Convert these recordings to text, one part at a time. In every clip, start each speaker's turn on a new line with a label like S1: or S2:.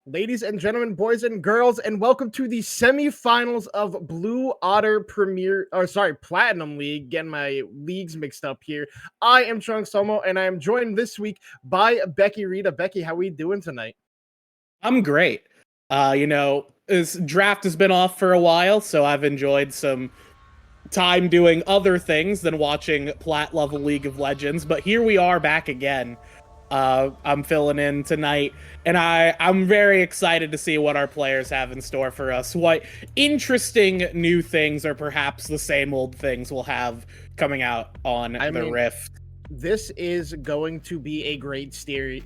S1: Ladies and gentlemen, boys and girls, and welcome to the semifinals of Blue Otter Platinum League. Getting my leagues mixed up here. I am Chung Somo, and I am joined this week by Becky Rita. Becky, how we doing tonight?
S2: I'm great. This draft has been off for a while, so I've enjoyed some time doing other things than watching plat level League of Legends. But here we are back again. I'm filling in tonight, and I'm very excited to see what our players have in store for us. What interesting new things, or perhaps the same old things, we'll have coming out on the Rift.
S1: This is going to be a great series.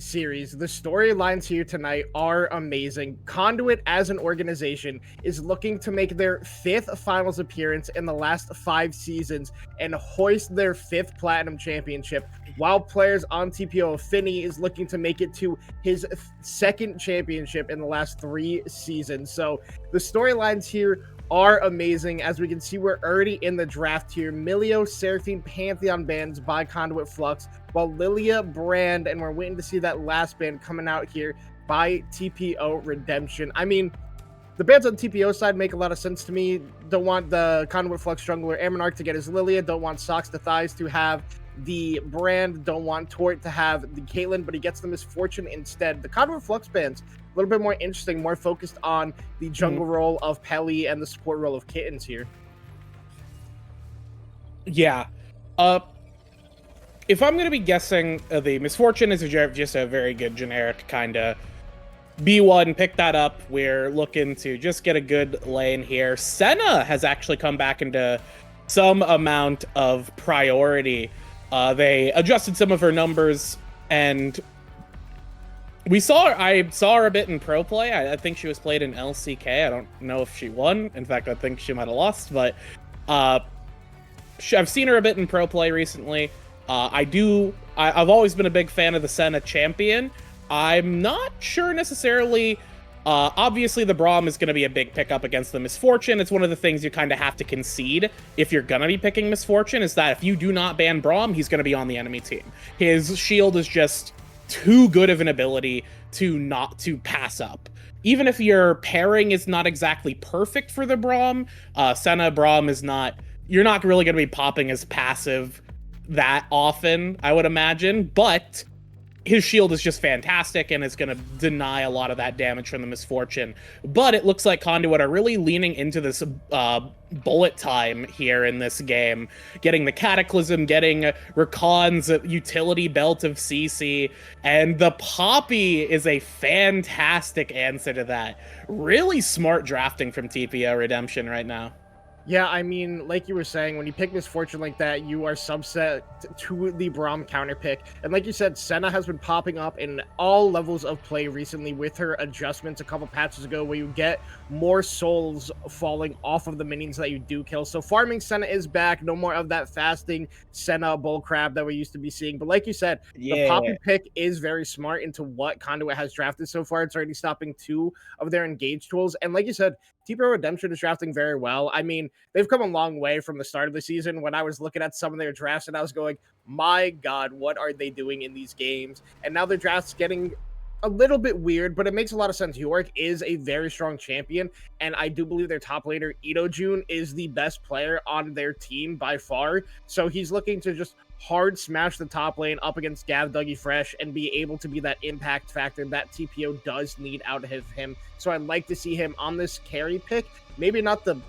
S1: The storylines here tonight are amazing. Conduit, as an organization, is looking to make their fifth finals appearance in the last 5 seasons and hoist their 5th platinum championship, while players on TPO Affinity is looking to make it to his 2nd championship in the last 3 seasons. So the storylines here are amazing. As we can see, we're already in the draft here. Milio, Seraphine, Pantheon bans by Conduit Flux, while Lilia, Brand, and we're waiting to see that last ban coming out here by TPO Redemption. I mean, the bans on TPO side make a lot of sense to me. Don't want the Conduit Flux jungler Amonarch to get his Lilia. Don't want Socks to Thighs to have the Brand. Don't want Tort to have the Caitlyn, but he gets the Misfortune instead. The Conduit Flux bans a little bit more interesting, more focused on the jungle role of Pelly and the support role of Kittens here.
S2: Yeah. If I'm going to be guessing, the Misfortune is just a very good generic kind of B1. Pick that up. We're looking to just get a good lane here. Senna has actually come back into some amount of priority. They adjusted some of her numbers, and I saw her a bit in pro play. I think she was played in LCK. I don't know if she won. In fact, I think she might have lost, but I've seen her a bit in pro play recently. I've always been a big fan of the Senna champion. I'm not sure necessarily. Obviously, the Braum is going to be a big pickup against the Misfortune. It's one of the things you kind of have to concede if you're going to be picking Misfortune, is that if you do not ban Braum, he's going to be on the enemy team. His shield is just too good of an ability not to pass up. Even if your pairing is not exactly perfect for the Braum, Senna Braum is not, you're not really going to be popping his passive that often, I would imagine, but his shield is just fantastic and is going to deny a lot of that damage from the Misfortune. But it looks like Conduit are really leaning into this bullet time here in this game, getting the Cataclysm, getting Rakan's utility belt of CC, and the Poppy is a fantastic answer to that. Really smart drafting from TPO Redemption right now.
S1: Yeah, I mean, like you were saying, when you pick Misfortune like that, you are subset to the Braum counter pick. And like you said, Senna has been popping up in all levels of play recently with her adjustments a couple patches ago, where you get more souls falling off of the minions that you do kill. So farming Senna is back. No more of that fasting Senna bullcrap that we used to be seeing. But like you said, the Poppy pick is very smart into what Conduit has drafted so far. It's already stopping 2 of their engage tools. And like you said, TPO Redemption is drafting very well. I mean, they've come a long way from the start of the season when I was looking at some of their drafts and I was going, my God, what are they doing in these games? And now their draft's getting a little bit weird, but it makes a lot of sense. Yorick is a very strong champion, and I do believe their top laner, Jun, is the best player on their team by far. So he's looking to just hard smash the top lane up against Gav, Dougie Fresh, and be able to be that impact factor that TPO does need out of him. So I'd like to see him on this carry pick. Maybe not the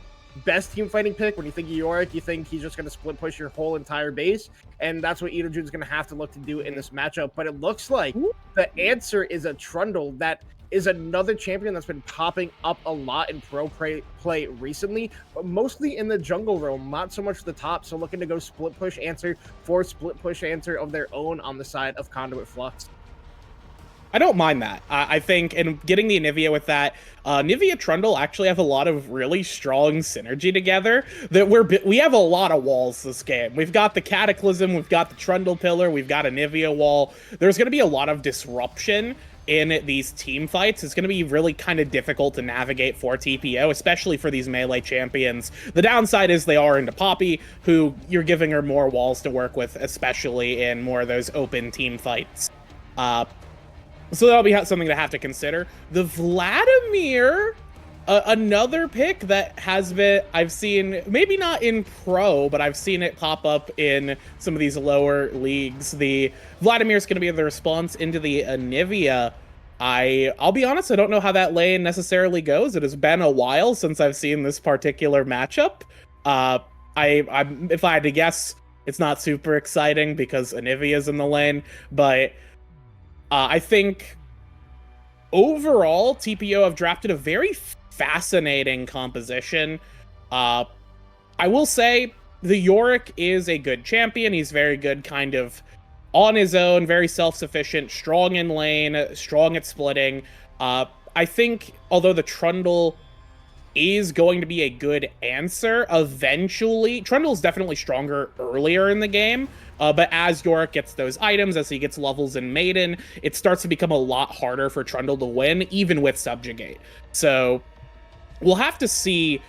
S1: best team fighting pick. When you think of Yorick, you think he's just going to split push your whole entire base, and that's what Jun's going to have to look to do in this matchup. But it looks like the answer is a Trundle. That is another champion that's been popping up a lot in pro play recently, but mostly in the jungle realm, not so much the top. So looking to go split push answer for split push answer of their own on the side of Conduit Flux.
S2: I don't mind that. I think, and getting the Anivia with that, Nivea Trundle actually have a lot of really strong synergy together. That we have a lot of walls this game. We've got the Cataclysm, we've got the Trundle Pillar, we've got a Nivea wall. There's going to be a lot of disruption in these team fights. It's going to be really kind of difficult to navigate for TPO, especially for these melee champions. The downside is they are into Poppy, who you're giving her more walls to work with, especially in more of those open team fights. So that'll be something to have to consider. The Vladimir, another pick that has been, I've seen, maybe not in pro, but I've seen it pop up in some of these lower leagues. The Vladimir is going to be the response into the Anivia. I'll be honest, I don't know how that lane necessarily goes. It has been a while since I've seen this particular matchup. If I had to guess, it's not super exciting because Anivia's in the lane, but I think overall, TPO have drafted a very fascinating composition. I will say the Yorick is a good champion. He's very good kind of on his own, very self-sufficient, strong in lane, strong at splitting. I think, although the Trundle is going to be a good answer eventually. Trundle's definitely stronger earlier in the game, but as Yorick gets those items, as he gets levels in Maiden, it starts to become a lot harder for Trundle to win, even with Subjugate. So we'll have to see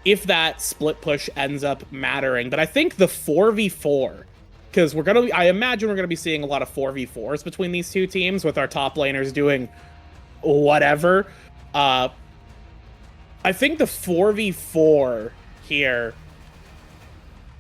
S2: if that split push ends up mattering. But I think the 4v4, because I imagine we're gonna be seeing a lot of 4v4s between these two teams with our top laners doing whatever. I think the 4v4 here,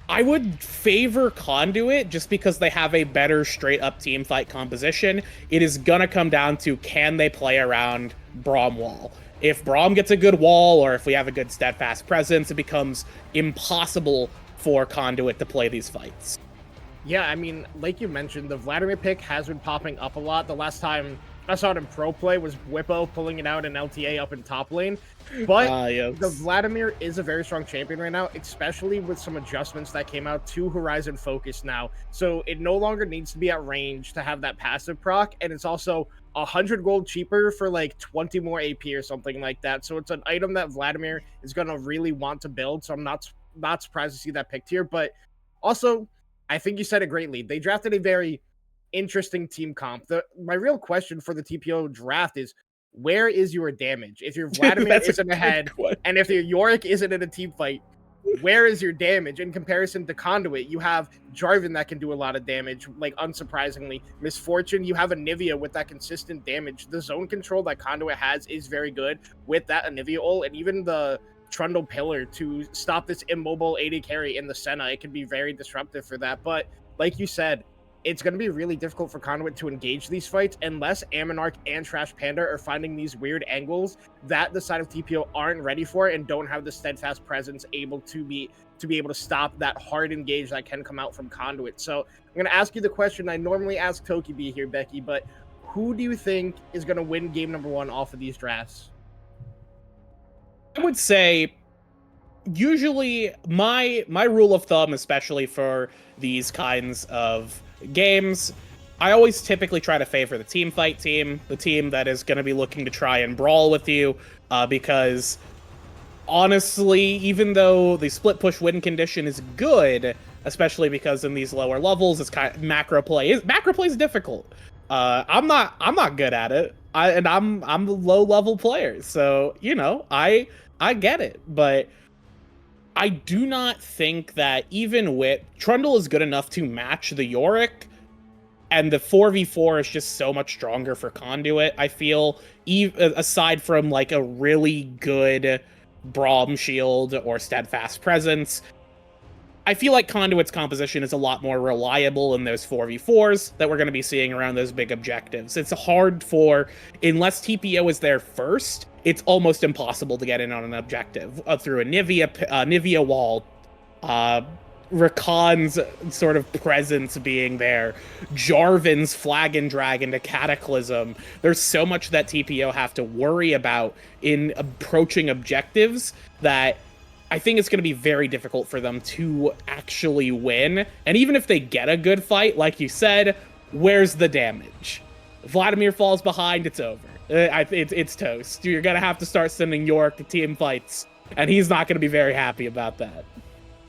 S2: I would favor Conduit just because they have a better straight-up teamfight composition. It is gonna come down to, can they play around Braum wall? If Braum gets a good wall, or if we have a good steadfast presence, it becomes impossible for Conduit to play these fights.
S1: Yeah, I mean, like you mentioned, the Vladimir pick has been popping up a lot. The last time I saw it in pro play was Whippo pulling it out in LTA up in top lane. But
S2: yes.
S1: the Vladimir is a very strong champion right now, especially with some adjustments that came out to Horizon Focus now. So it no longer needs to be at range to have that passive proc, and it's also 100 gold cheaper for like 20 more AP or something like that. So it's an item that Vladimir is going to really want to build. So I'm not surprised to see that picked here. But also, I think you said it greatly. They drafted a very interesting team comp. My real question for the TPO draft is, where is your damage? If your Vladimir isn't ahead, and if your Yorick isn't in a team fight, where is your damage? In comparison to Conduit, you have Jarvan that can do a lot of damage, like unsurprisingly. Misfortune, you have Anivia with that consistent damage. The zone control that Conduit has is very good with that Anivia ult, and even the Trundle Pillar to stop this immobile AD carry in the Senna. It can be very disruptive for that. But like you said, it's going to be really difficult for Conduit to engage these fights unless Aminarch and Trash Panda are finding these weird angles that the side of TPO aren't ready for and don't have the steadfast presence able to be able to stop that hard engage that can come out from Conduit. So I'm going to ask you the question I normally ask TokiB here, Becky, but who do you think is going to win game number 1 off of these drafts?
S2: I would say usually my rule of thumb, especially for these kinds of games, I always typically try to favor the team fight team, the team that is going to be looking to try and brawl with you, because honestly, even though the split push win condition is good, especially because in these lower levels, it's kind of macro play is difficult. I'm not good at it. I'm a low level player, so I get it, but I do not think that even with Trundle is good enough to match the Yorick, and the 4v4 is just so much stronger for Conduit. I feel, aside from like a really good Braum shield or steadfast presence, I feel like Conduit's composition is a lot more reliable in those 4v4s that we're going to be seeing around those big objectives. It's hard unless TPO is there first, it's almost impossible to get in on an objective through a Nivea wall, Rakan's sort of presence being there, Jarvan's flag and drag into Cataclysm. There's so much that TPO have to worry about in approaching objectives that I think it's going to be very difficult for them to actually win. And even if they get a good fight, like you said, where's the damage? Vladimir falls behind, it's over. It's toast. You're going to have to start sending Yorick to team fights, and he's not going to be very happy about that.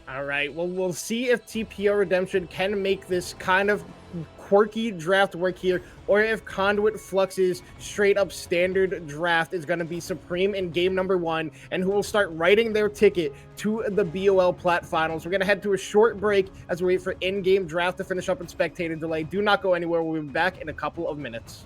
S1: All right, well, we'll see if TPO Redemption can make this kind of quirky draft work here, or if Conduit Flux's straight-up standard draft is going to be supreme in game number 1, and who will start writing their ticket to the BOL Plat Finals. We're going to head to a short break as we wait for in-game draft to finish up in spectator delay. Do not go anywhere. We'll be back in a couple of minutes.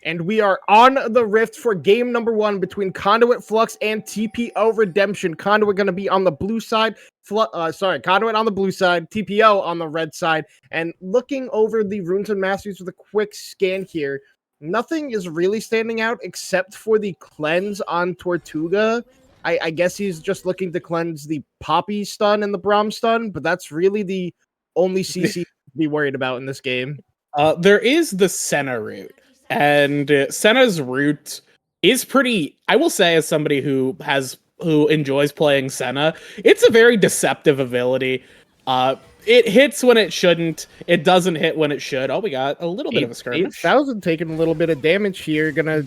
S1: And we are on the rift for game number 1 between Conduit, Flux, and TPO Redemption. Conduit going to be on the blue side. Conduit on the blue side, TPO on the red side. And looking over the Runes and Masteries with a quick scan here, nothing is really standing out except for the cleanse on Tortuga. I guess he's just looking to cleanse the Poppy stun and the Braum stun, but that's really the only CC to be worried about in this game.
S2: There is the Senna route, and Senna's route is pretty. I will say, as somebody who enjoys playing Senna, it's a very deceptive ability. It hits when it shouldn't. It doesn't hit when it should. Oh, we got a little bit of a skirmish.
S1: 8,000 taking a little bit of damage here. Gonna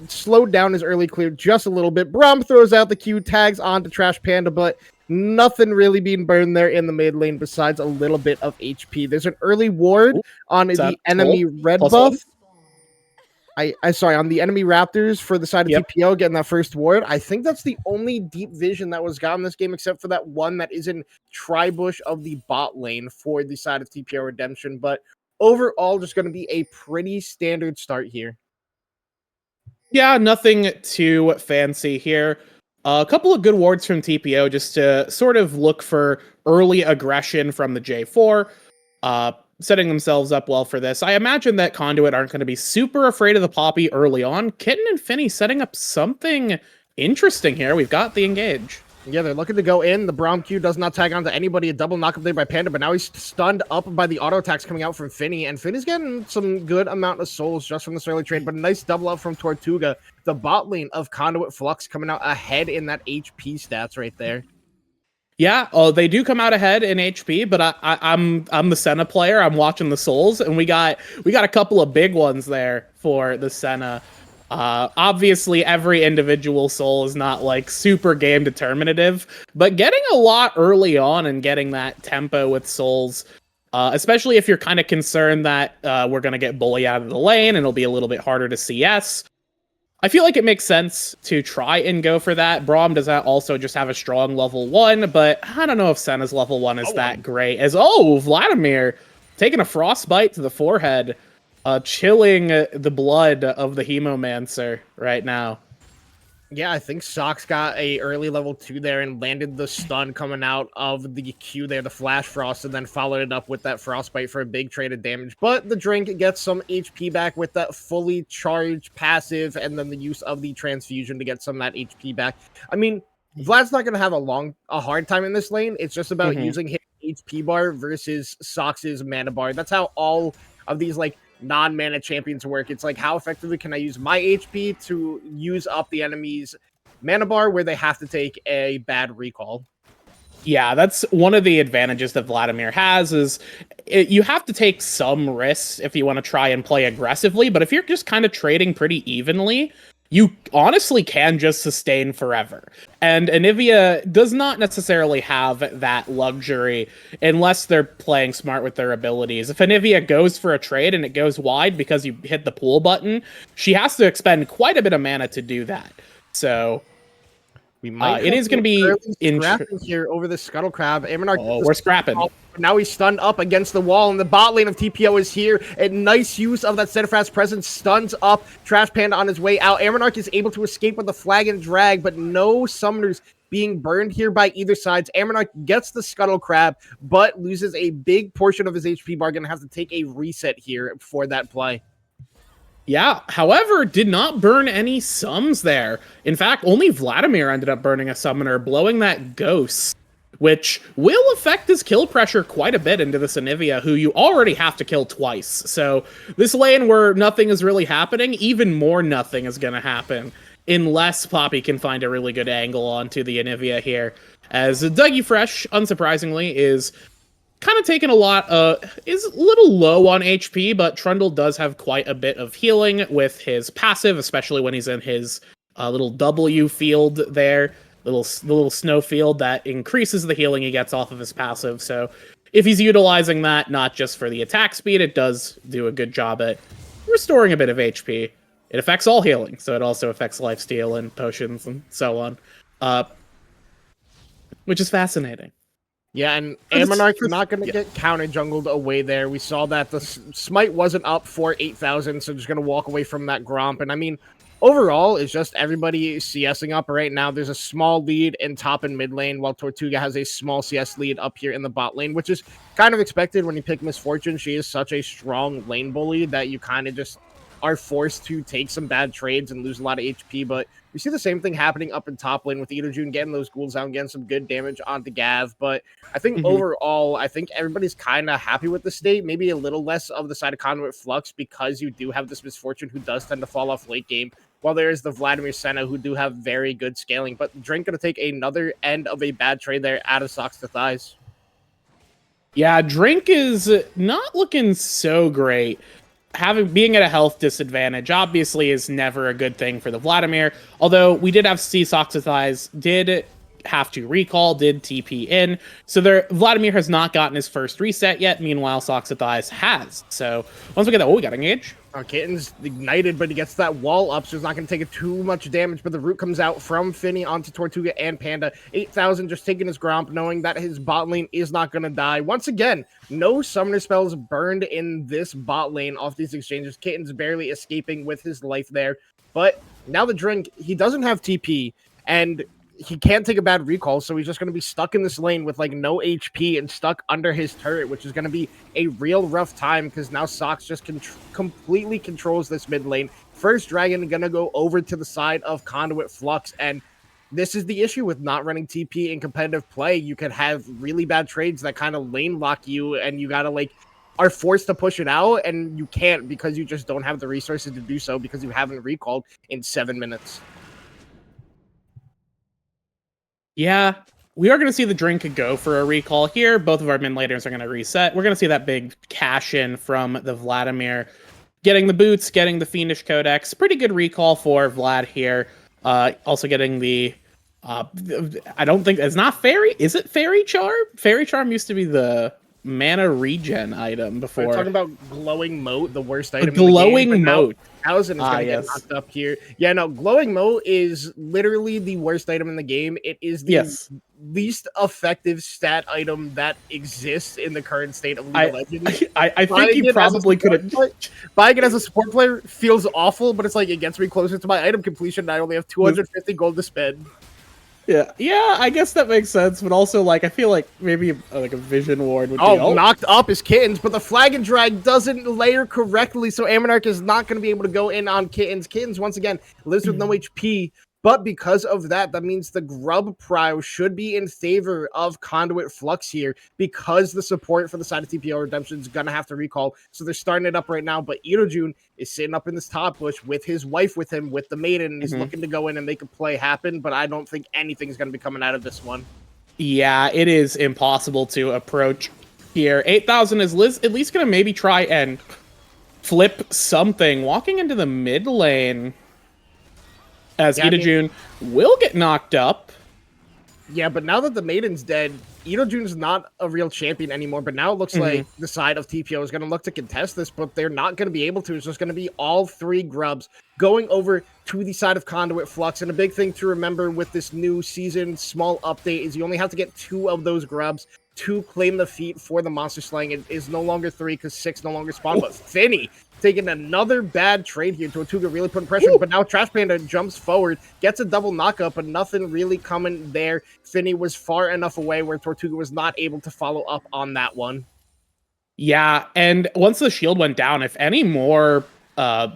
S1: slow down his early clear just a little bit. Braum throws out the Q, tags onto Trash Panda, but nothing really being burned there in the mid lane besides a little bit of HP. There's an early ward on the enemy red buff. On the enemy Raptors for the side of TPO getting that first ward. I think that's the only deep vision that was got in this game, except for that one that is in Tribush of the bot lane for the side of TPO Redemption. But overall, just going to be a pretty standard start here.
S2: Yeah, nothing too fancy here. A couple of good wards from TPO just to sort of look for early aggression from the J4. Setting themselves up well for this. I imagine that Conduit aren't going to be super afraid of the Poppy early on. Kitten and Finny setting up something interesting here. We've got the engage.
S1: Yeah, they're looking to go in. The Braum Q does not tag onto anybody. A double knock up there by Panda, but now he's stunned up by the auto attacks coming out from Finny. And Finny's getting some good amount of souls just from this early trade, but a nice double up from Tortuga. The bot lane of Conduit Flux coming out ahead in that HP stats right there.
S2: Yeah, they do come out ahead in HP, but I'm the Senna player. I'm watching the souls, and we got a couple of big ones there for the Senna. Obviously, every individual soul is not like super game determinative, but getting a lot early on and getting that tempo with souls, especially if you're kind of concerned that we're gonna get bully out of the lane and it'll be a little bit harder to CS. I feel like it makes sense to try and go for that. Braum does that also just have a strong level 1, but I don't know if Senna's level 1 is that great. Vladimir taking a frostbite to the forehead, chilling the blood of the Hemomancer right now.
S1: Yeah, I think Sox got a early level 2 there and landed the stun coming out of the Q there, the Flash Frost, and then followed it up with that Frostbite for a big trade of damage. But the Drink gets some HP back with that fully charged passive and then the use of the Transfusion to get some of that HP back. I mean, Vlad's not going to have a hard time in this lane. It's just about using his HP bar versus Sox's mana bar. That's how all of these, like, non-mana champions work. It's like, how effectively can I use my HP to use up the enemy's mana bar where they have to take a bad recall?
S2: Yeah, that's one of the advantages that Vladimir has is you have to take some risks if you want to try and play aggressively, but if you're just kind of trading pretty evenly, you honestly can just sustain forever. And Anivia does not necessarily have that luxury unless they're playing smart with their abilities. If Anivia goes for a trade and it goes wide because you hit the pool button, she has to expend quite a bit of mana to do that. So
S1: we might
S2: it is going to be
S1: here over the Scuttle Crab.
S2: We're scrapping.
S1: Now he's stunned up against the wall, and the bot lane of TPO is here. A nice use of that steadfast presence stuns up Trash Panda on his way out. Amonarch is able to escape with the flag and drag, but no summoners being burned here by either side. Amonarch gets the Scuttle Crab, but loses a big portion of his HP bar. Gonna have to take a reset here for that play.
S2: Yeah, however, did not burn any sums there. In fact, only Vladimir ended up burning a summoner, blowing that ghost, which will affect his kill pressure quite a bit into this Anivia, who you already have to kill twice. So this lane where nothing is really happening, even more nothing is going to happen, unless Poppy can find a really good angle onto the Anivia here. As Dougie Fresh, unsurprisingly, is kind of taking a lot, is a little low on HP, but Trundle does have quite a bit of healing with his passive, especially when he's in his little W field there, the little snow field that increases the healing he gets off of his passive. So if he's utilizing that, not just for the attack speed, it does do a good job at restoring a bit of HP. It affects all healing, so it also affects lifesteal and potions and so on, which is fascinating.
S1: Yeah, and
S2: For this,
S1: Ammonarch's
S2: for,
S1: not going to
S2: yeah.
S1: get counter jungled away there. We saw that the smite wasn't up for 8,000, so just going to walk away from that Gromp. And I mean, overall, it's just everybody CSing up right now. There's a small lead in top and mid lane, while Tortuga has a small CS lead up here in the bot lane, which is kind of expected when you pick Miss Fortune. She is such a strong lane bully that you kind of just are forced to take some bad trades and lose a lot of HP. But we see the same thing happening up in top lane with Idojun getting those ghouls down, getting some good damage onto Gav. But I think overall, I think everybody's kind of happy with the state. Maybe a little less of the side of Conduit Flux because you do have this Misfortune who does tend to fall off late game. While there is the Vladimir Senna who do have very good scaling. But Drink going to take another end of a bad trade there out of Socks to Thighs.
S2: Yeah, Drink is not looking so great. Being at a health disadvantage obviously is never a good thing for the Vladimir. Although we did have Soxathize did have to recall, did TP in. So Vladimir has not gotten his first reset yet. Meanwhile, Soxathize has. So once we get that, we got engage.
S1: Kitten's ignited, but he gets that wall up, so he's not going to take it too much damage. But the root comes out from Finny onto Tortuga and Panda. 8,000 just taking his Gromp, knowing that his bot lane is not going to die. Once again, no summoner spells burned in this bot lane off these exchanges. Kitten's barely escaping with his life there. But now the Drink, he doesn't have TP, and he can't take a bad recall, so he's just going to be stuck in this lane with like no HP and stuck under his turret, which is going to be a real rough time because now Sox just completely controls this mid lane. First Dragon going to go over to the side of Conduit Flux, and this is the issue with not running TP in competitive play. You can have really bad trades that kind of lane lock you, and you got to are forced to push it out, and you can't because you just don't have the resources to do so because you haven't recalled in 7 minutes.
S2: Yeah, we are going to see the Drink go for a recall here. Both of our mid laners are going to reset. We're going to see that big cash in from the Vladimir. Getting the boots, getting the Fiendish Codex. Pretty good recall for Vlad here. Also getting the... I don't think... It's not Fairy. Is it Fairy Charm? Fairy Charm used to be the mana regen item before.
S1: We're talking about Glowing Moat, the worst item
S2: Glowing
S1: in the game.
S2: Moat.
S1: 1,000 is going to get knocked up here. Yeah, no, Glowing Moat is literally the worst item in the game. It is the least effective stat item that exists in the current state of League of Legends.
S2: I think you probably could have...
S1: Buying it as a support player feels awful, but it's like it gets me closer to my item completion, and I only have 250 gold to spend.
S2: Yeah, I guess that makes sense, but also, like, I feel like maybe, like, a Vision Ward would be...
S1: Oh, knocked up is Kittens, but the Flag and Drag doesn't layer correctly, so Ammonarch is not going to be able to go in on Kittens. Kittens, once again, lives with no HP, but because of that, that means the Grub Prio should be in favor of Conduit Flux here, because the support for the side of TPO Redemption is going to have to recall, so they're starting it up right now, but Idojun is sitting up in this top bush with his wife with him, with the maiden, and he's looking to go in and make a play happen, but I don't think anything's going to be coming out of this one.
S2: Yeah, it is impossible to approach here. 8,000 is at least going to maybe try and flip something. Walking into the mid lane as Idojun will get knocked up.
S1: Yeah, but now that the Maiden's dead, Idojun's not a real champion anymore, but now it looks like the side of TPO is going to look to contest this, but they're not going to be able to. It's just going to be all three Grubs going over to the side of Conduit Flux. And a big thing to remember with this new season small update is you only have to get 2 of those Grubs to claim the feat for the Monster Slaying. It is no longer 3 because 6 no longer spawn, but Finny taking another bad trade here. Tortuga really putting pressure, but now Trash Panda jumps forward, gets a double knockup, but nothing really coming there. Finny was far enough away where Tortuga was not able to follow up on that one.
S2: Yeah, and once the shield went down, if any more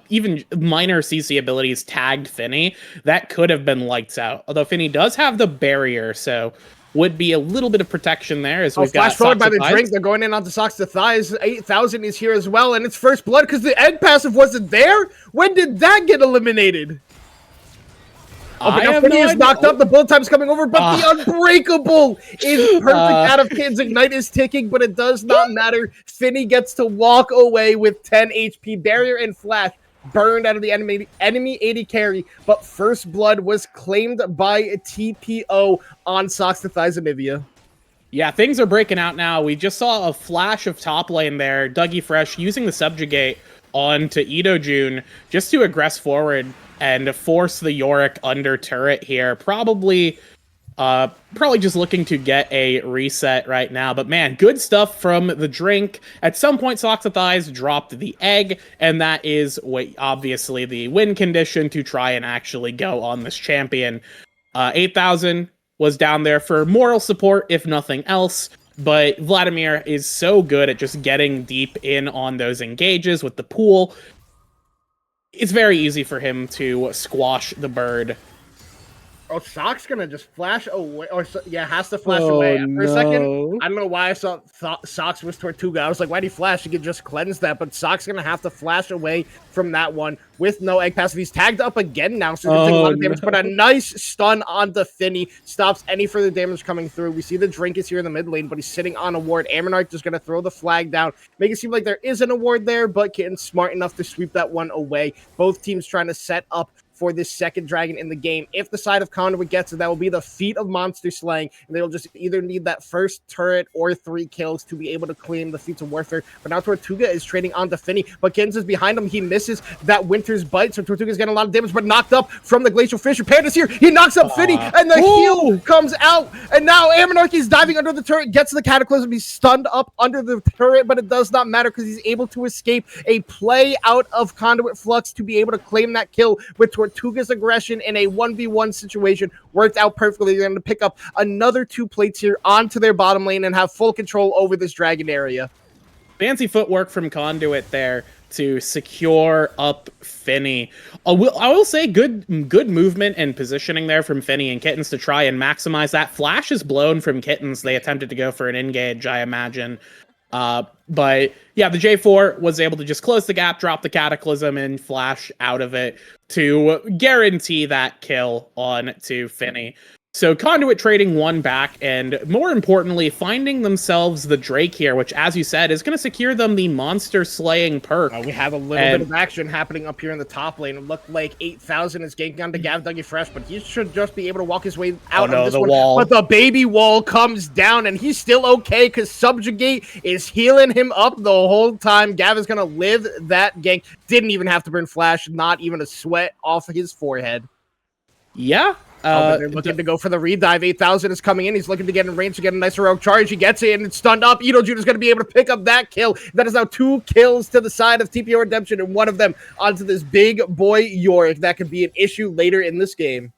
S2: even minor CC abilities tagged Finny, that could have been lights out. Although Finny does have the barrier, so would be a little bit of protection there as we've got
S1: flash forward by the Drink. They're going in onto Socks to Thighs. 8,000 is here as well, and it's first blood because the end passive wasn't there. When did that get eliminated? Oh, but now Finny is knocked up. The bullet time's coming over, but the Unbreakable is perfect out of Kids. Ignite is ticking, but it does not matter. Finny gets to walk away with 10 HP. Barrier and Flash burned out of the enemy AD carry, but first blood was claimed by TPO on Socks to Thighs and Nivea.
S2: Yeah, things are breaking out now. We just saw a flash of top lane there. Dougie Fresh using the Subjugate onto Idojun just to aggress forward and force the Yorick under turret here. Probably Probably just looking to get a reset right now. But man, good stuff from the drink. At some point, Socks of Thighs dropped the egg, and that is obviously the win condition to try and actually go on this champion. 8,000 was down there for moral support, if nothing else. But Vladimir is so good at just getting deep in on those engages with the pool. It's very easy for him to squash the bird.
S1: Oh, Sock's gonna just flash away, or yeah, has to flash away. For a second, I don't know why I thought Socks was Tortuga. I was like, why'd he flash? He could just cleanse that, but Sock's gonna have to flash away from that one with no egg passive. He's tagged up again now, so he's gonna take a lot of damage, but a nice stun onto Finny stops any further damage coming through. We see the drink is here in the mid lane, but he's sitting on a ward. Ammonarch just gonna throw the flag down, make it seem like there is an award there, but Kitten's smart enough to sweep that one away. Both teams trying to set up for this second dragon in the game. If the side of Conduit gets it, that will be the feat of monster slaying, and they'll just either need that first turret or 3 kills to be able to claim the feats of warfare. But now Tortuga is trading onto Finny, but Kittens is behind him. He misses that Winter's Bite, so Tortuga's getting a lot of damage, but knocked up from the Glacial Fissure. Panda's here, he knocks up Finny, and the heal comes out, and now Ammonarch is diving under the turret, gets the Cataclysm, he's stunned up under the turret, but it does not matter because he's able to escape a play out of Conduit Flux to be able to claim that kill with Tortuga's aggression in a 1v1 situation. Worked out perfectly. They're going to pick up another 2 plates here onto their bottom lane and have full control over this dragon area.
S2: Fancy footwork from Conduit there to secure up Finny. I will say good movement and positioning there from Finny and Kittens to try and maximize that. Flash is blown from Kittens. They attempted to go for an engage, I imagine. But yeah, the J4 was able to just close the gap, drop the Cataclysm, and flash out of it to guarantee that kill on to Finny. So Conduit trading 1 back, and more importantly, finding themselves the Drake here, which, as you said, is going to secure them the monster slaying perk.
S1: We have a little bit of action happening up here in the top lane. It looked like 8,000 is ganking onto Gav Dougie Fresh, but he should just be able to walk his way out of this one. Wall. But the baby wall comes down, and he's still okay because Subjugate is healing him up the whole time. Gav is going to live that gank. Didn't even have to burn Flash, not even a sweat off of his forehead.
S2: Yeah.
S1: They're looking to go for the redive. 8,000 is coming in. He's looking to get in range to get a nice heroic charge. He gets it, and it's stunned up. Edo Judah is going to be able to pick up that kill. That is now 2 kills to the side of TPO Redemption, and one of them onto this big boy Yorick. That could be an issue later in this game.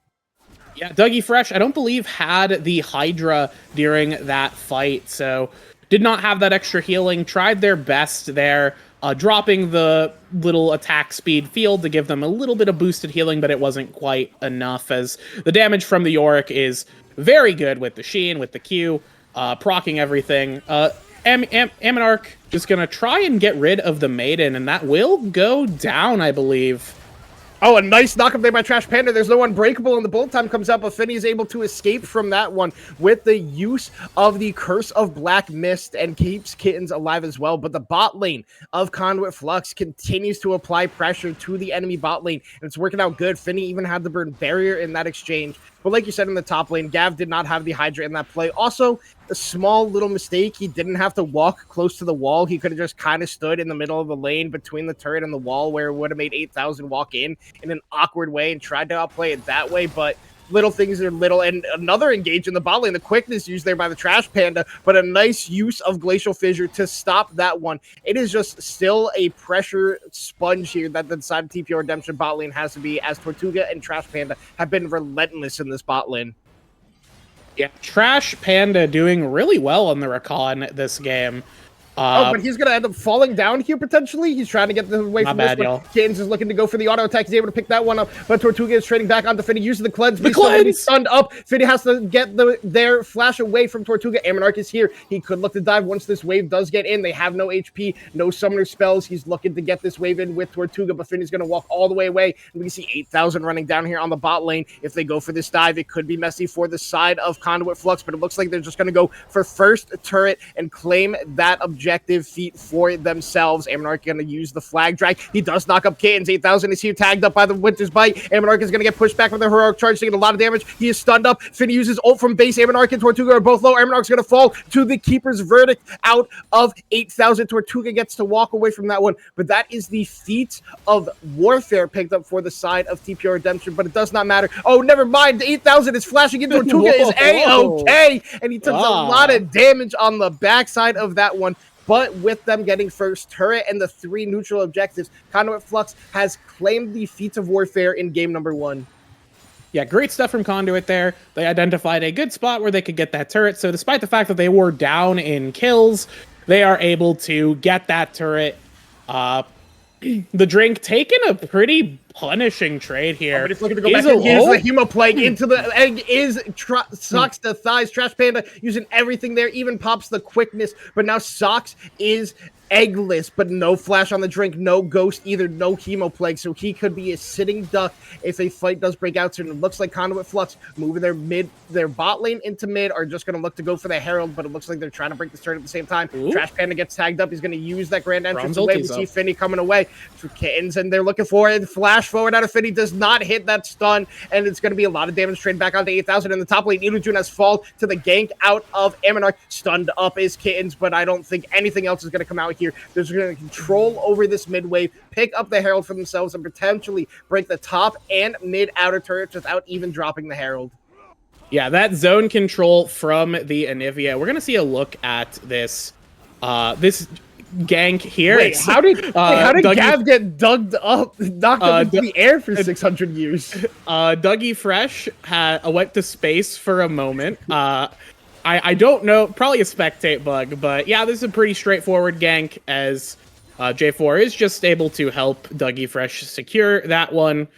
S2: Yeah, Dougie Fresh, I don't believe, had the Hydra during that fight, so did not have that extra healing. Tried their best there. Dropping the little attack speed field to give them a little bit of boosted healing, but it wasn't quite enough, as the damage from the Yorick is very good with the Sheen, with the Q, proccing everything. Ammonarch just going to try and get rid of the Maiden, and that will go down, I believe.
S1: Oh, a nice knock-up there by Trash Panda. There's no Unbreakable, and the bullet time comes out, but Finny is able to escape from that one with the use of the Curse of Black Mist and keeps Kittens alive as well. But the bot lane of Conduit Flux continues to apply pressure to the enemy bot lane, and it's working out good. Finny even had the burn barrier in that exchange. But like you said in the top lane, Gav did not have the Hydra in that play. Also, a small little mistake. He didn't have to walk close to the wall. He could have just kind of stood in the middle of the lane between the turret and the wall, where it would have made 8,000 walk in an awkward way and tried to outplay it that way. But little things are little. And another engage in the bot lane, the quickness used there by the Trash Panda, but a nice use of Glacial Fissure to stop that one. It is just still a pressure sponge here that the side of TPO Redemption bot lane has to be, as Tortuga and Trash Panda have been relentless in this bot lane.
S2: Yeah, Trash Panda doing really well on the recon this game.
S1: But he's going to end up falling down here, potentially. He's trying to get away from this one. Kittens is looking to go for the auto attack. He's able to pick that one up, but Tortuga is trading back onto Finny, using the cleanse. He's stunned up. Finny has to get their flash away from Tortuga. Ammonarch is here. He could look to dive once this wave does get in. They have no HP, no summoner spells. He's looking to get this wave in with Tortuga, but Finny's going to walk all the way away. And we can see 8,000 running down here on the bot lane. If they go for this dive, it could be messy for the side of Conduit Flux, but it looks like they're just going to go for first turret and claim that objective. objective feat for themselves. Ammonarch going to use the flag drag. He does knock up Kittens. 8,000 is here, tagged up by the Winter's Bite. Ammonarch is going to get pushed back with the heroic charge, taking a lot of damage. He is stunned up. Finn uses ult from base. Ammonarch and Tortuga are both low. Ammonarch's going to fall to the Keeper's verdict out of 8,000. Tortuga gets to walk away from that one, but that is the feat of warfare picked up for the side of TPO Redemption, but it does not matter. Oh, never mind. The 8,000 is flashing in. Tortuga is A-okay, and he took a lot of damage on the backside of that one. But with them getting first turret and the 3 neutral objectives, Conduit Flux has claimed the feat of warfare in game number 1.
S2: Yeah, great stuff from Conduit there. They identified a good spot where they could get that turret. So despite the fact that they were down in kills, they are able to get that turret. The Drink taking a pretty punishing trade here.
S1: But it's looking to go back in. Here's the Hemo Plague into the egg. Socks to thighs. Trash Panda using everything there. Even pops the quickness. But now Socks is eggless, but no flash on the Drink, no ghost either, no Hemo Plague, so he could be a sitting duck if a fight does break out soon. It looks like Conduit Flux moving their bot lane into mid are just going to look to go for the Herald, but it looks like they're trying to break this turn at the same time.
S2: Ooh.
S1: Trash Panda gets tagged up. He's going to use that Grand Entrance away. We see Finny coming away for Kittens, and they're looking for it. Flash forward out of Finny, does not hit that stun, and it's going to be a lot of damage trade back onto 8,000 in the top lane. Ilujun has fall to the gank out of Ammonarch. Stunned up is Kittens, but I don't think anything else is going to come out here. There's going to control over this mid wave, pick up the Herald for themselves, and potentially break the top and mid outer turrets without even dropping the Herald.
S2: Yeah, that zone control from the Anivia. We're going to see a look at this this gank here.
S1: Wait, how did Gav get knocked up into the air for 600 years?
S2: Dougie Fresh went to space for a moment. I don't know, probably a spectate bug, but yeah, this is a pretty straightforward gank as J4 is just able to help Dougie Fresh secure that one.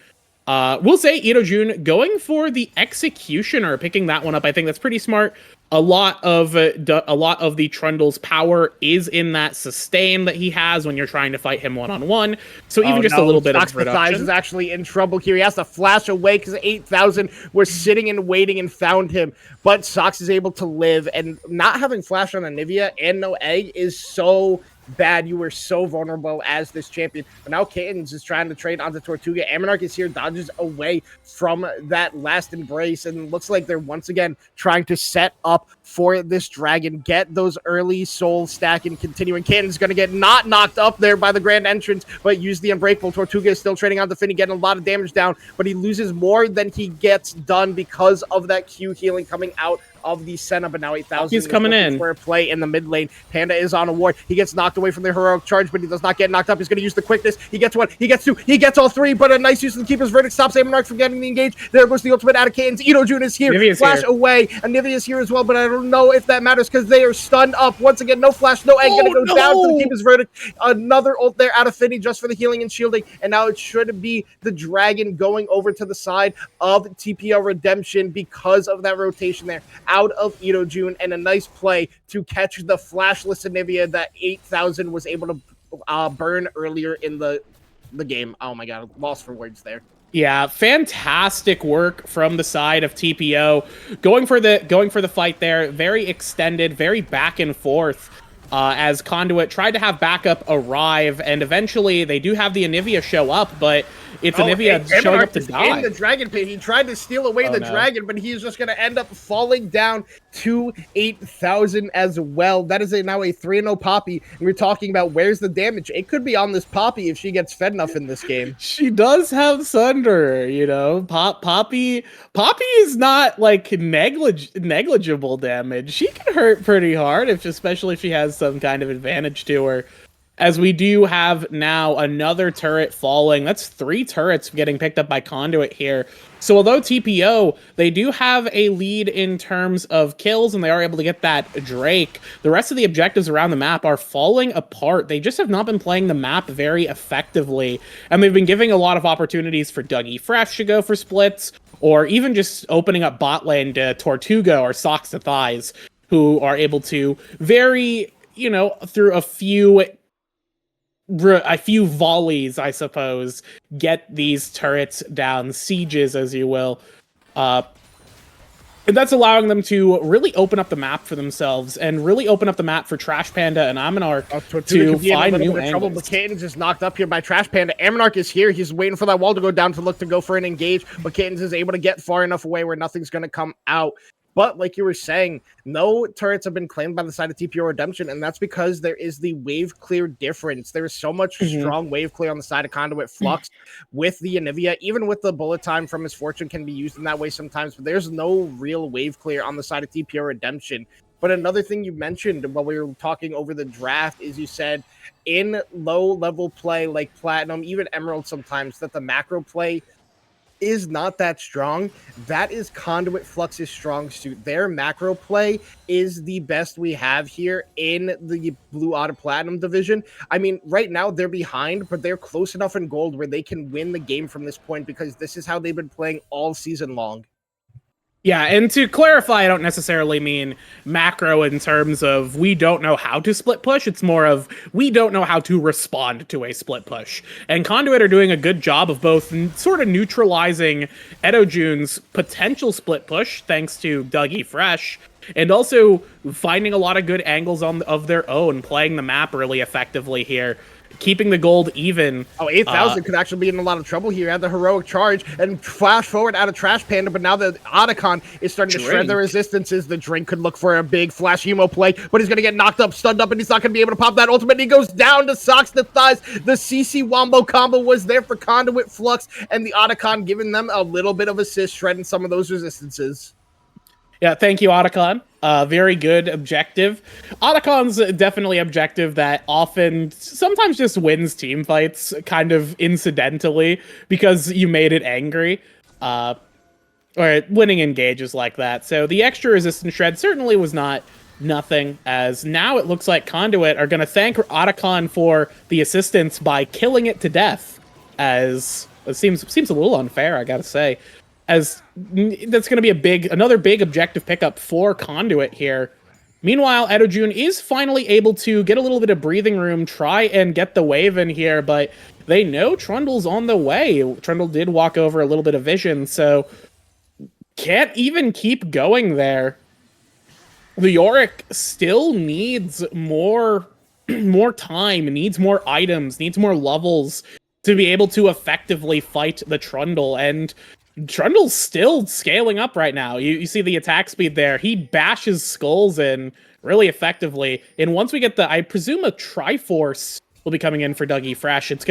S2: We'll say Ito Jun going for the Executioner, picking that one up. I think that's pretty smart. A lot of the Trundle's power is in that sustain that he has when you're trying to fight him one-on-one. So even a little bit of reduction.
S1: Is actually in trouble here. He has to flash away because 8,000 was sitting and waiting and found him. But Sox is able to live, and not having flash on Anivia and no egg is so bad. You were so vulnerable as this champion. But now Kittens is trying to trade onto Tortuga. Ammonarch is here, dodges away from that last embrace, and looks like they're once again trying to set up for this dragon, get those early soul stacking, continuing. Kittens going to get not knocked up there by the Grand Entrance, but use the Unbreakable. Tortuga is still trading onto Finny, getting a lot of damage down, but he loses more than he gets done because of that Q healing coming out of the Senna, but now 8,000
S2: he's coming in
S1: for a play in the mid lane. Panda is on a ward. He gets knocked away from the heroic charge, but he does not get knocked up. He's going to use the quickness. He gets one. He gets two. He gets all three, but a nice use of the Keeper's Verdict stops Ammonarch from getting the engage. There goes the ultimate out of Kittens. Ito Jun is here.
S2: Nivea's
S1: flash
S2: here.
S1: away. And Nivea is here as well, but I don't know if that matters because they are stunned up. Once again, no flash, no egg. Going to go down to the Keeper's Verdict. Another ult there out of Finny just for the healing and shielding. And now it should be the Dragon going over to the side of TPO Redemption because of that rotation there out of Ito Jun, and a nice play to catch the flashless Anivia that 8,000 was able to burn earlier in the game. Oh my god, lost for words there.
S2: Yeah, fantastic work from the side of TPO, going for the fight there. Very extended, very back and forth. As Conduit tried to have backup arrive, and eventually they do have the Anivia show up, but it's Anivia showing up to die.
S1: In the dragon pit, he tried to steal away the dragon, but he's just going to end up falling down to 8,000 as well. That is now a 3-0 Poppy, and we're talking about where's the damage. It could be on this Poppy if she gets fed enough in this game.
S2: She does have Sunder, you know. Poppy is not like negligible damage. She can hurt pretty hard, especially if she has some kind of advantage to her. As we do have now another turret falling. That's 3 turrets getting picked up by Conduit here. So although TPO, they do have a lead in terms of kills, and they are able to get that Drake, the rest of the objectives around the map are falling apart. They just have not been playing the map very effectively, and they've been giving a lot of opportunities for Dougie Fresh to go for splits, or even just opening up bot lane to Tortuga or Socks to Thighs, who are able to very, you know, through a few volleys, I suppose, get these turrets down, sieges, as you will. And And that's allowing them to really open up the map for themselves and really open up the map for Trash Panda and Aminarch to find new angles.
S1: Trouble, but Caden's just knocked up here by Trash Panda. Aminarch is here. He's waiting for that wall to go down to look to go for an engage, but Caden's is able to get far enough away where nothing's going to come out. But like you were saying, no turrets have been claimed by the side of TPO Redemption, and that's because there is the wave clear difference. There is so much strong wave clear on the side of Conduit Flux with the Anivia. Even with the bullet time from Misfortune can be used in that way sometimes, but there's no real wave clear on the side of TPO Redemption. But another thing you mentioned while we were talking over the draft is you said in low-level play like Platinum, even Emerald sometimes, that the macro play is not that strong. That is Conduit Flux's strong suit. Their macro play is the best we have here in the Blue Otter Platinum division. I mean, right now they're behind, but they're close enough in gold where they can win the game from this point because this is how they've been playing all season long.
S2: Yeah, and to clarify, I don't necessarily mean macro in terms of we don't know how to split push. It's more of we don't know how to respond to a split push. And Conduit are doing a good job of both sort of neutralizing Edojune's potential split push, thanks to Dougie Fresh, and also finding a lot of good angles of their own, playing the map really effectively here. Keeping the gold even.
S1: Oh, 8,000 could actually be in a lot of trouble here. Had the heroic charge and flash forward out of Trash Panda, but now the Otacon is starting to shred the resistances. The Drink could look for a big flash emo play, but he's going to get knocked up, stunned up, and he's not going to be able to pop that ultimate. And he goes down to Socks the Thighs. The CC Wombo combo was there for Conduit Flux, and the Otacon giving them a little bit of assist, shredding some of those resistances.
S2: Yeah, thank you, Otacon. Very good objective. Otacon's definitely objective that sometimes just wins team fights kind of incidentally because you made it angry. Or winning engages like that. So the extra resistance shred certainly was not nothing, as now it looks like Conduit are going to thank Otacon for the assistance by killing it to death, as it seems a little unfair, I gotta say. As that's going to be another big objective pickup for Conduit here. Meanwhile, Edojune is finally able to get a little bit of breathing room, try and get the wave in here, but they know Trundle's on the way. Trundle did walk over a little bit of vision, so can't even keep going there. The Yorick still needs more time, needs more items, needs more levels to be able to effectively fight the Trundle, and Trundle's still scaling up right now. You see the attack speed there. He bashes skulls in really effectively. And once we get I presume a Triforce will be coming in for Dougie Fresh. It's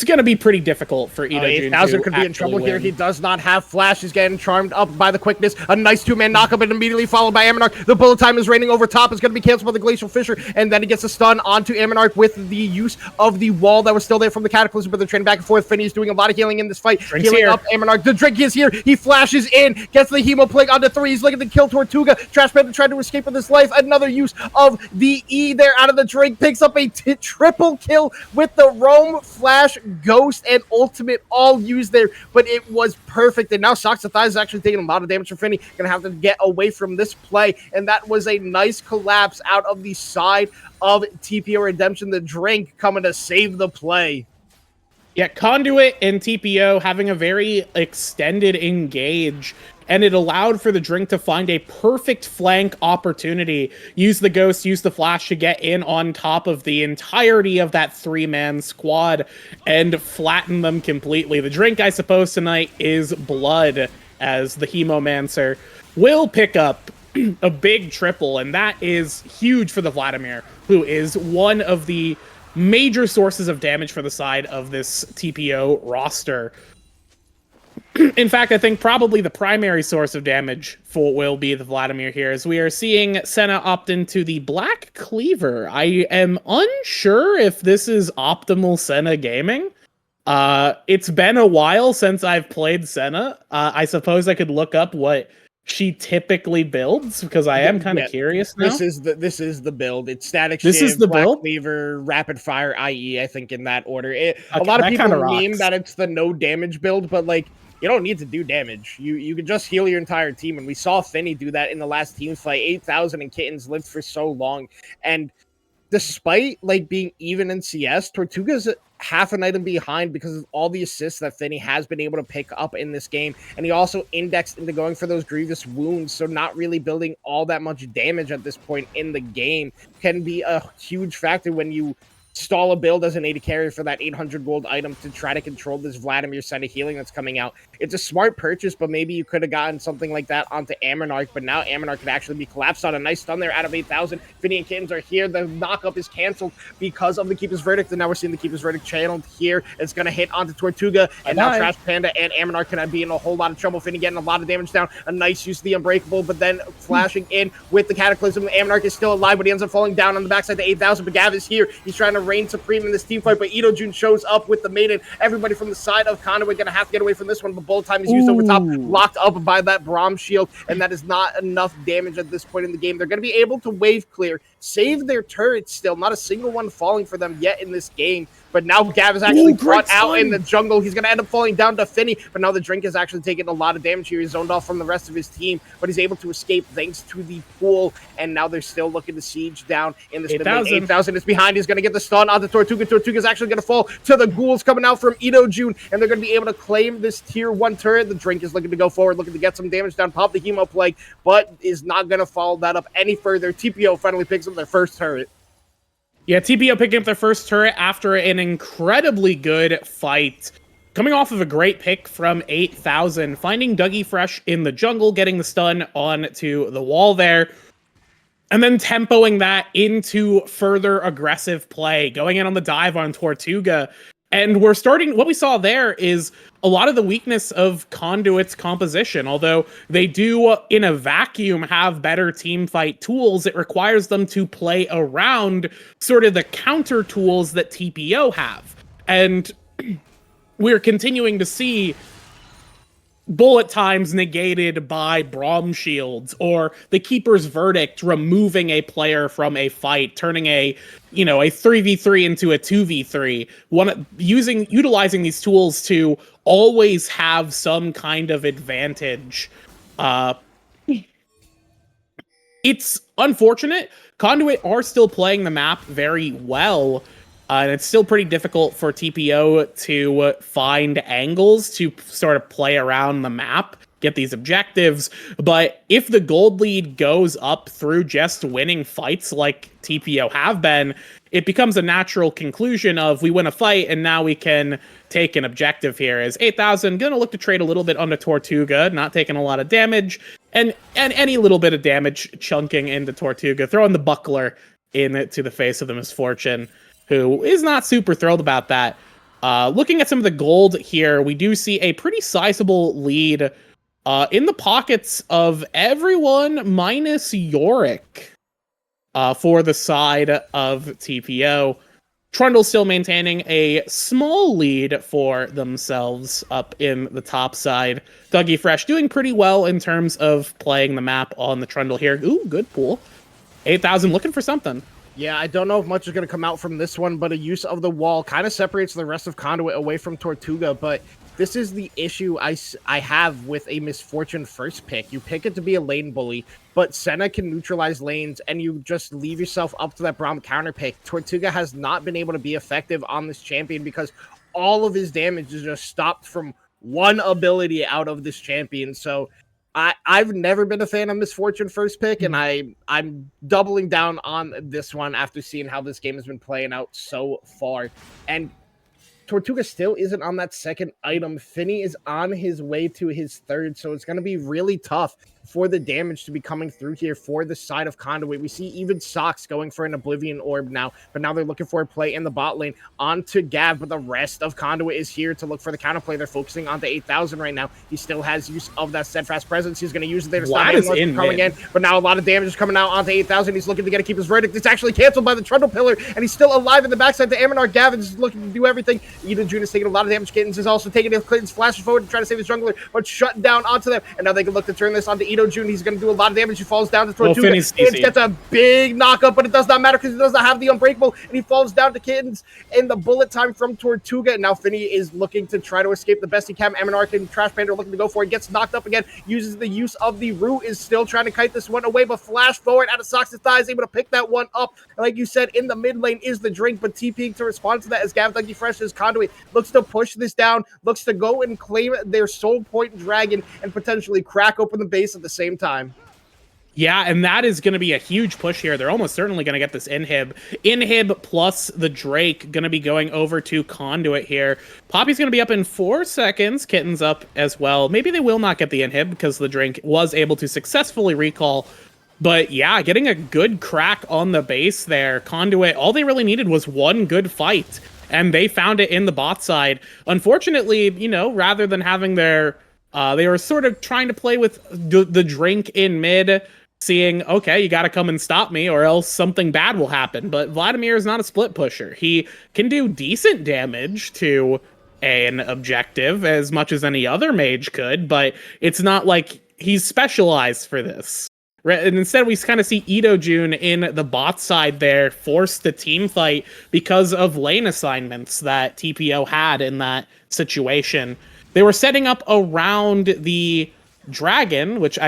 S2: gonna be pretty difficult for Edojune.
S1: 8,000 could be in trouble here. He does not have flash. He's getting charmed up by the quickness. A nice two-man knockup and immediately followed by Aminarch. The bullet time is raining over top. It's going to be canceled by the Glacial Fissure, and then he gets a stun onto Aminarch with the use of the wall that was still there from the Cataclysm, but they're trading back and forth. Finny is doing a lot of healing in this fight.
S2: Drink's
S1: healing
S2: here.
S1: up Aminarch. The Drink is here. He flashes in, gets the Hemo Plague onto 3. He's looking to kill Tortuga. Trash Panda tried to escape with his life. Another use of the E there out of the Drink. Picks up a triple kill with the Roam, Flash, Ghost, and ultimate all used there, but it was perfect. And now Socks the Thighs is actually taking a lot of damage from Finny. Gonna have to get away from this play, and that was a nice collapse out of the side of TPO Redemption. The Drink coming to save the play.
S2: Yeah, Conduit and TPO having a very extended engage, and it allowed for the Drink to find a perfect flank opportunity. Use the Ghost, use the Flash to get in on top of the entirety of that three-man squad and flatten them completely. The Drink, I suppose, tonight is blood, as the Hemomancer will pick up a big triple, and that is huge for the Vladimir, who is one of the major sources of damage for the side of this TPO roster. In fact, I think probably the primary source of damage will be the Vladimir here, as we are seeing Senna opt into the Black Cleaver. I am unsure if this is optimal Senna gaming. It's been a while since I've played Senna. I suppose I could look up what she typically builds, because I am kind of curious now.
S1: This is the build. It's Static
S2: This
S1: Shiv,
S2: is the
S1: Black
S2: build?
S1: Rapid Rapid Fire, IE, I think, in that order. A
S2: Okay,
S1: lot of
S2: that
S1: people
S2: kinda
S1: meme
S2: rocks.
S1: that it's the no damage build, but like, you don't need to do damage. You can just heal your entire team, and we saw Finny do that in the last team fight. 8,000 and Kittens lived for so long, and despite like being even in CS, Tortuga's half an item behind because of all the assists that Finney has been able to pick up in this game. And he also indexed into going for those grievous wounds. So not really building all that much damage at this point in the game can be a huge factor when you stall a build as an AD carry for that 800 gold item to try to control this Vladimir set of healing that's coming out. It's a smart purchase, but maybe you could have gotten something like that onto Ammonarch, but now Ammonarch could actually be collapsed on. A nice stun there out of 8,000. Finney and Kittens are here. The knockup is canceled because of the Keeper's Verdict, and now we're seeing the Keeper's Verdict channeled here. It's going to hit onto Tortuga, and now Trash Panda and Ammonarch can be in a whole lot of trouble. Finney getting a lot of damage down. A nice use of the Unbreakable, but then flashing in with the Cataclysm. Ammonarch is still alive, but he ends up falling down on the backside to 8,000. But Gav is here. He's trying to reign supreme in this team fight, but Idojun shows up with the Maiden. Everybody from the side of Conduit going to have to get away from this one, but bullet time is used over top, locked up by that Braum shield, and that is not enough damage at this point in the game. They're going to be able to wave clear, save their turrets still, not a single one falling for them yet in this game. But now Gav is actually brought out in the jungle. He's going to end up falling down to Finney, but now the Drink is actually taking a lot of damage here. He's zoned off from the rest of his team, but he's able to escape thanks to the pool, and now they're still looking to siege down in this mid lane. 8,000 is behind. He's going to get the stun onto Tortuga. Tortuga's actually going to fall to the ghouls coming out from Idojun, and they're going to be able to claim this tier 1 turret. The Drink is looking to go forward, looking to get some damage down, pop the Hemo Plague, but is not going to follow that up any further. TPO finally picks up their first turret.
S2: Yeah, TPO picking up their first turret after an incredibly good fight. Coming off of a great pick from 8,000, finding Dougie Fresh in the jungle, getting the stun onto the wall there, and then tempoing that into further aggressive play, going in on the dive on Tortuga. And we're starting, what we saw there is a lot of the weakness of Conduit's composition. Although they do, in a vacuum, have better team fight tools, it requires them to play around sort of the counter tools that TPO have. And we're continuing to see bullet times negated by Braum shields, or the Keeper's Verdict removing a player from a fight, turning a 3v3 into a 2v3. Utilizing these tools to always have some kind of advantage. It's unfortunate. Conduit are still playing the map very well, and it's still pretty difficult for TPO to find angles to sort of play around the map, get these objectives. But if the gold lead goes up through just winning fights like TPO have been, it becomes a natural conclusion of we win a fight and now we can take an objective here. As 8,000 gonna look to trade a little bit onto Tortuga, not taking a lot of damage, and any little bit of damage chunking into Tortuga, throwing the buckler into the face of the Misfortune, who is not super thrilled about that. Looking at some of the gold here, we do see a pretty sizable lead in the pockets of everyone minus Yorick for the side of TPO. Trundle still maintaining a small lead for themselves up in the top side. Dougie Fresh doing pretty well in terms of playing the map on the Trundle here. Ooh, good pool. 8,000 looking for something.
S1: Yeah, I don't know if much is going to come out from this one, but a use of the wall kind of separates the rest of Conduit away from Tortuga. But this is the issue I have with a Misfortune first pick. You pick it to be a lane bully, but Senna can neutralize lanes, and you just leave yourself up to that Braum counter pick. Tortuga has not been able to be effective on this champion because all of his damage is just stopped from one ability out of this champion. So I've never been a fan of Misfortune first pick, and I'm doubling down on this one after seeing how this game has been playing out so far. And Tortuga still isn't on that second item. Finney is on his way to his third, so it's going to be really tough for the damage to be coming through here for the side of Conduit. We see even Socks going for an Oblivion Orb now, but now they're looking for a play in the bot lane onto Gav, but the rest of Conduit is here to look for the counterplay. They're focusing onto 8,000 right now. He still has use of that steadfast presence. He's going to use it there to stop anyone from coming in, but now a lot of damage is coming out onto 8,000. He's looking to get to keep his verdict. It's actually canceled by the Trundle Pillar, and he's still alive in the backside to Ammonarch. Gavin's looking to do everything. Idojun is taking a lot of damage. Kittens is also taking it. Clinton's flashes forward to try to save his jungler, but shut down onto them, and now they can look to turn this onto Edo June. He's going to do a lot of damage. He falls down to Tortuga.
S2: Finney's
S1: Kittens gets a big knockup, but it does not matter because he does not have the Unbreakable, and he falls down to Kittens. And the bullet time from Tortuga. And now Finney is looking to try to escape the best he can. Aminark and Trash Panda are looking to go for it. Gets knocked up again. Uses the use of the root. Is still trying to kite this one away, but flash forward out of Socks' thighs, able to pick that one up. And like you said, in the mid lane is the drink, but TPing to respond to that as Gav Dougie Fresh's Conduit looks to push this down, looks to go and claim their soul point dragon and potentially crack open the base at the same time.
S2: Yeah, and that is going to be a huge push here. They're almost certainly going to get this inhib. Inhib plus the Drake going to be going over to Conduit here. Poppy's going to be up in 4 seconds. Kitten's up as well. Maybe they will not get the inhib because the Drink was able to successfully recall. But yeah, getting a good crack on the base there. Conduit, all they really needed was one good fight, and they found it in the bot side. Unfortunately, you know, rather than having their... they were sort of trying to play with the Drink in mid, seeing, okay, you got to come and stop me or else something bad will happen. But Vladimir is not a split pusher. He can do decent damage to an objective as much as any other mage could, but it's not like he's specialized for this. And instead, we kind of see Edo June in the bot side there, forced to team fight because of lane assignments that TPO had in that situation. They were setting up around the dragon, which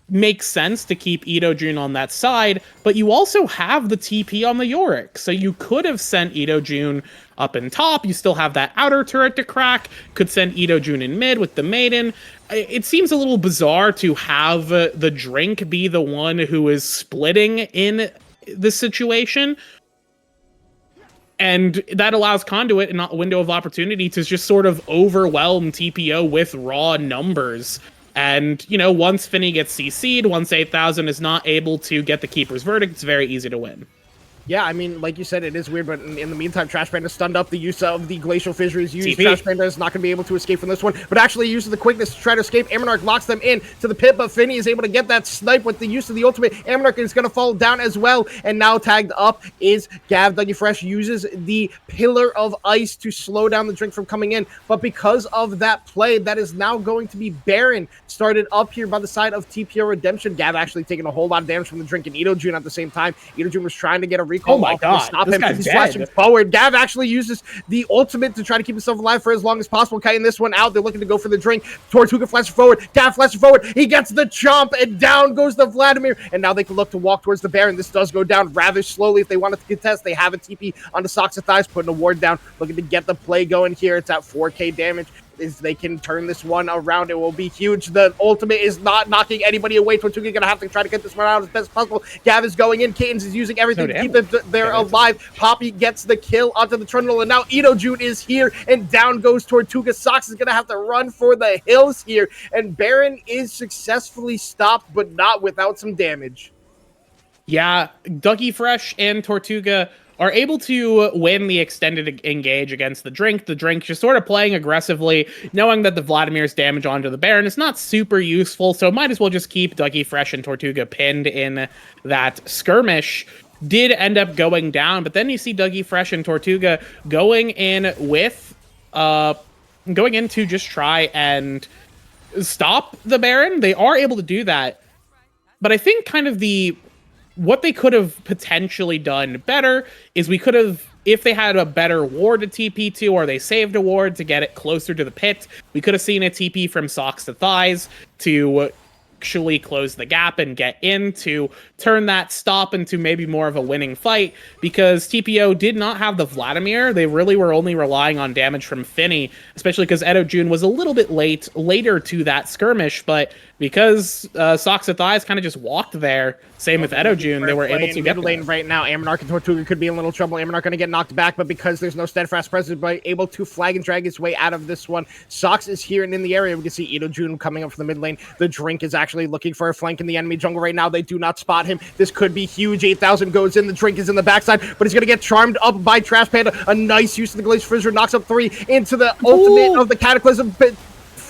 S2: makes sense to keep Edo June on that side, but you also have the TP on the Yorick, so you could have sent Edo June up in top. You still have that outer turret to crack, could send Edo June in mid with the Maiden. It seems a little bizarre to have the Drink be the one who is splitting in this situation, and that allows Conduit a window of opportunity to just sort of overwhelm TPO with raw numbers. And, you know, once Finney gets CC'd, once 8,000 is not able to get the Keeper's Verdict, it's very easy to win.
S1: Yeah, I mean, like you said, it is weird, but in the meantime, Trash Panda stunned up. The use of the Glacial Fissure is used.
S2: TP.
S1: Trash Panda is not going to be able to escape from this one, but actually uses the quickness to try to escape. Aminark locks them in to the pit, but Finney is able to get that snipe with the use of the ultimate. Aminark is going to fall down as well, and now tagged up is Gav Dougie Fresh, uses the Pillar of Ice to slow down the Drink from coming in, but because of that play, that is now going to be Baron, started up here by the side of TPO Redemption. Gav actually taking a whole lot of damage from the Drink and Edo June at the same time. Edo June was trying to get a recall.
S2: Oh my god.
S1: Stop him. He's flashing forward. Gav actually uses the ultimate to try to keep himself alive for as long as possible. Kiting this one out. They're looking to go for the Drink. Tortuga flashes forward. Gav flashes forward. He gets the chomp, and down goes the Vladimir. And now they can look to walk towards the Baron. This does go down rather slowly if they wanted to contest. They have a TP on the Socks of Thighs, putting a ward down. Looking to get the play going here. It's at 4k damage. If they can turn this one around, it will be huge. The ultimate is not knocking anybody away. Tortuga going to have to try to get this one out as best as possible. Gav is going in. Kittens is using everything to keep them there alive. Poppy gets the kill onto the Trundle, and now Edo June is here, and down goes Tortuga. Socks is going to have to run for the hills here, and Baron is successfully stopped, but not without some damage.
S2: Yeah, Dougie Fresh and Tortuga are able to win the extended engage against the Drink. The Drink just sort of playing aggressively, knowing that the Vladimir's damage onto the Baron is not super useful, so might as well just keep Dougie Fresh and Tortuga pinned in that skirmish. Did end up going down, but then you see Dougie Fresh and Tortuga going in with, going in to just try and stop the Baron. They are able to do that, but I think kind of what they could have potentially done better is we could have, if they had a better ward to TP to, or they saved a ward to get it closer to the pit, we could have seen a TP from Socks to Thighs to actually close the gap and get in to turn that stop into maybe more of a winning fight, because TPO did not have the Vladimir. They really were only relying on damage from Finney, especially because Edo June was a little bit later to that skirmish, but because Socks and Thighs kind of just walked there, same with Edo June, they were able to get
S1: lane right now. Aminark and Tortuga could be in a little trouble. Aminark going to get knocked back, but because there's no steadfast presence, but able to flag and drag his way out of this one. Socks is here and in the area. We can see Edo June coming up from the mid lane. The Drink is actually looking for a flank in the enemy jungle right now. They do not spot him. This could be huge. 8,000 goes in. The Drink is in the backside, but he's going to get charmed up by Trash Panda. A nice use of the Glacial Fissure. Knocks up 3 into the ultimate of the Cataclysm.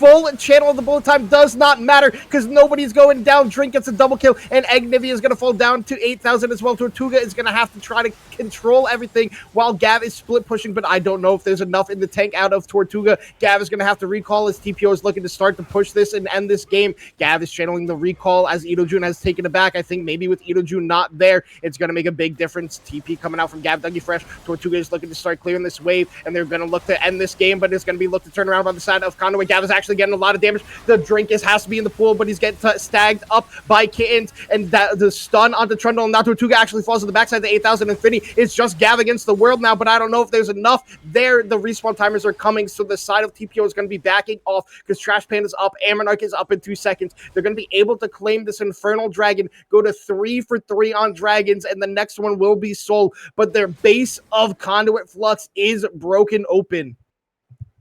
S1: full channel of the bullet time does not matter because nobody's going down. Drink gets a double kill, and Nivea is going to fall down to 8,000 as well. Tortuga is going to have to try to control everything while Gav is split pushing, but I don't know if there's enough in the tank out of Tortuga. Gav is going to have to recall as TPO is looking to start to push this and end this game. Gav is channeling the recall as Idojun has taken it back. I think maybe with Idojun not there, it's going to make a big difference. TP coming out from Gav, Dougie Fresh. Tortuga is looking to start clearing this wave, and they're going to look to end this game, but it's going to be look to turn around by the side of Conduit. Gav is actually getting a lot of damage. The drink has to be in the pool, but he's getting stagged up by Kittens, and that the stun onto Trundle, and now Tortuga actually falls to the backside of the 8,000 Infinity. It's just Gav against the world now, but I don't know if there's enough there. The respawn timers are coming, so the side of TPO is going to be backing off because Trash Panda's up, Amonarch is up in 2 seconds. They're going to be able to claim this Infernal Dragon, go to 3 for 3 on Dragons, and the next one will be Soul, but their base of Conduit Flux is broken open.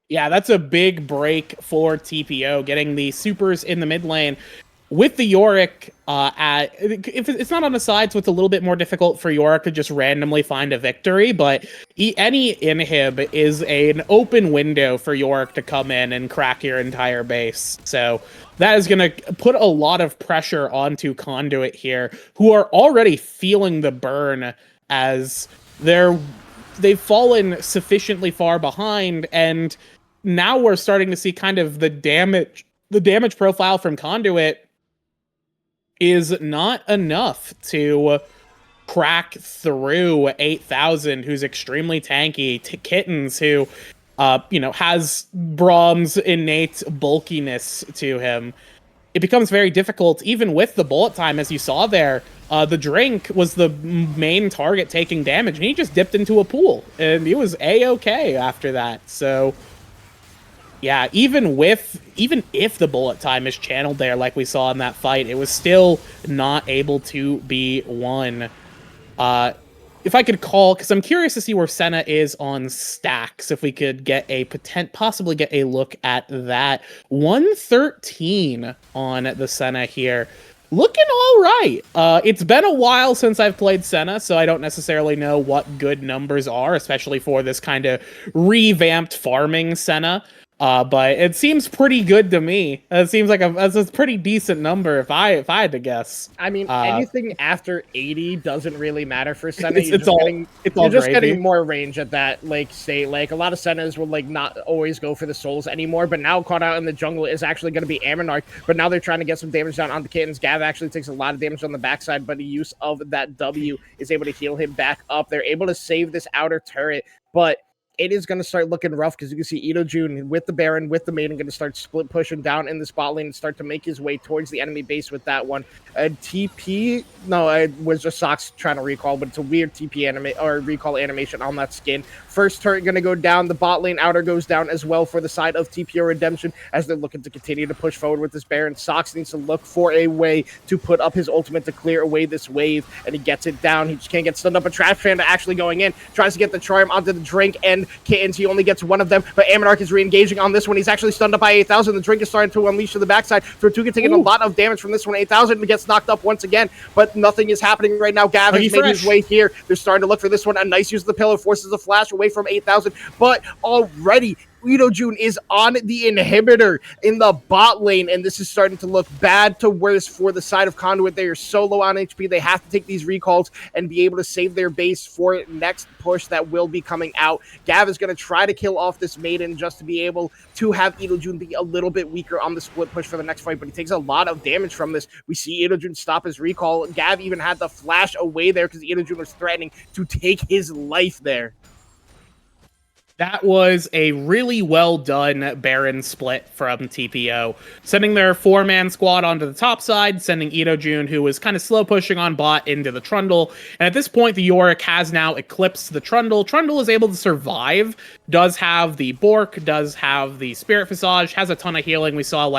S2: Yeah, that's a big break for TPO, getting the supers in the mid lane. With the Yorick, if it's not on the side, so it's a little bit more difficult for Yorick to just randomly find a victory, but any inhib is an open window for Yorick to come in and crack your entire base. So that is going to put a lot of pressure onto Conduit here, who are already feeling the burn as they've fallen sufficiently far behind, and now we're starting to see kind of the damage profile from Conduit is not enough to crack through 8,000, who's extremely tanky, Kittens, who, has Braum's innate bulkiness to him. It becomes very difficult, even with the bullet time, as you saw there. The drink was the main target taking damage, and he just dipped into a pool, and he was A-okay after that. So yeah, even if the bullet time is channeled there, like we saw in that fight, it was still not able to be won. If I could call, because I'm curious to see where Senna is on stacks, if we could get possibly get a look at that. 113 on the Senna here. Looking all right. It's been a while since I've played Senna, so I don't necessarily know what good numbers are, especially for this kind of revamped farming Senna. But it seems pretty good to me. It seems like a pretty decent number if I had to guess.
S1: I mean, anything after 80 doesn't really matter for Senna.
S2: You're just
S1: getting more range at that state. Like a lot of Sennas will not always go for the souls anymore, but now caught out in the jungle is actually going to be Amonarch. But now they're trying to get some damage down on the Kittens. Gav actually takes a lot of damage on the backside, but the use of that W is able to heal him back up. They're able to save this outer turret, but it is going to start looking rough because you can see Idojun with the Baron, with the Maiden, going to start split pushing down in the spot lane and start to make his way towards the enemy base with that one. TP, no, it was just Sox trying to recall, but it's a weird TP recall animation on that skin. First turret going to go down. The bot lane outer goes down as well for the side of TPO Redemption as they're looking to continue to push forward with this Baron. Sox needs to look for a way to put up his ultimate to clear away this wave, and he gets it down. He just can't get stunned up. A Trash Panda actually going in, tries to get the charm onto the drink and Kittens. He only gets one of them, but Amonarch is re-engaging on this one. He's actually stunned up by 8,000. The drink is starting to unleash to the backside. Tortuga taking a lot of damage from this one. 8,000 gets knocked up once again, but nothing is happening right now. Gav has made his way here. They're starting to look for this one. A nice use of the pillar forces a flash away from 8,000, but already Idojun is on the inhibitor in the bot lane, and this is starting to look bad to worse for the side of Conduit. They are so low on HP. They have to take these recalls and be able to save their base for next push that will be coming out. Gav is going to try to kill off this Maiden just to be able to have Idojun be a little bit weaker on the split push for the next fight, but he takes a lot of damage from this. We see Idojun stop his recall. Gav even had the flash away there because Idojun was threatening to take his life there.
S2: That was a really well done Baron split from TPO, sending their 4-man squad onto the top side, sending Idojun, who was kind of slow pushing on bot, into the Trundle. And at this point, the Yorick has now eclipsed the Trundle. Trundle is able to survive, does have the Bork, does have the Spirit Visage, has a ton of healing. We saw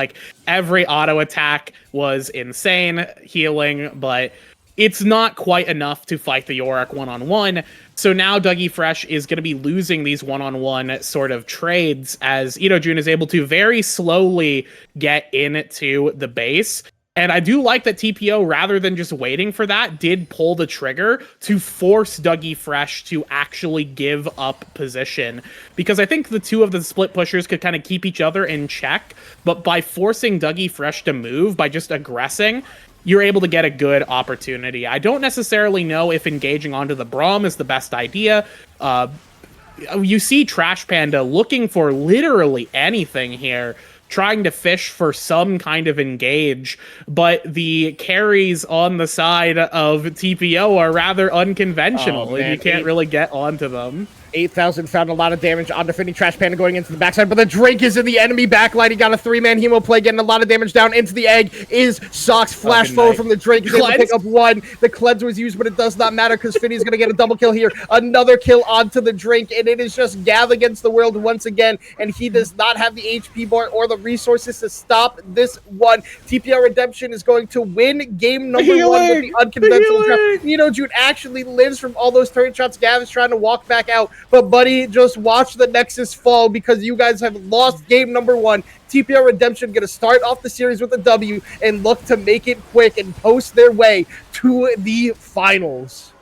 S2: every auto attack was insane healing, but it's not quite enough to fight the Yorick one-on-one. So now Dougie Fresh is going to be losing these one-on-one sort of trades as Idojun is able to very slowly get into the base. And I do like that TPO, rather than just waiting for that, did pull the trigger to force Dougie Fresh to actually give up position. Because I think the two of the split pushers could kind of keep each other in check, but by forcing Dougie Fresh to move, by just aggressing, you're able to get a good opportunity. I don't necessarily know if engaging onto the Braum is the best idea. You see Trash Panda looking for literally anything here, trying to fish for some kind of engage, but the carries on the side of TPO are rather unconventional, and you can't really get onto them.
S1: 8,000 found a lot of damage on defending Trash Panda going into the backside, but the Drake is in the enemy backline. He got a 3-man hemo play, getting a lot of damage down into the egg. Is Sox flash forward from the Drake. He's able to pick up one. The cleanse was used, but it does not matter because Finny's going to get a double kill here. Another kill onto the Drake, and it is just Gav against the world once again, and he does not have the HP bar or the resources to stop this one. TPO Redemption is going to win game number one with the unconventional draft. Nino June actually lives from all those turret shots. Gav is trying to walk back out. But, buddy, just watch the Nexus fall because you guys have lost game number one. TPO Redemption going to start off the series with a W and look to make it quick and post their way to the finals.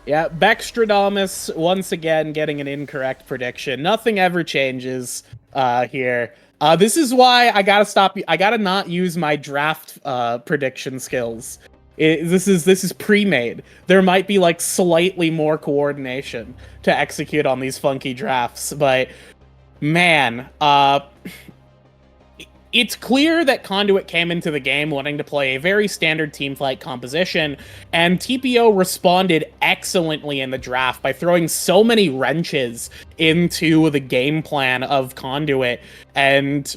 S2: Yeah, Bextradamus once again getting an incorrect prediction. Nothing ever changes here. This is why I gotta stop. I gotta not use my draft prediction skills. This is pre-made. There might be like slightly more coordination to execute on these funky drafts, but man, it's clear that Conduit came into the game wanting to play a very standard team fight composition, and TPO responded excellently in the draft by throwing so many wrenches into the game plan of Conduit, and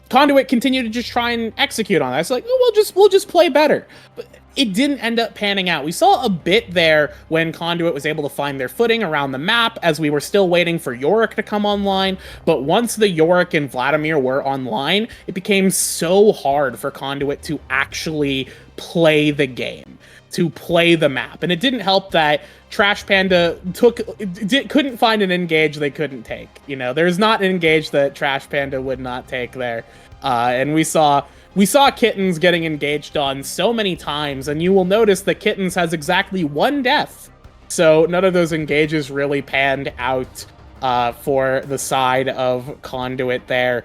S2: Conduit continued to just try and execute on that. It's like, oh, we'll just play better. But it didn't end up panning out. We saw a bit there when Conduit was able to find their footing around the map as we were still waiting for Yorick to come online. But once the Yorick and Vladimir were online, it became so hard for Conduit to actually play the game, to play the map. And it didn't help that Trash Panda couldn't find an engage they couldn't take. You know, there's not an engage that Trash Panda would not take there. And we saw Kittens getting engaged on so many times, and you will notice that Kittens has exactly one death. So none of those engages really panned out for the side of Conduit there.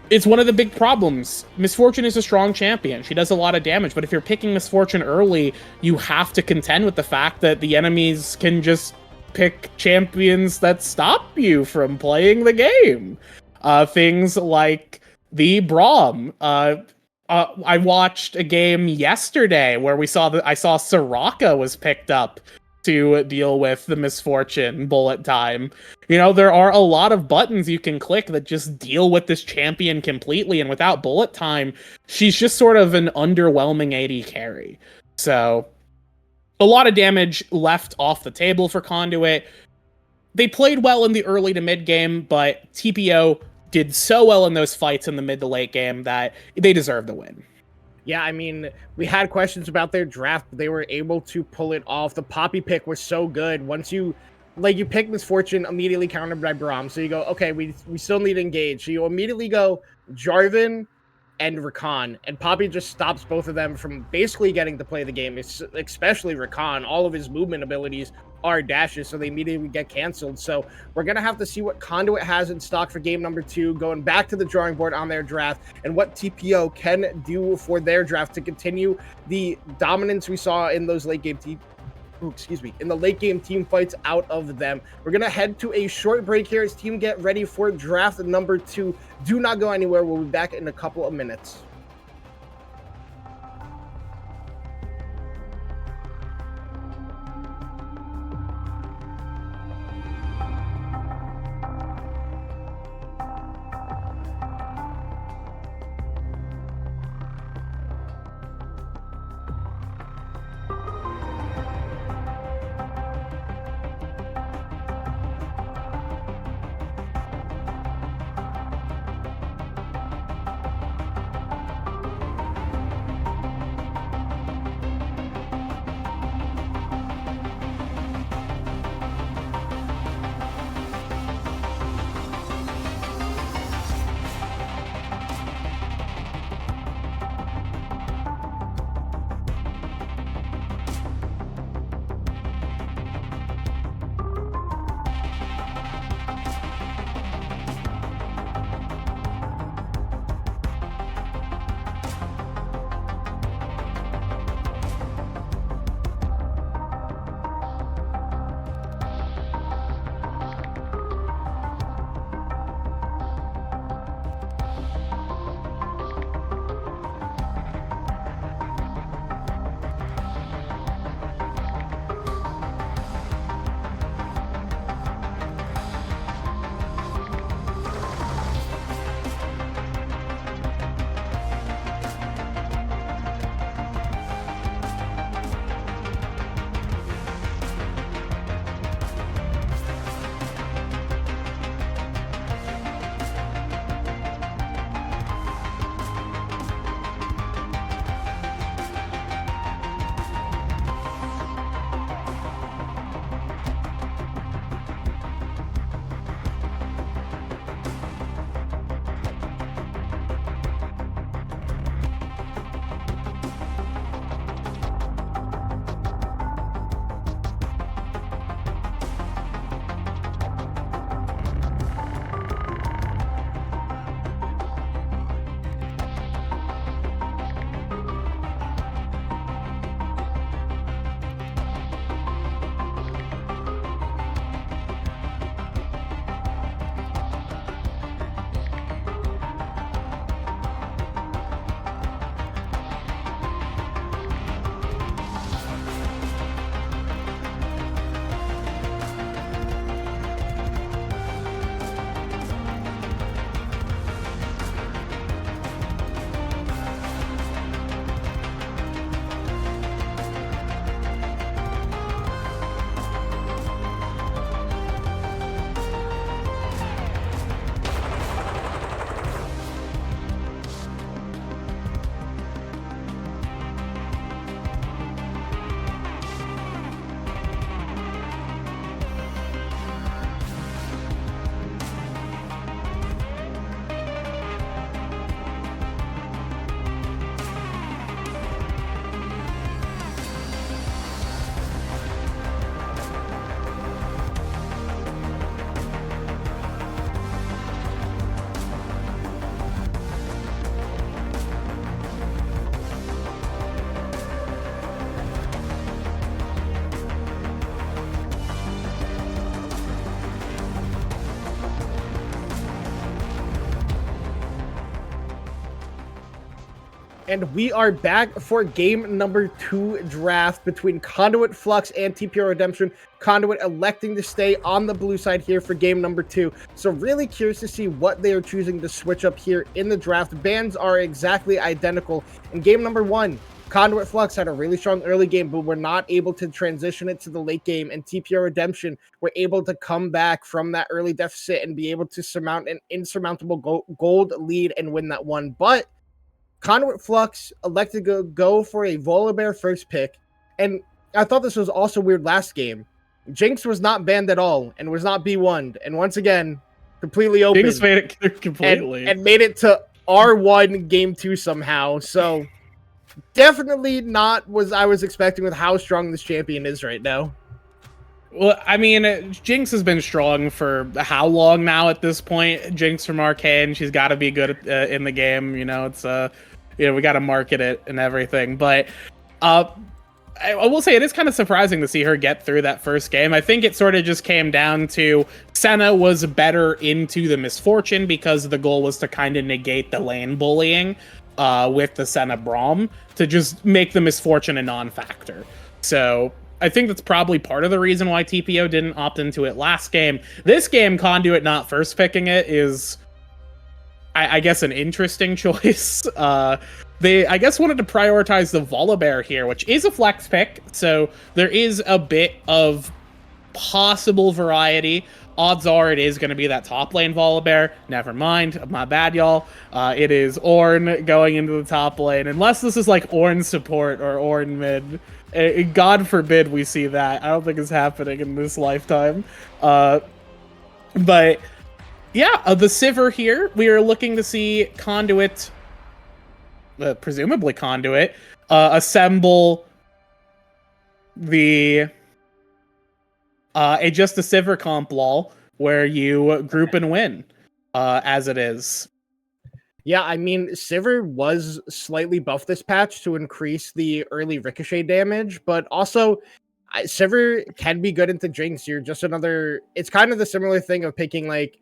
S2: It's one of the big problems. Misfortune is a strong champion. She does a lot of damage, but if you're picking Misfortune early, you have to contend with the fact that the enemies can just pick champions that stop you from playing the game. Things like the Braum. I watched a game yesterday where I saw Soraka was picked up to deal with the Misfortune bullet time. You know, there are a lot of buttons you can click that just deal with this champion completely, and without bullet time, she's just sort of an underwhelming AD carry. So, a lot of damage left off the table for Conduit. They played well in the early to mid game, but TPO did so well in those fights in the mid to late game that they deserve the win.
S1: Yeah, I mean, we had questions about their draft, but they were able to pull it off. The Poppy pick was so good. Once you pick Misfortune, immediately countered by Braum. So you go, okay, we still need to engage. So you immediately go Jarvan and Rakan, and Poppy just stops both of them from basically getting to play the game, especially Rakan. All of his movement abilities are dashes, so they immediately get canceled. So we're going to have to see what Conduit has in stock for game number 2, going back to the drawing board on their draft, and what TPO can do for their draft to continue the dominance we saw in those late game in the late game team fights out of them. We're going to head to a short break here as team get ready for draft number 2. Do not go anywhere. We'll be back in a couple of minutes. And we are back for game number 2 draft between Conduit, Flux, and TPO Redemption. Conduit electing to stay on the blue side here for game number 2. So really curious to see what they are choosing to switch up here in the draft. Bans are exactly identical. In game number 1, Conduit Flux had a really strong early game, but were not able to transition it to the late game. And TPO Redemption were able to come back from that early deficit and be able to surmount an insurmountable gold lead and win that one. But Conduit Flux elected to go for a Volibear first pick, and I thought this was also weird last game. Jinx was not banned at all and was not B1'd, and once again, completely open.
S2: Jinx made it clear completely.
S1: And made it to R1 game 2 somehow, so definitely not what I was expecting with how strong this champion is right now.
S2: Well, I mean, Jinx has been strong for how long now at this point? Jinx from Arcane, she's got to be good in the game. You know, it's we got to market it and everything. But I will say it is kind of surprising to see her get through that first game. I think it sort of just came down to Senna was better into the misfortune because the goal was to kind of negate the lane bullying with the Senna Braum to just make the misfortune a non-factor. So I think that's probably part of the reason why TPO didn't opt into it last game. This game, Conduit not first picking it is, I guess, an interesting choice. They, I guess, wanted to prioritize the Volibear here, which is a flex pick, so there is a bit of possible variety. Odds are it is going to be that top lane Volibear. Never mind. My bad, y'all. It is Ornn going into the top lane, unless this is like Ornn support or Ornn mid. God forbid we see that. I don't think it's happening in this lifetime. But yeah, the Sivir here, we are looking to see Conduit, presumably Conduit, assemble the just a Sivir comp lol, where you group and win, as it is.
S1: Yeah, I mean, Sivir was slightly buffed this patch to increase the early ricochet damage, but also Sivir can be good into Jinx. You're just another... It's kind of the similar thing of picking, like,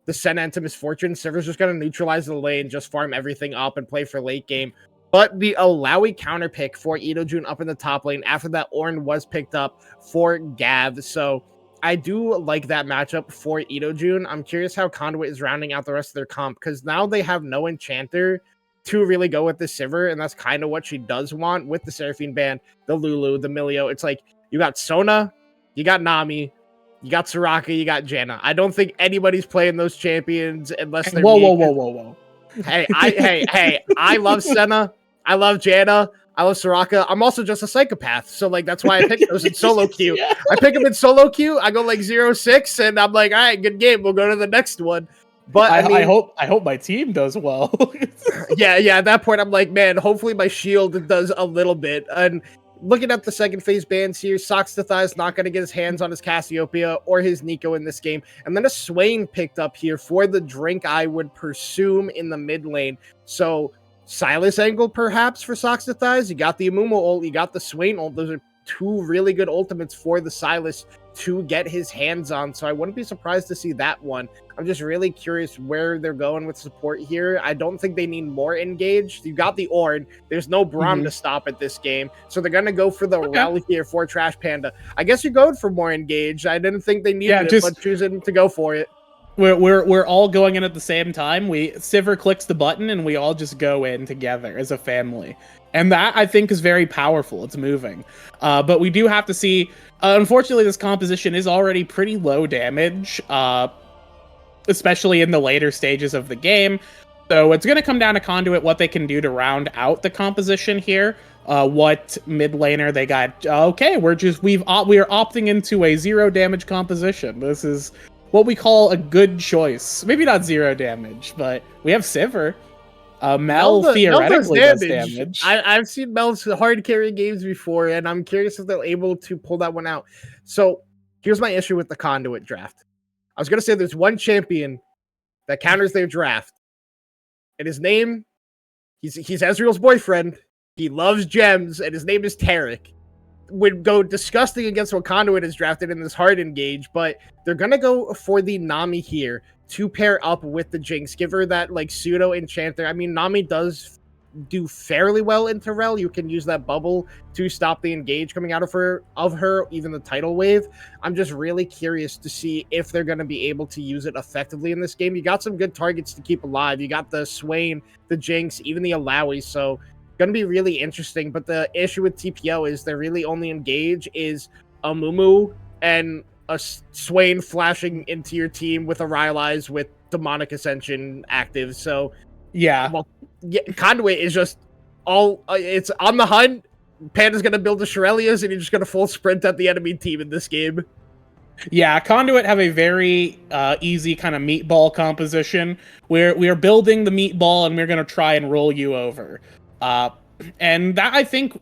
S1: the Senna into Misfortune. Sivir's just going to neutralize the lane, just farm everything up and play for late game. But the Alawi counter pick for Idojun up in the top lane after that Ornn was picked up for Gav. So I do like that matchup for Idojun. I'm curious how Conduit is rounding out the rest of their comp, because now they have no enchanter to really go with the Sivir, and that's kind of what she does want with the Seraphine band, the Lulu, the Milio. It's like, you got Sona, you got Nami, you got Soraka, you got Janna. I don't think anybody's playing those champions unless they're...
S2: Whoa.
S1: Hey, I love Senna, I love Janna, I love Soraka. I'm also just a psychopath, so like that's why I picked those in solo queue.
S2: Yeah.
S1: I pick them in solo queue. I go like 0-6, and I'm like, all right, good game. We'll go to the next one. But I mean,
S2: I hope my team does well.
S1: yeah. At that point, I'm like, man, hopefully my shield does a little bit. And looking at the second phase bans here, Soxtathai is not going to get his hands on his Cassiopeia or his Nico in this game. And then a Swain picked up here for the drink, I would presume, in the mid lane. So Silas angle perhaps for Soxtathai. You got the Amumu ult, you got the Swain ult. Those are two really good ultimates for the Silas to get his hands on, so I wouldn't be surprised to see that one. I'm just really curious where they're going with support here. I don't think they need more engaged. You got the Ornn. There's no Braum to stop at this game, so they're gonna go for the rally here for Trash Panda. I guess you're going for more engaged. I didn't think they needed it, but choosing to go for it.
S2: We're all going in at the same time. Sivir clicks the button and we all just go in together as a family. And that, I think, is very powerful. It's moving. But we do have to see... unfortunately, this composition is already pretty low damage, especially in the later stages of the game. So it's going to come down to Conduit, what they can do to round out the composition here. What mid laner they got. Okay, we are opting into a 0 damage composition. This is what we call a good choice. Maybe not 0 damage, but we have Sivir. Mel theoretically does damage.
S1: I've seen Mel's hard carry games before, and I'm curious if they're able to pull that one out. So here's my issue with the Conduit draft. I was going to say there's one champion that counters their draft, and his name, he's Ezreal's boyfriend. He loves gems, and his name is Tarek. Would go disgusting against what Conduit is drafted in this hard engage, but they're gonna go for the Nami here to pair up with the Jinx. Give her that like pseudo enchanter. I mean, Nami does do fairly well into Rel. You can use that bubble to stop the engage coming out of her, even the tidal wave. I'm just really curious to see if they're going to be able to use it effectively in this game. You got some good targets to keep alive. You got the Swain, the Jinx, even the Alawi. So going to be really interesting. But the issue with TPO is their really only engage is a Mumu and a Swain flashing into your team with a Rylai's with Demonic Ascension active. So
S2: yeah,
S1: well, yeah, Conduit is just all it's on the hunt. Panda's gonna build the Shurelya's, and you're just gonna full sprint at the enemy team in this game.
S2: Yeah, Conduit have a very easy kind of meatball composition where we are building the meatball and we're going to try and roll you over. And that, I think,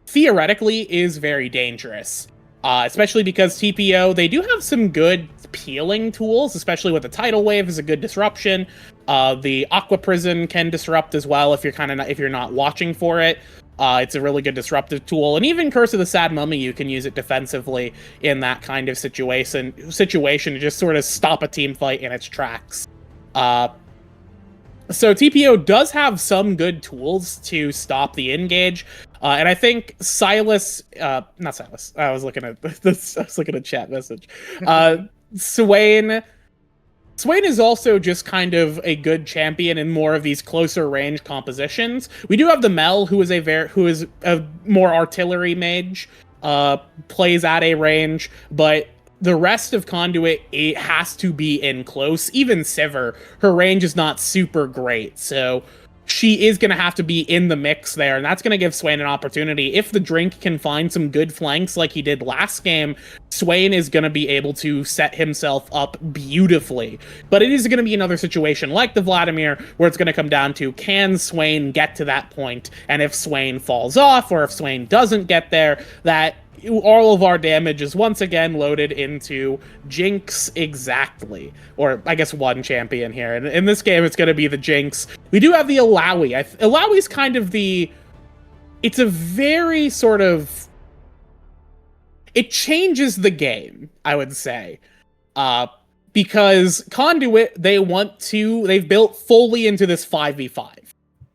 S2: theoretically is very dangerous. Especially because TPO, they do have some good peeling tools, especially with the tidal wave is a good disruption. The Aqua Prison can disrupt as well if you're not watching for it. It's a really good disruptive tool, and even Curse of the Sad Mummy, you can use it defensively in that kind of situation to just sort of stop a team fight in its tracks. So TPO does have some good tools to stop the engage, and I think Silas, not Silas. I was looking at this. I was looking at chat message. Swain is also just kind of a good champion in more of these closer range compositions. We do have the Mel, who is a more artillery mage, plays at a range, but the rest of Conduit, it has to be in close. Even Sivir, her range is not super great, so she is going to have to be in the mix there, and that's going to give Swain an opportunity. If the Drink can find some good flanks like he did last game, Swain is going to be able to set himself up beautifully. But it is going to be another situation like the Vladimir, where it's going to come down to, can Swain get to that point? And if Swain falls off, or if Swain doesn't get there, that all of our damage is once again loaded into Jinx exactly. Or, I guess, one champion here. And in this game, it's going to be the Jinx. We do have the Alawi. Alawi's kind of it's a very sort of... It changes the game, I would say. Because Conduit, they've built fully into this 5v5.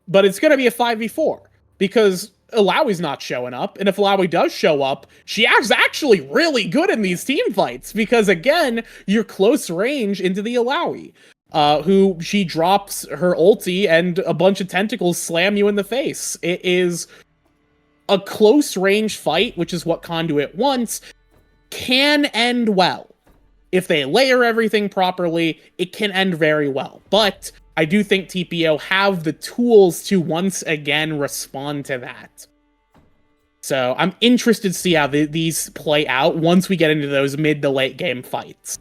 S2: But it's going to be a 5v4. Because Alawi's not showing up, and if Alawi does show up, she is actually really good in these team fights, because again, you're close range into the Alawi, who she drops her ulti and a bunch of tentacles slam you in the face. It is a close range fight, which is what Conduit wants, can end well. If they layer everything properly, it can end very well, but I do think TPO have the tools to once again respond to that. So I'm interested to see how these play out once we get into those mid to late game fights.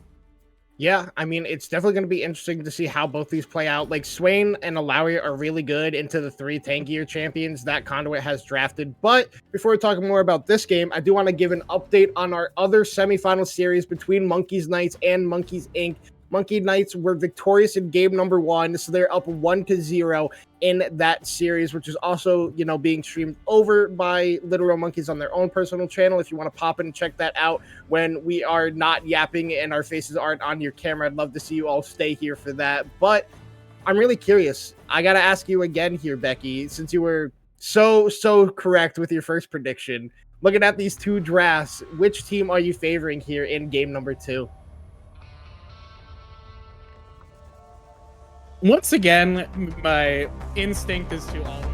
S1: Yeah, I mean, it's definitely going to be interesting to see how both these play out. Like, Swain and Alawi are really good into the 3 tankier champions that Conduit has drafted. But before we talk more about this game, I do want to give an update on our other semifinal series between Monkeys Knights and Monkeys Inc. Monkey Knights were victorious in game number 1, so they're up 1-0 in that series, which is also, being streamed over by Literal Monkeys on their own personal channel. If you want to pop in and check that out when we are not yapping and our faces aren't on your camera, I'd love to see you all stay here for that. But I'm really curious. I got to ask you again here, Becky, since you were so correct with your first prediction. Looking at these 2 drafts, which team are you favoring here in game number 2?
S2: Once again, my instinct is to always...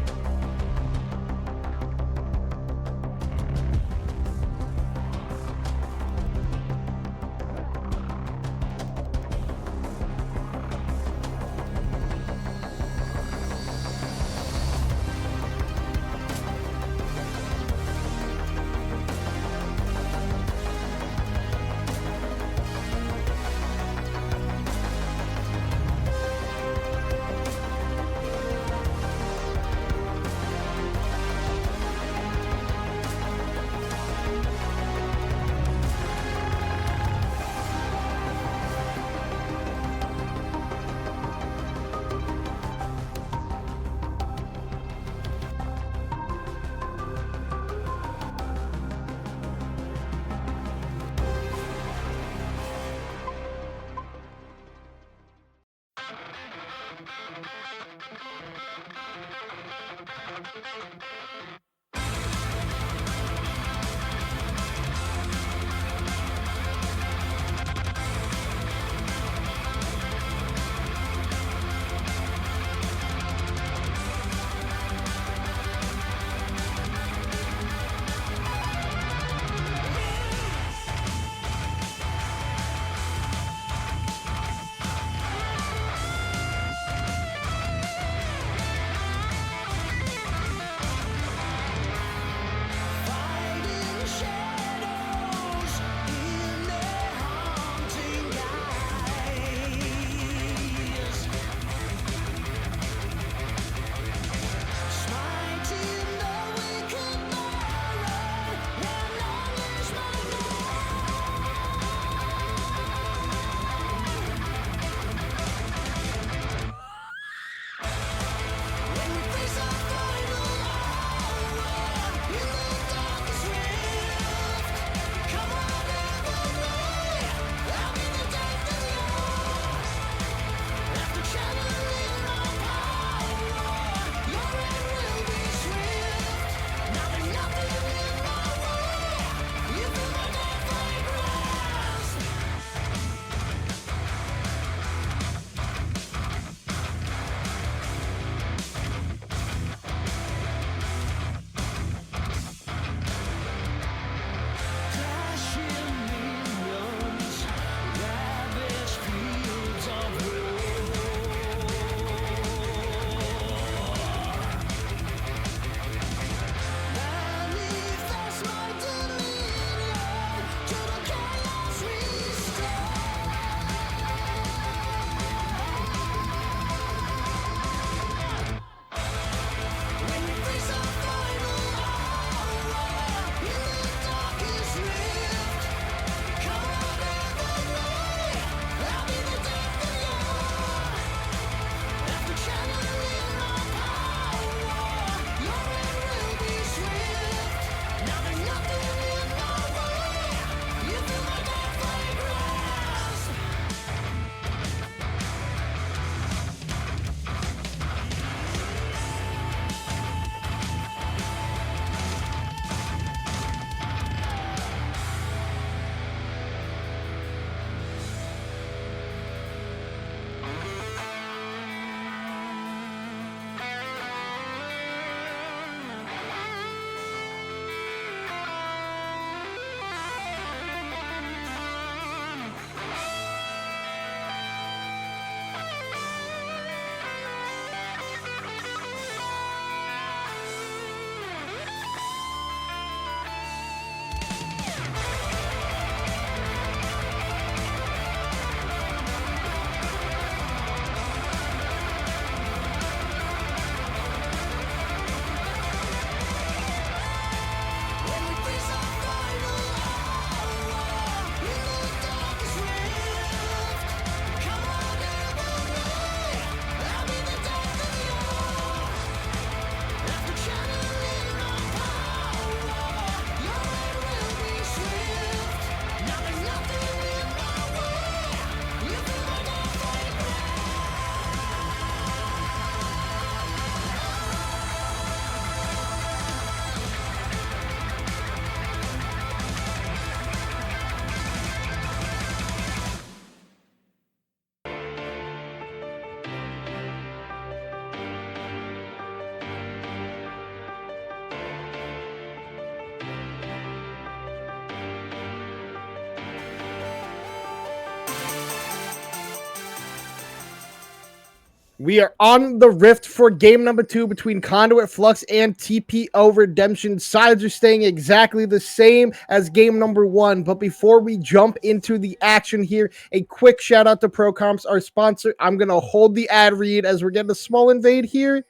S1: We are on the rift for game number 2 between Conduit, Flux, and TPO Redemption. Sides are staying exactly the same as game number 1. But before we jump into the action here, a quick shout out to ProComps, our sponsor. I'm going to hold the ad read as we're getting a small invade here.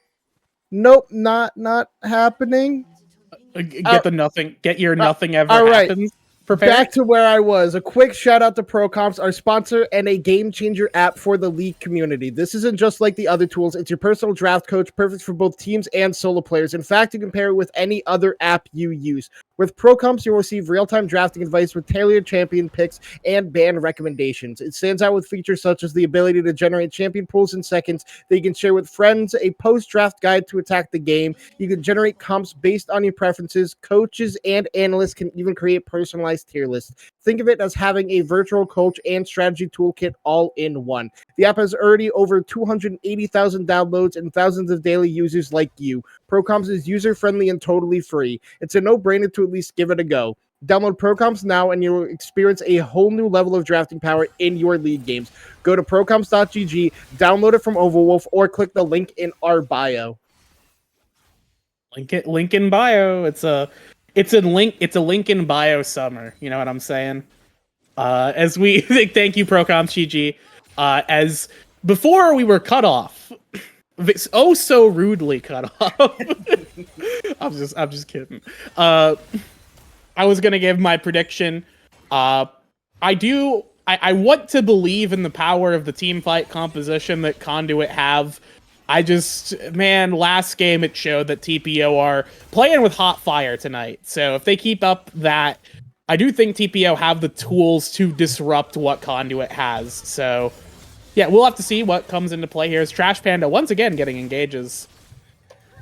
S1: Nope, not happening.
S2: Get your nothing ever
S1: all right.
S2: happens. Prepared?
S1: Back to where I was. A quick shout out to ProComps, our sponsor and a game changer app for the League community. This isn't just like the other tools. It's your personal draft coach, perfect for both teams and solo players. In fact, you can pair it with any other app you use. With ProComps, you'll receive real-time drafting advice with tailored champion picks and band recommendations. It stands out with features such as the ability to generate champion pools in seconds that you can share with friends, a post-draft guide to attack the game. You can generate comps based on your preferences. Coaches and analysts can even create personalized tier lists. Think of it as having a virtual coach and strategy toolkit all in one. The app has already over 280,000 downloads and thousands of daily users like you. ProComps is user-friendly and totally free. It's a no-brainer to at least give it a go. Download ProComps now and you'll experience a whole new level of drafting power in your League games. Go to procomps.gg, download it from Overwolf, or click the link in our bio.
S2: Link in bio. It's a link in bio summer. You know what I'm saying? As we thank you, ProComps.gg. As before we were cut off. Oh, so rudely cut off. I'm just kidding. I was gonna give my prediction. I want to believe in the power of the team fight composition that Conduit have. Last game it showed that TPO are playing with hot fire tonight. So if they keep up that, I do think TPO have the tools to disrupt what Conduit has. So yeah, we'll have to see what comes into play here as Trash Panda once again getting engages.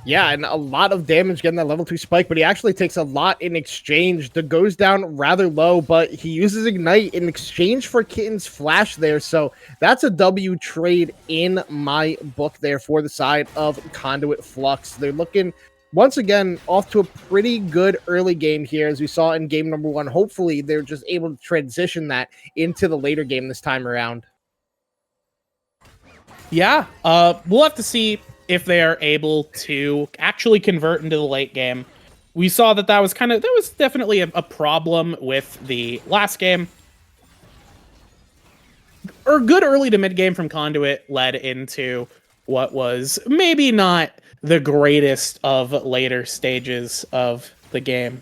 S1: Yeah, and a lot of damage getting that level 2 spike, but he actually takes a lot in exchange. The goes down rather low, but he uses Ignite in exchange for Kitten's Flash there, so that's a W trade in my book there for the side of Conduit Flux. They're looking, once again, off to a pretty good early game here, as we saw in game number 1. Hopefully, they're just able to transition that into the later game this time around.
S2: Yeah, we'll have to see if they are able to actually convert into the late game. We saw that was definitely a problem with the last game. Or good early to mid game from Conduit led into what was maybe not the greatest of later stages of the game.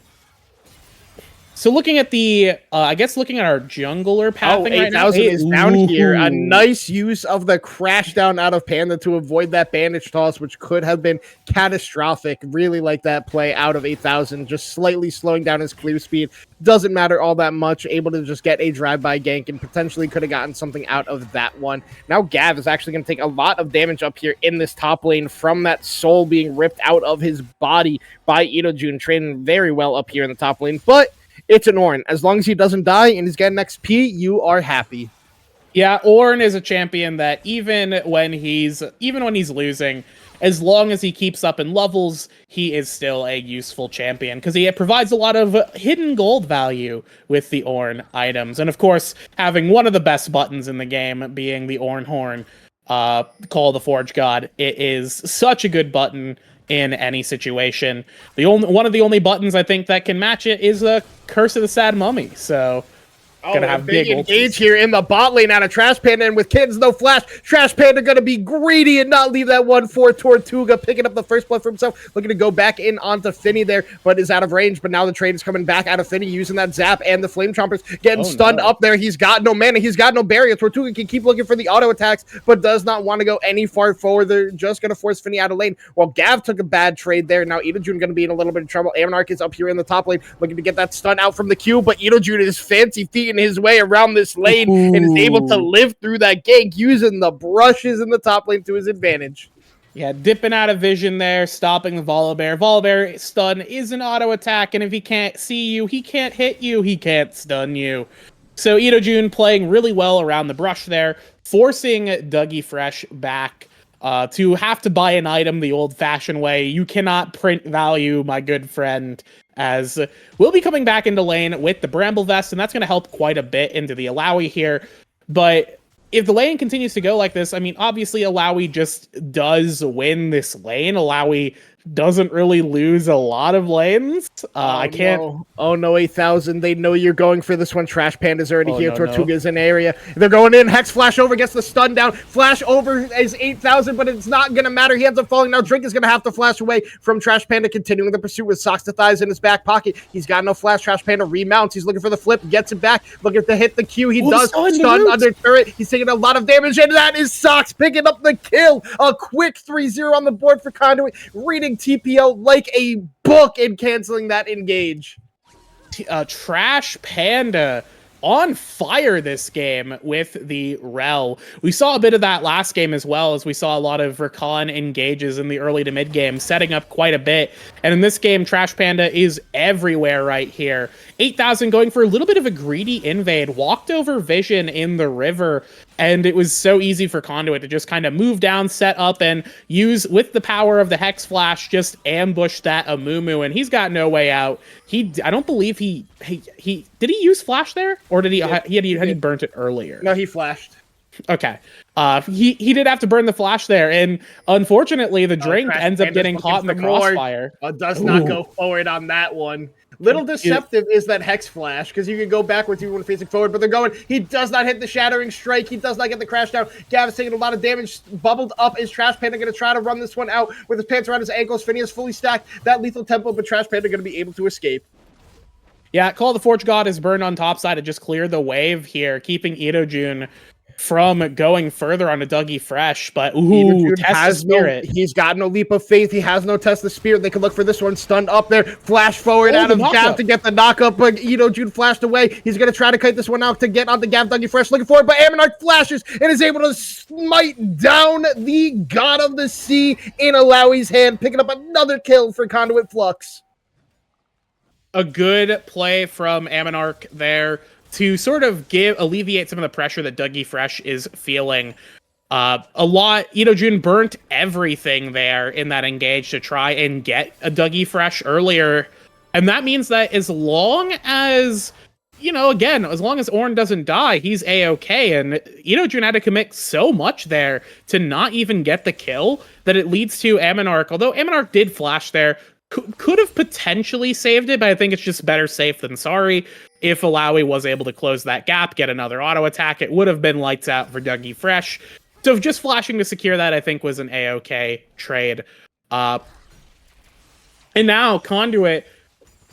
S2: So looking at the, looking at our jungler pathing right now.
S1: 8,000 is down here. A nice use of the crash down out of Panda to avoid that bandage toss, which could have been catastrophic. Really like that play out of 8,000, just slightly slowing down his clear speed. Doesn't matter all that much. Able to just get a drive-by gank and potentially could have gotten something out of that one. Now Gav is actually going to take a lot of damage up here in this top lane from that soul being ripped out of his body by Idojun, trading very well up here in the top lane. But it's an Ornn. As long as he doesn't die and he's getting XP, you are happy.
S2: Yeah, Ornn is a champion that even when he's losing, as long as he keeps up in levels, he is still a useful champion because he provides a lot of hidden gold value with the Ornn items. And of course, having one of the best buttons in the game being the Ornn Horn, Call of the Forge God, it is such a good button in any situation. One of the only buttons I think that can match it is a Curse of the Sad Mummy. So gonna have big
S1: engage here in the bot lane out of Trash Panda, and with Kittens no flash, Trash Panda gonna be greedy and not leave that one for Tortuga, picking up the first blood for himself, looking to go back in onto Finny there, but is out of range. But now the trade is coming back out of Finny using that zap, and the Flame Chompers getting stunned up there. He's got no mana, he's got no barrier. Tortuga can keep looking for the auto attacks, but does not want to go any far forward. They're just gonna force Finny out of lane, while Gav took a bad trade there. Now Idojun gonna be in a little bit of trouble. Amonarch is up here in the top lane, looking to get that stun out from the Q, but Idojun is fancy feet in his way around this lane and is able to live through that gank using the brushes in the top lane to his advantage.
S2: Yeah, dipping out of vision there, stopping the Volibear. Volibear stun is an auto attack, and if he can't see you, he can't hit you, he can't stun you. So Idojun playing really well around the brush there, forcing Dougie Fresh back to have to buy an item the old-fashioned way. You cannot print value, my good friend, as we'll be coming back into lane with the Bramble Vest, and that's going to help quite a bit into the Alawi here. But if the lane continues to go like this, I mean, obviously Alawi just does win this lane. Alawi doesn't really lose a lot of lanes. I can't.
S1: No. Oh no, 8,000. They know you're going for this one. Trash Panda's already here.
S2: No,
S1: Tortuga's in area. They're going in. Hex flash over, gets the stun down. Flash over is 8,000, but it's not gonna matter. He ends up falling now. Drink is gonna have to flash away from Trash Panda, continuing the pursuit with socks to thighs in his back pocket. He's got no flash. Trash Panda remounts. He's looking for the flip, gets it back, looking to hit the Q. He does. Stun under turret. He's taking a lot of damage, and that is Socks picking up the kill. A quick 3-0 on the board for Conduit, reading TPO like a book and canceling that engage.
S2: Trash Panda on fire this game with the Rel. We saw a bit of that last game as well, as we saw a lot of recon engages in the early to mid game, setting up quite a bit. And in this game, Trash Panda is everywhere right here. 8,000 going for a little bit of a greedy invade, walked over Vision in the river, and it was so easy for Conduit to just kind of move down, set up, and use, with the power of the Hex Flash, just ambush that Amumu, and he's got no way out. I don't believe he did he use Flash there? Or did he burnt it earlier?
S1: No, he flashed.
S2: Okay. He did have to burn the flash there, and unfortunately the drink ends up getting caught in the crossfire.
S1: Does not go forward on that one. Little deceptive is that Hex Flash, because you can go backwards even when facing forward, but they're going. He does not hit the Shattering Strike. He does not get the crash down. Gav is taking a lot of damage. Bubbled up. Is Trash Panda going to try to run this one out with his pants around his ankles? Finny is fully stacked. That lethal tempo, but Trash Panda going to be able to escape.
S2: Yeah, Call of the Forge God is burned on top side to just clear the wave here, keeping Idojun from going further on a Dougie Fresh, but Test the Spirit.
S1: He's got no Leap of Faith. He has no Test the Spirit. They can look for this one. Stunned up there. Flash forward out of Gav to get the knockup, but Idojun flashed away. He's going to try to kite this one out to get onto Gav. Dougie Fresh looking for it, but Ammonarch flashes and is able to smite down the God of the Sea in Alawi's hand, picking up another kill for Conduit Flux.
S2: A good play from Ammonarch there to sort of alleviate some of the pressure that Dougie Fresh is feeling. Idojun burnt everything there in that engage to try and get a Dougie Fresh earlier. And that means that as long as, as long as Ornn doesn't die, he's A-okay. And Idojun had to commit so much there to not even get the kill that it leads to Ammonarch. Although Ammonarch did flash there, could have potentially saved it, but I think it's just better safe than sorry. If Alawi was able to close that gap, get another auto attack, it would have been lights out for Dougie Fresh. So just flashing to secure that, I think, was an A-okay trade. And now Conduit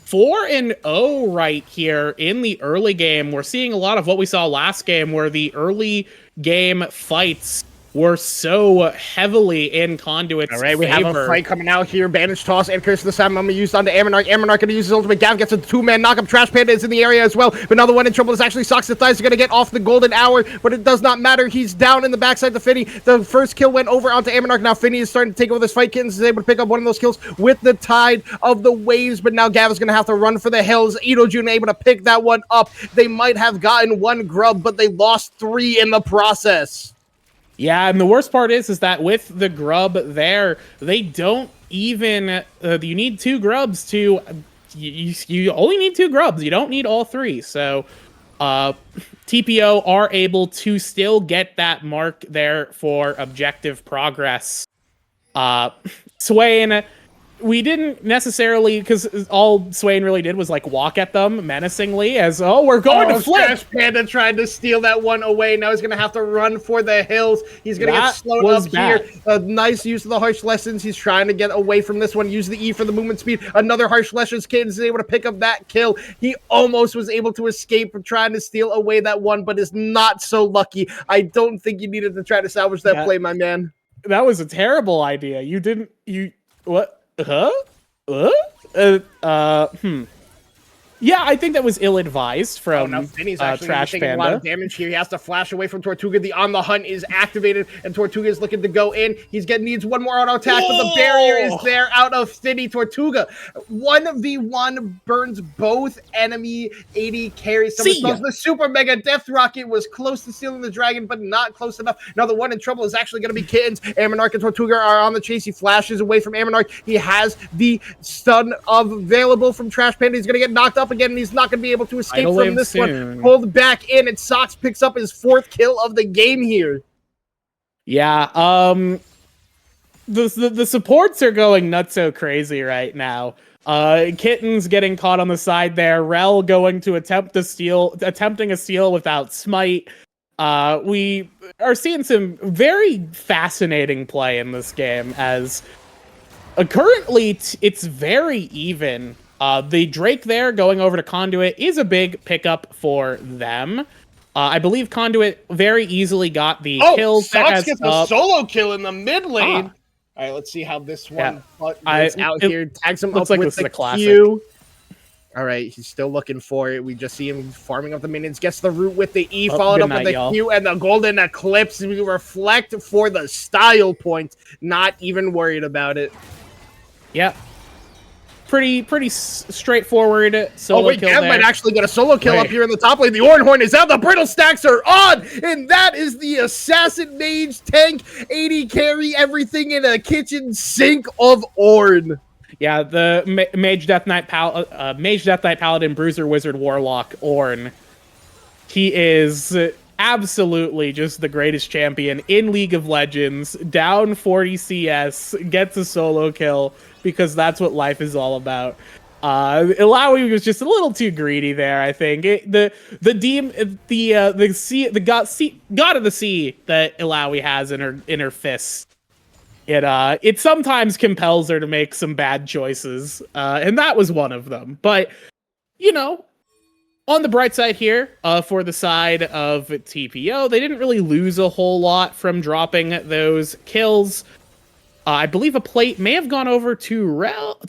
S2: 4-0 right here in the early game. We're seeing a lot of what we saw last game, where the early game fights were so heavily in Conduit's
S1: All right, we
S2: favor.
S1: have a fight coming out here. Bandage toss and curse this time. I'm going to use onto Ammonarch. Ammonarch going to use his ultimate. Gav gets a two-man knockup. Trash Panda is in the area as well. But now the one in trouble is actually Socks to Thighs. He's going to get off the golden hour, but it does not matter. He's down in the backside to Finny. The first kill went over onto Ammonarch. Now Finny is starting to take over this fight. Kittens is able to pick up one of those kills with the tide of the waves, but now Gav is going to have to run for the hills. Idojun able to pick that one up. They might have gotten one grub, but they lost 3 in the process.
S2: Yeah, and the worst part is that with the grub there, they don't even... you need 2 grubs to... You only need 2 grubs. You don't need all 3. So, TPO are able to still get that mark there for objective progress. Swain... We didn't necessarily, because all Swain really did was walk at them menacingly as, we're going to flip.
S1: Trash Panda tried to steal that one away. Now he's going to have to run for the hills. He's going to get slowed up here. A nice use of the Harsh Lessons. He's trying to get away from this one. Use the E for the movement speed. Another Harsh Lessons. Kittens is able to pick up that kill. He almost was able to escape from trying to steal away that one, but is not so lucky. I don't think you needed to try to salvage that play, my man.
S2: That was a terrible idea. What? Yeah, I think that was ill-advised from
S1: Finny's actually
S2: Trash
S1: taking
S2: Panda.
S1: a lot of damage here. He has to flash away from Tortuga. The On the Hunt is activated, and Tortuga is looking to go in. Needs one more auto attack, but the barrier is there out of Finny. Tortuga 1v1 burns both enemy 80 carries. The Super Mega Death Rocket was close to stealing the dragon, but not close enough. Now the one in trouble is actually going to be Kittens. Ammonarch and Tortuga are on the chase. He flashes away from Ammonarch. He has the stun available from Trash Panda. He's going to get knocked up. up again, and he's not going to be able to escape
S2: Idle
S1: from
S2: wave
S1: this
S2: soon.
S1: one. Pulled back in, and Sox picks up his 4th kill of the game here.
S2: Yeah, the supports are going nutso crazy right now. Kitten's getting caught on the side there. Rel going to attempting a steal without smite. We are seeing some very fascinating play in this game as currently it's very even. The Drake there going over to Conduit is a big pickup for them. I believe Conduit very easily got the kills.
S1: Sox gets a solo kill in the mid lane. All right, let's see how this one is out here. Tags him up
S2: like
S1: with the Q. All right, he's still looking for it. We just see him farming up the minions. Gets the root with the E, followed up with the Q, and the golden eclipse. We reflect for the style point. Not even worried about it.
S2: Yep. Pretty straightforward solo kill
S1: Gav might actually get a solo kill up here in the top lane. The Ornhorn is out. The Brittle Stacks are on. And that is the Assassin Mage tank 80 carry everything in a kitchen sink of Ornn.
S2: Yeah, the Mage Death Knight Paladin Bruiser Wizard Warlock Ornn. He is absolutely just the greatest champion in League of Legends. Down 40 CS, gets a solo kill because that's what life is all about. Illaoi was just a little too greedy there, I think. The god of the sea that Illaoi has in her fists. It sometimes compels her to make some bad choices, and that was one of them. But on the bright side here, for the side of TPO, they didn't really lose a whole lot from dropping those kills. I believe a plate may have gone over to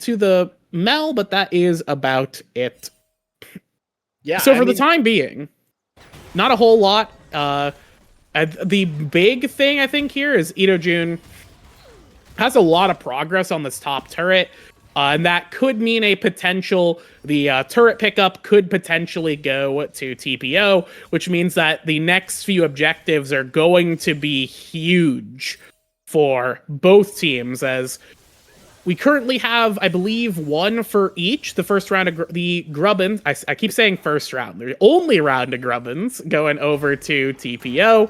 S2: the Mel, but that is about it.
S1: Yeah.
S2: So for the time being, not a whole lot. The big thing I think here is Itojun has a lot of progress on this top turret. And that could mean the turret pickup could potentially go to TPO, which means that the next few objectives are going to be huge for both teams, as we currently have, I believe, one for each. The first round of the Grubbins, I keep saying first round, the only round of Grubbins going over to TPO.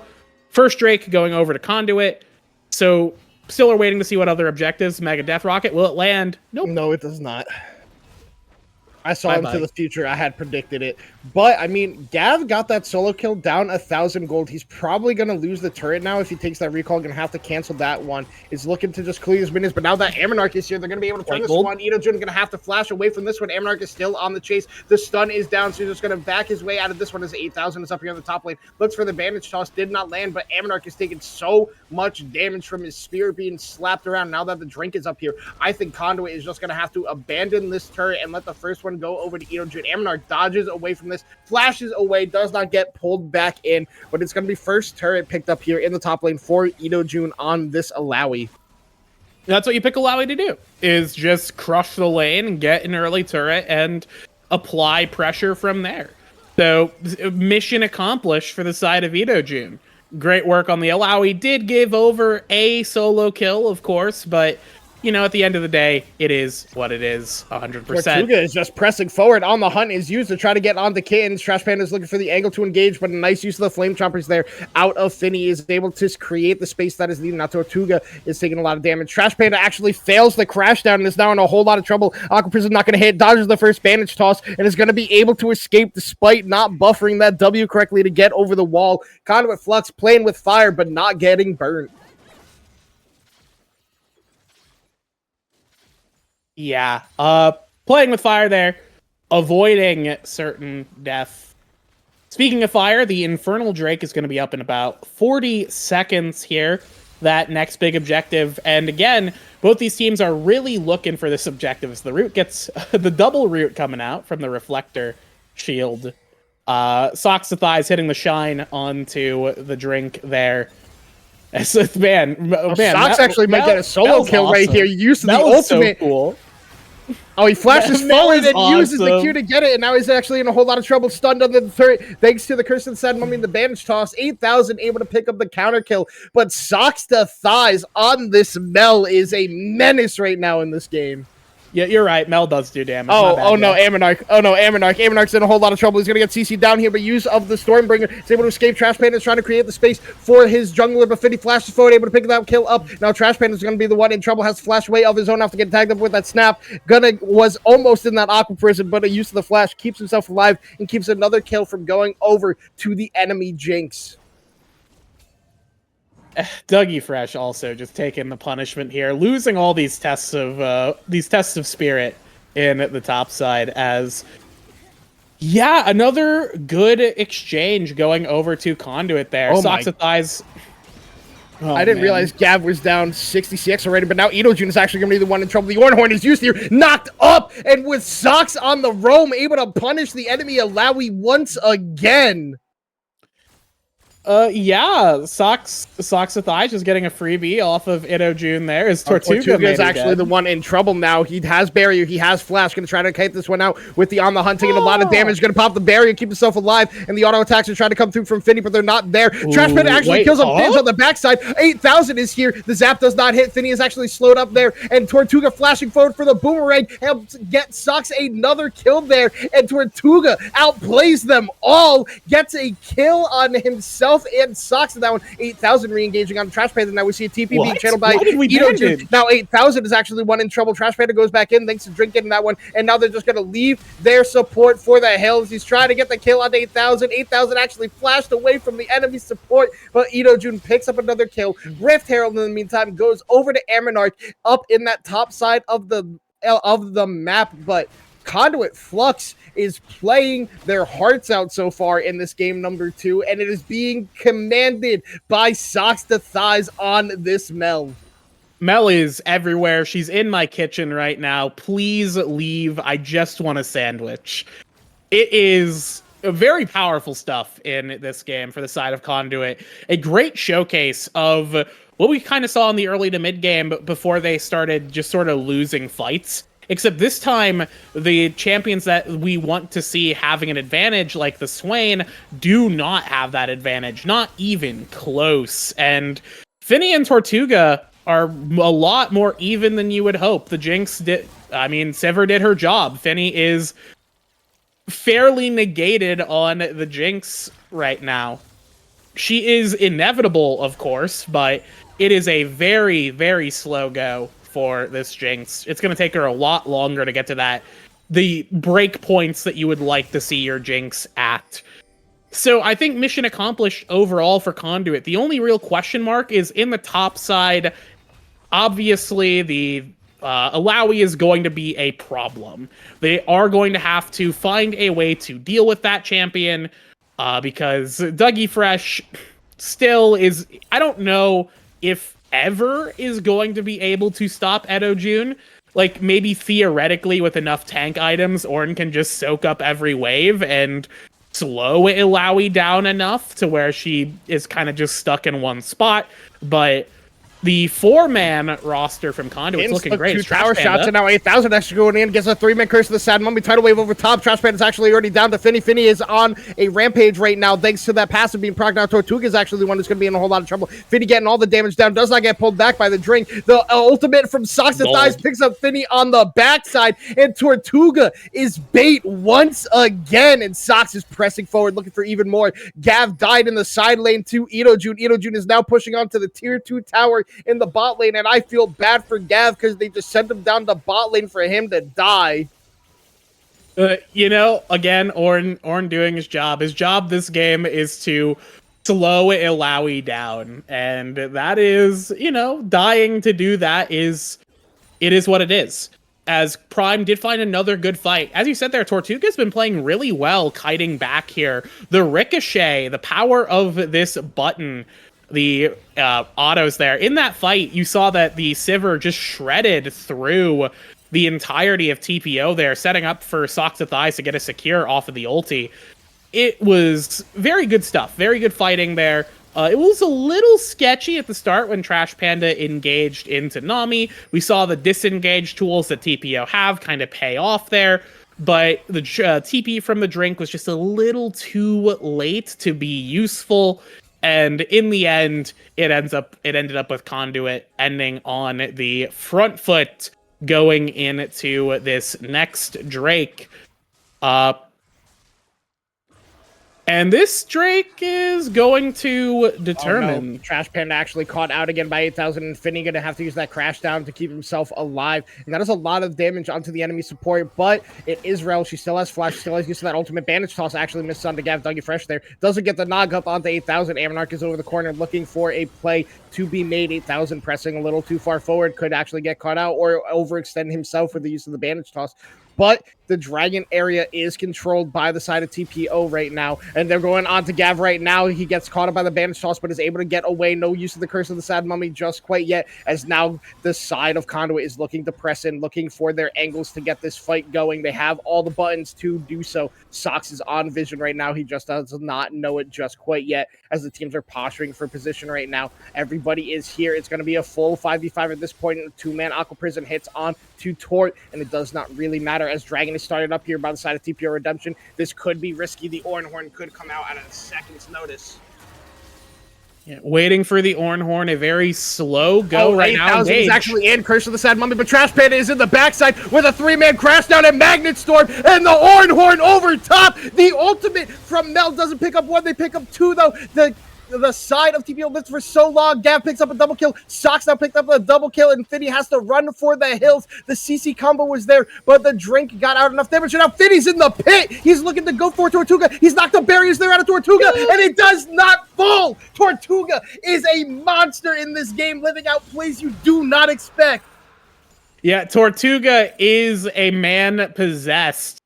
S2: First Drake going over to Conduit. So still are waiting to see what other objectives. Mega Death Rocket, will it land? Nope.
S1: No, it does not. I saw into the future. I had predicted it. But, I mean, Gav got that solo kill down 1,000 gold. He's probably going to lose the turret now if he takes that recall. Going to have to cancel that one. He's looking to just clear his minions. But now that Ammonarch is here, they're going to be able to turn this one. Itojun going to have to flash away from this one. Ammonarch is still on the chase. The stun is down, so he's just going to back his way out of this one as 8,000 is up here on the top lane. Looks for the bandage toss. Did not land, but Ammonarch is taking so much damage from his spear being slapped around now that the drink is up here. I think Conduit is just going to have to abandon this turret and let the first one go over to Itojun. Ammonarch dodges away from this, flashes away, does not get pulled back in, but it's going to be first turret picked up here in the top lane for Itojun on this Illaoi.
S2: That's what you pick Illaoi to do, is just crush the lane and get an early turret and apply pressure from there. So, mission accomplished for the side of Itojun. Great work on the Illaoi. Did give over a solo kill, of course, but at the end of the day, it is what it is, 100%.
S1: Tortuga is just pressing forward on the hunt is used to try to get onto Kittens. Trash Panda is looking for the angle to engage, but a nice use of the Flame Chompers there. Out of Finny is able to create the space that is needed. Now Tortuga is taking a lot of damage. Trash Panda actually fails the crash down and is now in a whole lot of trouble. Aqua Prism not going to hit, dodges the first bandage toss, and is going to be able to escape despite not buffering that W correctly to get over the wall. Conduit Flux playing with fire, but not getting burned.
S2: Yeah, playing with fire there, avoiding certain death. Speaking of fire, the Infernal Drake is going to be up in about 40 seconds here, that next big objective. And again, both these teams are really looking for this objective. As the root gets the double root coming out from the Reflector shield. Socks to thighs hitting the shine onto the drink there. Socks
S1: actually might get a solo kill
S2: awesome.
S1: Right here. Use the ultimate.
S2: So cool.
S1: Oh, he flashes forward and uses the Q to get it, and now he's actually in a whole lot of trouble, stunned under the turret, thanks to the Curse of the Sad Mummy and the bandage toss. 8,000 able to pick up the counter kill, but Socks to thighs on this Mel is a menace right now in this game.
S2: Yeah, you're right. Mel does do damage. My
S1: Oh,
S2: bad,
S1: oh no,
S2: Mel.
S1: Ammonarch. Oh no, Ammonarch. Ammonarch's in a whole lot of trouble. He's gonna get CC down here, but use of the Stormbringer is able to escape. Trash Panda is trying to create the space for his jungler, but Fiddy flashes forward, able to pick that kill up. Now Trash Panda is gonna be the one in trouble, has to flash away of his own after getting tagged up with that snap. Was almost in that aqua prison, but a use of the flash keeps himself alive and keeps another kill from going over to the enemy Jinx.
S2: Dougie Fresh also just taking the punishment here, losing all these tests of spirit in the top side. As another good exchange going over to Conduit there.
S1: Oh
S2: Socks of Thighs. Oh,
S1: I didn't realize Gav was down 66 already, but now Idojun is actually going to be the one in trouble. The Ornhorn is used here, knocked up, and with Socks on the roam, able to punish the enemy Alawi once again.
S2: Socks of Thighs just getting a freebie off of Idojun there. Is Tortuga
S1: is actually the one in trouble now. He has barrier, he has flash, gonna try to kite this one out with the on the hunting and a lot of damage. Gonna pop the barrier, keep himself alive, and the auto attacks are trying to come through from Finny, but they're not there. Trash Panda actually kills him on the backside. 8,000 is here. The zap does not hit. Finny is actually slowed up there, and Tortuga flashing forward for the boomerang helps get Socks another kill there, and Tortuga outplays them all, gets a kill on himself and Socks in that one. 8,000 re-engaging on Trash Panda. Now we see a TP being channeled by Idojun. Now 8,000 is actually one in trouble. Trash Panda goes back in thanks to Drink getting that one, and now they're just going to leave their support for the hills. He's trying to get the kill on 8,000. 8,000 actually flashed away from the enemy support, but Idojun picks up another kill. Rift Herald in the meantime goes over to Ammonarch up in that top side of the map, but Conduit Flux is playing their hearts out so far in this game number 2, and it is being commanded by Socks to Thighs on this Mel.
S2: Mel is everywhere. She's in my kitchen right now. Please leave. I just want a sandwich. It is very powerful stuff in this game for the side of Conduit. A great showcase of what we kind of saw in the early to mid game before they started just sort of losing fights. Except this time, the champions that we want to see having an advantage, like the Swain, do not have that advantage. Not even close. And Finny and Tortuga are a lot more even than you would hope. The Jinx did... Sivir did her job. Finny is fairly negated on the Jinx right now. She is inevitable, of course, but it is a very, very slow go for this Jinx. It's going to take her a lot longer to get to the break points that you would like to see your Jinx at. So I think mission accomplished overall for Conduit. The only real question mark is in the top side. Obviously, the Alawi is going to be a problem. They are going to have to find a way to deal with that champion because Dougie Fresh still is... I don't know if ever is going to be able to stop Idojun. Like, maybe theoretically with enough tank items, Ornn can just soak up every wave and slow Illaoi down enough to where she is kind of just stuck in one spot. But the 4-man roster from Conduit is looking great.
S1: 2 tower shots, and now 8,000 extra going in. Gets a 3-man curse of the Sad Mummy. Tidal wave over top. Trash Panda is actually already down to Finny. Finny is on a rampage right now, thanks to that passive being procced out. Tortuga is actually the one who's going to be in a whole lot of trouble. Finny getting all the damage down. Does not get pulled back by the drink. The ultimate from Socks and Thighs picks up Finny on the backside, and Tortuga is bait once again, and Socks is pressing forward, looking for even more. Gav died in the side lane to Idojun. Idojun is now pushing on to the tier 2 tower in the bot lane, and I feel bad for Gav because they just sent him down the bot lane for him to die.
S2: Again, Ornn doing his job. His job this game is to slow Illaoi down, and that is, dying to do that is what it is. As Prime did find another good fight. As you said there, Tortuga's been playing really well kiting back here. The ricochet, the power of this button, the autos there. In that fight, you saw that the Sivir just shredded through the entirety of TPO there, setting up for Socks of Thighs to get a secure off of the ulti. It was very good stuff. Very good fighting there. It was a little sketchy at the start when Trash Panda engaged into Nami. We saw the disengage tools that TPO have kind of pay off there, but the TP from the drink was just a little too late to be useful. And in the end, it ended up with Conduit ending on the front foot going into this next Drake. And this Drake is going to determine.
S1: Oh, no. Trash Panda actually caught out again by 8,000, and Finny gonna have to use that crash down to keep himself alive. And that is a lot of damage onto the enemy support, but it is Rel. She still has flash, still has use of that ultimate bandage toss. Actually missed onto Gav Dougie Fresh there. Doesn't get the nog up onto 8,000. Ammonarch is over the corner looking for a play to be made. 8,000 pressing a little too far forward, could actually get caught out or overextend himself with the use of the bandage toss. But the Dragon area is controlled by the side of TPO right now, and they're going on to Gav right now. He gets caught up by the bandage toss, but is able to get away. No use of the Curse of the Sad Mummy just quite yet, as now the side of Conduit is looking to press in, looking for their angles to get this fight going. They have all the buttons to do so. Sox is on vision right now. He just does not know it just quite yet, as the teams are posturing for position right now. Everybody is here. It's going to be a full 5v5 at this point. Two-man Aqua Prison hits on to Tort, and it does not really matter, as Dragon is started up here by the side of TPO Redemption. This could be risky. The Orenhorn could come out at a second's notice.
S2: Yeah, waiting for the Orenhorn, a very slow go right now.
S1: Is actually in Curse of the Sad Mummy, but Trash Panda is in the backside with a three-man crash down at Magnet Storm, and the Orenhorn over top. The ultimate from Mel doesn't pick up one, they pick up two though. The side of TPO lives for so long. Gav picks up a double kill. Sox now picked up a double kill, and Finny has to run for the hills. The CC combo was there, but the drink got out enough damage. And now Finny's in the pit. He's looking to go for Tortuga. He's knocked the barriers there out of Tortuga, and it does not fall. Tortuga is a monster in this game, living out plays you do not expect.
S2: Yeah, Tortuga is a man possessed.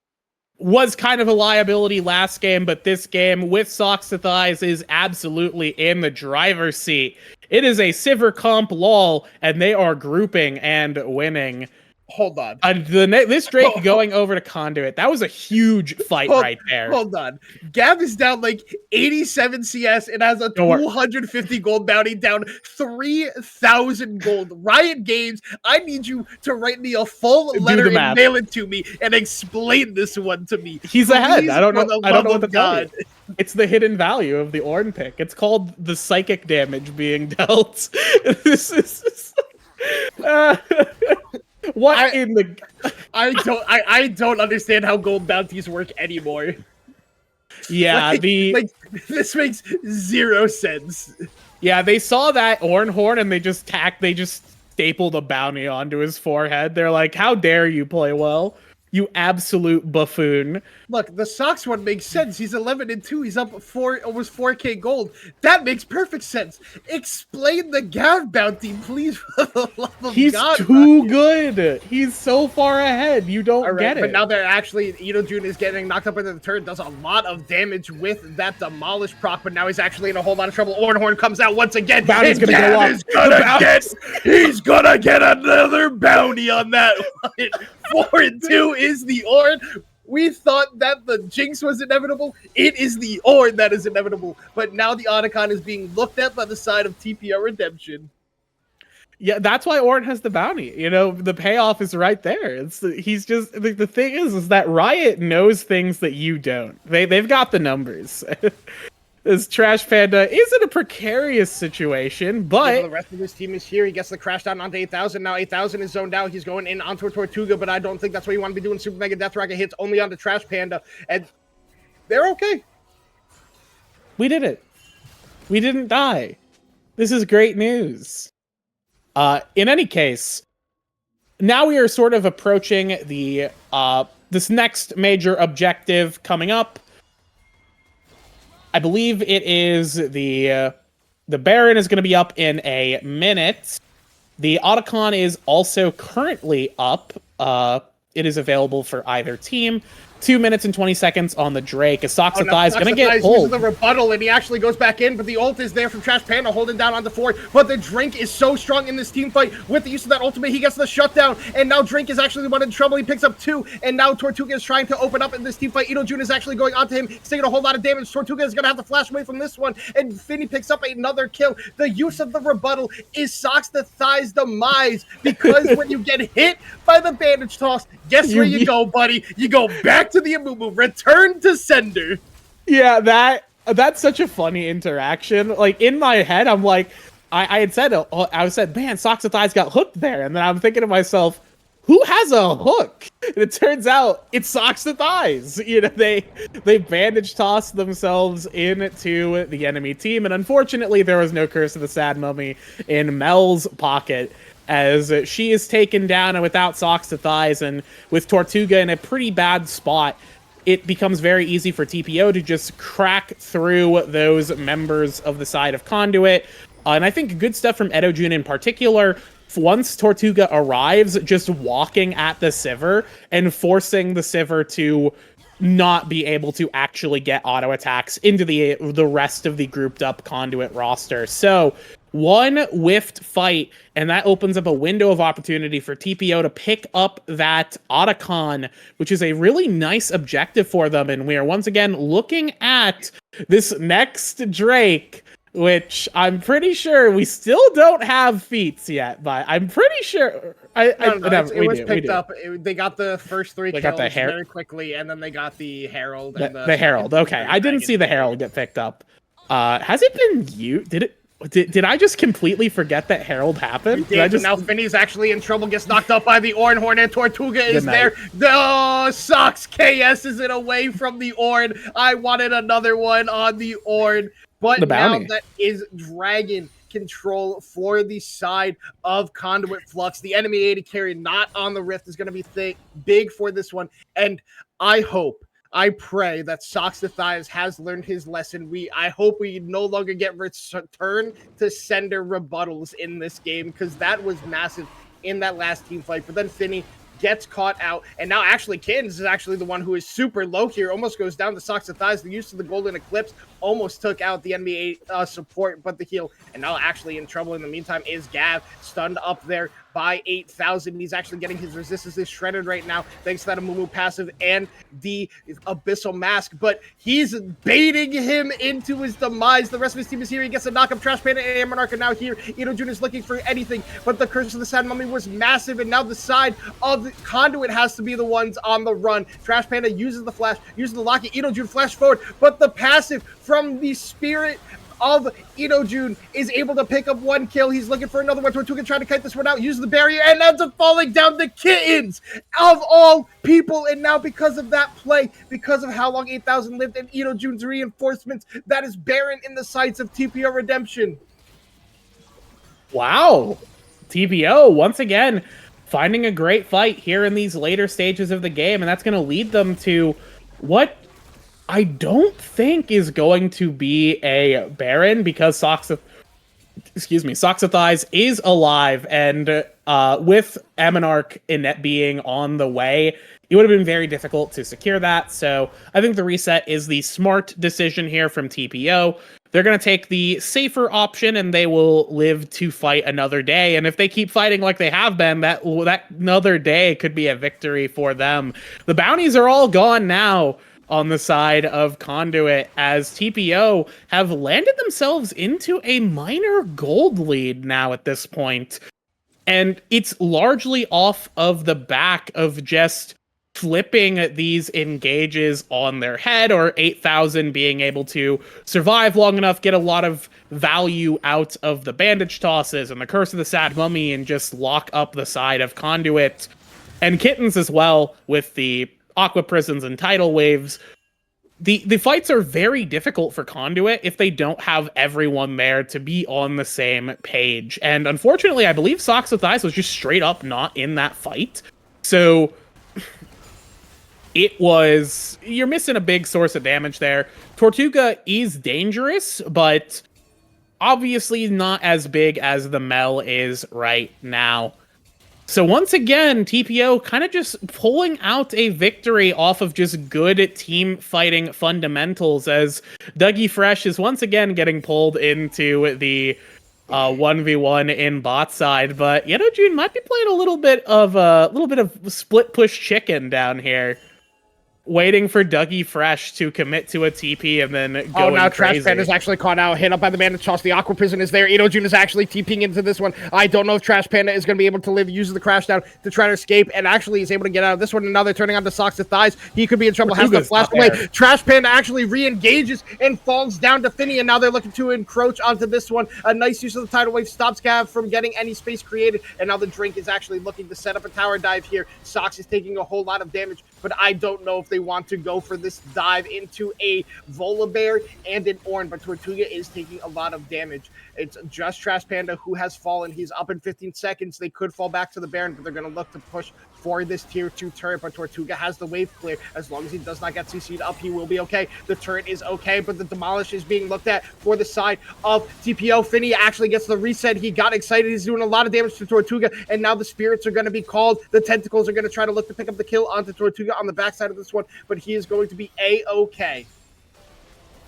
S2: Was kind of a liability last game, but this game with Socks to Thighs is absolutely in the driver's seat. It is a Sivir comp lol, and they are grouping and winning.
S1: Hold on.
S2: This Drake going over to Conduit, that was a huge fight right there.
S1: Hold on. Gav is down like 87 CS and has a 250 gold bounty, down 3,000 gold. Riot Games, I need you to write me a full letter and mail it to me and explain this one to me.
S2: He's ahead. I don't know what to tell you. It's the hidden value of the Orn pick. It's called the psychic damage being dealt. This is...
S1: I don't understand how gold bounties work anymore.
S2: Yeah,
S1: this makes zero sense.
S2: Yeah, they saw that Orenhorn and they just stapled a bounty onto his forehead. They're like, "How dare you play well, you absolute buffoon."
S1: Look, the Sox one makes sense. He's 11-2. He's up almost 4K gold. That makes perfect sense. Explain the Gav bounty, please, for the love of God.
S2: He's too good. He's so far ahead. You don't get it.
S1: But now they're actually, June is getting knocked up into the turret. Does a lot of damage with that Demolish proc, but now he's actually in a whole lot of trouble. Orenhorn comes out once again.
S2: Bounty's gonna go up.
S1: He's gonna get another bounty on that one. 4-2 is the Orn. We thought that the Jinx was inevitable. It is the Orn that is inevitable. But now the Otacon is being looked at by the side of TPO Redemption.
S2: Yeah, that's why Orn has the bounty. You know, the payoff is right there. He's just the thing is that Riot knows things that you don't. They've got the numbers. This Trash Panda is in a precarious situation, but
S1: the rest of his team is here. He gets the crash down onto 8,000. Now 8,000 is zoned out. He's going in onto Tortuga, but I don't think that's what you want to be doing. Super Mega Death Rocket hits only onto Trash Panda, and they're okay.
S2: We did it. We didn't die. This is great news. In any case, now we are sort of approaching the this next major objective coming up. I believe it is the Baron is going to be up in a minute. The Otacon is also currently up. It is available for either team. 2 minutes and 20 seconds on the Drake. As Sox to Thigh is going to get pulled.
S1: The rebuttal, and he actually goes back in, but the ult is there from Trash Panda holding down on the fort. But the Drink is so strong in this team fight with the use of that ultimate. He gets the shutdown, and now Drink is actually the one in trouble. He picks up two, and now Tortuga is trying to open up in this team fight. June is actually going onto him. He's taking a whole lot of damage. Tortuga is going to have to flash away from this one, and Finny picks up another kill. The use of the rebuttal is Sox to Thigh's demise, because when you get hit by the bandage toss, guess where you go, buddy? You go back to the Amumu. Return to sender.
S2: Yeah, that's such a funny interaction. Like, in my head, I'm like, I said, man, Socks to Thighs got hooked there. And then I'm thinking to myself, who has a hook? And it turns out it Socks the Thighs. You know, they bandage tossed themselves into the enemy team, and unfortunately there was no Curse of the Sad Mummy in Mel's pocket, as she is taken down, and without Socks the Thighs and with Tortuga in a pretty bad spot, it becomes very easy for TPO to just crack through those members of the side of Conduit. And I think good stuff from Edojun in particular. Once Tortuga arrives, just walking at the Sivir and forcing the Sivir to not be able to actually get auto attacks into the rest of the grouped up Conduit roster. So one whiffed fight, and that opens up a window of opportunity for TPO to pick up that Otacon, which is a really nice objective for them. And we are once again looking at this next Drake, which I'm pretty sure we still don't have feats yet, but I'm pretty sure
S1: it was picked up. They got the first 3 kills
S2: the
S1: very quickly, and then they got the Herald. And
S2: the Herald. Okay, I didn't see the Herald get picked up. Has it been you? Did I just completely forget that Herald happened?
S1: Now Finny's actually in trouble, gets knocked up by the Orn Horn, and Tortuga is there. The Socks KS is it away from the Orn. I wanted another one on the Orn. But now that is Dragon control for the side of Conduit Flux. The enemy AD carry not on the Rift is going to be big for this one. And I pray that Socks the Thighs has learned his lesson. I hope we no longer get return to sender rebuttals in this game, because that was massive in that last team fight. But then Finny gets caught out, and now actually Kansas is actually the one who is super low here, almost goes down to Socks the Thighs. The use of the Golden Eclipse almost took out the enemy support, but the heal, and now actually in trouble in the meantime is Gav, stunned up there by 8,000. He's actually getting his resistances shredded right now, thanks to that Amumu passive and the Abyssal Mask, but he's baiting him into his demise. The rest of his team is here. He gets a knock-up. Trash Panda and Monarch are now here. Edojun is looking for anything, but the Curse of the Sad Mummy was massive, and now the side of the Conduit has to be the ones on the run. Trash Panda uses the flash, uses the Locket. Edojun flash forward, but the passive from the Spirit of Edojun is able to pick up 1 kill. He's looking for another one. Tortuga trying to kite this one out, uses the barrier, and ends up falling down. The Kittens of all people. And now because of that play, because of how long 8,000 lived and Edojun's reinforcements, that is Baron in the sights of TPO Redemption.
S2: Wow. TPO, once again, finding a great fight here in these later stages of the game, and that's going to lead them to what I don't think is going to be a Baron, because Socks of Thighs is alive, and with Amonarch being on the way, it would have been very difficult to secure that. So I think the reset is the smart decision here from TPO. They're going to take the safer option, and they will live to fight another day. And if they keep fighting like they have been, that another day could be a victory for them. The bounties are all gone now on the side of Conduit, as TPO have landed themselves into a minor gold lead now at this point. And it's largely off of the back of just flipping these engages on their head, or 8,000 being able to survive long enough, get a lot of value out of the bandage tosses and the Curse of the Sad Mummy, and just lock up the side of Conduit. And Kittens as well, with the Aqua Prisons and Tidal Waves. The fights are very difficult for Conduit if they don't have everyone there to be on the same page. And unfortunately, I believe Socks with Thighs was just straight up not in that fight. So you're missing a big source of damage there. Tortuga is dangerous, but obviously not as big as the Mel is right now. So once again, TPO kind of just pulling out a victory off of just good team fighting fundamentals, as Dougie Fresh is once again getting pulled into the 1v1 in bot side, but Edojun might be playing a little bit of split push chicken down here. waiting for Dougie Fresh to commit to a TP and then going
S1: Oh, now
S2: crazy.
S1: Trash Panda's actually caught out, hit up by the Bandit Toss. The Aqua Prison is there. Jun is actually TPing into this one. I don't know if Trash Panda is going to be able to live, uses the crash down to try to escape, and actually is able to get out of this one. And now they're turning on the Socks to Thighs. He could be in trouble, has the flask away. Trash Panda actually re-engages and falls down to Finny, and now they're looking to encroach onto this one. A nice use of the Tidal Wave stops Gav from getting any space created, and now the Drink is actually looking to set up a tower dive here. Socks is taking a whole lot of damage, but I don't know if they want to go for this dive into a Volibear and an Ornn, but Tortuga is taking a lot of damage. It's just Trash Panda who has fallen. He's up in 15 seconds. They could fall back to the Baron, but they're going to look to push for this tier 2 turret, but Tortuga has the wave clear. As long as he does not get CC'd up, he will be okay. The turret is okay, but the Demolish is being looked at for the side of TPO. Finny actually gets the reset. He got excited. He's doing a lot of damage to Tortuga, and now the Spirits are going to be called. The Tentacles are going to try to look to pick up the kill onto Tortuga on the backside of this one, but he is going to be A-okay.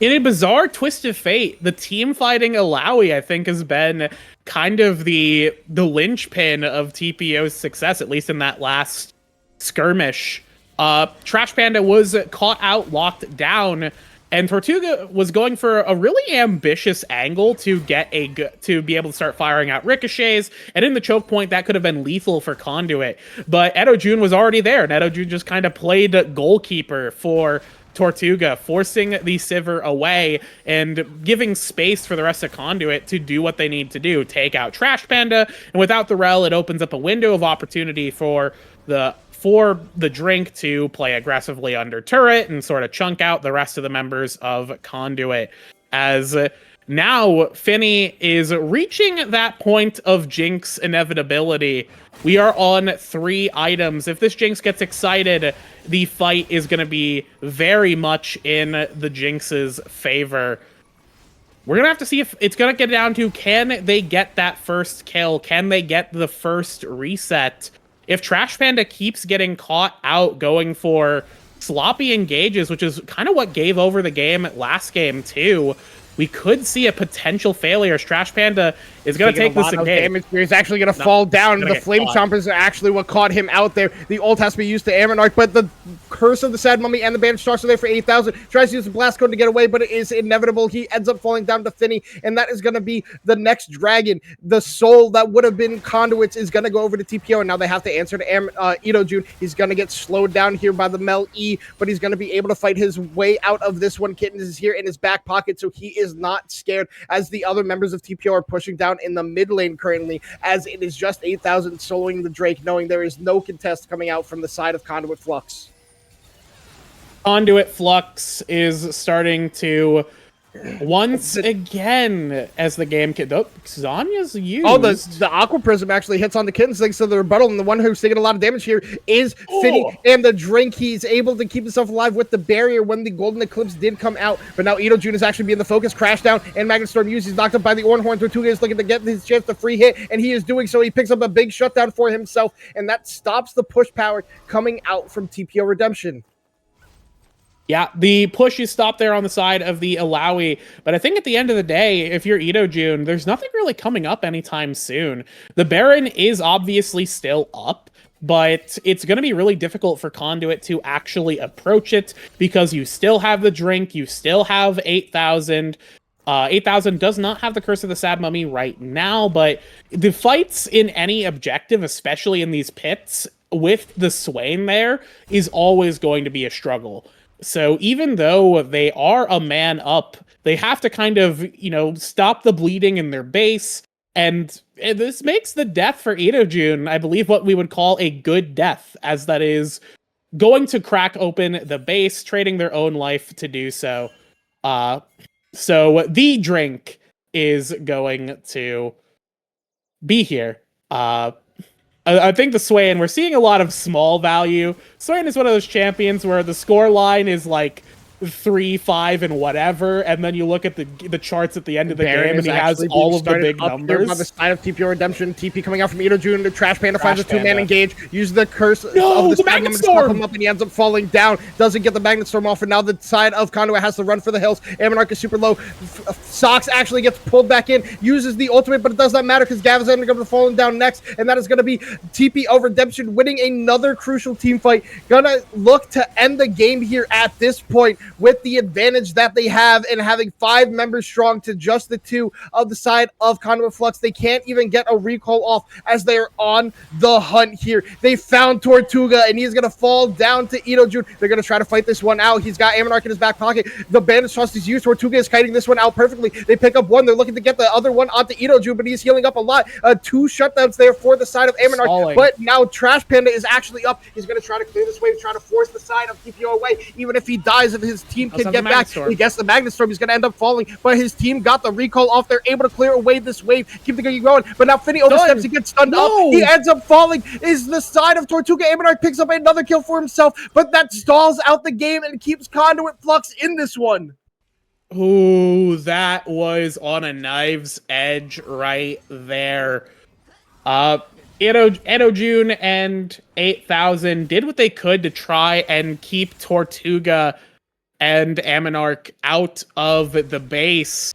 S2: In a bizarre twist of fate, the team fighting Alawi, I think, has been kind of the linchpin of TPO's success, at least in that last skirmish. Trash Panda was caught out, locked down, and Tortuga was going for a really ambitious angle to be able to start firing out ricochets, and in the choke point, that could have been lethal for Conduit. But Jun was already there, and Jun just kind of played goalkeeper for Tortuga, forcing the Sivir away and giving space for the rest of Conduit to do what they need to do, take out Trash Panda, and without the Rel, it opens up a window of opportunity for the Drink to play aggressively under turret and sort of chunk out the rest of the members of Conduit. As now Finny is reaching that point of Jinx inevitability. We are on 3 items. If this Jinx gets excited, the fight is going to be very much in the Jinx's favor. We're going to have to see if it's going to get down to, can they get that first kill? Can they get the first reset? If Trash Panda keeps getting caught out going for sloppy engages, which is kind of what gave over the game last game too, we could see a potential failure. Trash Panda is going to take this engage.
S1: He's actually going to fall down. The Flame Chompers are actually what caught him out there. The ult has to be used to Ammonarch, but the Curse of the Sad Mummy and the Bandage Stars are there for 8,000. Tries to use the Blast Code to get away, but it is inevitable. He ends up falling down to Finny, and that is going to be the next dragon. The soul that would have been Conduits is going to go over to TPO, and now they have to answer to Jun. He's going to get slowed down here by the Mel E, but he's going to be able to fight his way out of this one. Kittens is here in his back pocket, so he is not scared, as the other members of TPO are pushing down in the mid lane currently, as it is just 8,000 soloing the Drake, knowing there is no contest coming out from the side of Conduit Flux.
S2: Conduit Flux is starting to once again, as the game Xanya's used.
S1: Oh, the Aqua Prism actually hits on the Kittens thanks to the rebuttal, and the one who's taking a lot of damage here is Finny, and the Drink. He's able to keep himself alive with the barrier when the Golden Eclipse did come out, but now Jun is actually being the focus. Crash down, and Magnet Storm used. He's knocked up by the Ornhorn. Tortuga is looking to get his chance to free hit, and he is doing so. He picks up a big shutdown for himself, and that stops the push power coming out from TPO Redemption.
S2: Yeah, the push is stopped there on the side of the Alawi, but I think at the end of the day, if you're Jun, there's nothing really coming up anytime soon. The Baron is obviously still up, but it's going to be really difficult for Conduit to actually approach it, because you still have the Drink, you still have 8,000. 8,000 does not have the Curse of the Sad Mummy right now, but the fights in any objective, especially in these pits, with the Swain there, is always going to be a struggle. So even though they are a man up, they have to kind of, stop the bleeding in their base. And this makes the death for Jun, I believe, what we would call a good death, as that is going to crack open the base, trading their own life to do so. So the Drink is going to be here. I think the Swain, we're seeing a lot of small value. Swain is one of those champions where the score line is like 3, 5, and whatever, and then you look at the charts at the end of the
S1: Baron
S2: game, and
S1: is
S2: he has
S1: actually
S2: all
S1: being
S2: of the
S1: started
S2: big
S1: up here by the
S2: numbers.
S1: side of TPO Redemption. TP coming out from Ito Jun. The Trash Panda finds a two-man
S2: Panda.
S1: engage. Uses the curse
S2: No,
S1: of
S2: the
S1: the
S2: Magnet
S1: to
S2: Storm!
S1: pop him up, and he ends up falling down. Doesn't get the Magnet Storm off, and now the side of Conduit has to run for the hills. Ammonarch is super low. Sox actually gets pulled back in. Uses the ultimate, but it does not matter because Gav is ending up falling down next, and that is going to be TPO Redemption winning another crucial team fight. Gonna look to end the game here at this point with the advantage that they have and having 5 members strong to just the 2 of the side of Conduit Flux. They can't even get a recall off as they are on the hunt here. They found Tortuga, and he's going to fall down to Ito Jun. They're going to try to fight this one out. He's got Ammonarch in his back pocket. The bandage toss is used. Tortuga is kiting this one out perfectly. They pick up one. They're looking to get the other one onto Ito Jun, but he's healing up a lot. 2 shutdowns there for the side of Ammonarch.
S2: Stalling.
S1: But now Trash Panda is actually up. He's going to try to clear this wave, try to force the side of TPO away. Even if he dies, if his team can get back, he gets the Magnet Storm. He's going to end up falling, but his team got the recall off. They're able to clear away this wave, keep the game going. But now Finny oversteps. He gets stunned up. He ends up falling. Is the side of Tortuga. Ammonarch picks up another kill for himself, but that stalls out the game and keeps Conduit Flux in this one.
S2: Ooh, that was on a knife's edge right there. Ito Jun and 8000 did what they could to try and keep Tortuga and Ammonarch out of the base.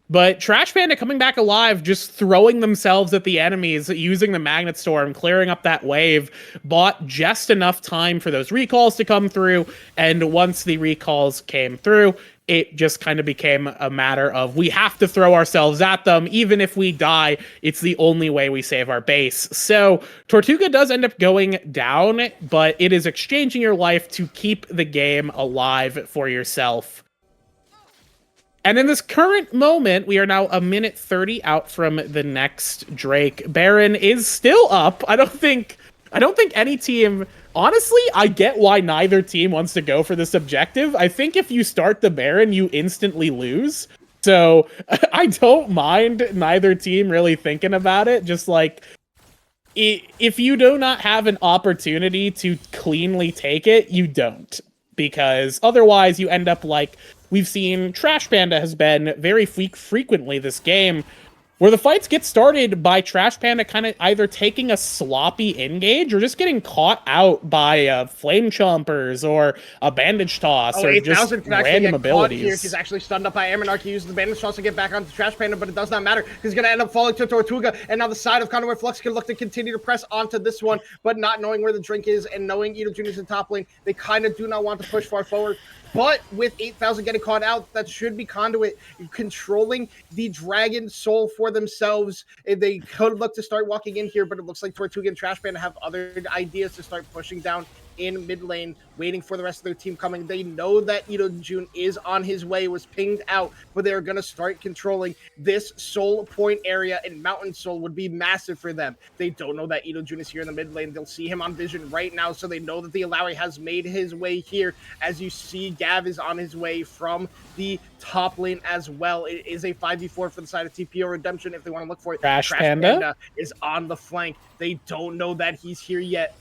S2: But Trash Panda coming back alive, just throwing themselves at the enemies, using the Magnet Storm, clearing up that wave, bought just enough time for those recalls to come through. And once the recalls came through, it just kind of became a matter of we have to throw ourselves at them. Even if we die, it's the only way we save our base. So Tortuga does end up going down, but it is exchanging your life to keep the game alive for yourself. And in this current moment, we are now a minute 30 out from the next Drake. Baron is still up. I don't think any team... Honestly, I get why neither team wants to go for this objective. I think if you start the Baron, you instantly lose. So I don't mind neither team really thinking about it. Just like, if you do not have an opportunity to cleanly take it, you don't. Because otherwise you end up like we've seen Trash Panda has been very frequently this game, where the fights get started by Trash Panda kind of either taking a sloppy engage or just getting caught out by flame chompers or a bandage toss or just random abilities.
S1: Here. He's actually stunned up by Ammonarch. He uses the bandage toss to get back onto Trash Panda, but it does not matter. He's going to end up falling to Tortuga, and now the side of Conduit Flux can look to continue to press onto this one, but not knowing where the drink is and knowing Ito Jun is in top lane, they kind of do not want to push far forward. But with 8000 getting caught out, that should be Conduit controlling the Dragon Soul for themselves. They could look to start walking in here, but it looks like Tortuga and Trash Panda have other ideas to start pushing down in mid lane, waiting for the rest of their team coming. They know that Ito Jun is on his way, was pinged out, but they're going to start controlling this Soul Point area, and Mountain Soul would be massive for them. They don't know that Ito Jun is here in the mid lane. They'll see him on vision right now, so they know that the Alawi has made his way here. As you see, Gav is on his way from the top lane as well. It is a 5v4 for the side of TPO Redemption if they want to look for it.
S2: Trash Panda
S1: is on the flank. They don't know that he's here yet.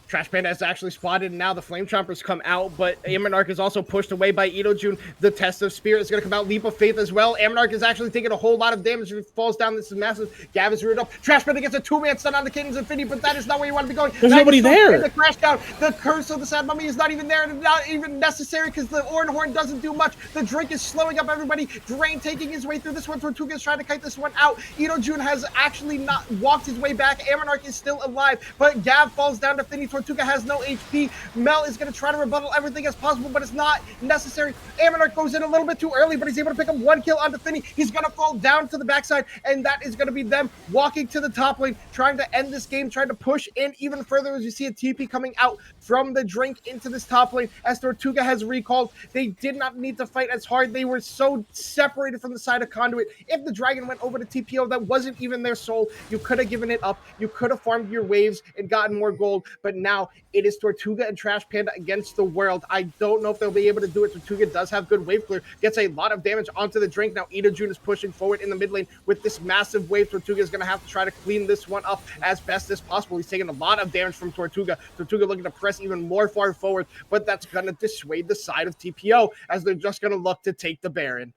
S1: Trash Panda has actually spotted, and now the Flame Chompers come out, but Ammonarch is also pushed away by Ito Jun. The Test of Spirit is going to come out. Leap of Faith as well. Ammonarch is actually taking a whole lot of damage. If it falls down, this is massive. Gav is reared up. Trash Panda gets a 2-man stun on the Kittens Infinity, but that is not where you want to be going.
S2: There's nobody there.
S1: The crash down. The Curse of the Sad Mummy is not even there, and not even necessary because the Orin Horn doesn't do much. The drink is slowing up everybody. Drain taking his way through this one. Tortuga is trying to kite this one out. Ito Jun has actually not walked his way back. Ammonarch is still alive, but Gav falls down to Finny. Tortuga has no HP. Mel is going to try to rebuttal everything as possible, but it's not necessary. Ammonarch goes in a little bit too early, but he's able to pick up 1 kill onto Finny. He's going to fall down to the backside, and that is going to be them walking to the top lane, trying to end this game, trying to push in even further as you see a TP coming out from the drink into this top lane as Tortuga has recalled. They did not need to fight as hard. They were so separated from the side of Conduit. If the Dragon went over to TPO, that wasn't even their soul. You could have given it up. You could have farmed your waves and gotten more gold, but now now it is Tortuga and Trash Panda against the world. I don't know if they'll be able to do it. Tortuga does have good wave clear, gets a lot of damage onto the drink. Now Jun is pushing forward in the mid lane with this massive wave. Tortuga is going to have to try to clean this one up as best as possible. He's taking a lot of damage from Tortuga. Tortuga looking to press even more far forward, but that's going to dissuade the side of TPO as they're just going to look to take the Baron.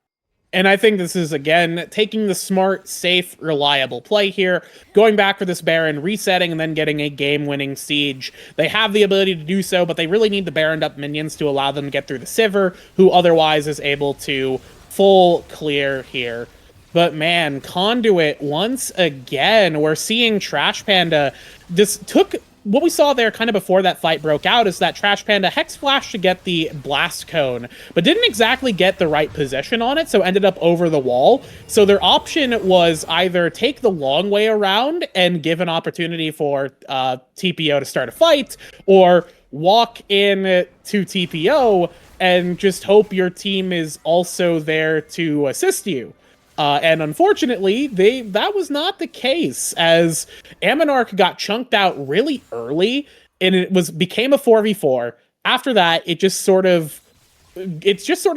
S2: And I think this is, again, taking the smart, safe, reliable play here, going back for this Baron, resetting, and then getting a game-winning siege. They have the ability to do so, but they really need the Baroned up minions to allow them to get through the Sivir, who otherwise is able to full clear here. But man, Conduit, once again, we're seeing Trash Panda just took... What we saw there kind of before that fight broke out is that Trash Panda Hex Flash to get the Blast Cone, but didn't exactly get the right position on it, so ended up over the wall. So their option was either take the long way around and give an opportunity for TPO to start a fight, or walk in to TPO and just hope your team is also there to assist you. And unfortunately, that was not the case, as Aminarch got chunked out really early, and it became a 4v4. After that, it just sort of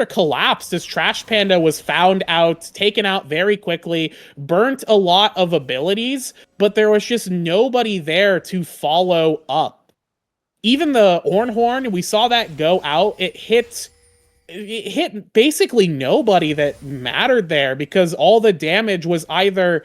S2: collapsed as Trash Panda was found out, taken out very quickly, burnt a lot of abilities, but there was just nobody there to follow up. Even the Ornhorn, we saw that go out, it hit basically nobody that mattered there, because all the damage was either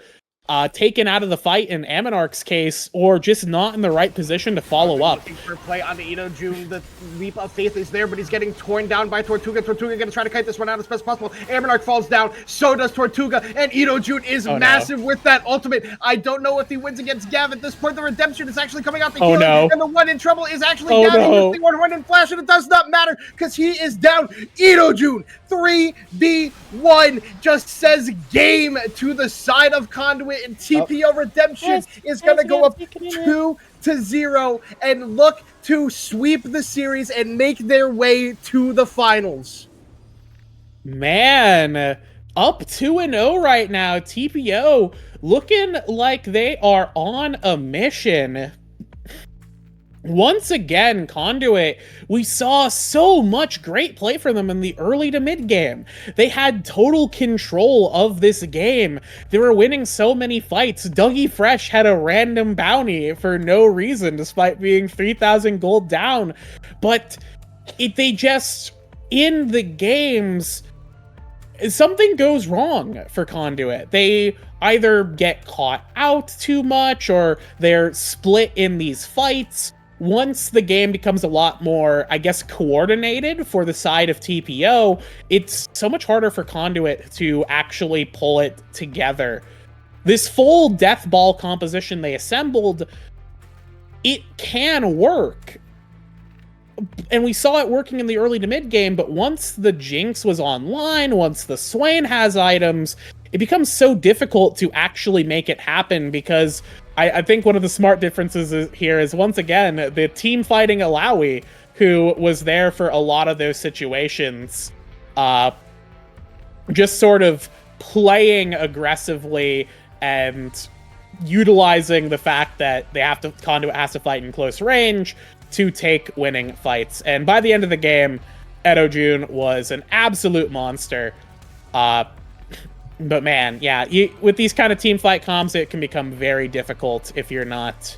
S2: taken out of the fight in Aminarch's case, or just not in the right position to follow up.
S1: Looking for a play onto Jun. The leap of faith is there, but he's getting torn down by Tortuga. Tortuga going to try to kite this one out as best as possible. Aminarch falls down, so does Tortuga, and Jun is massive with that ultimate. I don't know if he wins against Gav at this point. The redemption is actually coming out the healing, and the one in trouble is actually Gav. He the one in flash, and it does not matter because he is down. Jun 3v1 just says game to the side of Conduit, and TPO Redemption is going to go up 2-0 and look to sweep the series and make their way to the finals.
S2: Man, up 2-0 right now. TPO looking like they are on a mission. Once again, Conduit, we saw so much great play from them in the early to mid game. They had total control of this game. They were winning so many fights. Dougie Fresh had a random bounty for no reason, despite being 3,000 gold down. But they just, in the games, something goes wrong for Conduit. They either get caught out too much, or they're split in these fights. Once the game becomes a lot more, I guess, coordinated for the side of TPO, it's so much harder for Conduit to actually pull it together. This full Death Ball composition they assembled, it can work. And we saw it working in the early to mid game, but once the Jinx was online, once the Swain has items, it becomes so difficult to actually make it happen, because I think one of the smart differences here is, once again, the team fighting Alawi, who was there for a lot of those situations, just sort of playing aggressively and utilizing the fact that Conduit has to fight in close range to take winning fights. And by the end of the game, Jun was an absolute monster. But man, yeah, with these kind of team fight comms, it can become very difficult if you're not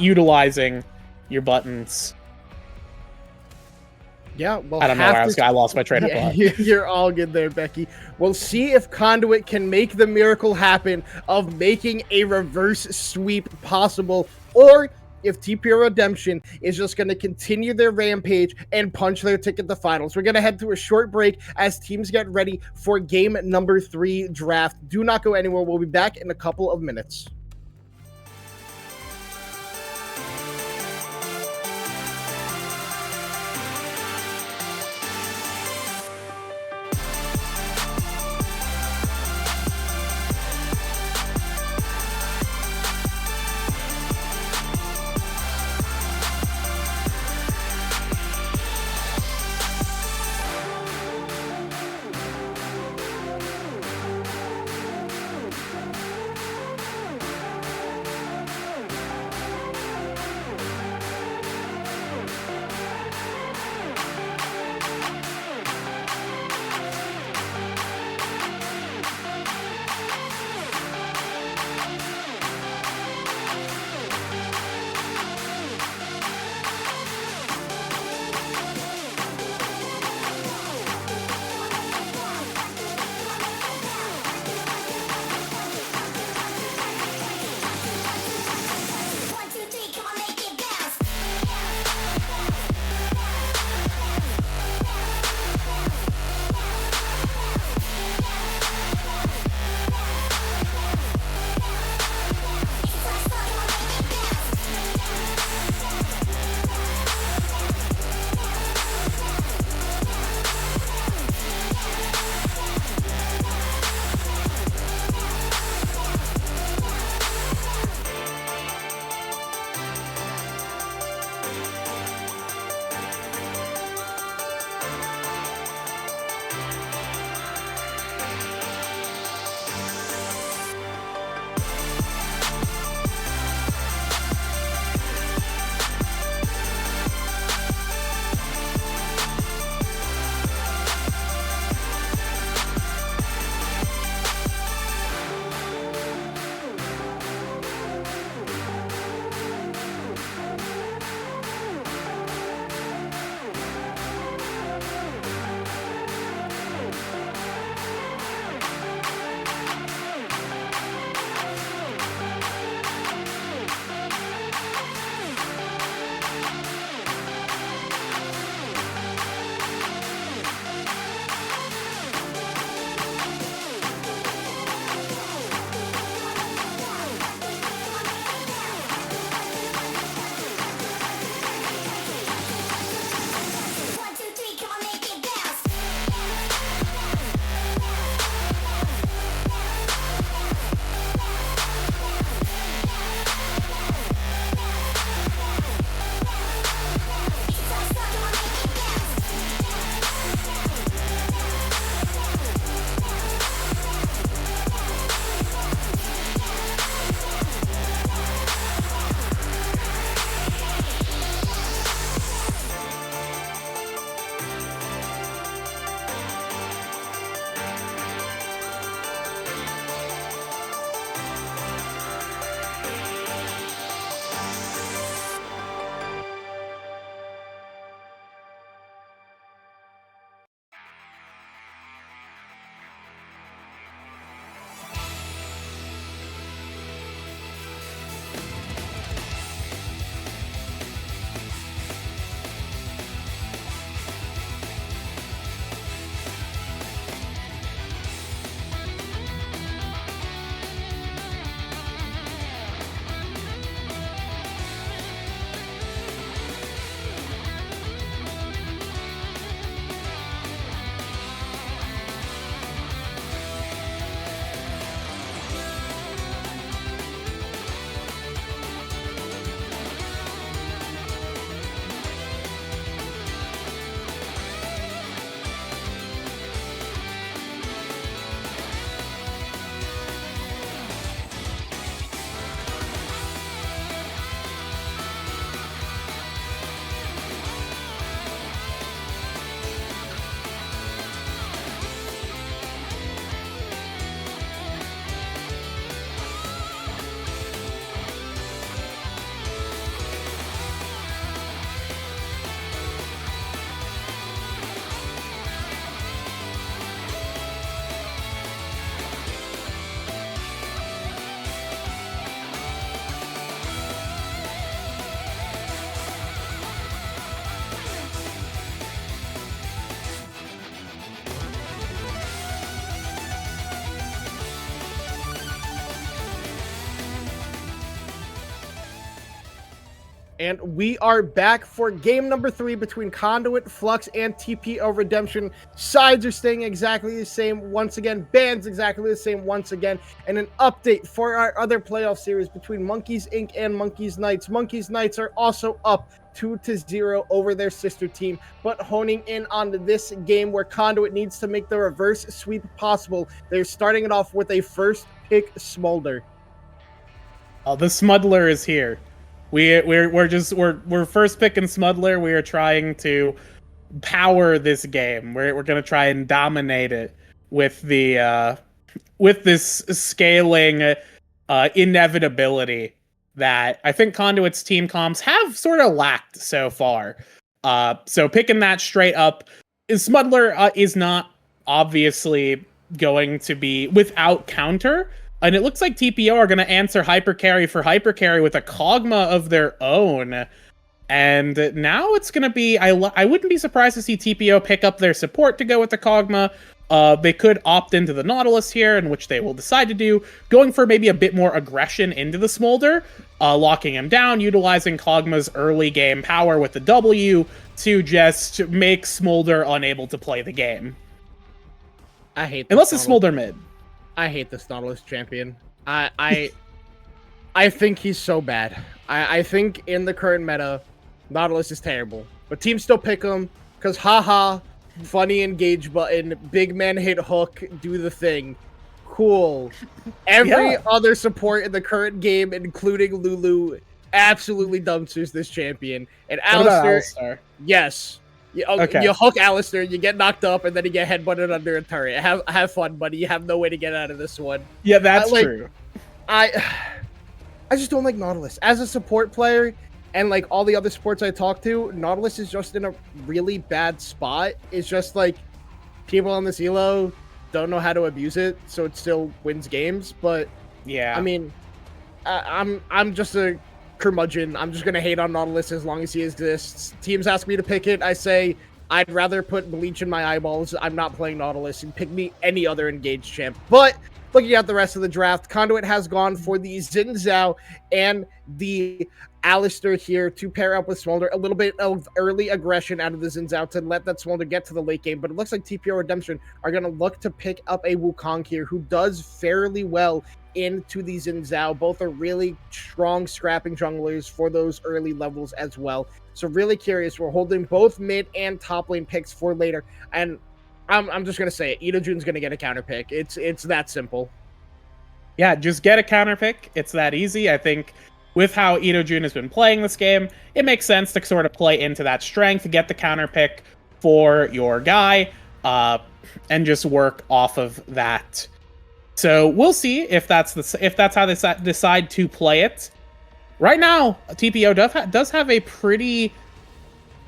S2: utilizing your buttons.
S1: Yeah, well,
S2: I don't know where I lost my train of thought.
S1: You're all good there, Becky. We'll see if Conduit can make the miracle happen of making a reverse sweep possible, or if TPO Redemption is just going to continue their rampage and punch their ticket to finals. We're going to head to a short break as teams get ready for game number 3 draft. Do not go anywhere. We'll be back in a couple of minutes. And we are back for game number 3 between Conduit, Flux, and TPO Redemption. Sides are staying exactly the same once again. Bans exactly the same once again. And an update for our other playoff series between Monkeys Inc. and Monkeys Knights. Monkeys Knights are also up 2-0 over their sister team, but honing in on this game where Conduit needs to make the reverse sweep possible. They're starting it off with a first pick Smolder.
S2: Oh, the Smuddler is here. We're first picking Smudler. We are trying to power this game. We're gonna try and dominate it with the with this scaling inevitability that I think Conduit's team comps have sort of lacked so far. So picking that straight up, Smudler is not obviously going to be without counter. And it looks like TPO are going to answer hyper carry for hyper carry with a Kog'Maw of their own. And now it's going to be... I wouldn't be surprised to see TPO pick up their support to go with the Kog'Maw. They could opt into the Nautilus here, in which they will decide to do, going for maybe a bit more aggression into the Smolder, locking him down, utilizing Kog'Maw's early game power with the W to just make Smolder unable to play the game.
S1: I hate this
S2: unless it's Smolder mid.
S1: I hate this Nautilus champion. I think he's so bad. I think in the current meta, Nautilus is terrible. But teams still pick him because haha, funny engage button, big man hit hook, do the thing. Cool. Every other support in the current game, including Lulu, absolutely dumpsters this champion. And Alistair, yes. You hook Alistair, you get knocked up, and then you get headbutted under a turret. Have fun, buddy. You have no way to get out of this one.
S2: Yeah, that's true.
S1: I just don't like Nautilus. As a support player, and like all the other supports I talk to, Nautilus is just in a really bad spot. It's just like people on this elo don't know how to abuse it, so it still wins games. But yeah, I mean, I'm just a curmudgeon. I'm just gonna hate on Nautilus as long as he exists. Teams ask me to pick it, I say I'd rather put bleach in my eyeballs. I'm not playing Nautilus, and pick me any other engaged champ. But looking at the rest of the draft, Conduit has gone for the Xin Zhao and the Alistair here to pair up with Smolder. A little bit of early aggression out of the Xin Zhao to let that Smolder get to the late game, but it looks like TPO Redemption are going to look to pick up a Wukong here who does fairly well into the Xin Zhao. Both are really strong scrapping junglers for those early levels as well. So really curious. We're holding both mid and top lane picks for later, and I'm just gonna say it. Idojun's gonna get a counter pick. It's that simple.
S2: Yeah, just get a counter pick. It's that easy. I think with how Idojun has been playing this game, it makes sense to sort of play into that strength, get the counter pick for your guy, and just work off of that. So we'll see if that's how they decide to play it. Right now, TPO does have a pretty.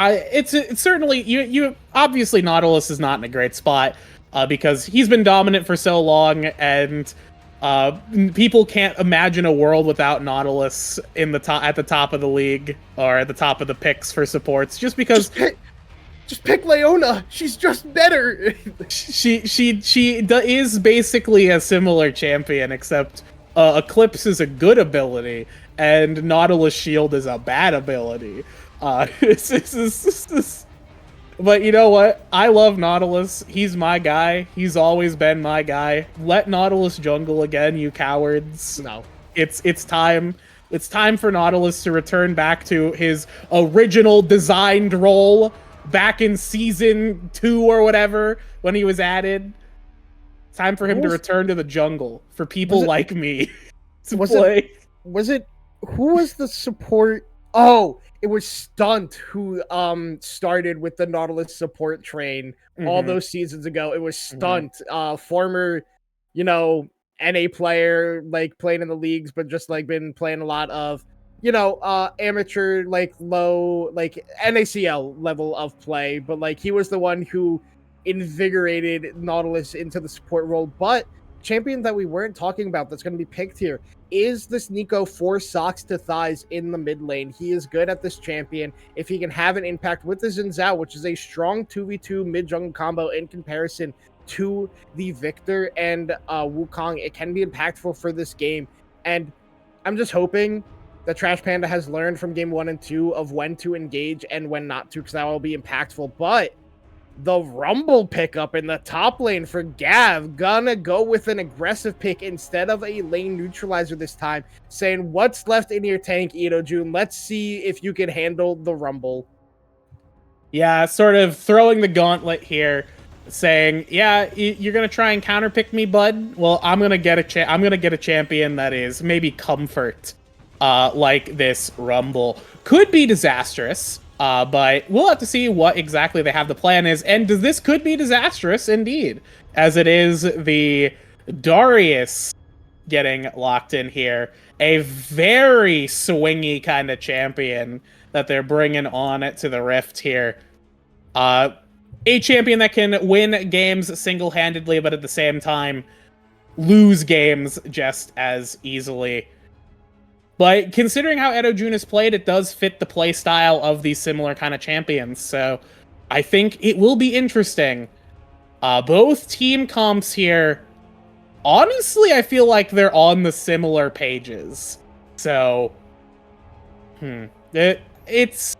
S2: It's certainly you obviously Nautilus is not in a great spot because he's been dominant for so long, and people can't imagine a world without Nautilus at the top of the league or at the top of the picks for supports. Just because.
S1: Just pick Leona. She's just better.
S2: she is basically a similar champion, except Eclipse is a good ability and Nautilus Shield is a bad ability. But you know what? I love Nautilus. He's my guy. He's always been my guy. Let Nautilus jungle again, you cowards.
S1: No.
S2: It's time. It's time for Nautilus to return back to his original designed role back in season 2 or whatever when he was added. It's time for him to return to the jungle for people like me to play.
S1: Who was the support? Oh, it was Stunt who started with the Nautilus support train all those seasons ago. It was Stunt, former, NA player, like playing in the leagues, but just like been playing a lot of amateur, like low, like NACL level of play, but like he was the one who invigorated Nautilus into the support role. But champion that we weren't talking about that's going to be picked here is this Nico for Socks to Thighs in the mid lane. He is good at this champion. If he can have an impact with the Xin Zhao, which is a strong 2v2 mid jungle combo in comparison to the Victor and Wukong, it can be impactful for this game. And I'm just hoping that Trash Panda has learned from game 1 and 2 of when to engage and when not to, because that will be impactful. But the Rumble pickup in the top lane for Gav, gonna go with an aggressive pick instead of a lane neutralizer this time, saying, what's left in your tank, Ito June? Let's see if you can handle the Rumble.
S2: Yeah, sort of throwing the gauntlet here, saying, yeah, you're gonna try and counterpick me, bud? Well, I'm gonna get a champion that is maybe comfort, like this Rumble. Could be disastrous. But we'll have to see what exactly they have the plan is. And this could be disastrous indeed, as it is the Darius getting locked in here. A very swingy kind of champion that they're bringing on to the Rift here. A champion that can win games single-handedly, but at the same time lose games just as easily. But considering how Edo Jun has played, it does fit the play style of these similar kind of champions. So I think it will be interesting. Both team comps here, honestly, I feel like they're on the similar pages. So, it's...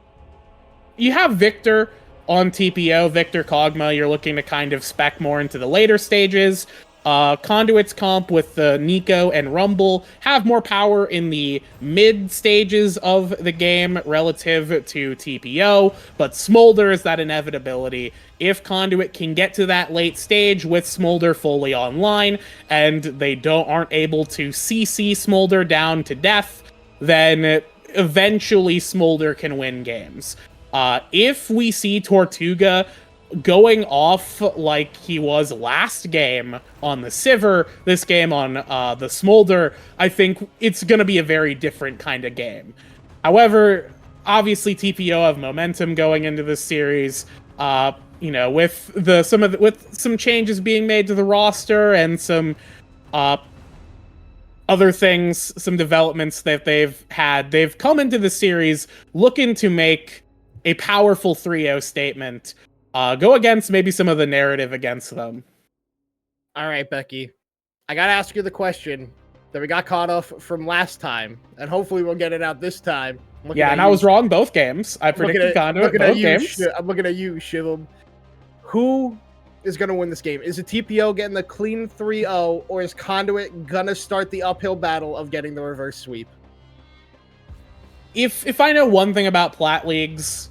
S2: You have Victor on TPO, Victor Kog'Maw. You're looking to kind of spec more into the later stages. Conduit's comp with the Nico and Rumble have more power in the mid stages of the game relative to TPO, but Smolder is that inevitability. If Conduit can get to that late stage with Smolder fully online, and they aren't able to CC Smolder down to death, then eventually Smolder can win games. If we see Tortuga going off like he was last game on the Sivir, this game on the Smolder, I think it's going to be a very different kind of game. However, obviously TPO have momentum going into this series. With some changes being made to the roster and some other things, some developments that they've come into the series looking to make a powerful 3-0 statement. Go against maybe some of the narrative against them.
S1: All right, Becky. I got to ask you the question that we got caught off from last time, and hopefully we'll get it out this time.
S2: Yeah, and I was wrong both games. I predicted Conduit both games.
S1: I'm looking at you, Shivum. Who is going to win this game? Is it TPO getting the clean 3-0, or is Conduit going to start the uphill battle of getting the reverse sweep?
S2: If I know one thing about Plat Leagues,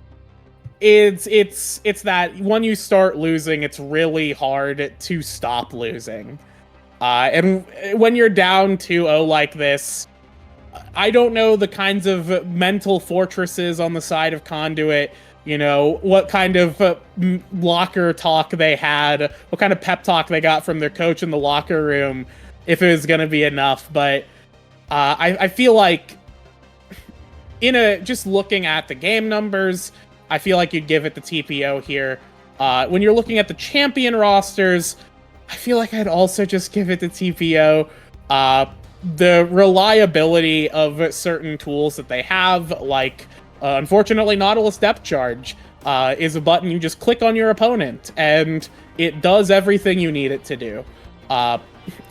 S2: it's that when you start losing, it's really hard to stop losing. And when you're down 2-0 like this, I don't know the kinds of mental fortresses on the side of Conduit, what kind of locker talk they had, what kind of pep talk they got from their coach in the locker room, if it was going to be enough. But I feel like, just looking at the game numbers, I feel like you'd give it the TPO here. When you're looking at the champion rosters, I feel like I'd also just give it the TPO. The reliability of certain tools that they have, like, unfortunately, Nautilus Depth Charge, is a button you just click on your opponent, and it does everything you need it to do.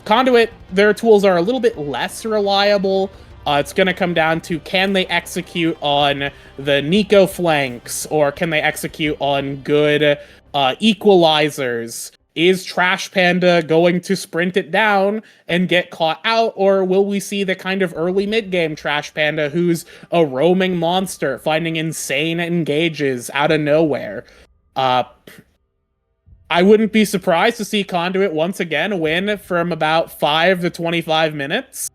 S2: Conduit, their tools are a little bit less reliable. It's going to come down to, can they execute on the Nico flanks, or can they execute on good equalizers? Is Trash Panda going to sprint it down and get caught out, or will we see the kind of early mid-game Trash Panda who's a roaming monster, finding insane engages out of nowhere? I wouldn't be surprised to see Conduit once again win from about 5 to 25 minutes.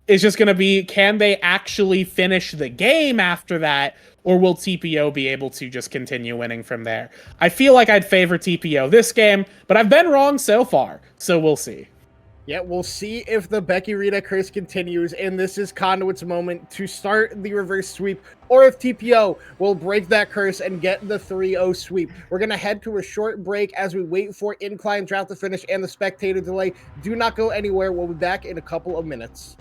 S2: It's just going to be, can they actually finish the game after that, or will TPO be able to just continue winning from there? I feel like I'd favor TPO this game, but I've been wrong so far, so we'll see.
S1: Yeah, we'll see if the Becky Rita curse continues, and this is Conduit's moment to start the reverse sweep, or if TPO will break that curse and get the 3-0 sweep. We're going to head to a short break as we wait for Incline Drought to finish and the spectator delay. Do not go anywhere. We'll be back in a couple of minutes.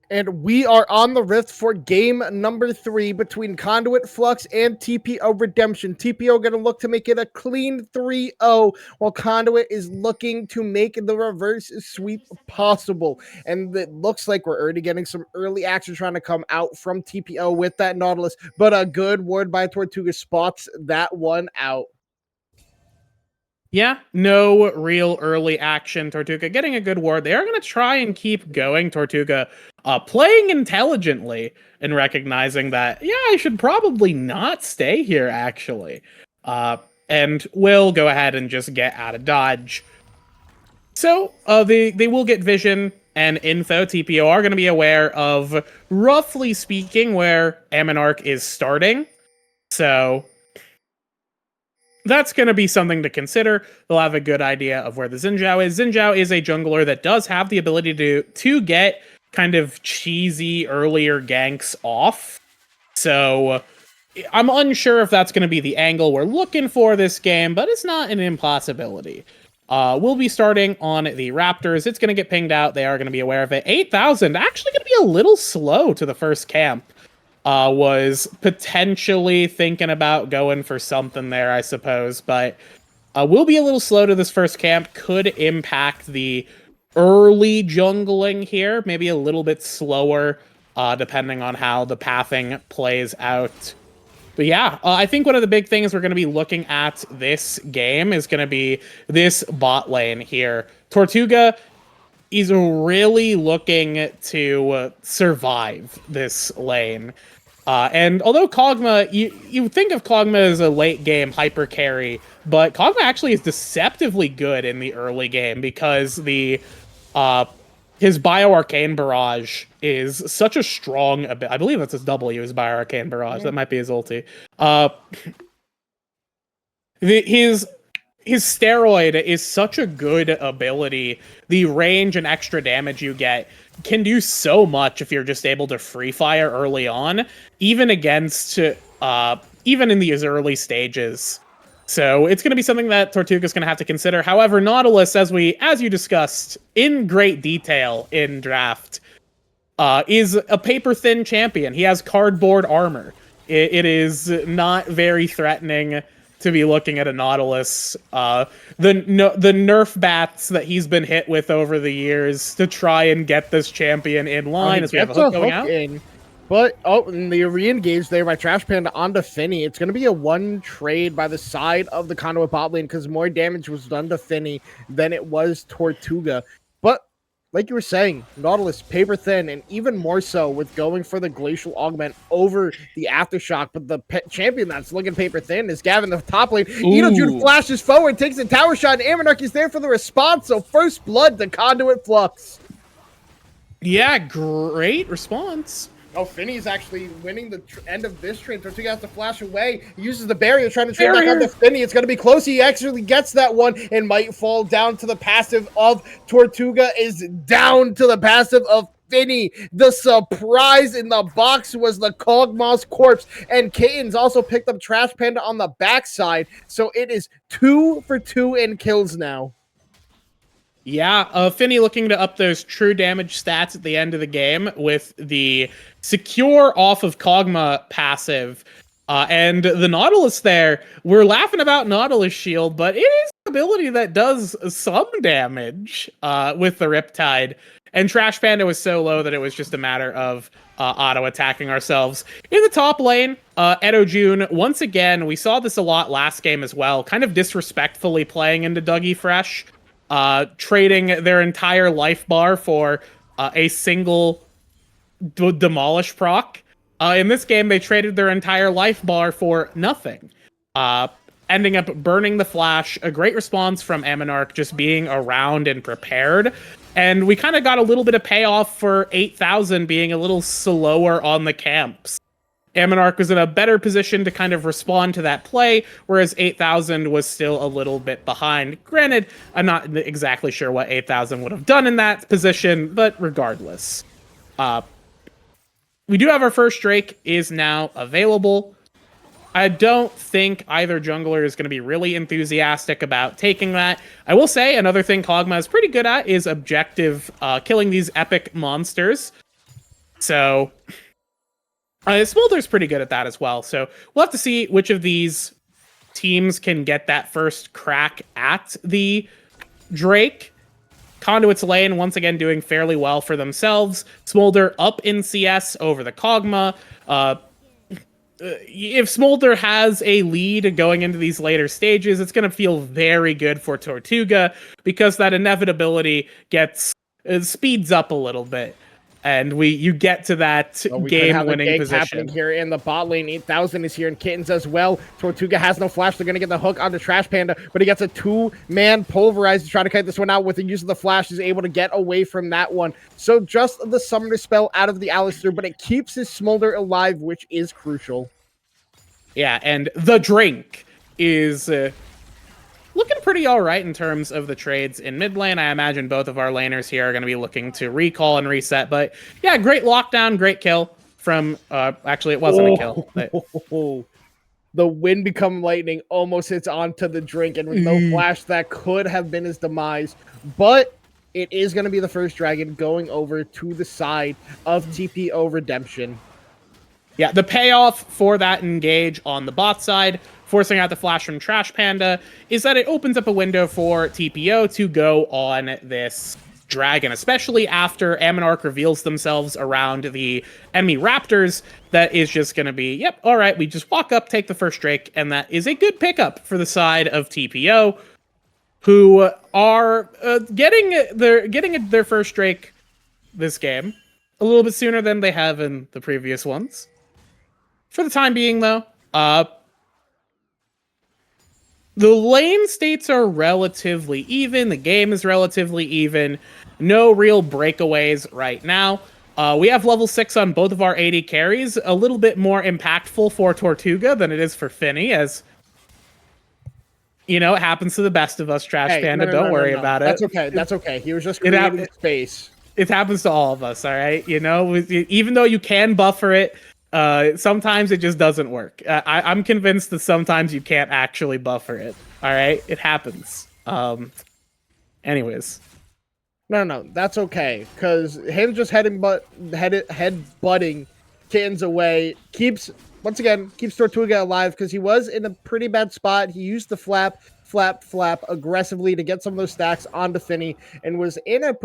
S1: And we are on the rift for game number 3 between Conduit, Flux, and TPO Redemption. TPO going to look to make it a clean 3-0, while Conduit is looking to make the reverse sweep possible. And it looks like we're already getting some early action trying to come out from TPO with that Nautilus, but a good ward by Tortuga spots that one out.
S2: Yeah, no real early action. Tortuga getting a good ward. They are going to try and keep going. Tortuga playing intelligently and recognizing that, yeah, I should probably not stay here, actually. And will go ahead and just get out of dodge. So they will get vision and info. TPO are going to be aware of, roughly speaking, where Aminarch is starting. So that's going to be something to consider. They'll have a good idea of where the Xin Zhao is. Xin Zhao is a jungler that does have the ability to get kind of cheesy earlier ganks off. So I'm unsure if that's going to be the angle we're looking for this game, but it's not an impossibility. We'll be starting on the Raptors. It's going to get pinged out. They are going to be aware of it. 8,000, actually going to be a little slow to the first camp. Was potentially thinking about going for something there, I suppose, but will be a little slow to this first camp. Could impact the early jungling here, maybe a little bit slower, depending on how the pathing plays out. But yeah, I think one of the big things we're going to be looking at this game is going to be this bot lane here. Tortuga is really looking to survive this lane. And although Kog'Maw, you think of Kog'Maw as a late game hyper carry, but Kog'Maw actually is deceptively good in the early game because his Bio Arcane Barrage is such a strong. I believe that's his W, his Bio Arcane Barrage. Yeah. That might be his ulti. His steroid is such a good ability. The range and extra damage you get can do so much if you're just able to free fire early on, even against even in these early stages. So it's going to be something that Tortuga's going to have to consider. However, Nautilus, as you discussed in great detail in draft, is a paper thin champion. He has cardboard armor. It is not very threatening to be looking at a Nautilus. The nerf bats that he's been hit with over the years to try and get this champion in line as we have a hook going out.
S1: But, in the re-engage there by Trash Panda onto Finny, it's going to be a one trade by the side of the Conduit bot lane because more damage was done to Finny than it was Tortuga. But, like you were saying, Nautilus, paper thin, and even more so with going for the Glacial Augment over the Aftershock. But the champion that's looking paper thin is Gavin, the top lane. Jude flashes forward, takes a tower shot, and Aminarch is there for the response. So first blood to Conduit Flux.
S2: Yeah, great response.
S1: Oh, Finny's actually winning the end of this trade. Tortuga has to flash away. He uses the barrier, trying to trade back onto Finny. It's going to be close. He actually gets that one and might fall down to the passive of Tortuga. Is down to the passive of Finny. The surprise in the box was the Kog'Maw's corpse. And Katan's also picked up Trash Panda on the backside. So it is 2 for 2 in kills now.
S2: Yeah, Finny looking to up those true damage stats at the end of the game with the secure off of Kog'Maw passive. And the Nautilus there, we're laughing about Nautilus shield, but it is an ability that does some damage with the Riptide. And Trash Panda was so low that it was just a matter of auto-attacking ourselves. In the top lane, Edo June, once again, we saw this a lot last game as well, kind of disrespectfully playing into Dougie Fresh. Trading their entire life bar for a single demolish proc. In this game, they traded their entire life bar for nothing. Ending up burning the flash. A great response from Aminarch just being around and prepared. And we kind of got a little bit of payoff for 8,000 being a little slower on the camps. Aminarch was in a better position to kind of respond to that play, whereas 8,000 was still a little bit behind. Granted, I'm not exactly sure what 8,000 would have done in that position, but regardless. We do have our first Drake is now available. I don't think either jungler is going to be really enthusiastic about taking that. I will say another thing Kog'Maw is pretty good at is objective, killing these epic monsters. So Smolder's pretty good at that as well. So we'll have to see which of these teams can get that first crack at the Drake. Conduit's lane, once again, doing fairly well for themselves. Smolder up in CS over the Kog'Maw. If Smolder has a lead going into these later stages, it's going to feel very good for Tortuga because that inevitability speeds up a little bit, and you get to that game-winning position.
S1: Happening here in the bot lane. 8000 is here, and Kittens as well. Tortuga has no flash. They're going to get the hook onto Trash Panda, but he gets a 2-man pulverize to try to kite this one out. With the use of the flash, he's able to get away from that one. So just the summoner spell out of the Alistair, but it keeps his Smolder alive, which is crucial.
S2: Yeah, and the Drink is looking pretty all right in terms of the trades in mid lane. I imagine both of our laners here are going to be looking to recall and reset. But yeah, great lockdown, great kill from... actually, it wasn't a kill. But...
S1: The wind become lightning almost hits onto the Drink, and with no flash, that could have been his demise. But it is going to be the first dragon going over to the side of TPO Redemption.
S2: Yeah, the payoff for that engage on the bot side, forcing out the flash from Trash Panda, is that it opens up a window for TPO to go on this dragon, especially after Ammonarch reveals themselves around the enemy Raptors. That is just going to be, yep, all right, we just walk up, take the first Drake, and that is a good pickup for the side of TPO, who are getting their first Drake this game a little bit sooner than they have in the previous ones. For the time being, though, the lane states are relatively even. The game is relatively even. No real breakaways right now. We have level 6 on both of our AD carries. A little bit more impactful for Tortuga than it is for Finny, as, you know, it happens to the best of us, Trash Panda. Don't worry about it.
S1: That's okay. That's okay. He was just creating space.
S2: It happens to all of us, all right? You know, even though you can buffer it, sometimes it just doesn't work. I'm convinced that sometimes you can't actually buffer it. All right, it happens. Anyways,
S1: no, that's okay, because him just head-butting Kittens away keeps Tortuga alive, because he was in a pretty bad spot. He used the flap aggressively to get some of those stacks onto Finny, and was in a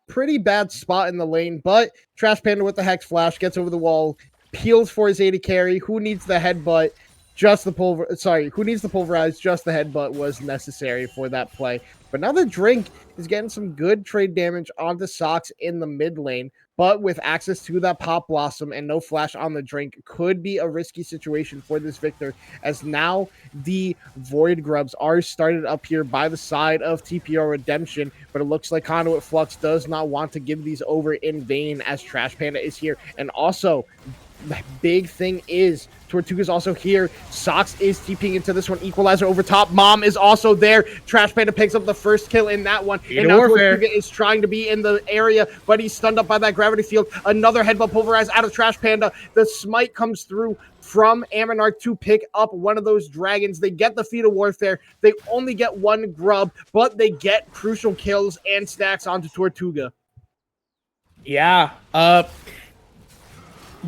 S1: pretty bad spot in the lane. But Trash Panda with the Hex Flash gets over the wall, peels for his AD carry. Who needs the headbutt? Who needs the pulverize? Just the headbutt was necessary for that play. But now the Drink is getting some good trade damage onto Socks in the mid lane. But with access to that Pop Blossom and no flash on the Drink, could be a risky situation for this Victor, as now the Void Grubs are started up here by the side of TPO Redemption, but it looks like Conduit Flux does not want to give these over in vain, as Trash Panda is here. And also, the big thing is Tortuga's also here. Socks is TPing into this one. Equalizer over top. Mom is also there. Trash Panda picks up the first kill in that one. And now Tortuga is trying to be in the area, but he's stunned up by that gravity field. Another headbutt pulverized out of Trash Panda. The smite comes through from Ammonarch to pick up one of those dragons. They get the feat of warfare. They only get one grub, but they get crucial kills and stacks onto Tortuga.
S2: Yeah.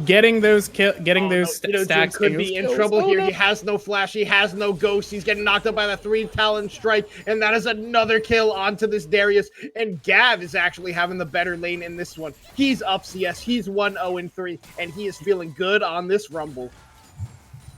S2: Getting those stacks
S1: could be in trouble here. He has no flash. He has no ghost. He's getting knocked up by the 3 Talon Strike, and that is another kill onto this Darius. And Gav is actually having the better lane in this one. He's up CS. He's 1-0-3, and he is feeling good on this Rumble.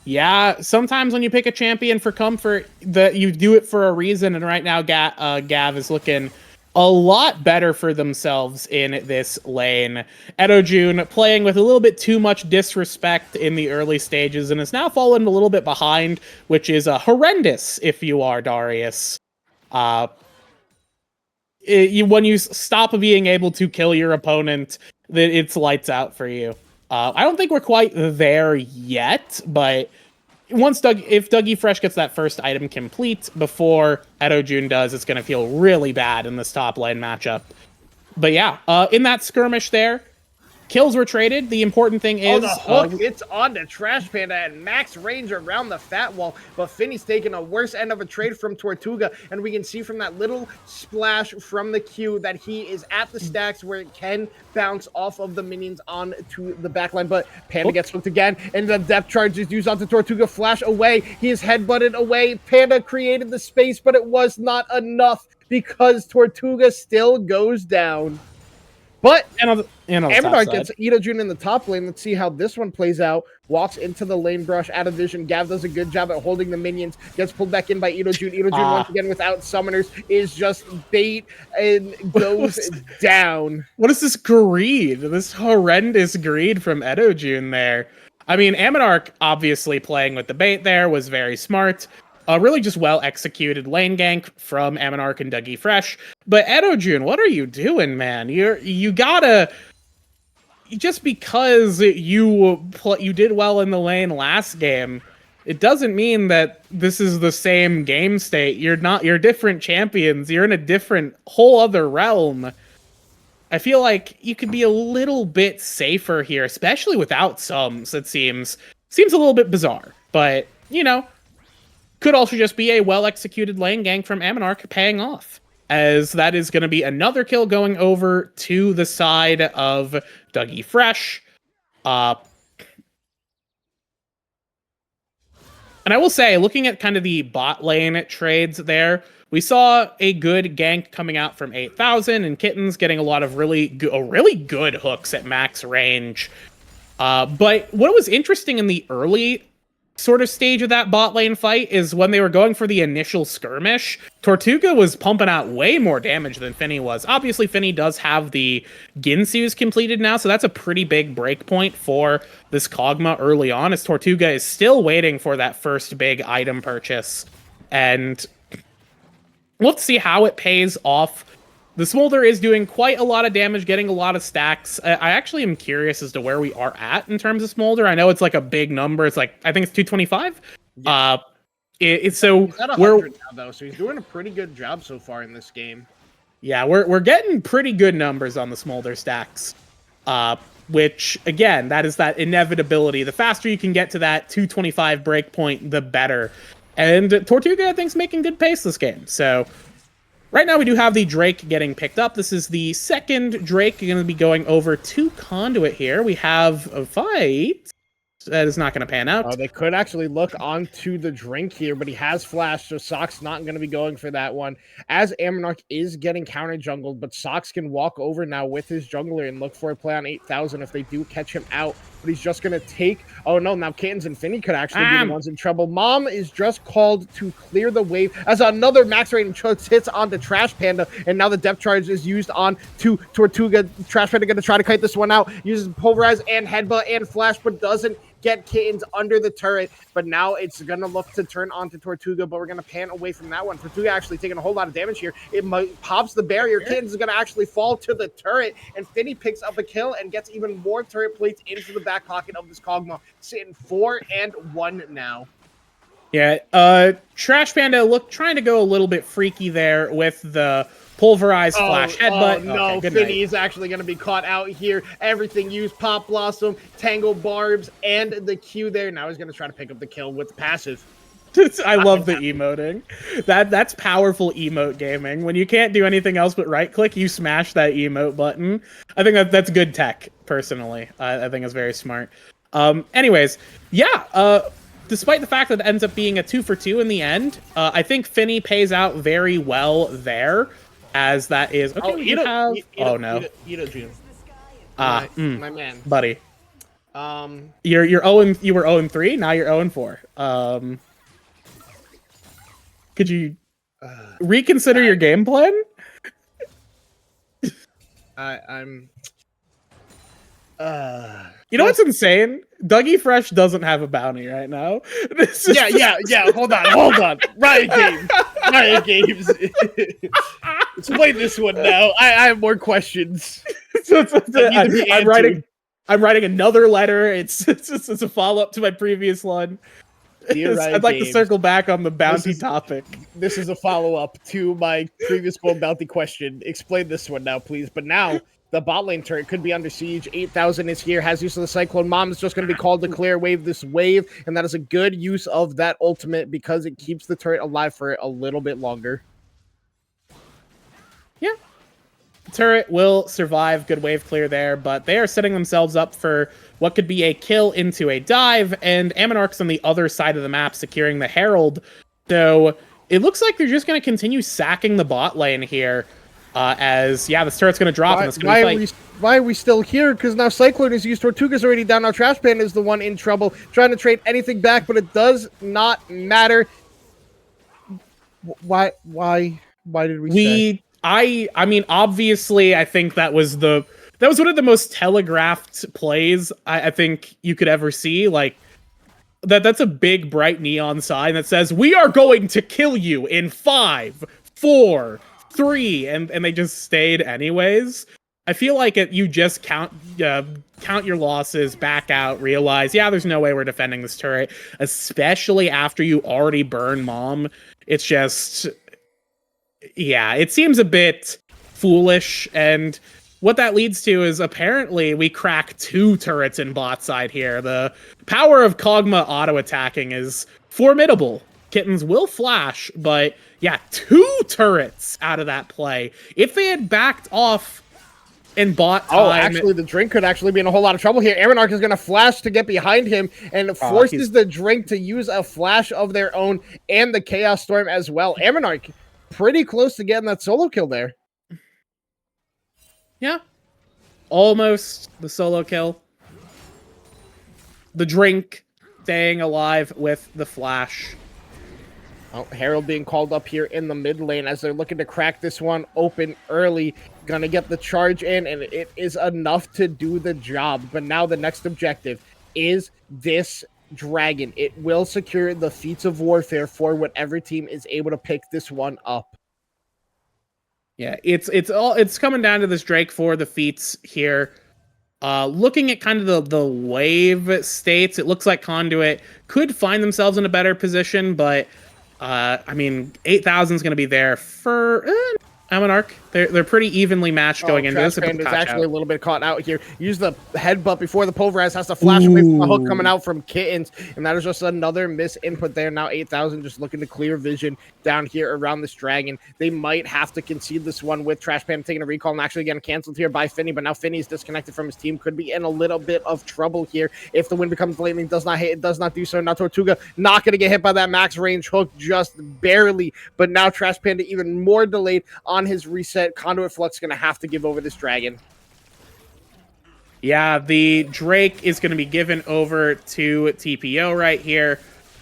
S2: Yeah, sometimes when you pick a champion for comfort, you do it for a reason. And right now, Gav is looking a lot better for themselves in this lane. Edojun playing with a little bit too much disrespect in the early stages and has now fallen a little bit behind, which is horrendous if you are Darius. When you stop being able to kill your opponent, it's lights out for you. I don't think we're quite there yet, but if Dougie Fresh gets that first item complete before Edojun does, it's going to feel really bad in this top lane matchup. But yeah, in that skirmish there, kills were traded. The important thing is...
S1: the hook, it's on the Trash Panda and max range around the fat wall, but Finny's taking a worse end of a trade from Tortuga, and we can see from that little splash from the Q that he is at the stacks where it can bounce off of the minions onto the backline, but Panda gets hooked again, and the depth charge is used onto Tortuga. Flash away, he is headbutted away. Panda created the space, but it was not enough because Tortuga still goes down. But Amonarch gets Idojun in the top lane. Let's see how this one plays out. Walks into the lane brush, out of vision. Gav does a good job at holding the minions. Gets pulled back in by Idojun. Idojun, once again, without summoners, is just bait and goes down.
S2: What is this greed? This horrendous greed from Idojun there. I mean, Amonarch obviously playing with the bait there was very smart. Really just well-executed lane gank from Amonarch and Dougie Fresh. But Idojun, what are you doing, man? You gotta... Just because you did well in the lane last game, it doesn't mean that this is the same game state. You're different champions. You're in a different, whole other realm. I feel like you could be a little bit safer here, especially without sums, it seems. Seems a little bit bizarre, but, you know, could also just be a well-executed lane gank from Amonarch paying off, as that is going to be another kill going over to the side of Dougie Fresh. And I will say, looking at kind of the bot lane trades there, we saw a good gank coming out from 8,000, and Kittens getting a lot of really good hooks at max range. But what was interesting in the early sort of stage of that bot lane fight is when they were going for the initial skirmish, Tortuga was pumping out way more damage than Finny was. Obviously, Finny does have the Ginsu's completed now, so that's a pretty big breakpoint for this Kog'Maw early on, as Tortuga is still waiting for that first big item purchase. And we'll have to see how it pays off. The Smolder is doing quite a lot of damage, getting a lot of stacks. I actually am curious as to where we are at in terms of Smolder. I know it's like a big number. It's like, I think it's 225. Yeah. So
S1: he's at 100 now, though, so he's doing a pretty good job so far in this game.
S2: Yeah, we're getting pretty good numbers on the Smolder stacks. Which, again, that is that inevitability. The faster you can get to that 225 breakpoint, the better. And Tortuga, I think, is making good pace this game. So right now we do have the Drake getting picked up. This is the second Drake going to be going over to Conduit here. We have a fight that is not going to pan out.
S1: Oh, they could actually look onto the drink here, but he has flash, so Sock's not going to be going for that one. As Amonarch is getting counter jungled, but Sox can walk over now with his jungler and look for a play on 8,000 if they do catch him out. But he's just going to take... Oh, no, now Kittens and Finny could actually be the ones in trouble. Mom is just called to clear the wave as another max rating hits on the Trash Panda, and now the depth charge is used on to Tortuga. Trash Panda going to try to kite this one out. Uses Pulverize and Headbutt and Flash, but doesn't get Kittens under the turret. But now it's going to look to turn onto Tortuga, but we're going to pan away from that one. Tortuga actually taking a whole lot of damage here. It pops the barrier. Kittens is going to actually fall to the turret, and Finny picks up a kill and gets even more turret plates into the back pocket of this Kog'Maw, sitting 4-1 now.
S2: Yeah, Trash Panda trying to go a little bit freaky there with the Pulverized Flash Headbutt.
S1: Oh, no,
S2: okay,
S1: Finny is actually going to be caught out here. Everything used, Pop Blossom, Tangle Barbs, and the Q there. Now he's going to try to pick up the kill with passive.
S2: I love the emoting. That's powerful emote gaming. When you can't do anything else but right-click, you smash that emote button. I think that's good tech, personally. I think it's very smart. Anyways, yeah, despite the fact that it ends up being a 2-for-2 in the end, I think Finny pays out very well there, as that is... Okay, you have... Oh, no.
S1: Idojun.
S2: My
S1: man.
S2: Buddy. You were 0-3, now you're 0-4. Could you reconsider your game plan?
S1: I'm...
S2: You know what's insane? Dougie Fresh doesn't have a bounty right now.
S1: Yeah. Hold on. Riot Games. Explain this one now. I have more questions.
S2: I'm writing another letter. It's a follow up to my previous one. I'd like to circle back on the bounty topic.
S1: This is a follow up to my previous gold bounty question. Explain this one now, please. But now The bot lane turret could be under siege. 8,000 is here, has use of the Cyclone. Mom is just going to be called to clear wave this wave, and that is a good use of that ultimate because it keeps the turret alive for a little bit longer.
S2: Yeah. The turret will survive. Good wave clear there, but they are setting themselves up for what could be a kill into a dive, and Ammonarch's on the other side of the map securing the Herald. So it looks like they're just going to continue sacking the bot lane here. As this turret's gonna drop.
S1: Why are we still here? Because now Cyclone is used. Tortuga's already down. Now Trash Panda is the one in trouble, trying to trade anything back, but it does not matter. Why did we?
S2: I mean, obviously, I think that was one of the most telegraphed plays I think you could ever see. Like that's a big bright neon sign that says "We are going to kill you in 5, 4, 3," and they just stayed anyways. I feel like you just count your losses, back out, realize, there's no way we're defending this turret, especially after you already burn Mom. It's just, it seems a bit foolish, and what that leads to is apparently we crack 2 turrets in bot side here. The power of Kog'Maw auto-attacking is formidable. Kittens will flash, but 2 turrets out of that play. If they had backed off in bot time...
S1: Oh, actually, the Drink could actually be in a whole lot of trouble here. Ammonarch is going to flash to get behind him, and forces the Drink to use a flash of their own and the Chaos Storm as well. Ammonarch pretty close to getting that solo kill there.
S2: Yeah. Almost the solo kill. The Drink staying alive with the flash.
S1: Oh, Herald being called up here in the mid lane as they're looking to crack this one open early. Gonna get the charge in, and it is enough to do the job. But now the next objective is this dragon. It will secure the feats of warfare for whatever team is able to pick this one up.
S2: Yeah, it's coming down to this Drake for the feats here. Looking at kind of the wave states, it looks like Conduit could find themselves in a better position, but I mean, 8,000 is going to be there for Ammonarch. They're pretty evenly matched going into this.
S1: Trash Panda is actually a little bit caught out here. Use the headbutt before the Pulverize has to flash away from the hook coming out from Kittens, and that is just another miss input there. Now 8,000 just looking to clear vision down here around this dragon. They might have to concede this one with Trash Panda taking a recall and actually getting canceled here by Finny, but now Finny is disconnected from his team. Could be in a little bit of trouble here if the wind becomes lightning. Does not hit. It does not do so. Now Tortuga not going to get hit by that max range hook, just barely, but now Trash Panda even more delayed on his reset. Conduit Flux going to have to give over this dragon.
S2: Yeah, the Drake is going to be given over to TPO right here.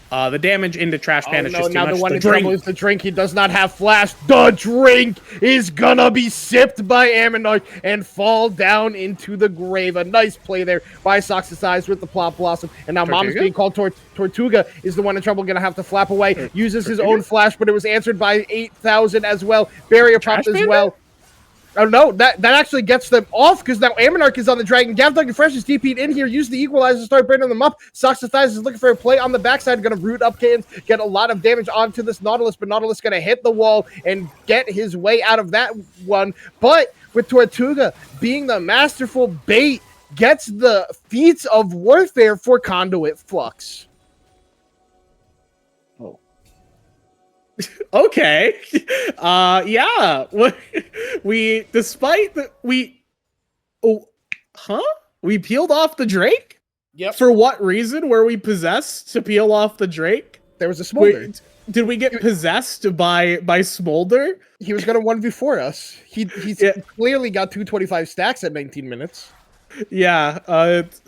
S2: The damage into Trash Panda is just too much.
S1: Now the one in trouble is the Drink. He does not have flash. The Drink is gonna be sipped by Ammonarch and fall down into the grave. A nice play there by Soxicize with the Plot Blossom. And now Mom is being called. Tortuga is the one in trouble, gonna have to flap away. Uses his own flash, but it was answered by 8,000 as well. Barrier popped as well. Oh no, that actually gets them off because now Ammonarch is on the dragon. Gavdug Fresh is DP'd in here, use the equalizer to start burning them up. Soxicize is looking for a play on the backside, gonna root up Kittens, get a lot of damage onto this Nautilus, but Nautilus gonna hit the wall and get his way out of that one. But with Tortuga being the masterful bait, gets the feats of warfare for Conduit Flux.
S2: Okay. Yeah. We peeled off the Drake?
S1: Yep.
S2: For what reason were we possessed to peel off the Drake?
S1: There was a Smolder.
S2: Did we get possessed by Smolder?
S1: He was going to 1v4 us. He's clearly got 225 stacks at 19 minutes.
S2: Yeah.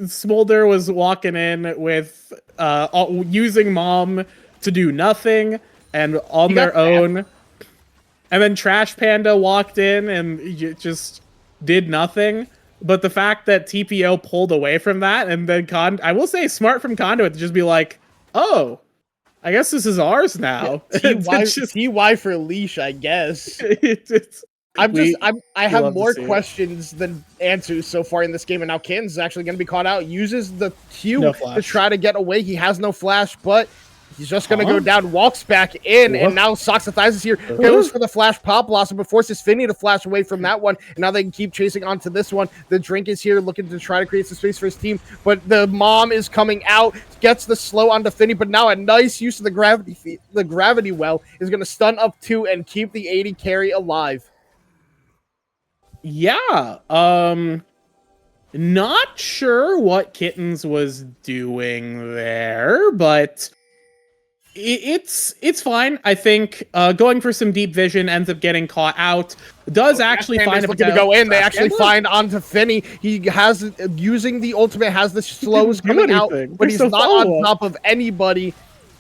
S2: Smolder was walking in with using Mom to do nothing. And on their own, and then Trash Panda walked in and just did nothing. But the fact that TPO pulled away from that, and then I will say smart from Conduit to just be like, oh, I guess this is ours now.
S1: TY for leash, I guess. I have more questions than answers so far in this game, and now Kittens is actually going to be caught out. Uses the Q to try to get away. He has no flash, but He's just going to go down, walks back in, and now Soxathize is here. Goes for the flash pop blossom, but forces Finny to flash away from that one. And now they can keep chasing onto this one. The Drink is here looking to try to create some space for his team, but the Mom is coming out, gets the slow onto Finny, but now a nice use of the gravity well is going to stun up 2 and keep the 80 carry alive.
S2: Yeah, not sure what Kittens was doing there, but it's fine. I think going for some deep vision ends up getting caught out. Does actually find a
S1: looking to go in. They actually find onto Finny. He has using the ultimate, has the slows coming out, but he's not on top of anybody.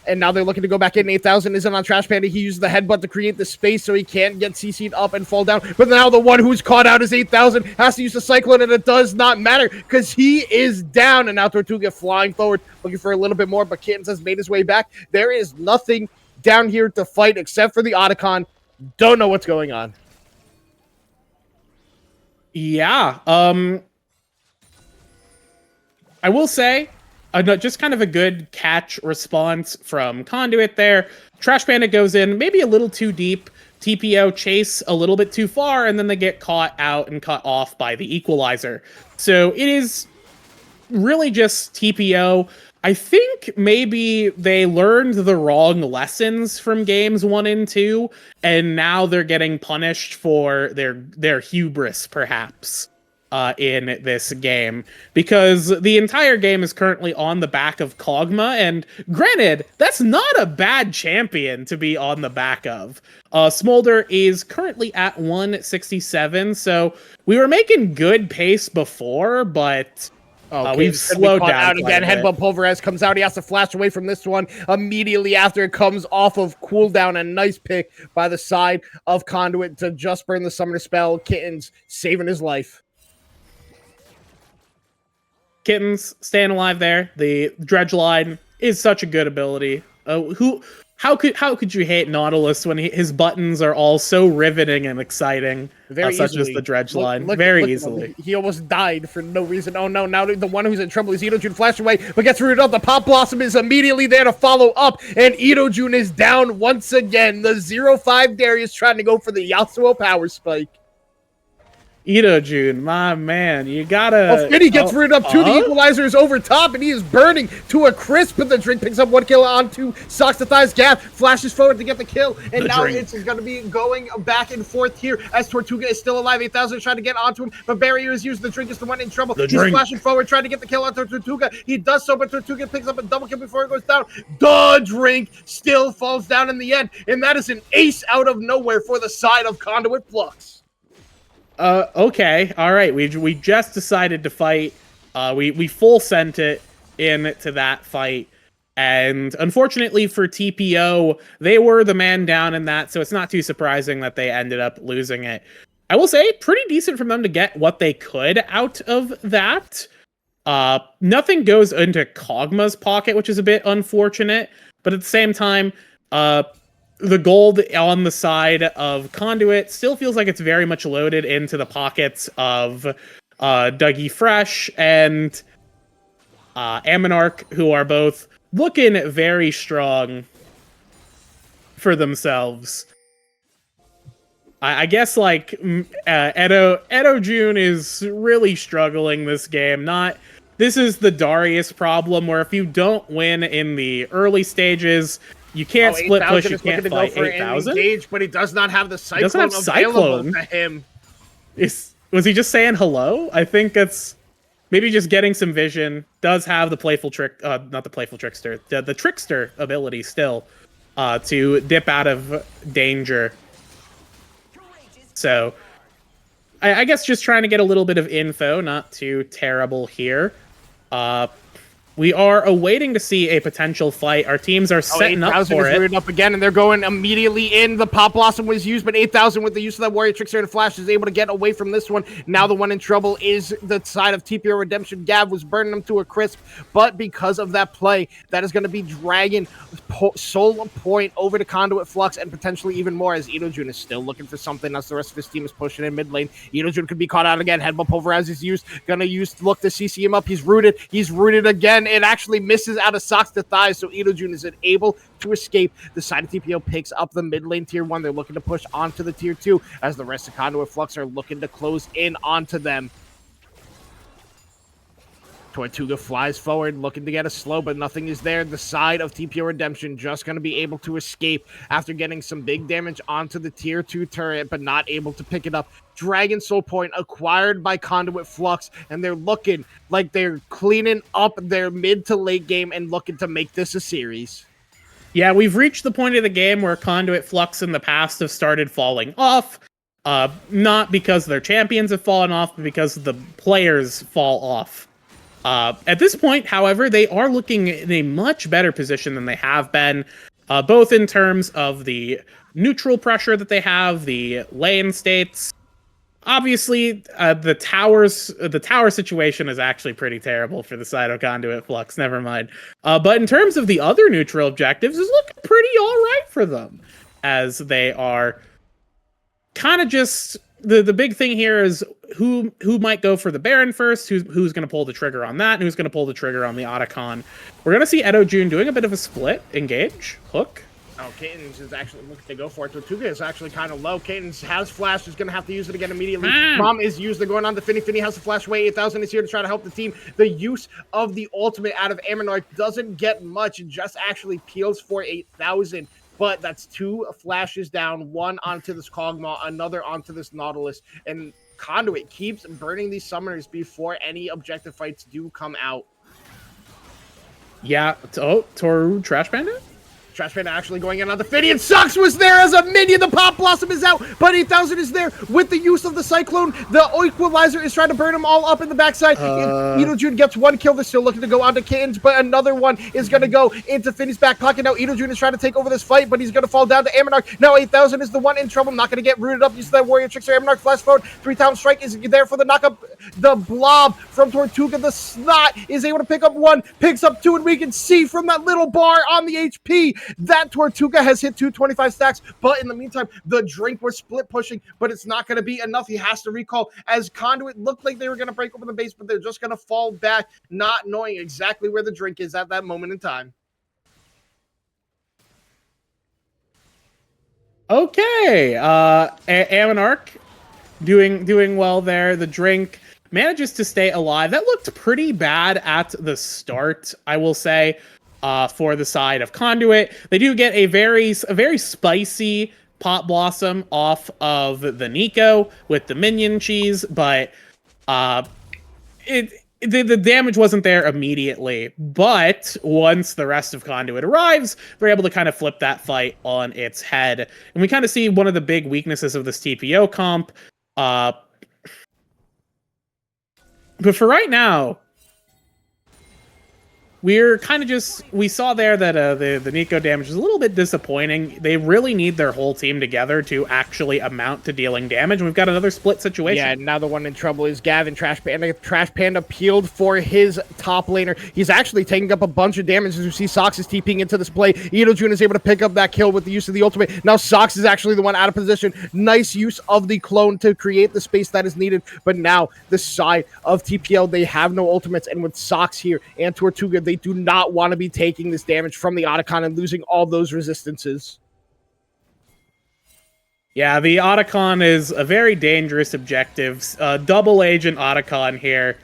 S1: And now they're looking to go back in. 8,000 isn't on Trash Panda. He used the headbutt to create the space so he can't get CC'd up and fall down. But now the one who's caught out is 8,000. Has to use the Cyclone, and it does not matter because he is down. And now Tortuga flying forward, looking for a little bit more. But Kittens has made his way back. There is nothing down here to fight except for the Otacon. Don't know what's going on.
S2: Yeah. I will say, just kind of a good catch response from Conduit there. Trash Panda goes in maybe a little too deep. TPO chase a little bit too far, and then they get caught out and cut off by the equalizer. So it is really just TPO. I think maybe they learned the wrong lessons from games 1 and 2, and now they're getting punished for their hubris, perhaps. In this game, because the entire game is currently on the back of Kog'Maw, and granted, that's not a bad champion to be on the back of. Smolder is currently at 167, so we were making good pace before, but we've slowed down
S1: out again. Headbutt Pulverize comes out. He has to flash away from this one immediately after it comes off of cooldown. A nice pick by the side of Conduit to just burn the summoner spell. Kittens saving his life.
S2: Kittens staying alive there. The Dredge line is such a good ability. How could you hate Nautilus when his buttons are all so riveting and exciting? Such as the Dredge line. Very easily.
S1: He almost died for no reason. Oh no, now the one who's in trouble is Itojun. Flash away, but gets rooted up. The Pop Blossom is immediately there to follow up, and Itojun is down once again. The 0-5 Darius trying to go for the Yasuo power spike.
S2: Itojun, my man, you gotta...
S1: Finny gets rooted up to the equalizer is over top, and he is burning to a crisp, but the Drink picks up 1 kill onto Soxathize. Gap flashes forward to get the kill, and now it's going to be going back and forth here as Tortuga is still alive. 8,000 is trying to get onto him, but Barrier is used. The Drink is the one in trouble. He's flashing forward, trying to get the kill onto Tortuga. He does so, but Tortuga picks up a double kill before it goes down. The Drink still falls down in the end, and that is an ace out of nowhere for the side of Conduit Flux.
S2: Okay, all right. We just decided to fight. We full sent it into that fight, and unfortunately for TPO, they were the man down in that, so it's not too surprising that they ended up losing it. I will say, pretty decent from them to get what they could out of that. Nothing goes into Kog'Maw's pocket, which is a bit unfortunate, but at the same time, the gold on the side of Conduit still feels like it's very much loaded into the pockets of Dougie Fresh and Aminarch, who are both looking very strong for themselves. I guess like Itojun is really struggling this game. This is the Darius problem, where if you don't win in the early stages, you can't split push, you can't fight 8,000.
S1: But he does not have the Cyclone available to him.
S2: Was he just saying hello? I think that's maybe just getting some vision. Does have the playful trick, not the playful trickster, the trickster ability still to dip out of danger. So I guess just trying to get a little bit of info, not too terrible here. We are awaiting to see a potential fight. Our teams are setting up for it.
S1: 8,000 is rooted up again, and they're going immediately in. The Pop Blossom was used, but 8,000 with the use of that Warrior Trickster and Flash is able to get away from this one. Now the one in trouble is the side of TPO Redemption. Gav was burning them to a crisp, but because of that play, that is going to be dragging Soul Point over to Conduit Flux and potentially even more, as Itojun is still looking for something as the rest of his team is pushing in mid lane. Itojun could be caught out again. Headbutt Pulverize is used. Look to CC him up. He's rooted again. and it actually misses out of Sox to thighs, so Idojun is able to escape. The side of TPO picks up the mid lane tier 1. They're looking to push onto the tier 2 as the rest of Conduit Flux are looking to close in onto them. Tortuga flies forward, looking to get a slow, but nothing is there. The side of TPO Redemption just going to be able to escape after getting some big damage onto the tier 2 turret, but not able to pick it up. Dragon Soul Point acquired by Conduit Flux, and they're looking like they're cleaning up their mid to late game and looking to make this a series.
S2: Yeah, we've reached the point of the game where Conduit Flux in the past have started falling off. Not because their champions have fallen off, but because the players fall off. At this point, however, they are looking in a much better position than they have been, both in terms of the neutral pressure that they have, the lane states. Obviously, the tower situation is actually pretty terrible for the side of Conduit Flux, never mind. But in terms of the other neutral objectives, it's looking pretty all right for them, as they are kind of just... The big thing here is who might go for the Baron first, who's going to pull the trigger on that, and who's going to pull the trigger on the Otacon. We're going to see Idojun doing a bit of a split, engage, hook.
S1: Oh, Cadence is actually looking to go for it. Tortuga is actually kind of low. Cadence has flash, is going to have to use it again immediately. Mom is used. They're going on to Finny. Finny has the flash away. 8,000 is here to try to help the team. The use of the ultimate out of Ammonarch doesn't get much. It just actually peels for 8,000. But that's 2 flashes down, 1 onto this Kog'Maw, another onto this Nautilus, and Conduit keeps burning these summoners before any objective fights do come out.
S2: Yeah. Oh, Toru Trash Panda?
S1: Trash Panda actually going in on the Finny, and Sox was there as a minion. The Pop Blossom is out, but 8,000 is there with the use of the Cyclone. The Equalizer is trying to burn them all up in the backside. Idojun gets 1 kill. They're still looking to go onto Kittens, but another one is going to go into Finny's back pocket. Now Idojun is trying to take over this fight, but he's going to fall down to Ammonarch. Now 8,000 is the one in trouble. Not going to get rooted up. Use that Warrior Trickster. Ammonarch flash forward. 3-town strike is there for the knockup. The Blob from Tortuga, the Snot, is able to pick up 1, picks up 2, and we can see from that little bar on the HP that Tortuga has hit 225 stacks, but in the meantime, the Drink was split pushing, but it's not going to be enough. He has to recall, as Conduit looked like they were going to break open the base, but they're just going to fall back, not knowing exactly where the Drink is at that moment in time.
S2: Okay, Ammonarch doing well there. The Drink manages to stay alive. That looked pretty bad at the start, I will say. For the side of Conduit, they do get a very spicy Pop Blossom off of the Nico with the minion cheese, but the damage wasn't there immediately. But once the rest of Conduit arrives, they're able to kind of flip that fight on its head, and we kind of see one of the big weaknesses of this TPO comp. But for right now, we're kind of we saw there that the Nico damage is a little bit disappointing. They really need their whole team together to actually amount to dealing damage. We've got another split situation.
S1: Yeah, now the one in trouble is Gavin. Trash Panda. Trash Panda peeled for his top laner. He's actually taking up a bunch of damage as you see Sox is TPing into this play. Idojun is able to pick up that kill with the use of the ultimate. Now Sox is actually the one out of position. Nice use of the clone to create the space that is needed. But now the side of TPL, they have no ultimates, and with Sox here and Tortuga, they do not want to be taking this damage from the Otacon and losing all those resistances.
S2: Yeah, the Otacon is a very dangerous objective. Double Agent Otacon here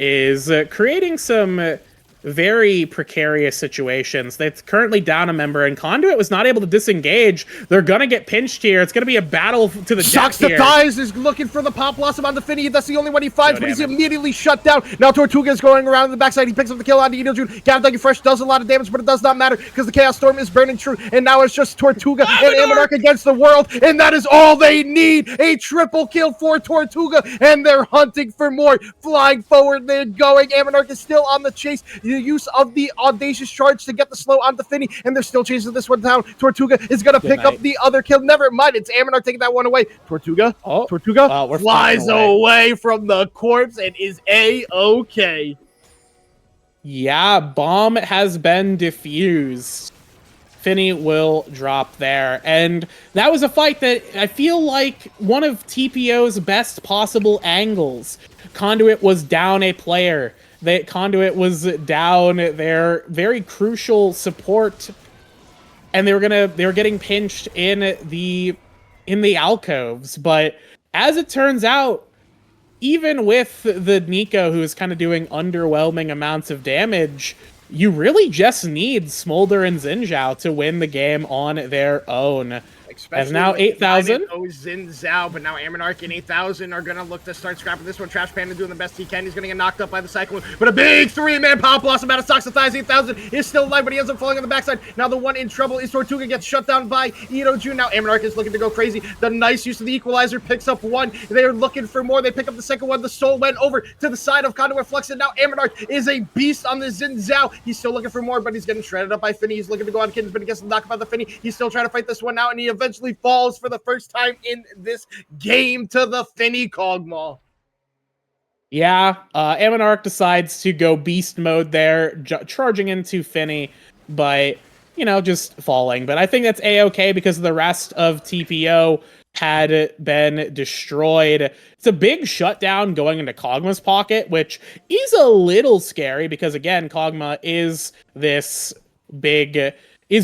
S2: is creating some very precarious situations. They're currently down a member, and Conduit was not able to disengage. They're gonna get pinched here. It's gonna be a battle to the
S1: Shocks
S2: death
S1: the thighs is looking for the Pop Blossom on the Finny. That's the only one he finds, but he's immediately shut down. Now Tortuga is going around the backside. He picks up the kill on the Idojun. Gavin Fresh does a lot of damage, but it does not matter because the Chaos Storm is burning true, and now it's just Tortuga and Ammonarch against the world, and that is all they need. A triple kill for Tortuga, and they're hunting for more. Flying forward, they're going. Ammonarch is still on the chase. The use of the audacious charge to get the slow on the Finny, and they're still chasing this one down. Tortuga is going to pick up the other kill. Never mind, it's Ammonarch taking that one away. Tortuga flies away from the corpse and is A-okay.
S2: Yeah, bomb has been defused. Finny will drop there. And that was a fight that I feel like one of TPO's best possible angles. Conduit was down a player. Conduit was down their very crucial support, and they were getting pinched in the alcoves. But as it turns out, even with the Nico, who is kind of doing underwhelming amounts of damage, you really just need Smolder and Xinjiao to win the game on their own. As now 8,000.
S1: Xin Zhao, but now Ammonarch and 8,000 are going to look to start scrapping this one. Trash Panda doing the best he can. He's going to get knocked up by the Cyclone, but a big 3-man Pop Blossom out of socks of thighs. 8,000 is still alive, but he ends up falling on the backside. Now the one in trouble is Tortuga, gets shut down by Ito Jun. Now Ammonarch is looking to go crazy. The nice use of the equalizer picks up one. They're looking for more. They pick up the second one. The soul went over to the side of Conduit Flux, and now Ammonarch is a beast on the Xin Zhao. He's still looking for more, but he's getting shredded up by Finny. He's looking to go on Kittens, but he gets knocked by the Finny. He's still trying to fight this one out, and he eventually falls for the first time in this game to the Finny Kog'Maw.
S2: Yeah, Ammonarch decides to go beast mode there, charging into Finny, but, just falling. But I think that's A-okay because the rest of TPO had been destroyed. It's a big shutdown going into Kog'Maw's pocket, which is a little scary because, again, Kog'Maw is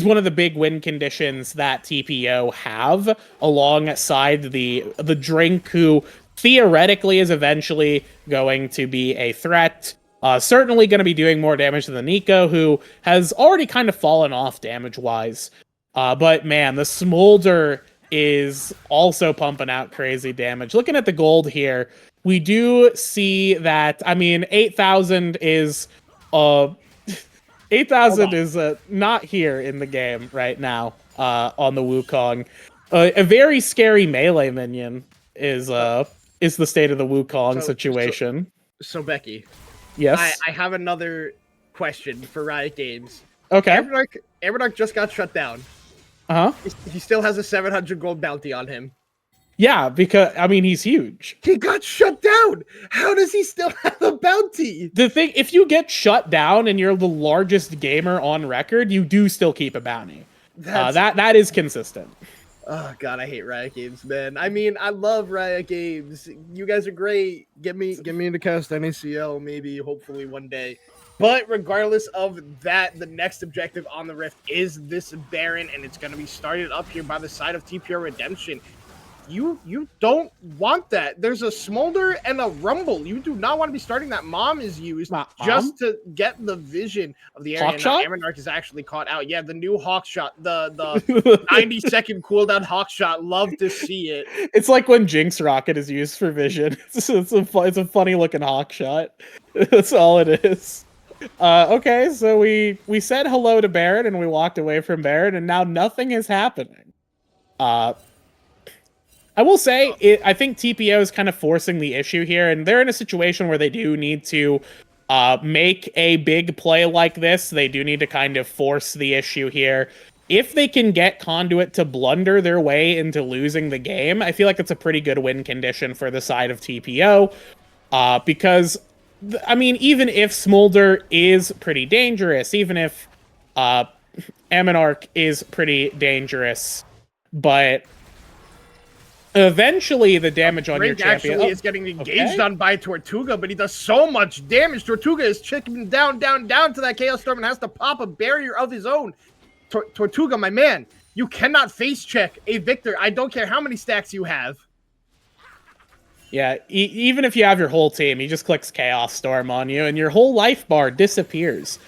S2: one of the big win conditions that TPO have, alongside the Drink, who theoretically is eventually going to be a threat. Certainly going to be doing more damage than the Nico, who has already kind of fallen off damage-wise. But man, the Smolder is also pumping out crazy damage. Looking at the gold here, we do see that, 8,000 is... 8,000 is not here in the game right now on the Wukong. A very scary melee minion is the state of the Wukong situation.
S1: So Becky,
S2: yes,
S1: I have another question for Riot Games.
S2: Okay,
S1: Ammonarch just got shut down. He still has a 700 gold bounty on him.
S2: Yeah, because, he's huge.
S1: He got shut down! How does he still have a bounty?
S2: The thing, if you get shut down and you're the largest gamer on record, you do still keep a bounty. That is consistent.
S1: Oh god, I hate Riot Games, man. I love Riot Games. You guys are great. Get me into cast NACL, maybe, hopefully one day. But regardless of that, the next objective on the Rift is this Baron, and it's going to be started up here by the side of TPO Redemption. You don't want that. There's a Smolder and a Rumble. You do not want to be starting that. Mom is used just to get the vision of the area. Now Ammonarch is actually caught out. Yeah, the new Hawk Shot, the 90-second cooldown Hawk Shot. Love to see it.
S2: It's like when Jinx Rocket is used for vision. It's a funny looking Hawk Shot. That's all it is. Okay, so we said hello to Baron and we walked away from Baron, and now nothing is happening. I will say, I think TPO is kind of forcing the issue here, and they're in a situation where they do need to make a big play like this. They do need to kind of force the issue here. If they can get Conduit to blunder their way into losing the game, I feel like it's a pretty good win condition for the side of TPO, because, even if Smolder is pretty dangerous, even if Ammonarch is pretty dangerous, but... eventually, the damage on your champion
S1: is getting engaged on by Tortuga, but he does so much damage. Tortuga is chicken down to that Chaos Storm and has to pop a barrier of his own. Tortuga, my man, you cannot face check a Victor. I don't care how many stacks you have.
S2: Yeah, even if you have your whole team, he just clicks Chaos Storm on you, and your whole life bar disappears.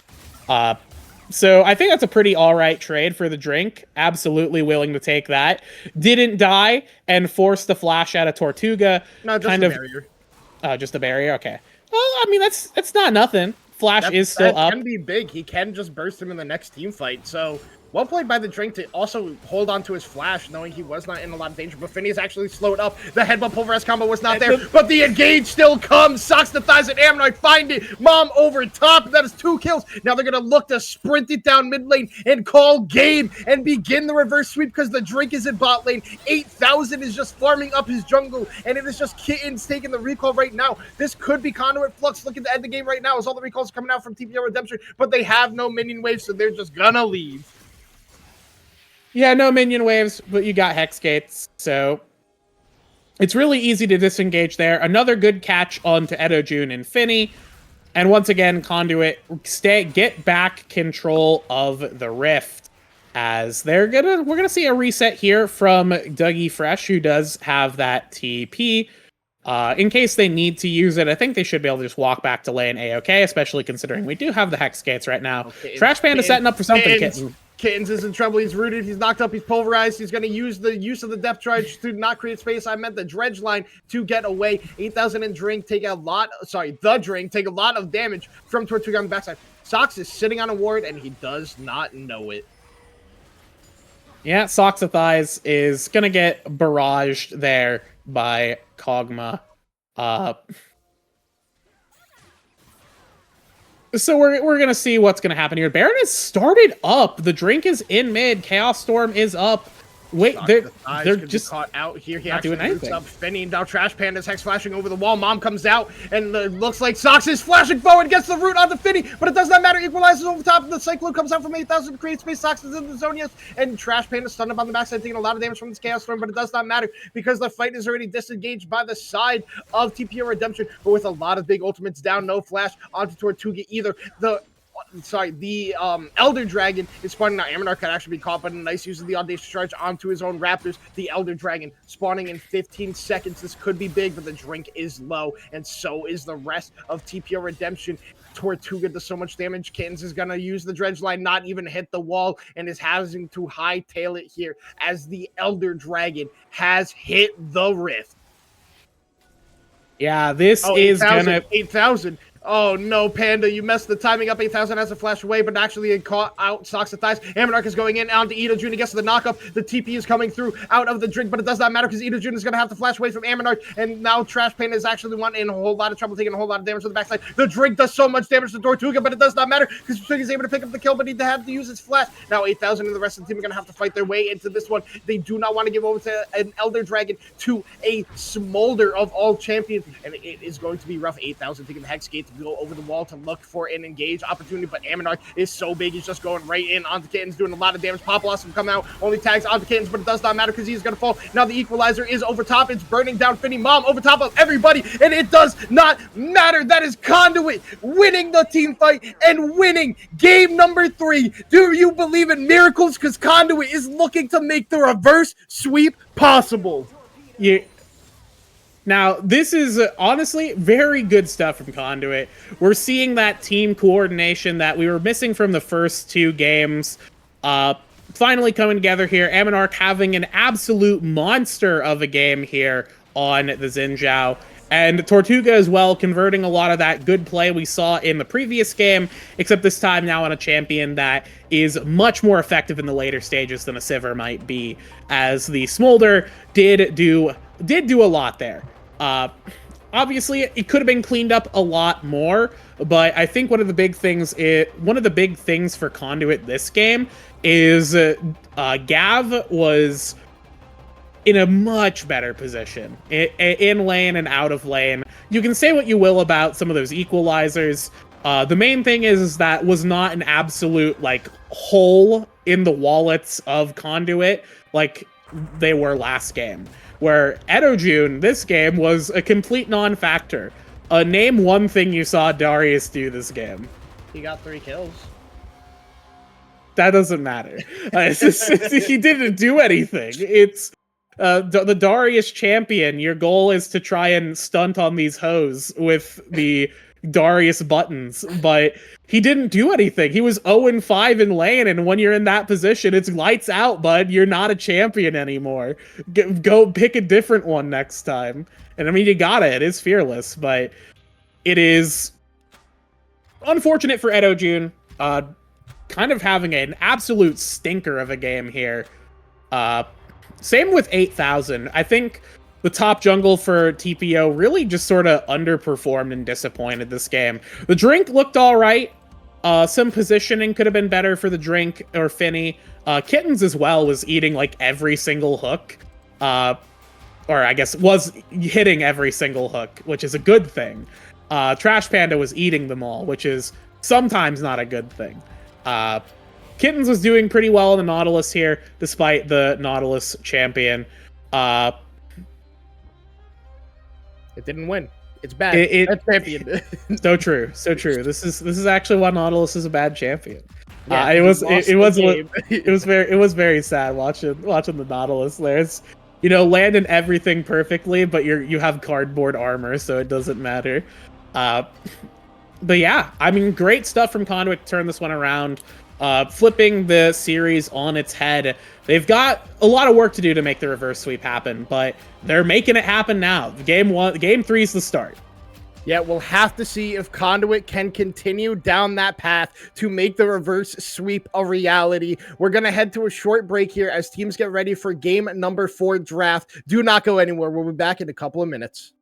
S2: So I think that's a pretty all-right trade for the Drink. Absolutely willing to take that. Didn't die and forced the flash out of Tortuga.
S1: No, just a barrier.
S2: Just a barrier? Okay. Well, that's not nothing. Flash is still up.
S1: That can be big. He can just burst him in the next team fight. So, well played by the Drink to also hold on to his flash, knowing he was not in a lot of danger. But Phineas actually slowed up. The headbutt pulverize combo was not there, but the engage still comes. Socks the thighs and Ammonarch find it. Mom over top. That is 2 kills. Now they're going to look to sprint it down mid lane and call game and begin the reverse sweep because the Drink is in bot lane. 8,000 is just farming up his jungle, and it is just Kittens taking the recall right now. This could be Conduit Flux looking to end the game right now as all the recalls are coming out from TPO Redemption, but they have no minion waves, so they're just going to leave.
S2: Yeah, no minion waves, but you got Hex Gates, so it's really easy to disengage there. Another good catch onto Edo Jun and Finny. And once again, Conduit get back control of the Rift, as we're gonna see a reset here from Dougie Fresh, who does have that TP. In case they need to use it, I think they should be able to just walk back to lane A-OK, especially considering we do have the Hex Gates right now. Okay, Trash Panda setting up for something, Kitten.
S1: Kittens is in trouble. He's rooted. He's knocked up. He's pulverized. He's going to use the use of the depth charge to not create space. I meant the dredge line to get away. 8,000 in drink. Take a lot. Sorry, the drink. Take a lot of damage from Tortuga on the backside. Sox is sitting on a ward, and he does not know it.
S2: Yeah, Socks of Thighs is going to get barraged there by Kog'Maw. So we're gonna see what's gonna happen here. Baron has started up. The drink is in mid. Chaos Storm is up. Wait, they're just
S1: caught out here. He
S2: not doing anything.
S1: Up Finny. Now Trash Panda's Hex flashing over the wall. Mom comes out and looks like Sox is flashing forward, gets the root onto Finny, but it does not matter. Equalizes over top. The Cyclone comes out from 8,000 to create space. Sox is in the zone, yes, and Trash Panda stunned up on the backside, taking a lot of damage from this Chaos Storm, but it does not matter because the fight is already disengaged by the side of TPO Redemption, but with a lot of big ultimates down, no flash onto Tortuga either. The Elder Dragon is spawning now. Ammonarch could actually be caught, but a nice use of the Audacious Charge onto his own Raptors. The Elder Dragon spawning in 15 seconds. This could be big, but the drink is low, and so is the rest of TPO Redemption. Tortuga does so much damage. Kittens is going to use the dredge line, not even hit the wall, and is having to hightail it here as the Elder Dragon has hit the Rift.
S2: Yeah, this is
S1: 8,000. Oh no, Panda, you messed the timing up. 8,000 has to flash away, but actually it caught out Socks of Thighs. Ammonarch is going in onto Ida June. He gets to the knock-up. The TP is coming through out of the drink, but it does not matter because Ida June is going to have to flash away from Ammonarch, and now Trash Panda is actually one in a whole lot of trouble, taking a whole lot of damage to the backside. The drink does so much damage to Tortuga, but it does not matter because Tortuga is able to pick up the kill, but he had to use his flash. Now 8,000 and the rest of the team are going to have to fight their way into this one. They do not want to give over to an Elder Dragon, to a smolder of all champions, and it is going to be rough. 8,000 taking the Hex Gate to go over the wall to look for an engage opportunity, but Ammonarch is so big, he's just going right in onto Kittens, doing a lot of damage. Papalos will come out, only tags onto Kittens, but it does not matter because he's going to fall. Now the Equalizer is over top. It's burning down Finny Mom over top of everybody, and it does not matter. That is Conduit winning the team fight and winning game number 3. Do you believe in miracles? Because Conduit is looking to make the reverse sweep possible.
S2: Yeah. Now, this is honestly very good stuff from Conduit. We're seeing that team coordination that we were missing from the first 2 games finally coming together here. Ammonarch having an absolute monster of a game here on the Xin Zhao. And Tortuga as well, converting a lot of that good play we saw in the previous game, except this time now on a champion that is much more effective in the later stages than a Sivir might be, as the Smolder did do a lot there. Obviously, it could have been cleaned up a lot more, but I think one of the big things for Conduit this game is Gav was in a much better position in lane and out of lane. You can say what you will about some of those equalizers. The main thing is that was not an absolute hole in the wallets of Conduit like they were last game, where Edojune this game was a complete non-factor. Name one thing you saw Darius do this game.
S1: He got 3 kills.
S2: That doesn't matter. He didn't do anything. It's the Darius champion. Your goal is to try and stunt on these hoes with the Darius buttons, but he didn't do anything. He was 0-5 in lane, and when you're in that position, it's lights out, bud. You're not a champion anymore. Go pick a different one next time. And I mean, you got it. It is fearless, but it is unfortunate for Edojune. Kind of having an absolute stinker of a game here. Same with 8,000. I think the top jungle for TPO really just sort of underperformed and disappointed this game. The drink looked all right. Some positioning could have been better for the drink or Finny. Kittens as well was eating every single hook. Or I guess was hitting every single hook, which is a good thing. Trash Panda was eating them all, which is sometimes not a good thing. Kittens was doing pretty well in the Nautilus here, despite the Nautilus champion.
S1: It didn't win. It's bad. Bad champion.
S2: So true, so true. This is actually why Nautilus is a bad champion.
S1: Yeah,
S2: it was very sad watching the Nautilus there. It's, landing everything perfectly, but you have cardboard armor, so it doesn't matter. But yeah, I mean, great stuff from Conduit to turn this one around, flipping the series on its head. They've got a lot of work to do to make the reverse sweep happen, but they're making it happen now. Game 3 is the start.
S1: Yeah, we'll have to see if Conduit can continue down that path to make the reverse sweep a reality. We're going to head to a short break here as teams get ready for game number 4 draft. Do not go anywhere. We'll be back in a couple of minutes.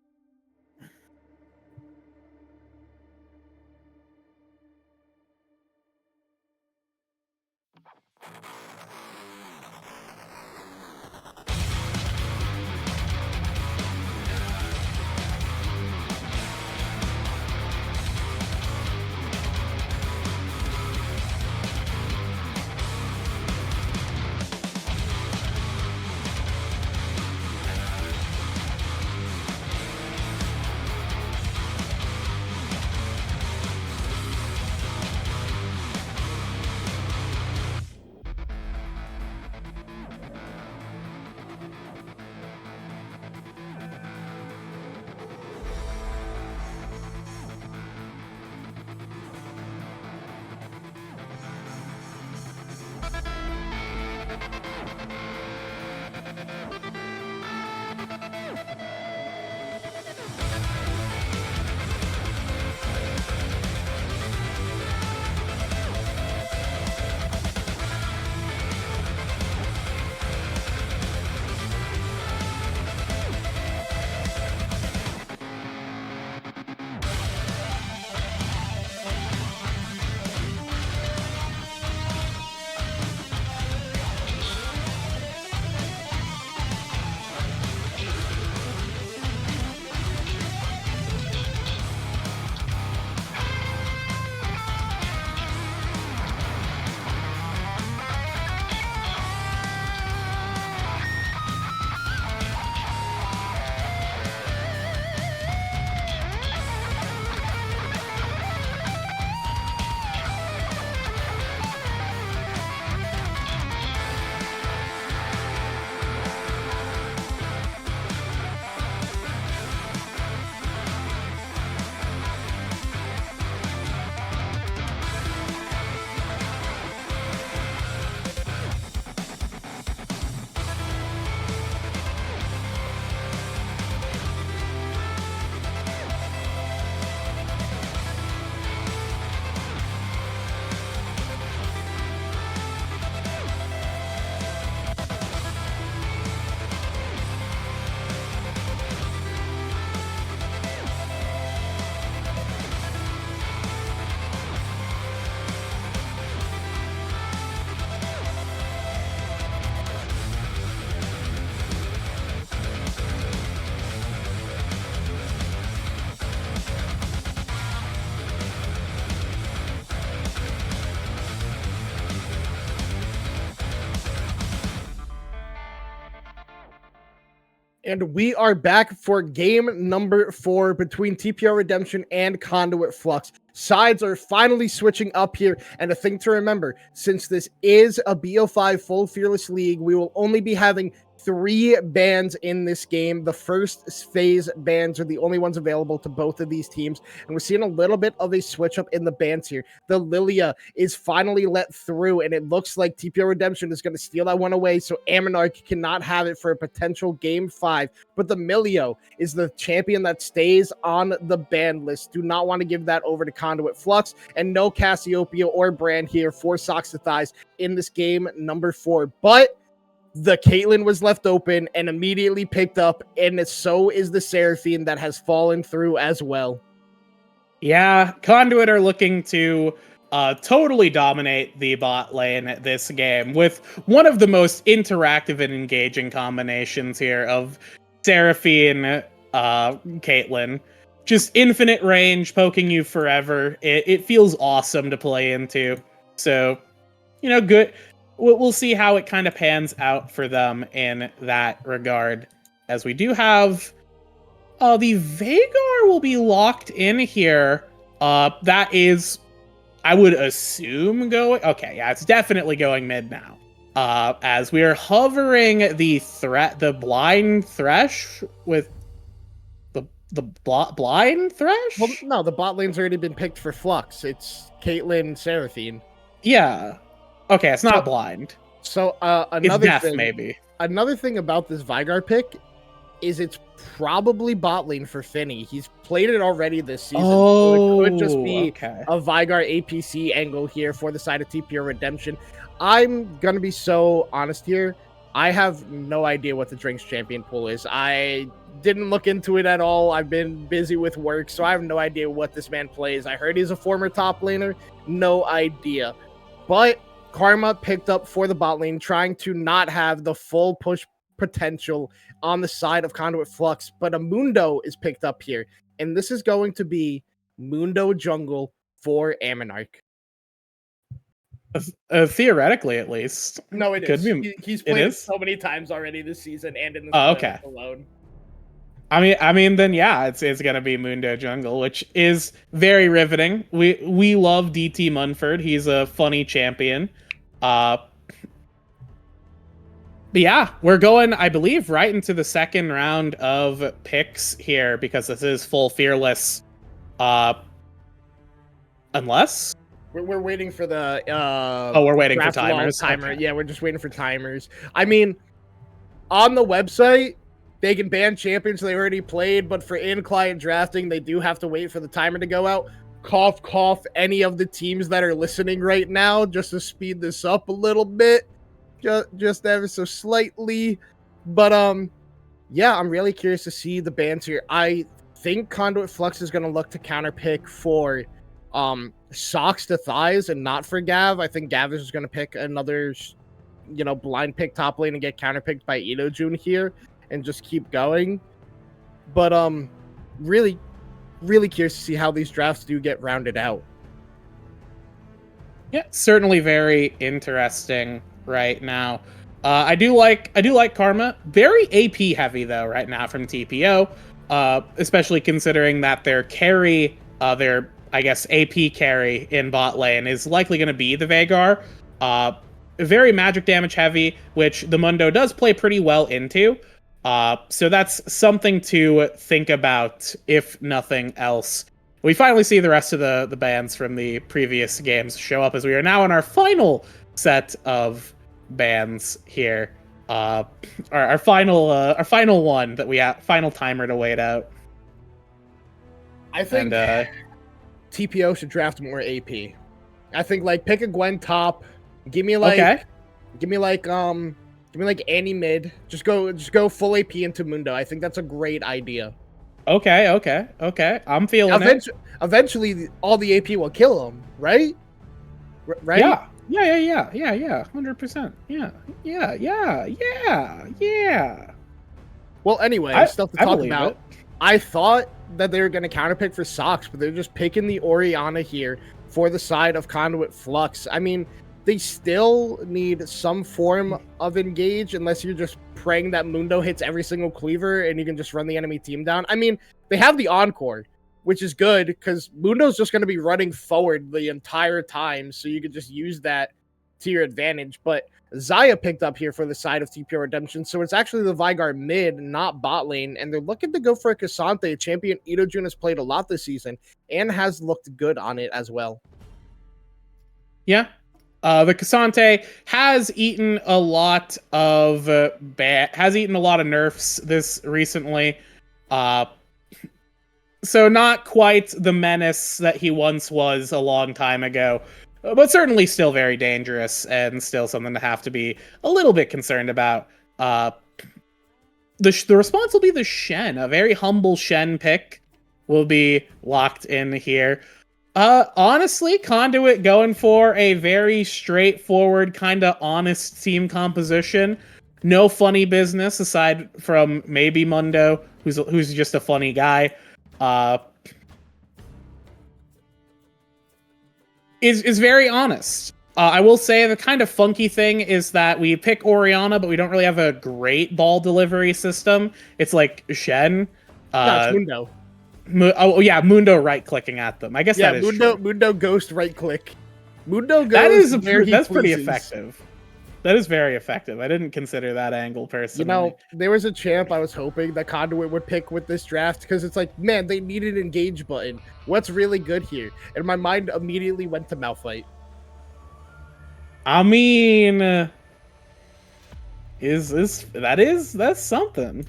S1: And we are back for game number 4 between TPO Redemption and Conduit Flux. Sides are finally switching up here. And a thing to remember, since this is a BO5 full fearless league, we will only be having 3 bans in this game. The first phase bans are the only ones available to both of these teams. And we're seeing a little bit of a switch up in the bans here. The Lilia is finally let through, and it looks like TPO Redemption is going to steal that one away, so Aminarch cannot have it for a potential game 5. But the Milio is the champion that stays on the ban list. Do not want to give that over to Conduit Flux, and no Cassiopeia or Brand here for Socks to Thighs in this game number 4. But the Caitlyn was left open and immediately picked up, and so is the Seraphine that has fallen through as well.
S2: Yeah, Conduit are looking to totally dominate the bot lane this game with one of the most interactive and engaging combinations here of Seraphine, Caitlyn. Just infinite range, poking you forever. It feels awesome to play into. So, good. We'll see how it kind of pans out for them in that regard. As we do have the Veigar Veigar will be locked in here. That is, I would assume, going... Okay, yeah, it's definitely going mid now. As we are hovering the blind thresh with the blind thresh?
S1: Well, no, the bot lane's already been picked for Flux. It's Caitlyn Seraphine.
S2: Yeah. Okay, it's not blind.
S1: So
S2: It's death, maybe.
S1: Another thing about this Veigar pick is it's probably bot lane for Finny. He's played it already this season. So it could just be a Veigar APC angle here for the side of TPO Redemption. I'm going to be so honest here. I have no idea what the Drinks champion pool is. I didn't look into it at all. I've been busy with work, so I have no idea what this man plays. I heard he's a former top laner. No idea. But Karma picked up for the bot lane, trying to not have the full push potential on the side of Conduit Flux, but a Mundo is picked up here, and this is going to be Mundo jungle for Ammonarch.
S2: Theoretically, at least.
S1: No, it
S2: Could
S1: is.
S2: be.
S1: He's played it so many times already this season and in the
S2: okay.
S1: alone.
S2: I mean, then yeah, it's gonna be Mundo jungle, which is very riveting. We love DT Munford. He's a funny champion. But yeah, we're going, I believe, right into the second round of picks here because this is full fearless. Unless
S1: we're waiting for the
S2: we're waiting for timers.
S1: Okay. Yeah, we're just waiting for timers. I mean, on the website, they can ban champions they already played, but for in-client drafting, they do have to wait for the timer to go out. Cough, cough, any of the teams that are listening right now, just to speed this up a little bit. Just ever so slightly. But, yeah, I'm really curious to see the bans here. I think Conduit Flux is going to look to counterpick for Socks to Thighs and not for Gav. I think Gav is going to pick another, blind pick top lane and get counterpicked by Idojun here and just keep going. But, really, really curious to see how these drafts do get rounded out.
S2: Yeah, certainly very interesting right now. I do like Karma. Very AP heavy though right now from TPO, especially considering that their carry, their I guess AP carry in bot lane is likely going to be the Veigar. Very magic damage heavy, which the Mundo does play pretty well into. So that's something to think about, if nothing else. We finally see the rest of the bans from the previous games show up as we are now in our final set of bans here. Our final one that we have, final timer to wait out.
S1: I think TPO should draft more AP. I think pick a Gwen top. Give me Annie mid. Just go full AP into Mundo. I think that's a great idea.
S2: Okay. I'm feeling it.
S1: Eventually, all the AP will kill him, right? Right?
S2: Yeah. 100%. Yeah.
S1: Well, anyway, stuff to talk about.
S2: It.
S1: I thought that they were going to counterpick for Socks, but they're just picking the Orianna here for the side of Conduit Flux. I mean, they still need some form of engage unless you're just praying that Mundo hits every single cleaver and you can just run the enemy team down. I mean, they have the Encore, which is good because Mundo's just going to be running forward the entire time, so you could just use that to your advantage. But Xayah picked up here for the side of TPO Redemption, so it's actually the Veigar mid, not bot lane, and they're looking to go for a Cassante, a champion Idojun has played a lot this season and has looked good on it as well.
S2: Yeah. The Cassante has eaten a lot of nerfs this recently. So not quite the menace that he once was a long time ago, but certainly still very dangerous and still something to have to be a little bit concerned about. The response will be the Shen, a very humble Shen pick will be locked in here. Honestly, Conduit going for a very straightforward, kind of honest team composition. No funny business aside from maybe Mundo, who's just a funny guy. Is very honest. I will say the kind of funky thing is that we pick Orianna, but we don't really have a great ball delivery system. It's like Shen.
S1: No, it's Mundo.
S2: Oh yeah, Mundo right clicking at them. I guess
S1: Yeah,
S2: that is true.
S1: Mundo Ghost right click. Mundo goes
S2: That is
S1: where he
S2: that's pretty
S1: pleases.
S2: effective. That is very effective. I didn't consider that angle personally.
S1: You know, there was a champ I was hoping that Conduit would pick with this draft because it's like, man, they need an engage button. What's really good here? And my mind immediately went to Malphite.
S2: I mean, that's something.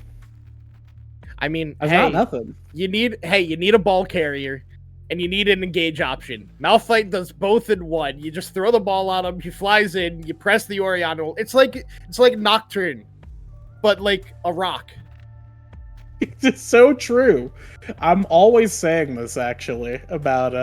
S1: I mean,
S2: That's
S1: hey,
S2: not nothing.
S1: you need a ball carrier and you need an engage option. Malphite does both in one. You just throw the ball on him, he flies in, you press the Orion. It's like Nocturne, but like a rock.
S2: It's so true. I'm always saying this actually about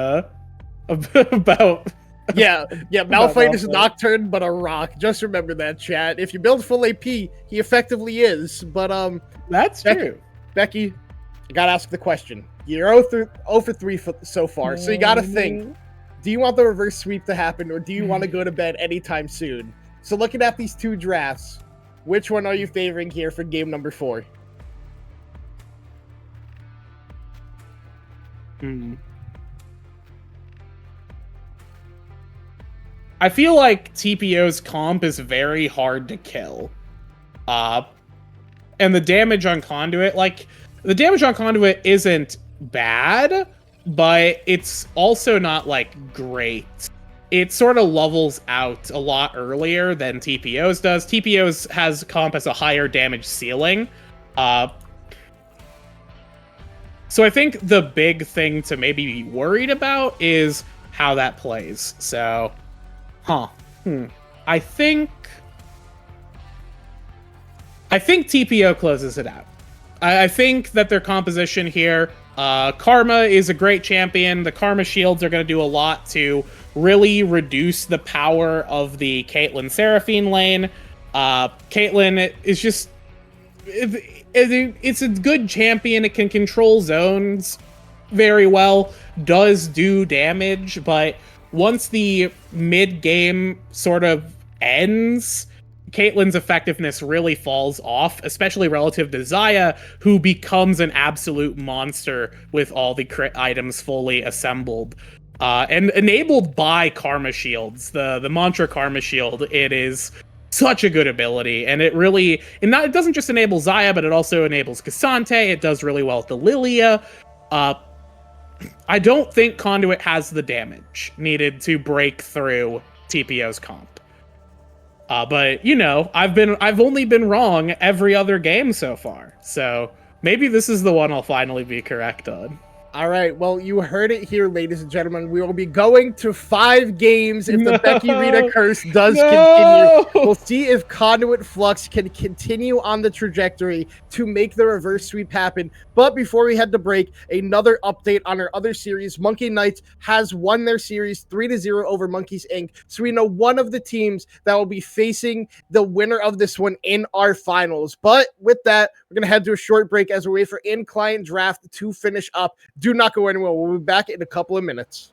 S2: about
S1: Yeah, Malphite is Nocturne, but a rock. Just remember that, chat. If you build full AP, he effectively is. But
S2: that's true.
S1: Becky, I gotta ask the question. You're 0 for 3 so far, so you gotta think. Do you want the reverse sweep to happen, or do you want to go to bed anytime soon? So looking at these two drafts, which one are you favoring here for game number 4?
S2: I feel like TPO's comp is very hard to kill. And the damage on Conduit, the damage on Conduit isn't bad, but it's also not, great. It sort of levels out a lot earlier than TPO's does. TPO's has comp as a higher damage ceiling. So I think the big thing to maybe be worried about is how that plays. So, I think TPO closes it out. I think that their composition here, Karma is a great champion. The Karma shields are going to do a lot to really reduce the power of the Caitlyn Seraphine lane. Caitlyn is just... It's a good champion. It can control zones very well, does do damage, but once the mid-game sort of ends, Caitlyn's effectiveness really falls off, especially relative to Xayah, who becomes an absolute monster with all the crit items fully assembled. And enabled by Karma Shields, the Mantra Karma Shield, it is such a good ability, and it doesn't just enable Xayah, but it also enables Cassante. It does really well with the Lilia. I don't think Conduit has the damage needed to break through TPO's comp. But I've only been wrong every other game so far, so maybe this is the one I'll finally be correct on.
S1: All right, well, you heard it here, ladies and gentlemen. We will be going to 5 games if the Becky Rita curse does continue. We'll see if Conduit Flux can continue on the trajectory to make the reverse sweep happen. But before we head to break, another update on our other series. Monkey Knights has won their series 3-0 over Monkeys Inc. So we know one of the teams that will be facing the winner of this one in our finals. But with that, we're going to head to a short break as we wait for in-client draft to finish up. Do not go anywhere. We'll be back in a couple of minutes.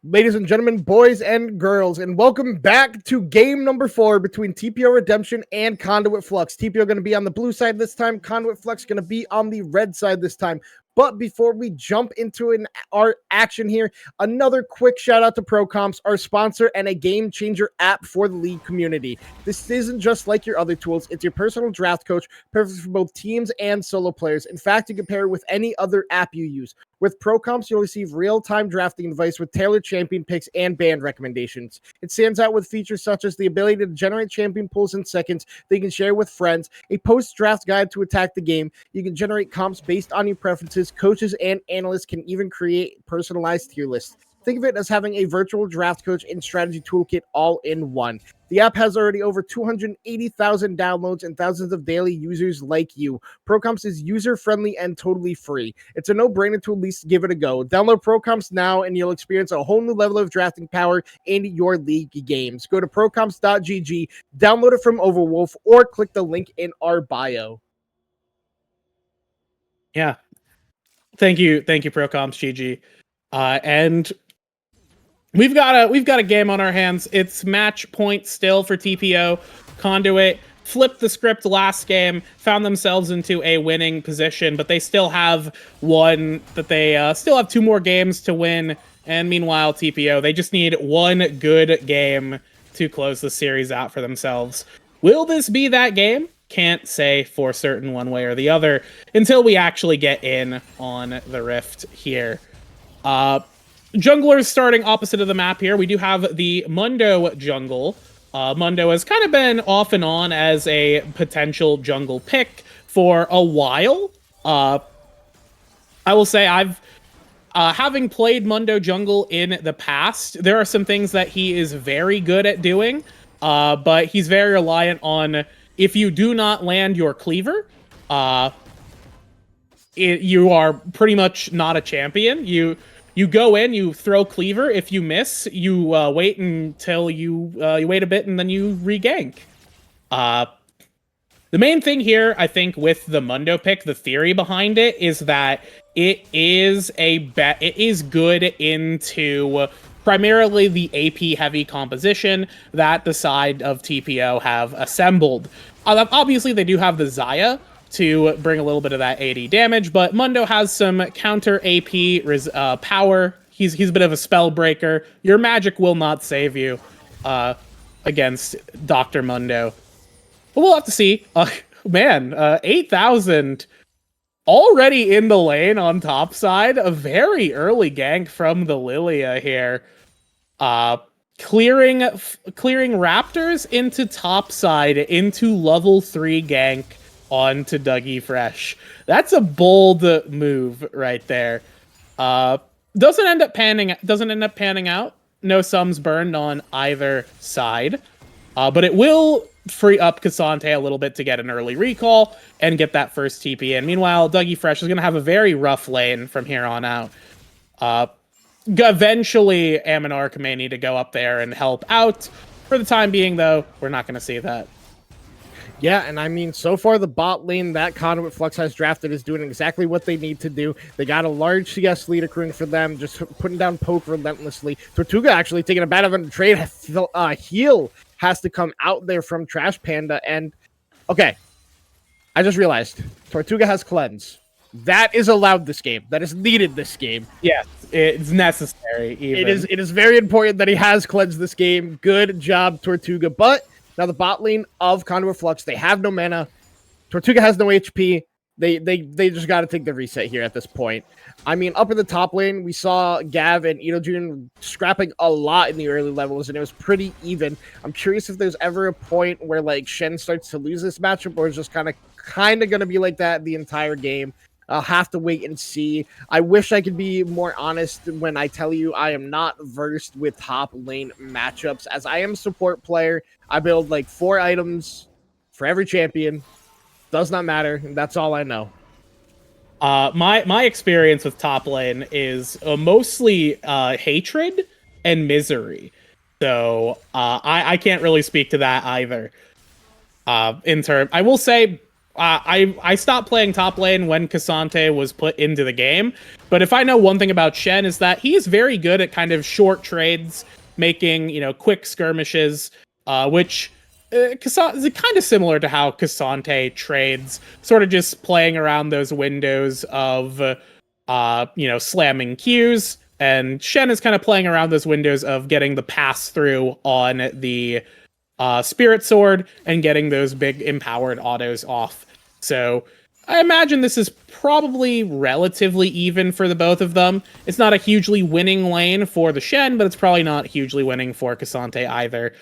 S1: Ladies and gentlemen, boys and girls, and welcome back to game number 4 between TPO Redemption and Conduit Flux. TPO going to be on the blue side this time. Conduit Flux going to be on the red side this time. But before we jump into our action here, another quick shout out to ProComps, our sponsor and a game changer app for the league community. This isn't just like your other tools. It's your personal draft coach, perfect for both teams and solo players. In fact, you can pair it with any other app you use. With ProComps, you'll receive real-time drafting advice with tailored champion picks and band recommendations. It stands out with features such as the ability to generate champion pools in seconds that you can share with friends, a post-draft guide to attack the game. You can generate comps based on your preferences. Coaches and analysts can even create personalized tier lists. Think of it as having a virtual draft coach and strategy toolkit all in one. The app has already over 280,000 downloads and thousands of daily users like you. ProComps is user-friendly and totally free. It's a no-brainer to at least give it a go. Download ProComps now and you'll experience a whole new level of drafting power in your league games. Go to procomps.gg, download it from Overwolf, or click the link in our bio.
S2: Yeah. Thank you, ProComps GG. And we've got a game on our hands. It's match point still for TPO. Conduit flipped the script last game, found themselves into a winning position, but they still have still have 2 more games to win. And meanwhile, TPO, they just need one good game to close the series out for themselves. Will this be that game? Can't say for certain one way or the other until we actually get in on the Rift here. Junglers starting opposite of the map here. We do have the Mundo jungle. Mundo has kind of been off and on as a potential jungle pick for a while. I will say I've having played Mundo jungle in the past, there are some things that he is very good at doing, but he's very reliant on if you do not land your cleaver, you are pretty much not a champion. You go in, you throw cleaver. If you miss, you wait until you wait a bit and then you regank. The main thing here, I think, with the Mundo pick, the theory behind it is that it is good into primarily the AP heavy composition that the side of TPO have assembled. Obviously, they do have the Xayah to bring a little bit of that AD damage, but Mundo has some counter AP power. He's a bit of a spell breaker. Your magic will not save you against Dr. Mundo. But we'll have to see. Man, 8,000 already in the lane on top side. A very early gank from the Lilia here. Clearing Raptors into top side, into level 3 gank onto Dougie Fresh. That's a bold move right there. Doesn't end up panning out. No sums burned on either side. But it will free up Cassante a little bit to get an early recall and get that first TP in. Meanwhile, Dougie Fresh is going to have a very rough lane from here on out. Eventually, Aminark may need to go up there and help out. For the time being, though, we're not going to see that.
S1: Yeah, and I mean, so far the bot lane that Conduit Flux has drafted is doing exactly what they need to do. They got a large CS leader crewing for them, just putting down poke relentlessly. Tortuga actually taking a bad of a trade. Heal has to come out there from Trash Panda. And, okay, I just realized Tortuga has Cleanse. That is allowed this game. That is needed this game.
S2: Yes, it's necessary. Even.
S1: It is very important that he has Cleanse this game. Good job, Tortuga. But now the bot lane of Conduit Flux, they have no mana. Tortuga has no HP. They just got to take the reset here at this point. I mean, up in the top lane, we saw Gav and Idojun scrapping a lot in the early levels, and it was pretty even. I'm curious if there's ever a point where like Shen starts to lose this matchup, or is just kind of going to be like that the entire game. I'll have to wait and see. I wish I could be more honest when I tell you I am not versed with top lane matchups, as I am a support player. I build like 4 items for every champion. Does not matter, and that's all I know.
S2: My experience with top lane is mostly hatred and misery. So I can't really speak to that either. I will say I stopped playing top lane when Cassante was put into the game, but if I know one thing about Shen is that he is very good at kind of short trades, making, you know, quick skirmishes, which Cassante is kind of similar to how Cassante trades, sort of just playing around those windows of, you know, slamming Qs, and Shen is kind of playing around those windows of getting the pass through on the Spirit Sword and getting those big empowered autos off. So I imagine this is probably relatively even for the both of them. It's not a hugely winning lane for the Shen, but it's probably not hugely winning for Cassante either.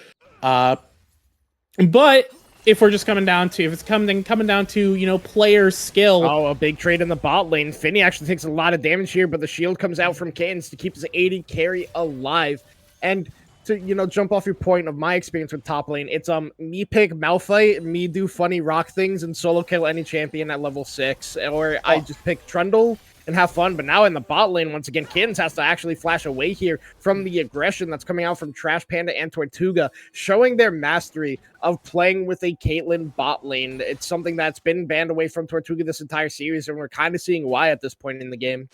S2: But if we're just coming down to, if it's coming down to, you know, player skill.
S1: Oh, a big trade in the bot lane. Finny actually takes a lot of damage here, but the shield comes out from Cadence to keep his 80 carry alive. And to, you know, jump off your point of my experience with top lane, it's me pick Malphite, me do funny rock things and solo kill any champion at level 6, or I just pick Trundle and have fun. But now in the bot lane, once again, Cadence has to actually flash away here from the aggression that's coming out from Trash Panda and Tortuga, showing their mastery of playing with a Caitlyn bot lane. It's something that's been banned away from Tortuga this entire series, and we're kind of seeing why at this point in the game.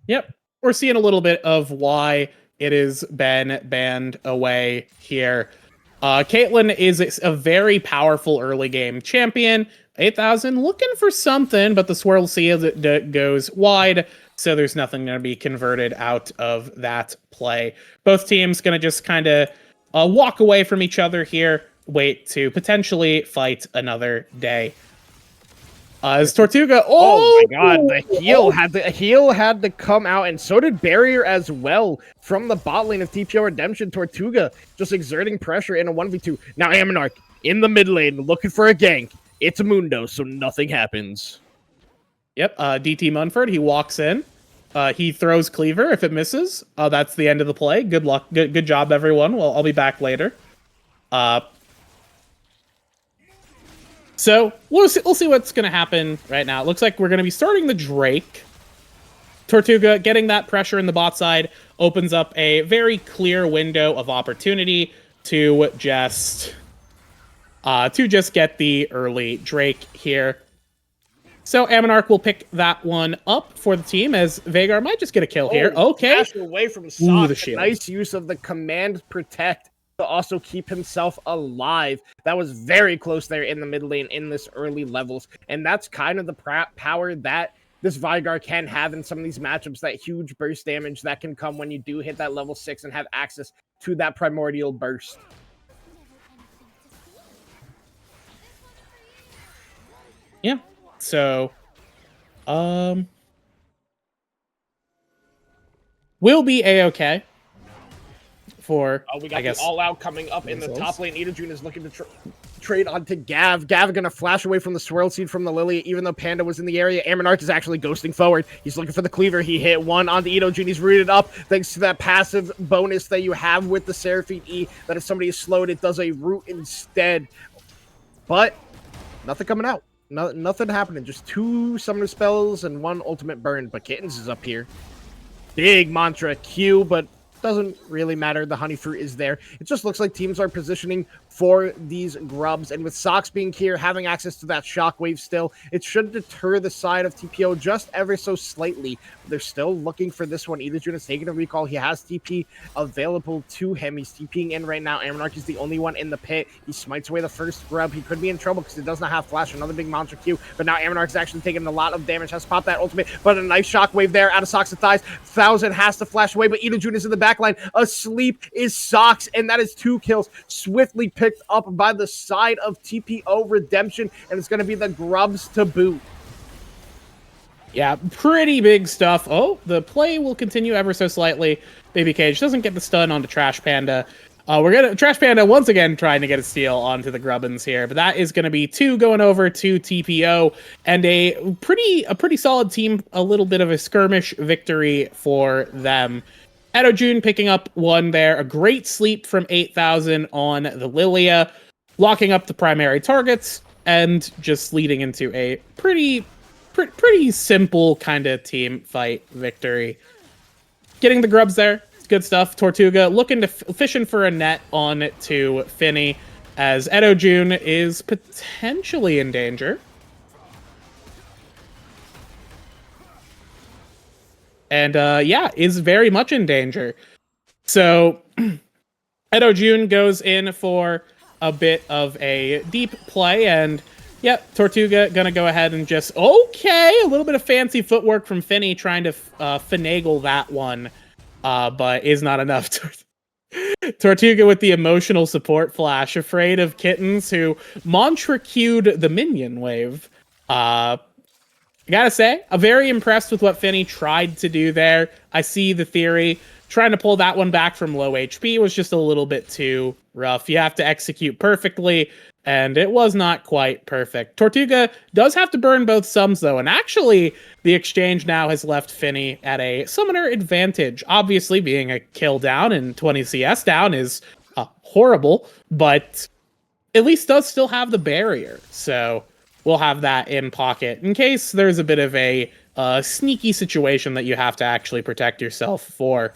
S2: Yep, we're seeing a little bit of why it has been banned away here. Caitlyn is a very powerful early game champion. 8,000 looking for something, but the swirl seals it goes wide, so there's nothing going to be converted out of that play. Both teams going to just kind of walk away from each other here, wait to potentially fight another day. As Tortuga,
S1: oh my god, the heal had to come out, and so did Barrier as well from the bot lane of TPO Redemption. Tortuga just exerting pressure in a 1v2. Now Aminarch in the mid lane looking for a gank. It's a Mundo, so nothing happens.
S2: Yep, DT Munford, he walks in. He throws Cleaver. If it misses, that's the end of the play. Good luck. Good job, everyone. Well, I'll be back later. So we'll see what's going to happen right now. It looks like we're going to be starting the Drake. Tortuga getting that pressure in the bot side opens up a very clear window of opportunity to just get the early Drake here. So Aminarch will pick that one up for the team, as Veigar might just get a kill here. Okay.
S1: Away from Sock. Nice use of the command protect to also keep himself alive. That was very close there in the mid lane in this early levels. And that's kind of the power that this Veigar can have in some of these matchups, that huge burst damage that can come when you do hit that level 6 and have access to that primordial burst.
S2: Yeah. So, we'll be A-okay for,
S1: we got the all-out coming up in the top lane. Idojun is looking to trade onto Gav. Gav gonna flash away from the Swirl Seed from the Lily, even though Panda was in the area. Aminarch is actually ghosting forward. He's looking for the Cleaver. He hit one onto Idojun. He's rooted up thanks to that passive bonus that you have with the Seraphine E, that if somebody is slowed, it does a root instead. But nothing coming out. Nothing happening. Just 2 summoner spells and 1 ultimate burn. But Kittens is up here. Big mantra Q, but doesn't really matter. The honey fruit is there. It just looks like teams are positioning for these grubs, and with Sox being here, having access to that shockwave still, it should deter the side of TPO just ever so slightly. They're still looking for this one. Idojun is taking a recall. He has TP available to him. He's TPing in right now. Aminarch is the only one in the pit. He smites away the first grub. He could be in trouble because he does not have flash. Another big monster Q, but now Aminarch is actually taking a lot of damage. Has popped that ultimate, but a nice shockwave there out of Sox and thighs. 1,000 has to flash away, but Idojun is in the backline. Asleep is Sox, and that is 2 kills. Swiftly picked up by the side of TPO Redemption, and it's going to be the grubs to boot.
S2: Yeah, pretty big stuff. Oh, the play will continue ever so slightly. Baby Cage doesn't get the stun onto Trash Panda. Trash Panda once again trying to get a steal onto the Grubbins here, but that is going to be 2 going over to TPO, and a pretty solid team. A little bit of a skirmish victory for them. Idojun picking up 1 there. A great sleep from 8,000 on the Lilia, locking up the primary targets, and just leading into a pretty simple kind of team fight victory. Getting the grubs there, it's good stuff. Tortuga looking to fishing for a net on to Finny, as June is potentially in danger. And yeah, is very much in danger. So June goes in for a bit of a deep play, and yep, Tortuga gonna go ahead and just, okay, a little bit of fancy footwork from Finny trying to finagle that one, but is not enough. Tortuga with the emotional support flash, afraid of kittens who mantra queued the minion wave. I gotta say, I'm very impressed with what Finny tried to do there. I see the theory. Trying to pull that one back from low HP was just a little bit too rough. You have to execute perfectly, and it was not quite perfect. Tortuga does have to burn both sums, though, and actually, the exchange now has left Finny at a summoner advantage. Obviously, being a kill down and 20 CS down is horrible, but at least does still have the barrier, so we'll have that in pocket in case there's a bit of a sneaky situation that you have to actually protect yourself for.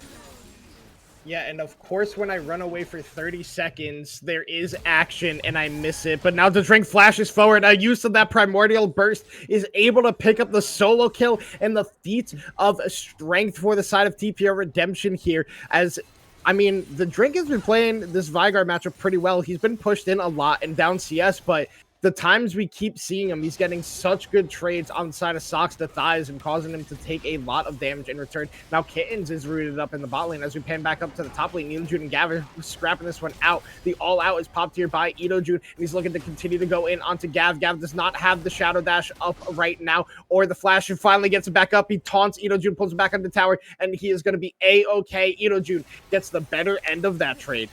S1: Yeah, and of course, when I run away for 30 seconds, there is action, and I miss it. But now the Drink flashes forward. A use of that Primordial Burst is able to pick up the solo kill and the feat of strength for the side of TPO Redemption here. As, I mean, the Drink has been playing this Vigard matchup pretty well. He's been pushed in a lot and down CS, but the times we keep seeing him, he's getting such good trades on the side of Socks to thighs and causing him to take a lot of damage in return. Now Kittens is rooted up in the bot lane as we pan back up to the top lane. June and Gav are scrapping this one out. The all out is popped here by June, and he's looking to continue to go in onto Gav. Gav does not have the Shadow Dash up right now, or the flash, and finally gets it back up. He taunts June, pulls him back on the tower, and he is going to be A-okay. June gets the better end of that trade.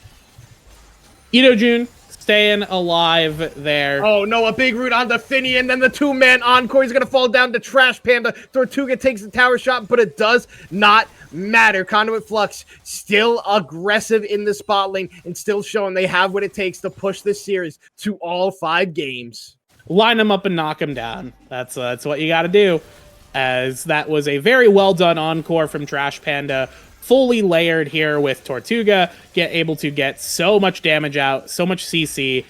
S2: June staying alive there.
S1: Oh no, a big root onto Finny, and then the two-man encore. He's gonna fall down to Trash Panda. Tortuga takes the tower shot, but it does not matter. Conduit Flux still aggressive in the spot lane and still showing they have what it takes to push this series to all 5 games.
S2: Line them up and knock them down. That's what you got to do. As that was a very well done encore from Trash Panda. Fully layered here with Tortuga, able to get so much damage out, so much CC,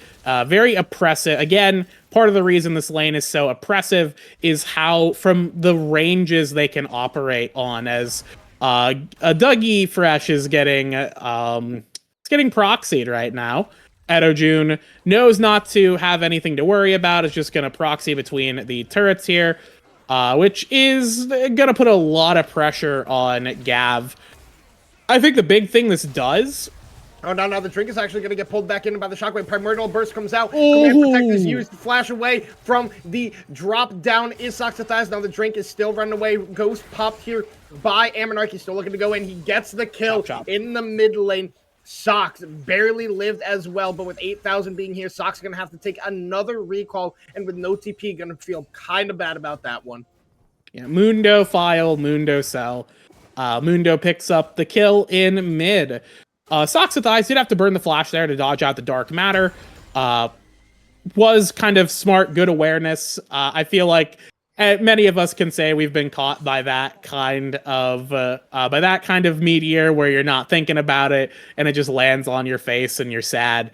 S2: very oppressive. Again, part of the reason this lane is so oppressive is how, from the ranges they can operate on, as a Dougie Fresh is getting proxied right now. June knows not to have anything to worry about, is just going to proxy between the turrets here, which is going to put a lot of pressure on Gav. I think the big thing this does...
S1: Oh, no, the Drink is actually going to get pulled back in by the Shockwave. Primordial Burst comes out. Command Protect is used to flash away from the drop down is Soxathias. Now the Drink is still running away. Ghost popped here by Ammonarch. He's still looking to go in. He gets the kill in the mid lane. Sox barely lived as well, but with 8,000 being here, Sox is going to have to take another recall, and with no TP, going to feel kind of bad about that one.
S2: Yeah, Mundo File, Mundo Cell. Mundo picks up the kill in mid. Soxathias did have to burn the flash there to dodge out the Dark Matter. Was kind of smart, good awareness. I feel like many of us can say we've been caught by that kind of meteor where you're not thinking about it and it just lands on your face and you're sad.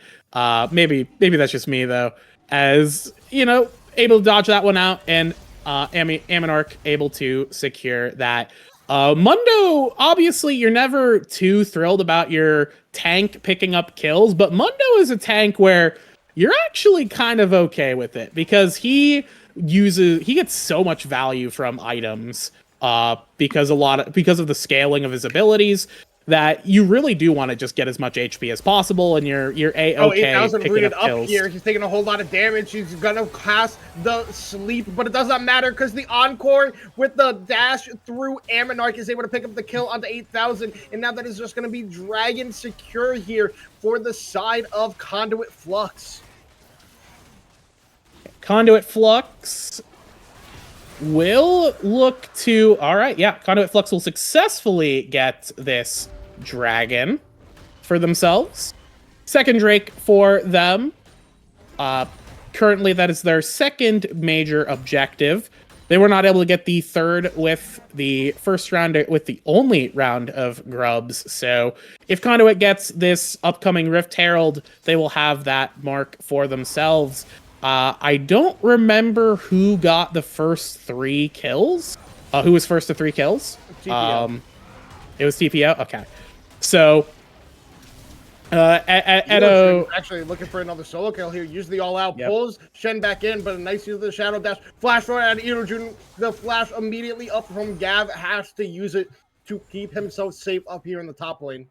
S2: Maybe that's just me though. As able to dodge that one out, and Ammonarch able to secure that. Mundo, obviously, you're never too thrilled about your tank picking up kills, but Mundo is a tank where you're actually kind of okay with it because he gets so much value from items because of the scaling of his abilities that you really do want to just get as much HP as possible, and you're A-okay.
S1: Oh, 8,000
S2: picking
S1: rooted
S2: up
S1: up
S2: kills.
S1: here. He's taking a whole lot of damage. He's gonna cast the sleep, but it does not matter because the encore with the dash through Ammonarch is able to pick up the kill onto 8,000, and now that is just gonna be Dragon secure here for the side of Conduit Flux.
S2: Conduit Flux will look to... All right, yeah, Conduit Flux will successfully get this dragon for themselves. Second Drake for them. Currently, that is their second major objective. They were not able to get the third with the first round, with the only round of grubs. So if Conduit gets this upcoming Rift Herald, they will have that mark for themselves. I don't remember who got the first 3 kills. Who was first to 3 kills?
S1: TPO.
S2: It was TPO? Okay. So
S1: Edo actually looking for another solo kill here. Use the all-out
S2: Yep.
S1: pulls Shen back in, but a nice use of the shadow dash. Flash throw at Edo. The flash immediately up from Gav has to use it to keep himself safe up here in the top lane.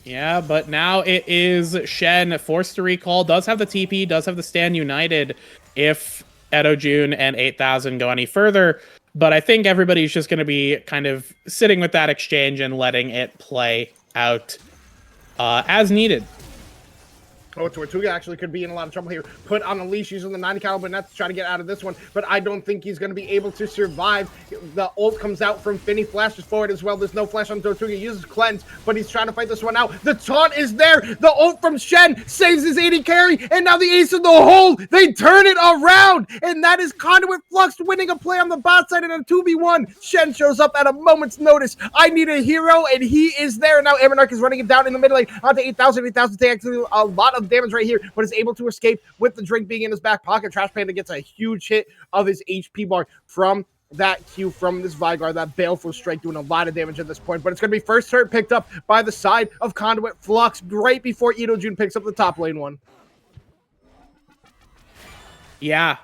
S2: Yeah, but now it is Shen forced to recall. Does have the TP, does have the stand united if Edo June and 8000 go any further. But I think everybody's just going to be kind of sitting with that exchange and letting it play out as needed.
S1: Oh, Tortuga actually could be in a lot of trouble here. Put on a leash using the 90 caliber net to try to get out of this one, but I don't think he's going to be able to survive. The ult comes out from Finny, flashes forward as well. There's no flash on Tortuga, uses cleanse, but he's trying to fight this one out. The taunt is there. The ult from Shen saves his 80 carry, and now the ace in the hole. They turn it around, and that is Conduit Flux winning a play on the bot side in a 2v1. Shen shows up at a moment's notice. I need a hero, and he is there. Now Amonarch is running it down in the middle lane onto 8000. 8000 takes a lot of damage right here, but is able to escape with the drink being in his back pocket. Trash Panda gets a huge hit of his HP bar from that Q from this Vygar. That Baleful Strike doing a lot of damage at this point, but it's going to be first turret picked up by the side of Conduit Flux right before Edo June picks up the top lane one.
S2: Yeah,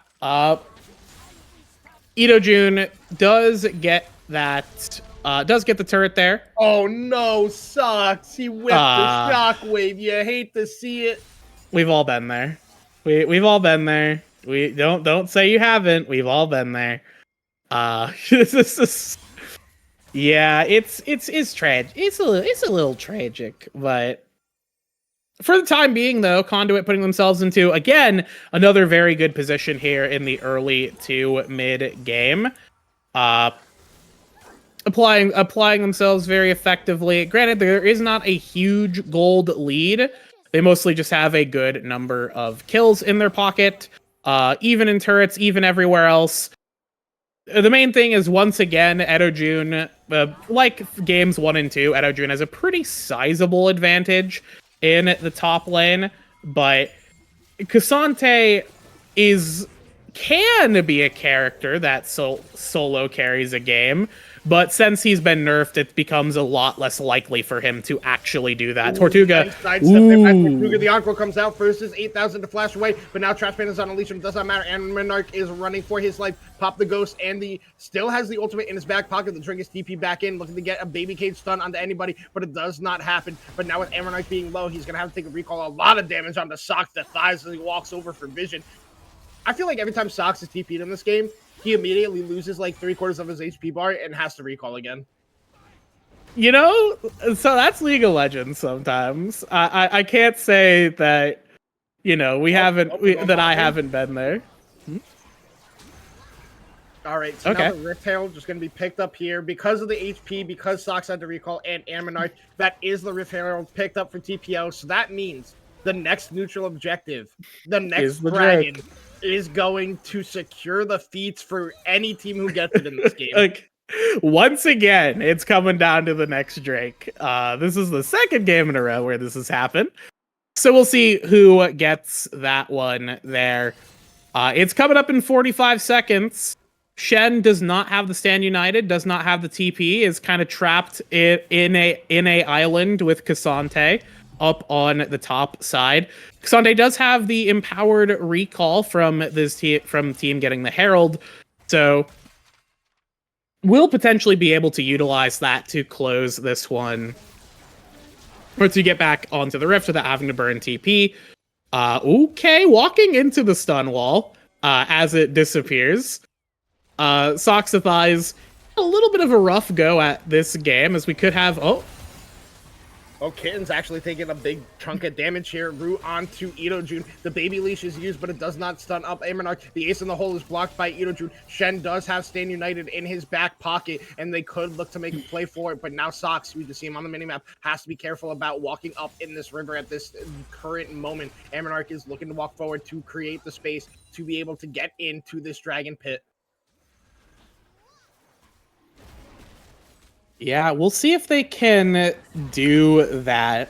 S2: Edo June does get that, does get the turret there.
S1: Oh no, sucks. He whipped the shockwave. You hate to see it.
S2: We've all been there. We've all been there. We don't say you haven't. We've all been there. This is, yeah, it's tragic. It's a little tragic, but for the time being, though, Conduit putting themselves into, again, another very good position here in the early to mid game. Applying themselves very effectively. Granted, there is not a huge gold lead. They mostly just have a good number of kills in their pocket, even in turrets, even everywhere else. The main thing is, once again, Edo June, like games 1 and 2, Edo June has a pretty sizable advantage in the top lane, but Cassante can be a character that solo carries a game, but since he's been nerfed, it becomes a lot less likely for him to actually do that. Tortuga.
S1: Nice Tortuga, the Encore comes out versus 8000 to flash away, but now Trash Panda's on a leash, and it does not matter. And Monarch is running for his life. Pop the Ghost, and still has the ultimate in his back pocket. The drink is TP back in, looking to get a baby cage stun onto anybody, but it does not happen. But now with Amonarch being low, he's going to have to take a recall. A lot of damage on the Socks, the thighs, as he walks over for vision. I feel like every time Socks is TP'd in this game, he immediately loses like 3/4 of his HP bar and has to recall again.
S2: You know, so that's League of Legends sometimes. I can't say that, you know, I haven't been there.
S1: All right, so now the Rift Herald just going to be picked up here because of the HP, because Socks had to recall, and Amonarch. That is the Rift Herald picked up for TPO, so that means the next neutral objective, the next dragon, is going to secure the feats for any team who gets it in this game.
S2: Like, once again, it's coming down to the next Drake. This is the second game in a row where this has happened. So we'll see who gets that one there. It's coming up in 45 seconds. Shen does not have the stand united, does not have the TP, is kind of trapped in a island with Cassante up on the top side. Conduit does have the empowered recall from this team getting the Herald, so we'll potentially be able to utilize that to close this one, or to get back onto the Rift without having to burn TP. Okay, walking into the stun wall as it disappears. Socks the Thighs, a little bit of a rough go at this game, as we could have...
S1: Oh, Kitten's actually taking a big chunk of damage here. Root onto Itojun. The baby leash is used, but it does not stun up Amonarch. The ace in the hole is blocked by Itojun. Shen does have Stand United in his back pocket, and they could look to make a play for it, but now Sox, we just see him on the minimap, has to be careful about walking up in this river at this current moment. Amonarch is looking to walk forward to create the space to be able to get into this dragon pit.
S2: Yeah, we'll see if they can do that.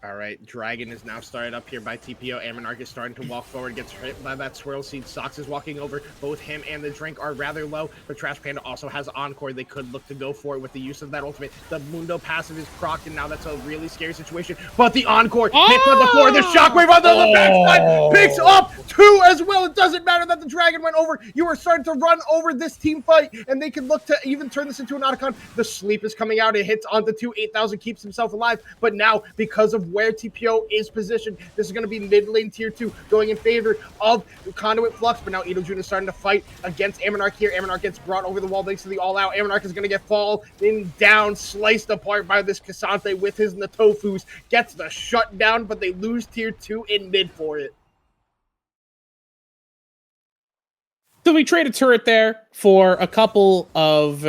S1: All right, Dragon is now started up here by TPO. Amonarch is starting to walk forward, gets hit by that swirl seed. Sox is walking over. Both him and the drink are rather low, but Trash Panda also has Encore. They could look to go for it with the use of that ultimate. The Mundo passive is procced, and now that's a really scary situation. But the Encore hits on the floor. The Shockwave on the backside picks up 2 as well. It doesn't matter that the Dragon went over. You are starting to run over this team fight, and they can look to even turn this into an Otacon. The sleep is coming out. It hits onto 2. 8,000 keeps himself alive, but now because of where TPO is positioned, this is going to be mid lane tier 2 going in favor of Conduit Flux, but now Itojun is starting to fight against Amonarch here. Amonarch gets brought over the wall thanks to the all-out. Amonarch is going to get fallen down, sliced apart by this Cassante with his Natofus, gets the shutdown, but they lose tier 2 in mid for it.
S2: So we trade a turret there for a couple of...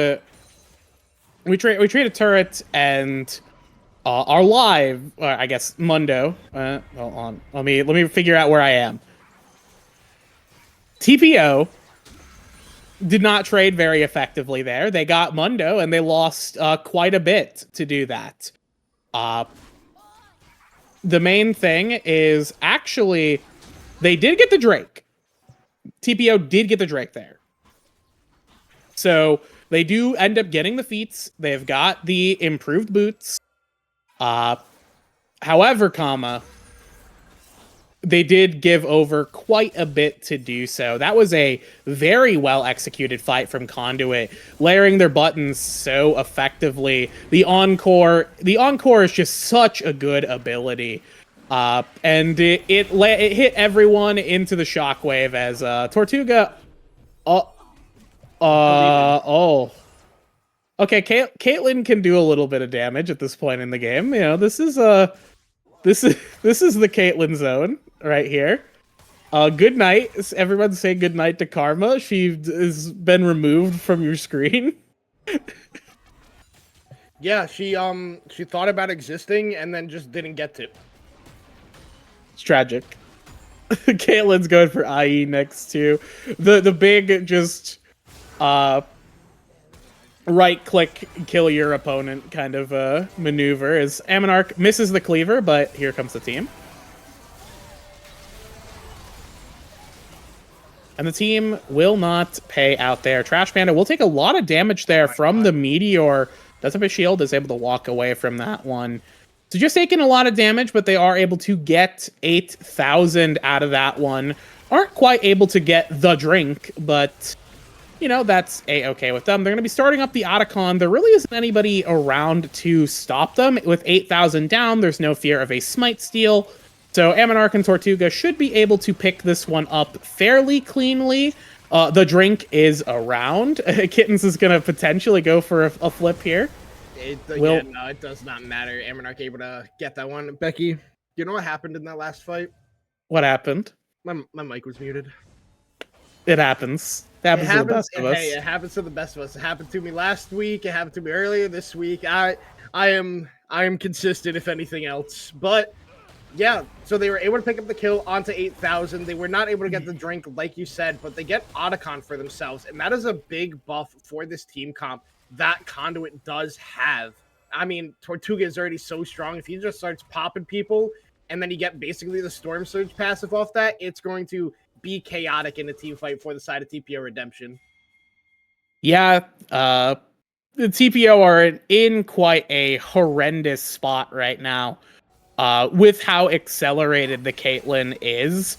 S2: we trade a turret and... our live, I guess, Mundo. Hold on. Let me figure out where I am. TPO did not trade very effectively there. They got Mundo, and they lost quite a bit to do that. The main thing is, actually, they did get the Drake. TPO did get the Drake there. So, they do end up getting the feats. They've got the improved boots. However, they did give over quite a bit to do so. That was a very well executed fight from Conduit, layering their buttons so effectively. The Encore is just such a good ability. And it hit everyone into the shockwave as Tortuga. Okay, Caitlyn can do a little bit of damage at this point in the game. You know, this is the Caitlyn zone right here. Good night. Everyone say good night to Karma. She has been removed from your screen.
S1: Yeah, she thought about existing and then just didn't get to.
S2: It's tragic. Caitlyn's going for IE next to the big just right click kill your opponent kind of maneuver as Amonarch misses the cleaver, but here comes the team. And the team will not pay out there. Trash Panda will take a lot of damage there from the meteor. Does have a shield, is able to walk away from that one. So just taking a lot of damage, but they are able to get 8,000 out of that one. Aren't quite able to get the drink, but you know, that's a-okay with them. They're going to be starting up the Otacon. There really isn't anybody around to stop them. With 8,000 down, there's no fear of a smite steal. So Amonarch and Tortuga should be able to pick this one up fairly cleanly. The drink is around. Kittens is going to potentially go for a flip here.
S1: No, it does not matter. Amonarch able to get that one. Becky, you know what happened in that last fight?
S2: What happened?
S1: My mic was muted.
S2: It happens. It happens to the best of us.
S1: Hey, it happens to the best of us. It happened to me last week. It happened to me earlier this week. I am consistent, if anything else. But yeah, so they were able to pick up the kill onto 8,000. They were not able to get the drink, like you said, but they get Otacon for themselves, and that is a big buff for this team comp that Conduit does have. I mean, Tortuga is already so strong. If he just starts popping people, and then you get basically the Storm Surge passive off that, it's going to be chaotic in a team fight for the side of TPO Redemption.
S2: Yeah, the TPO are in quite a horrendous spot right now. With how accelerated the Caitlyn is.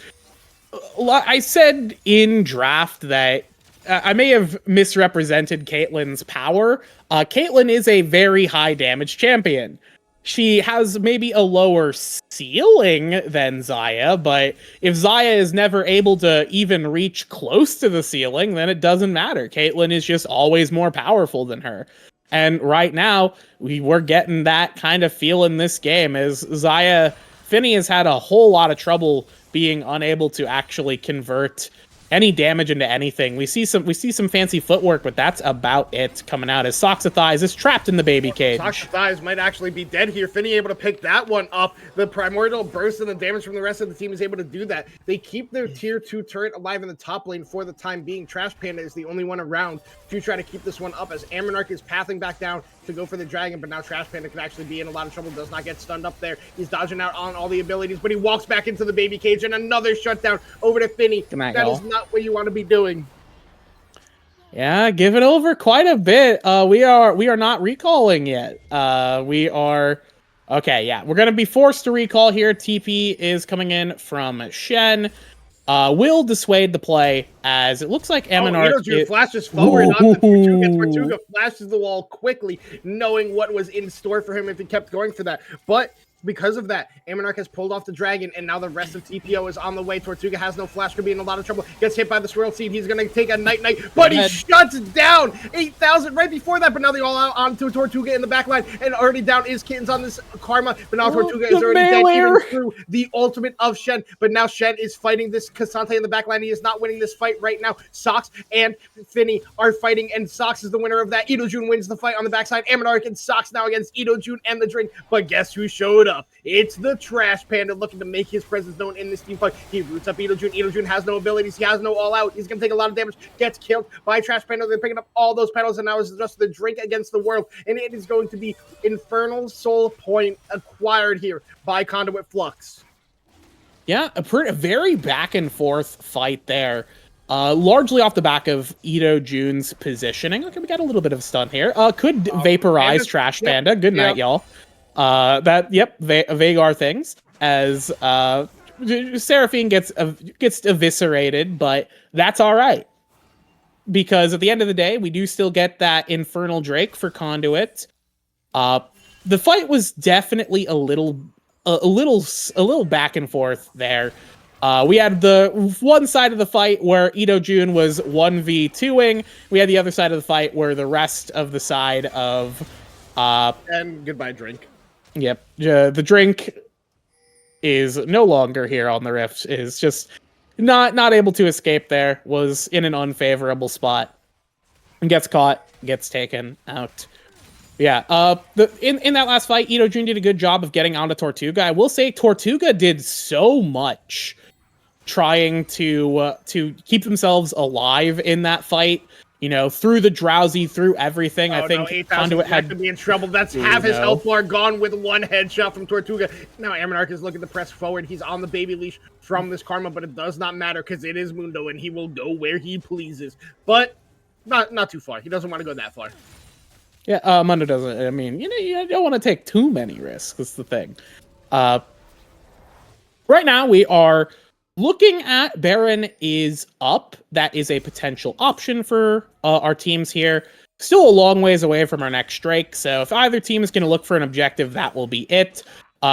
S2: I said in draft that I may have misrepresented Caitlyn's power. Caitlyn is a very high damage champion. She has maybe a lower ceiling than Xayah, but if Xayah is never able to even reach close to the ceiling, then it doesn't matter. Caitlyn is just always more powerful than her. And right now, we're getting that kind of feel in this game as Finny has had a whole lot of trouble being unable to actually convert any damage into anything. We see some fancy footwork, but that's about it coming out as Socks of Thighs is trapped in the baby cage.
S1: Socks of Thighs might actually be dead here. Finny able to pick that one up. The primordial burst and the damage from the rest of the team is able to do that. They keep their tier 2 turret alive in the top lane for the time being. Trash Panda is the only one around to try to keep this one up as Ammonarch is pathing back down to go for the dragon, but now Trash Panda can actually be in a lot of trouble. Does not get stunned up there. He's dodging out on all the abilities, but he walks back into the baby cage and another shutdown over to Finny. That is not what you want to be doing.
S2: Yeah, give it over quite a bit. We are not recalling yet. We are okay. Yeah, we're gonna be forced to recall here. TP is coming in from Shen. Will dissuade the play as it looks like Ammonarch
S1: flashes forward onto Tortuga. Tortuga flashes the wall quickly, knowing what was in store for him if he kept going for that. But because of that, Ammonarch has pulled off the dragon, and now the rest of TPO is on the way. Tortuga has no flash, could be in a lot of trouble. Gets hit by the swirl seed. He's going to take a night, but he shuts down 8,000 right before that. But now they all out onto Tortuga in the back line, and already down is Kittens on this Karma. But now Tortuga is already dead even through the ultimate of Shen. But now Shen is fighting this Cassante in the back line. He is not winning this fight right now. Socks and Finny are fighting, and Socks is the winner of that. Idojun wins the fight on the backside. Ammonarch and Socks now against Idojun and the Drink. But guess who showed up? It's the Trash Panda looking to make his presence known in this team fight. He roots up Idojun. Idojun has no abilities. He has no all out. He's going to take a lot of damage. Gets killed by Trash Panda. They're picking up all those petals, and now it's just the Drink against the world. And it is going to be Infernal Soul Point acquired here by Conduit Flux.
S2: Yeah, a very back and forth fight there. Largely off the back of Idojun's positioning. Okay, we got a little bit of a stun here. Could vaporize Trash Panda. Good night, y'all. Vagar things as Seraphine gets eviscerated, but that's all right because at the end of the day, we do still get that Infernal Drake for Conduit. The fight was definitely a little back and forth there. We had the one side of the fight where Idojun was 1v2ing. We had the other side of the fight where the rest of the side of
S1: and goodbye, Drink.
S2: Yep. The Drink is no longer here on the Rift, is just not able to escape there, was in an unfavorable spot, and gets caught, gets taken out. Yeah, in that last fight, Idojun did a good job of getting onto Tortuga. I will say Tortuga did so much trying to keep themselves alive in that fight. You know, through the drowsy, through everything. I think Conduit had
S1: to be in trouble. That's half his health bar gone with one headshot from Tortuga. Now Ammonarch is looking to press forward. He's on the baby leash from this Karma, but it does not matter because it is Mundo and he will go where he pleases. But not too far. He doesn't want to go that far.
S2: Yeah, Mundo doesn't. I mean, you don't want to take too many risks. That's the thing. Right now we are looking at Baron is up. That is a potential option for our teams here. Still a long ways away from our next strike, so if either team is going to look for an objective, that will be it.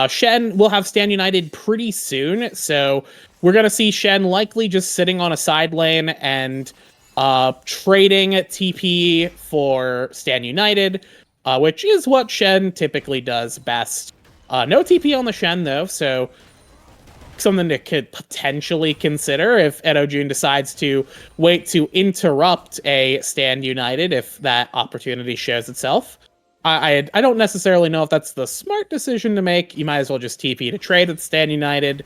S2: Shen will have Stand United pretty soon, so we're going to see Shen likely just sitting on a side lane and trading TP for Stand United, which is what Shen typically does best. No TP on the Shen, though, so something to could potentially consider if Idojun decides to wait to interrupt a Stand United if that opportunity shows itself. I don't necessarily know if that's the smart decision to make. You might as well just TP to trade with Stand United,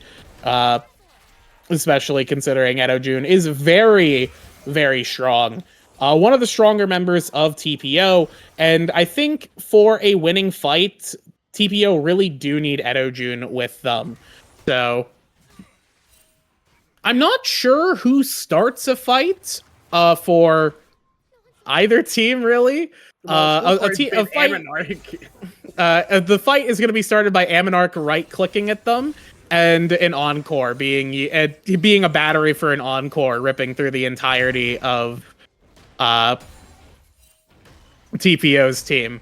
S2: especially considering Idojun is very, very strong. One of the stronger members of TPO, and I think for a winning fight, TPO really do need Idojun with them. So I'm not sure who starts a fight for either team, really. The fight is going to be started by Ammonarch right-clicking at them, and an Encore being a battery for an Encore, ripping through the entirety of TPO's team.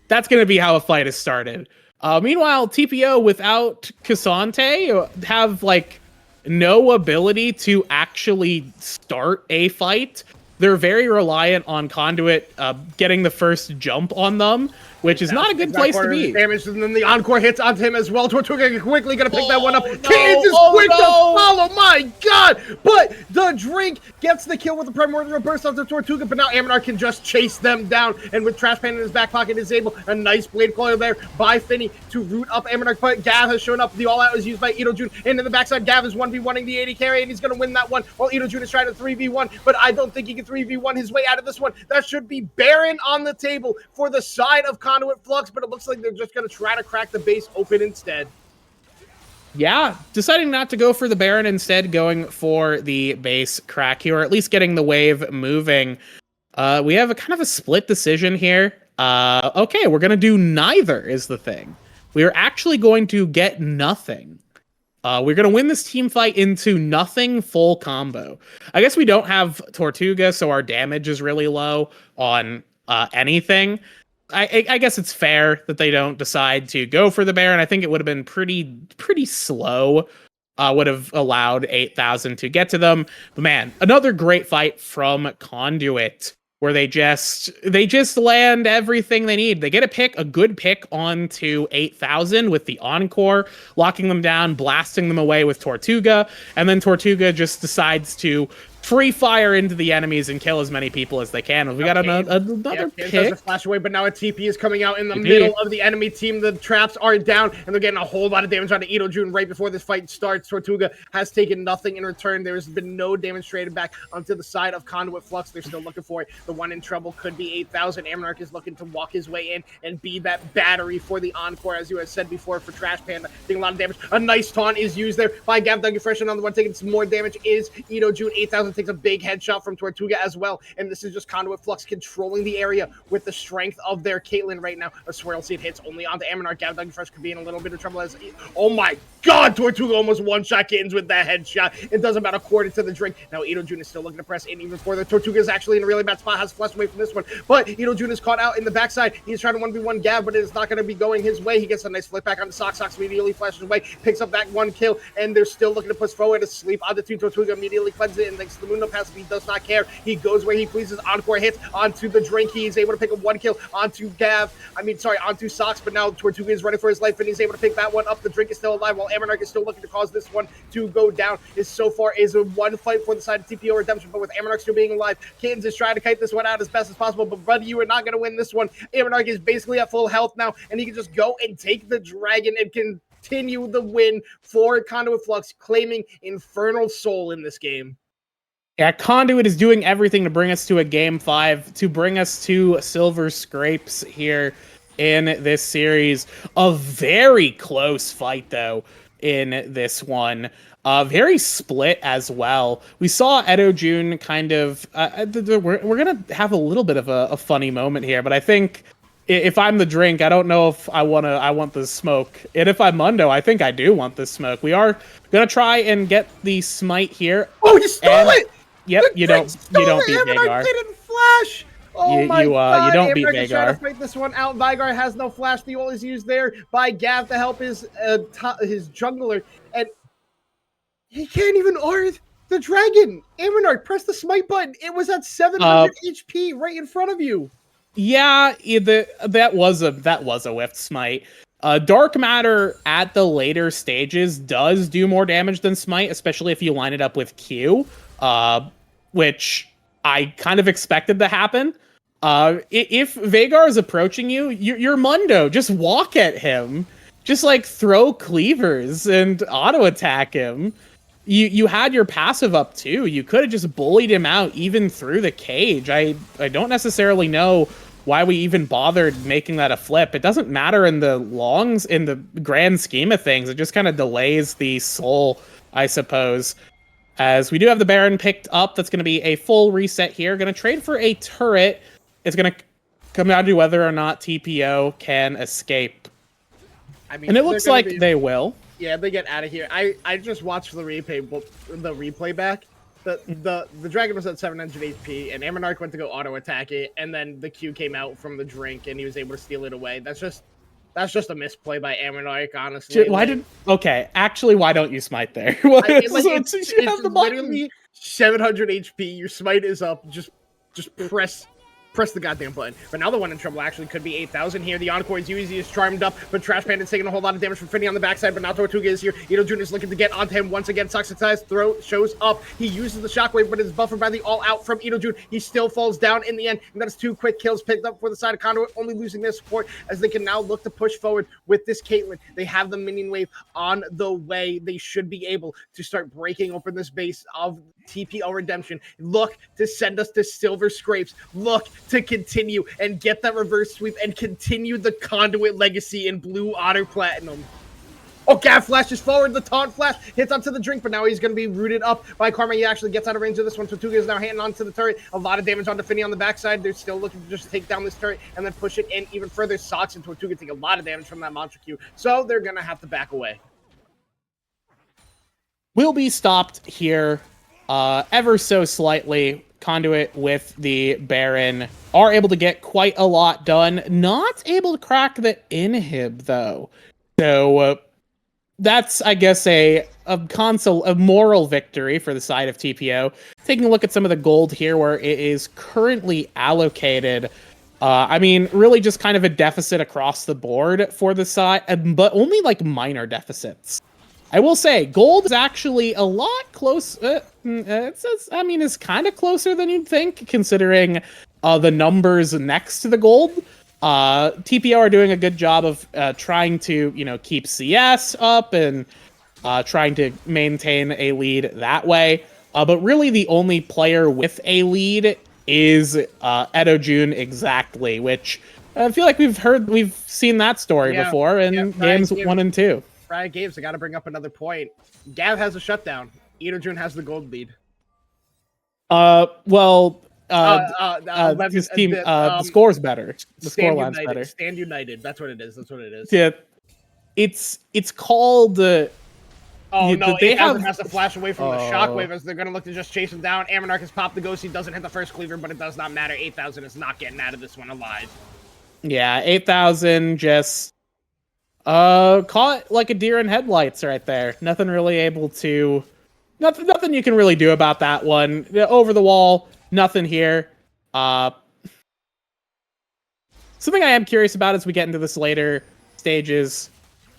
S2: That's going to be how a fight is started. Meanwhile, TPO without Cassante have, like, no ability to actually start a fight. they're very reliant on Conduit getting the first jump on them, which is not a good place to be.
S1: Damage, and then the encore hits onto him as well. Tortuga quickly gonna pick that one up.
S2: No,
S1: Kittens is quick to follow, my god! But the drink gets the kill with the primordial burst onto Tortuga, but now Aminar can just chase them down, and with Trash Pan in his back pocket is able, a nice blade coil there by Finny to root up Aminar, but Gav has shown up. The all-out is used by Idojun, and in the backside, Gav is 1v1ing the 80 carry, and he's gonna win that one, while Idojun is trying to 3v1, but I don't think he can 3v1 his way out of this one. That should be Baron on the table for the side of Conduit Flux, but it looks like they're just going to try to crack the base open instead.
S2: Yeah, deciding not to go for the Baron, instead going for the base crack here, or at least getting the wave moving. We have a kind of a split decision here. Okay, we're going to do neither is the thing. We are actually going to get nothing. We're going to win this team fight into nothing full combo. I guess we don't have Tortuga, so our damage is really low on anything. I guess it's fair that they don't decide to go for the Baron. I think it would have been pretty slow. Would have allowed 8,000 to get to them. But man, another great fight from Conduit, where they just land everything they need. They get a good pick onto 8,000 with the encore, locking them down, blasting them away with Tortuga, and then Tortuga just decides to free fire into the enemies and kill as many people as they can. We got another pick.
S1: Does a flash away, but now a TP is coming out in the middle of the enemy team. The traps are down, and they're getting a whole lot of damage onto Idojun right before this fight starts. Tortuga has taken nothing in return. There has been no damage traded back onto the side of Conduit Flux. They're still looking for it. The one in trouble could be 8,000. Aminarch is looking to walk his way in and be that battery for the encore, as you had said before, for Trash Panda. Taking a lot of damage. A nice taunt is used there by Gav Duggan Fresh, and on the one taking some more damage is Idojun. 8,000 takes a big headshot from Tortuga as well, and this is just Conduit Flux controlling the area with the strength of their Caitlyn right now. A Swirl Seed hits only onto Aminar. Gav Duggan Fresh could be in a little bit of trouble as, oh my god, Tortuga almost one-shot Kittens with that headshot. It does about a quarter to the drink. Now Idojun is still looking to press in even further. Tortuga is actually in a really bad spot, has flushed away from this one, but Idojun is caught out in the backside. He's trying to 1v1 Gav, but it is not going to be going his way. He gets a nice flip back on the Sox. Sox immediately flashes away, picks up that one kill, and they're still looking to push forward to sleep on the two. Tortuga immediately cleanses it, and thanks to the Mundo passive, he does not care. He goes where he pleases. Encore hits onto the drink. He is able to pick up one kill onto onto Sox, but now Tortuga is running for his life, and he's able to pick that one up. The drink is still alive, while Aminarch is still looking to cause this one to go down. So far is a one fight for the side of TPO Redemption, but with Aminarch still being alive, Kittens is trying to kite this one out as best as possible, but buddy, you are not going to win this one. Aminarch is basically at full health now, and he can just go and take the dragon and continue the win for Conduit Flux, claiming Infernal Soul in this game.
S2: Yeah, Conduit is doing everything to bring us to a Game 5, to bring us to Silver Scrapes here in this series. A very close fight, though, in this one. Very split as well. We saw Idojun kind of... we're going to have a little bit of a funny moment here, but I think if I'm the drink, I don't know if I want the smoke. And if I'm Mundo, I think I do want the smoke. We are going to try and get the smite here.
S1: Oh, he stole it!
S2: Yep, you don't beat Veigar.
S1: Didn't flash. Oh my god!
S2: You don't beat Veigar.
S1: Trying to fight this one out. Veigar has no flash. The ult is used there by Gav to help his jungler, and he can't even art the dragon. Aminarch, press the smite button. It was at 700 HP right in front of you.
S2: Yeah, that was a whiffed smite. Dark Matter at the later stages does do more damage than smite, especially if you line it up with Q. Which I kind of expected to happen. If Veigar is approaching you, you're Mundo. Just walk at him. Just like throw cleavers and auto attack him. You had your passive up too. You could have just bullied him out even through the cage. I don't necessarily know why we even bothered making that a flip. It doesn't matter in the grand scheme of things. It just kind of delays the soul, I suppose. As we do have the Baron picked up, that's going to be a full reset here. Going to trade for a turret. It's going to come down to whether or not TPO can escape. I mean, and it looks like they will.
S1: Yeah, they get out of here. I just watched the replay back. The dragon was at 700 HP, and Aminarch went to go auto attack it, and then the Q came out from the drink, and he was able to steal it away. That's just a misplay by Aminarch, honestly.
S2: Why don't you smite there?
S1: It's literally 700 HP. Your smite is up. Just Just press the goddamn button. But now the one in trouble actually could be 8,000 here. The Encore is easy, is charmed up, but Trash Bandit's taking a whole lot of damage from Finny on the backside, but now Tortuga is here. Ito Jun is looking to get onto him once again. Success throw shows up. He uses the shockwave, but is buffered by the all-out from Ito Jun. He still falls down in the end, and that's 2 quick kills picked up for the side of Conduit, only losing their support as they can now look to push forward with this Caitlyn. They have the minion wave on the way. They should be able to start breaking open this base of TPO Redemption. Look to send us to Silver Scrapes. Look to continue and get that reverse sweep and continue the Conduit legacy in Blue Otter Platinum. Oh, Gav flashes forward. The taunt flash hits onto the drink, but now he's going to be rooted up by Karma. He actually gets out of range of this one. Tortuga is now handing onto the turret. A lot of damage onto Finny on the backside. They're still looking to just take down this turret and then push it in even further. Sox and Tortuga take a lot of damage from that Mantra Q, so they're going to have to back away.
S2: Will be stopped here ever so slightly. Conduit with the Baron are able to get quite a lot done. Not able to crack the inhib, though. So that's, I guess, a moral victory for the side of TPO. Taking a look at some of the gold here where it is currently allocated. I mean, really just kind of a deficit across the board for the side, but only like minor deficits. I will say, gold is actually a lot close. It's kind of closer than you'd think, considering the numbers next to the gold. TPO are doing a good job of trying to, keep CS up and trying to maintain a lead that way. But really, the only player with a lead is Edo Jun exactly, which I feel like we've seen that story before in games 1 and 2.
S1: Riot Games, I got to bring up another point. Gav has a shutdown. Ito Jun has the gold lead.
S2: His team, the score's better. The scoreline's better.
S1: Stand United. That's what it is. That's what it is.
S2: Yeah, it's called.
S1: They has to flash away from the shockwave as they're going to look to just chase him down. Amonarch has popped the ghost. He doesn't hit the first cleaver, but it does not matter. 8,000 is not getting out of this one alive.
S2: Yeah, 8,000 just caught like a deer in headlights right there. Nothing really able to, nothing you can really do about that one. Over the wall, nothing here. Something I am curious about as we get into this later stages,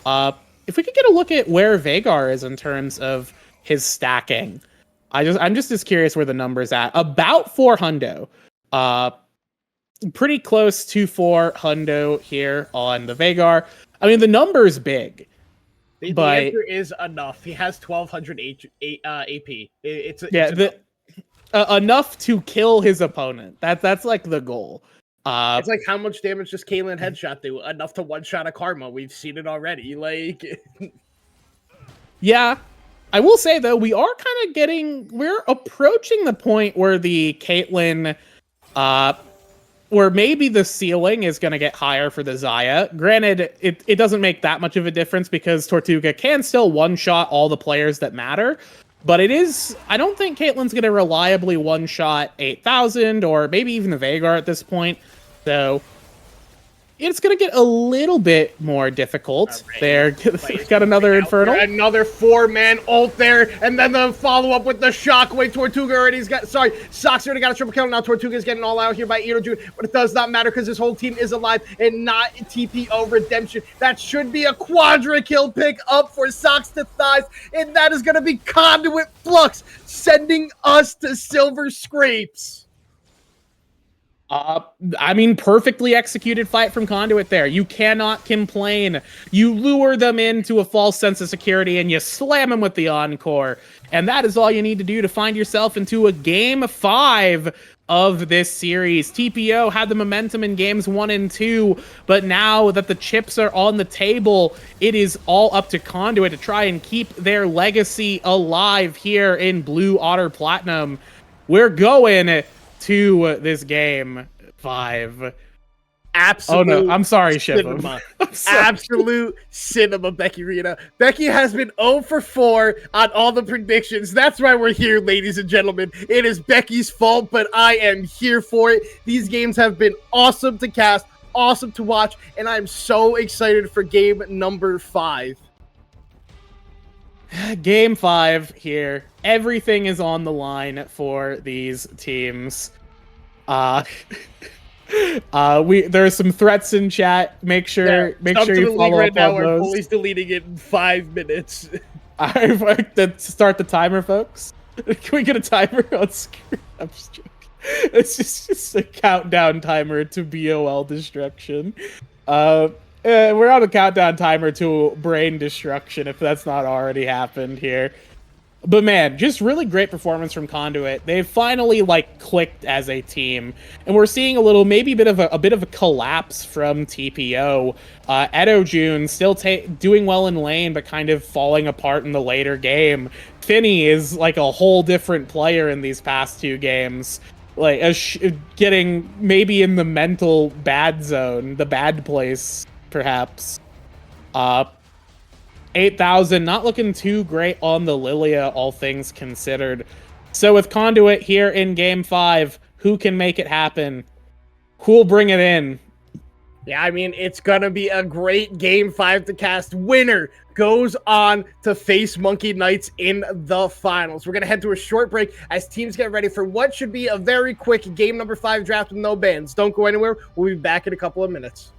S2: if we could get a look at where Vhagar is in terms of his stacking. I'm just as curious where the number's at. About 4 hundo. Pretty close to 4 hundo here on the Vhagar. I mean, the number's big.
S1: The answer is enough. He has 1,200 AP. It's
S2: enough to kill his opponent. That's like the goal.
S1: It's like how much damage does Caitlyn headshot do? Enough to one-shot a Karma. We've seen it already. Like,
S2: yeah. I will say though, we're approaching the point where the Caitlyn, where maybe the ceiling is going to get higher for the Xayah. Granted, it doesn't make that much of a difference because Tortuga can still one-shot all the players that matter. But I don't think Caitlyn's going to reliably one-shot 8,000 or maybe even the Vhagar at this point. So it's going to get a little bit more difficult.
S1: Right.
S2: There, got another Infernal.
S1: Another 4-man ult there, and then the follow-up with the Shockwave. Tortuga already's got, Sox already got a triple kill. Now Tortuga's getting all out here by Ito Jun, but it does not matter because his whole team is alive and not TPO Redemption. That should be a quadra kill pick up for Sox to Thighs, and that is going to be Conduit Flux sending us to Silver Scrapes.
S2: I mean, perfectly executed fight from Conduit there. You cannot complain. You lure them into a false sense of security and you slam them with the Encore. And that is all you need to do to find yourself into a Game 5 of this series. TPO had the momentum in Games 1 and 2, but now that the chips are on the table, it is all up to Conduit to try and keep their legacy alive here in Blue Otter Platinum. We're going to this Game 5.
S1: Absolute.
S2: Oh no, I'm sorry,
S1: cinema. Absolute cinema, Becky Rita. Becky has been 0 for 4 on all the predictions. That's why we're here, ladies and gentlemen. It is Becky's fault, but I am here for it. These games have been awesome to cast, awesome to watch, and I'm so excited for game number 5.
S2: Game 5 here. Everything is on the line for these teams. Uh, there are some threats in chat. Make sure
S1: Jump to
S2: you
S1: the league
S2: follow
S1: right
S2: up
S1: now.
S2: on
S1: Our
S2: those.
S1: bully's deleting it in 5 minutes.
S2: Let's start the timer, folks. Can we get a timer on screen? I'm just joking. It's just a countdown timer to BOL destruction. We're on a countdown timer to brain destruction if that's not already happened here. But man, just really great performance from Conduit. They've finally like clicked as a team, and we're seeing maybe a bit of a collapse from TPO. Edo June still doing well in lane, but kind of falling apart in the later game. Finny is like a whole different player in these past 2 games, like getting maybe in the mental bad zone, the bad place, perhaps. Uh, 8,000, not looking too great on the Lilia, all things considered. So with Conduit here in Game 5, who can make it happen? Who'll bring it in?
S1: Yeah, I mean, it's going to be a great Game 5 to cast. Winner goes on to face Monkey Knights in the finals. We're going to head to a short break as teams get ready for what should be a very quick Game number 5 draft with no bans. Don't go anywhere. We'll be back in a couple of minutes.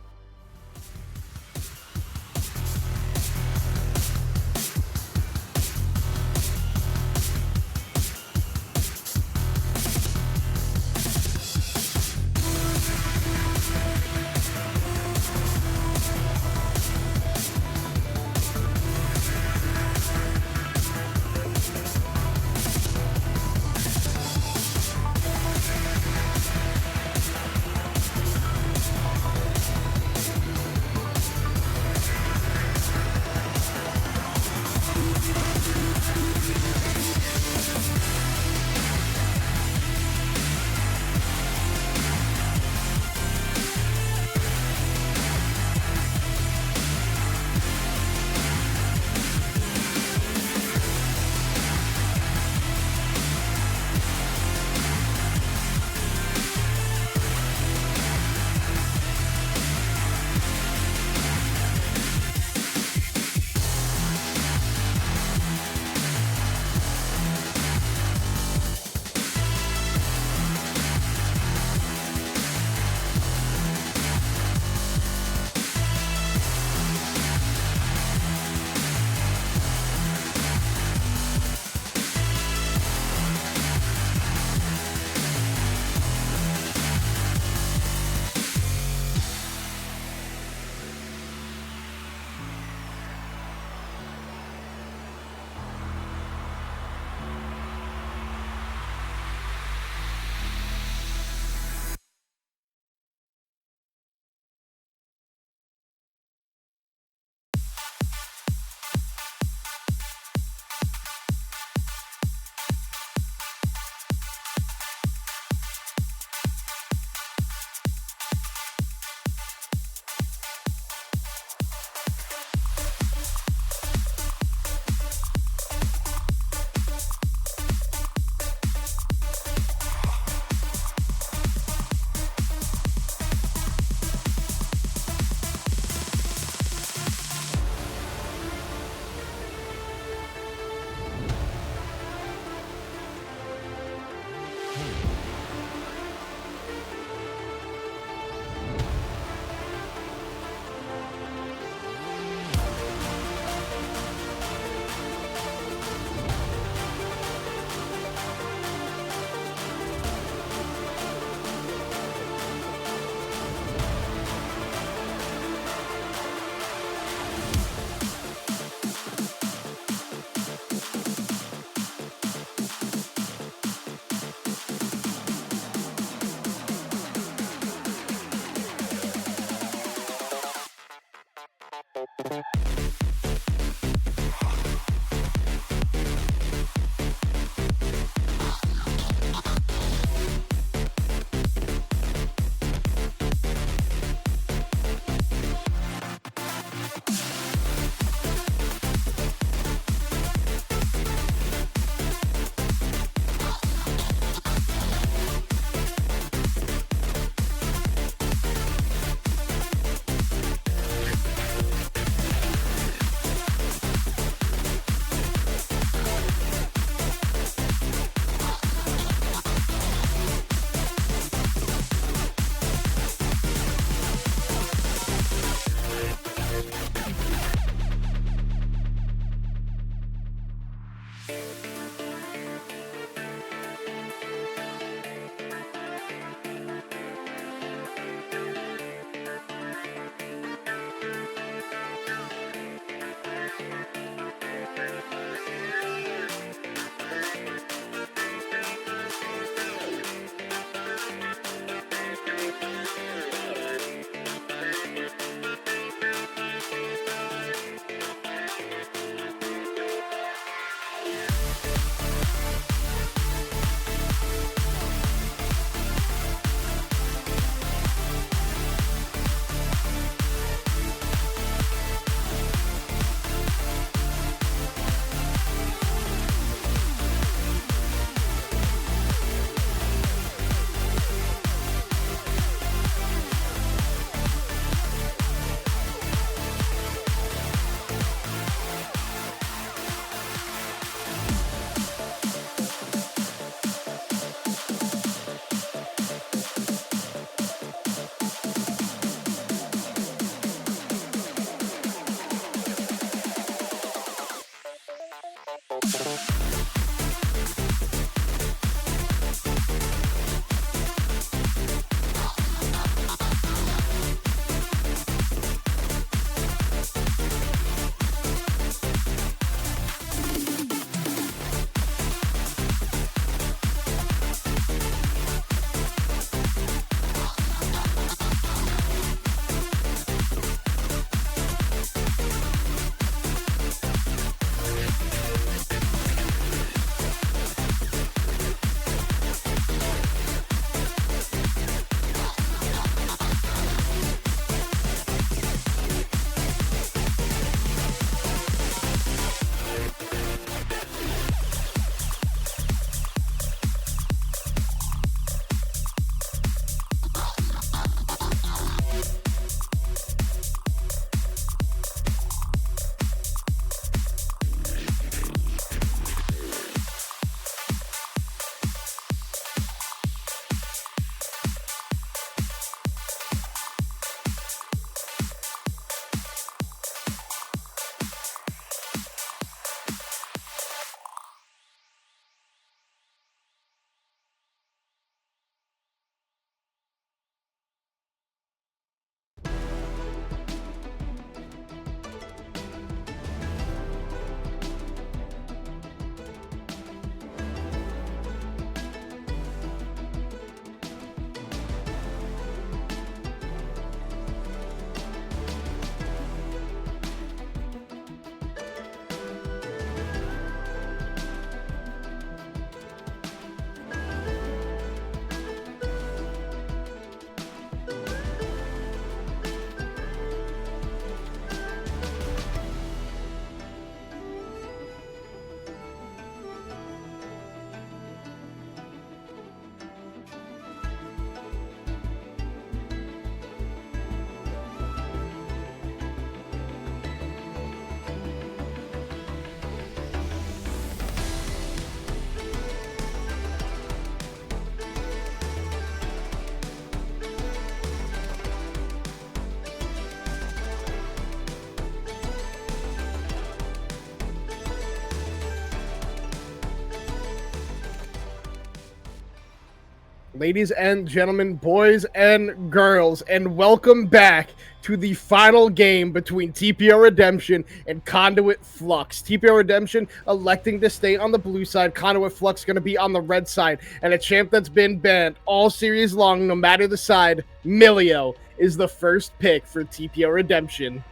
S1: Ladies and gentlemen, boys and girls, and welcome back to the final game between TPO Redemption and Conduit Flux. TPO Redemption electing to stay on the blue side, Conduit Flux going to be on the red side, and a champ that's been banned all series long, no matter the side, Milio, is the first pick for TPO Redemption.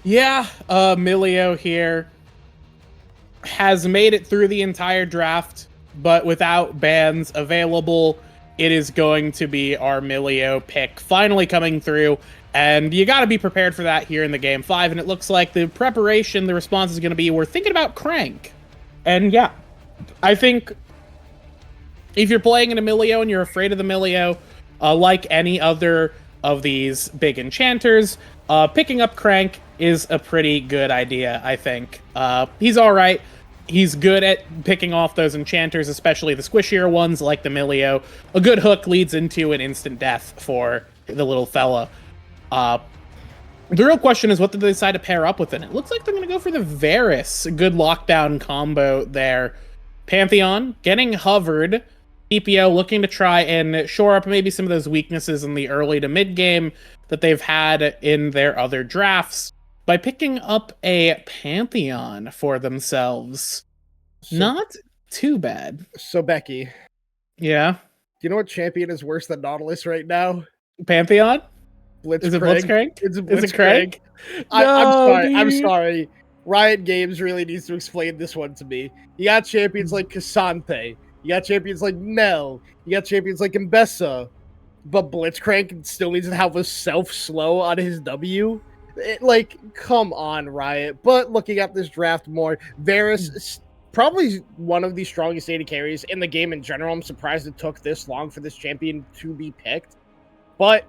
S2: Yeah, Milio here has made it through the entire draft, but without bans available, it is going to be our Milio pick finally coming through, and you got to be prepared for that here in the Game 5, and it looks like the preparation, the response is going to be, we're thinking about Crank. And yeah, I think if you're playing in a Milio and you're afraid of the Milio, like any other of these big enchanters, picking up Crank is a pretty good idea, I think. He's alright. He's good at picking off those enchanters, especially the squishier ones like the Milio. A good hook leads into an instant death for the little fella. The real question is, what did they decide to pair up with it? It looks like they're going to go for the Varus. Good lockdown combo there. Pantheon getting hovered. TPO looking to try and shore up maybe some of those weaknesses in the early to mid game that they've had in their other drafts by picking up a Pantheon for themselves. Not too bad.
S1: So, Becky.
S2: Yeah?
S1: Do you know what champion is worse than Nautilus right now?
S2: Pantheon?
S1: Blitzcrank.
S2: Is it Blitzcrank?
S1: It's Blitzcrank.
S2: Is it Crank?
S1: I'm sorry.
S2: Dude.
S1: I'm sorry. Riot Games really needs to explain this one to me. You got champions like Cassante. You got champions like Nell. You got champions like Mbessa. But Blitzcrank still needs to have a self-slow on his W. Come on, Riot. But looking at this draft more, Varus is probably one of the strongest AD carries in the game in general. I'm surprised it took this long for this champion to be picked. But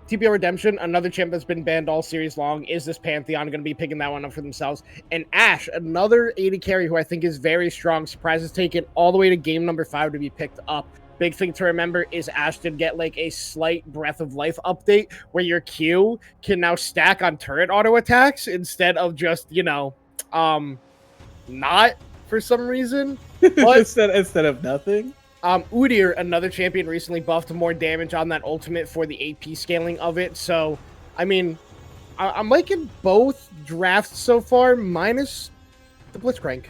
S1: TPO Redemption, another champ that's been banned all series long, is this Pantheon going to be picking that one up for themselves. And Ashe, another AD carry who I think is very strong. Surprise is taken all the way to game number 5 to be picked up. Big thing to remember is Ashe did get like a slight Breath of Life update where your Q can now stack on turret auto attacks instead of just, not for some reason. But
S2: instead of nothing.
S1: Udyr, another champion, recently buffed more damage on that ultimate for the AP scaling of it. So, I mean, I'm liking both drafts so far, minus the Blitzcrank.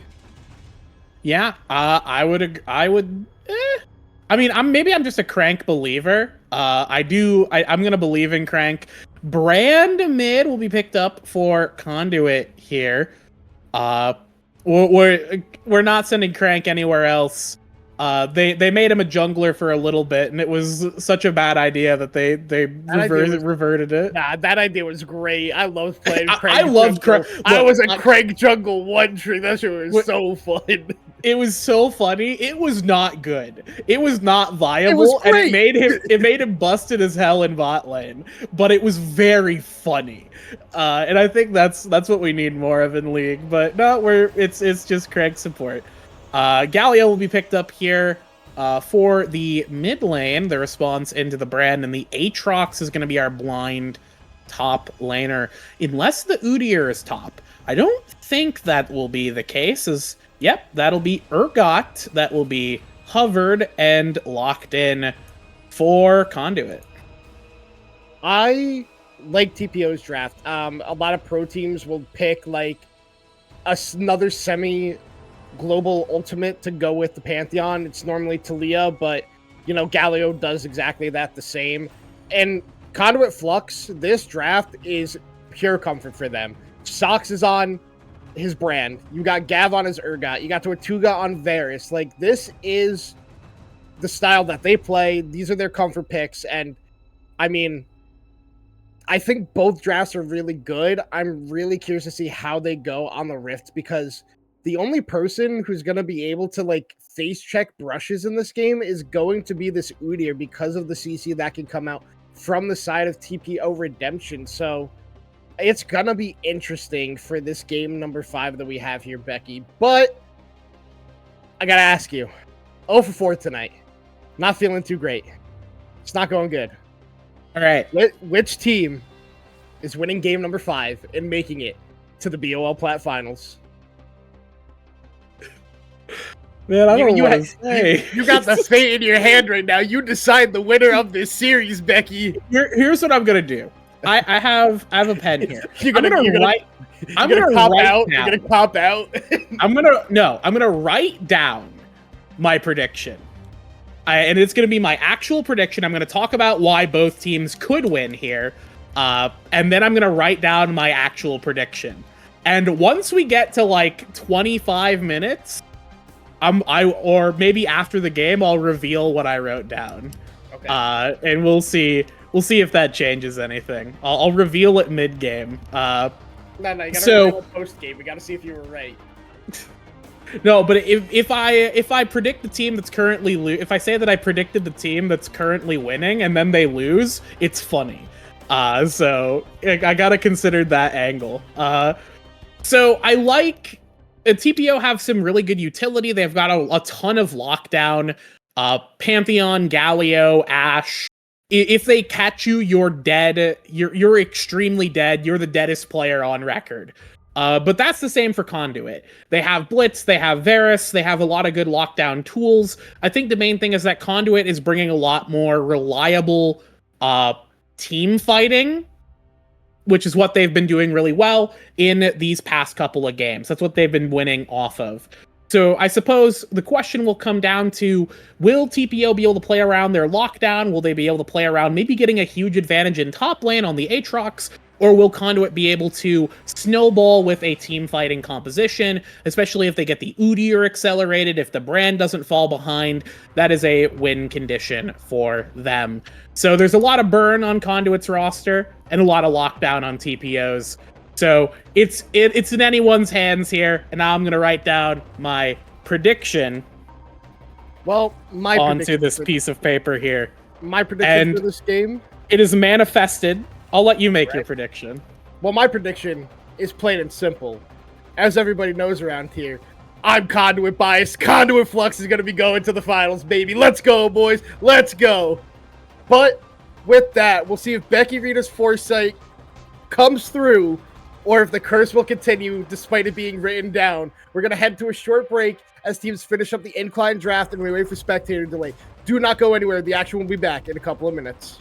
S2: Yeah, I would. I mean, I'm just a Crank believer. I'm gonna believe in Crank. Brand mid will be picked up for Conduit here. We're not sending Crank anywhere else. They made him a jungler for a little bit, and it was such a bad idea that they reverted it.
S1: Nah, that idea was great. I loved playing
S2: I loved Crank.
S1: I was a Crank jungle one trick. That shit was so fun.
S2: It was so funny. It was not good. It was not viable,
S1: it was
S2: and it made him busted as hell in bot lane. But it was very funny, and I think that's what we need more of in League. But no, it's just Craig support. Galio will be picked up here for the mid lane. The response into the brand, and the Aatrox is going to be our blind top laner, unless the Udyr is top. I don't think that will be the case. Yep, that'll be Urgot. That will be hovered and locked in for Conduit.
S1: I like TPO's draft. A lot of pro teams will pick like another semi-global ultimate to go with the Pantheon. It's normally Talia, but you know, Galio does exactly that the same. And Conduit Flux, this draft is pure comfort for them. Sox is on his brand. You got Gav on his Urgot. You got Tortuga on Varus. Like, this is the style that they play. These are their comfort picks. And, I mean, I think both drafts are really good. I'm really curious to see how they go on the Rift, because the only person who's going to be able to, like, face check brushes in this game is going to be this Udyr because of the CC that can come out from the side of TPO Redemption. So it's gonna be interesting for this game number 5 that we have here, Becky. But I gotta ask you, 0 for 4 tonight. Not feeling too great. It's not going good.
S2: All right.
S1: Which team is winning game number 5 and making it to the BOL Plat Finals?
S2: Man, I don't know what to say.
S1: You got the fate in your hand right now. You decide the winner of this series, Becky.
S2: Here's what I'm gonna do. I have a pen here.
S1: I'm gonna cop out.
S2: I'm gonna write down my prediction. And it's gonna be my actual prediction. I'm gonna talk about why both teams could win here. And then I'm gonna write down my actual prediction. And once we get to like 25 minutes, or maybe after the game, I'll reveal what I wrote down. Okay. And we'll see if that changes anything. I'll reveal it mid-game.
S1: No, you gotta reveal it post-game. We gotta see if you were right.
S2: No, but if I predict the team that's currently if I say that I predicted the team that's currently winning and then they lose, it's funny. So I gotta consider that angle. So I like TPO have some really good utility. They've got a ton of lockdown. Pantheon, Galio, Ashe. If they catch you, you're dead. You're extremely dead. You're the deadest player on record. But that's the same for Conduit. They have Blitz, they have Varus, they have a lot of good lockdown tools. I think the main thing is that Conduit is bringing a lot more reliable team fighting, which is what they've been doing really well in these past couple of games. That's what they've been winning off of. So I suppose the question will come down to, will TPO be able to play around their lockdown? Will they be able to play around maybe getting a huge advantage in top lane on the Aatrox? Or will Conduit be able to snowball with a team fighting composition, especially if they get the Udyr accelerated, if the brand doesn't fall behind? That is a win condition for them. So there's a lot of burn on Conduit's roster and a lot of lockdown on TPO's. So it's in anyone's hands here, and now I'm going to write down my prediction.
S1: Well,
S2: onto this piece of paper here.
S1: My prediction for this game?
S2: It is manifested. I'll let you make your prediction.
S1: Well, my prediction is plain and simple. As everybody knows around here, I'm Conduit biased. Conduit Flux is going to be going to the finals, baby. Let's go, boys. Let's go. But with that, we'll see if Becky Rita's foresight comes through, or if the curse will continue despite it being written down. We're going to head to a short break as teams finish up the incline draft and we wait for spectator delay. Do not go anywhere. The action will be back in a couple of minutes.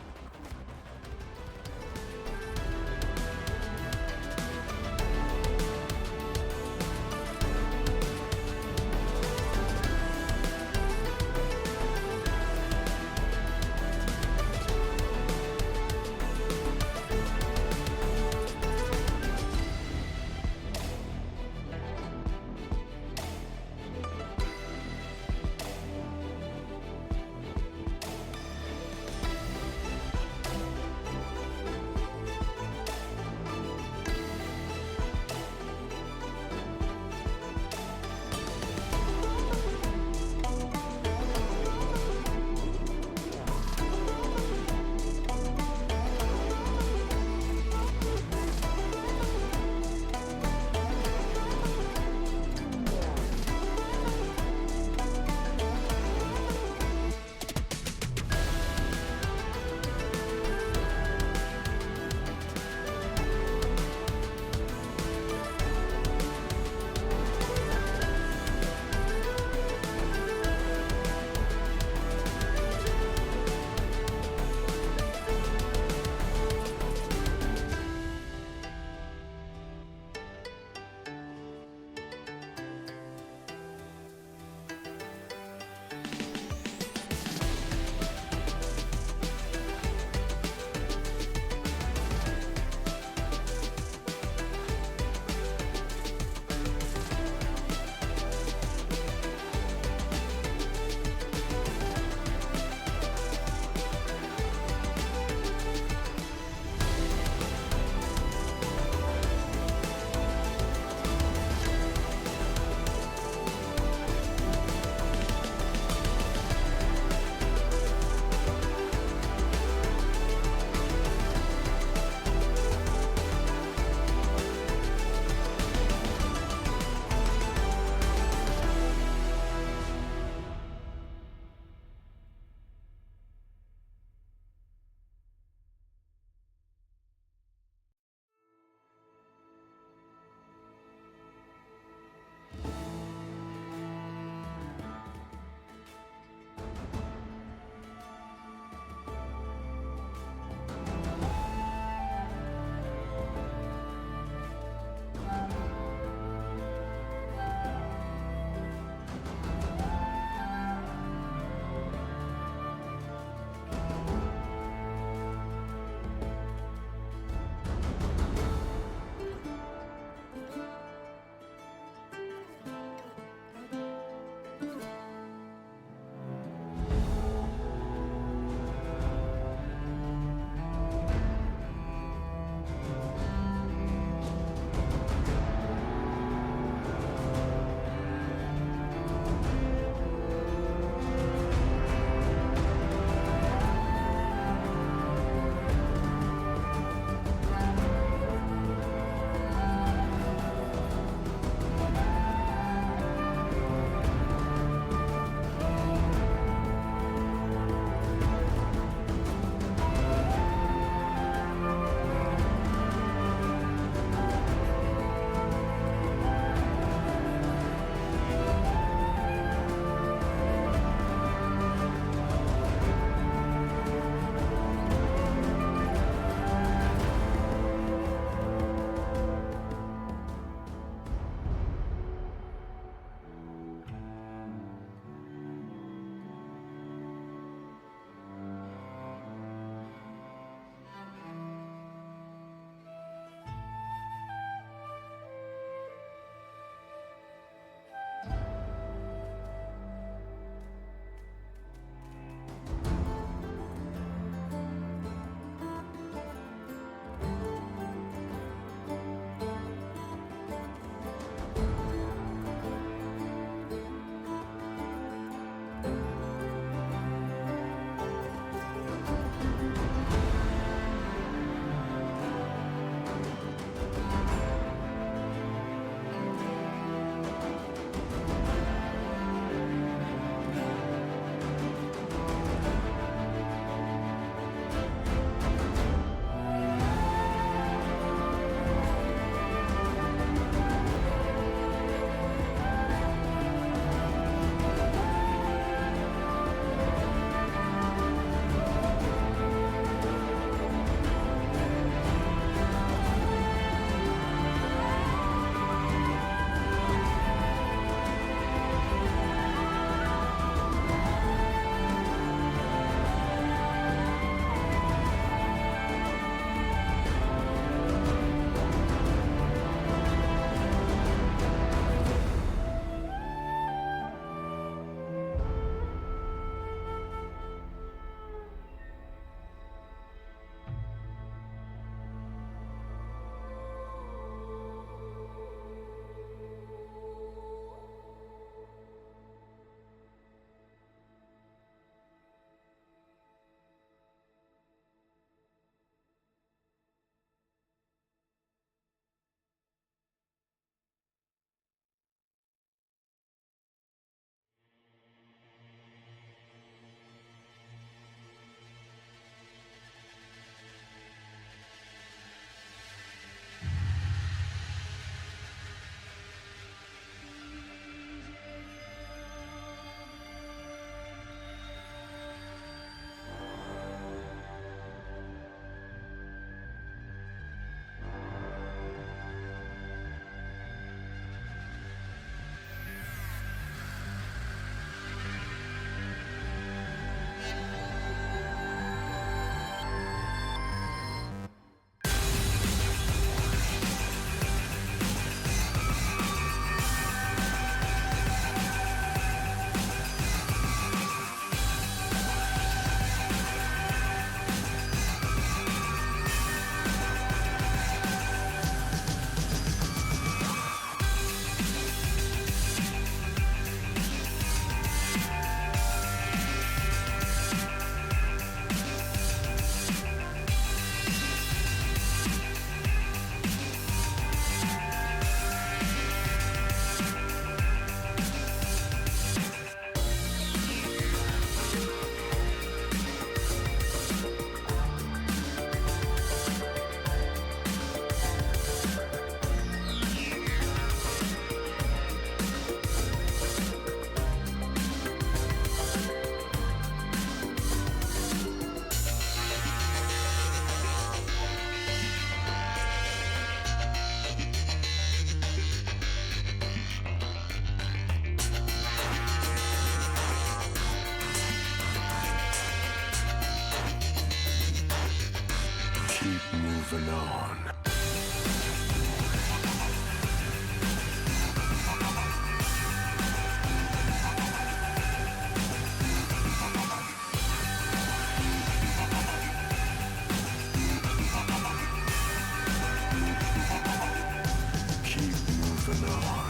S3: moving on. Keep moving on.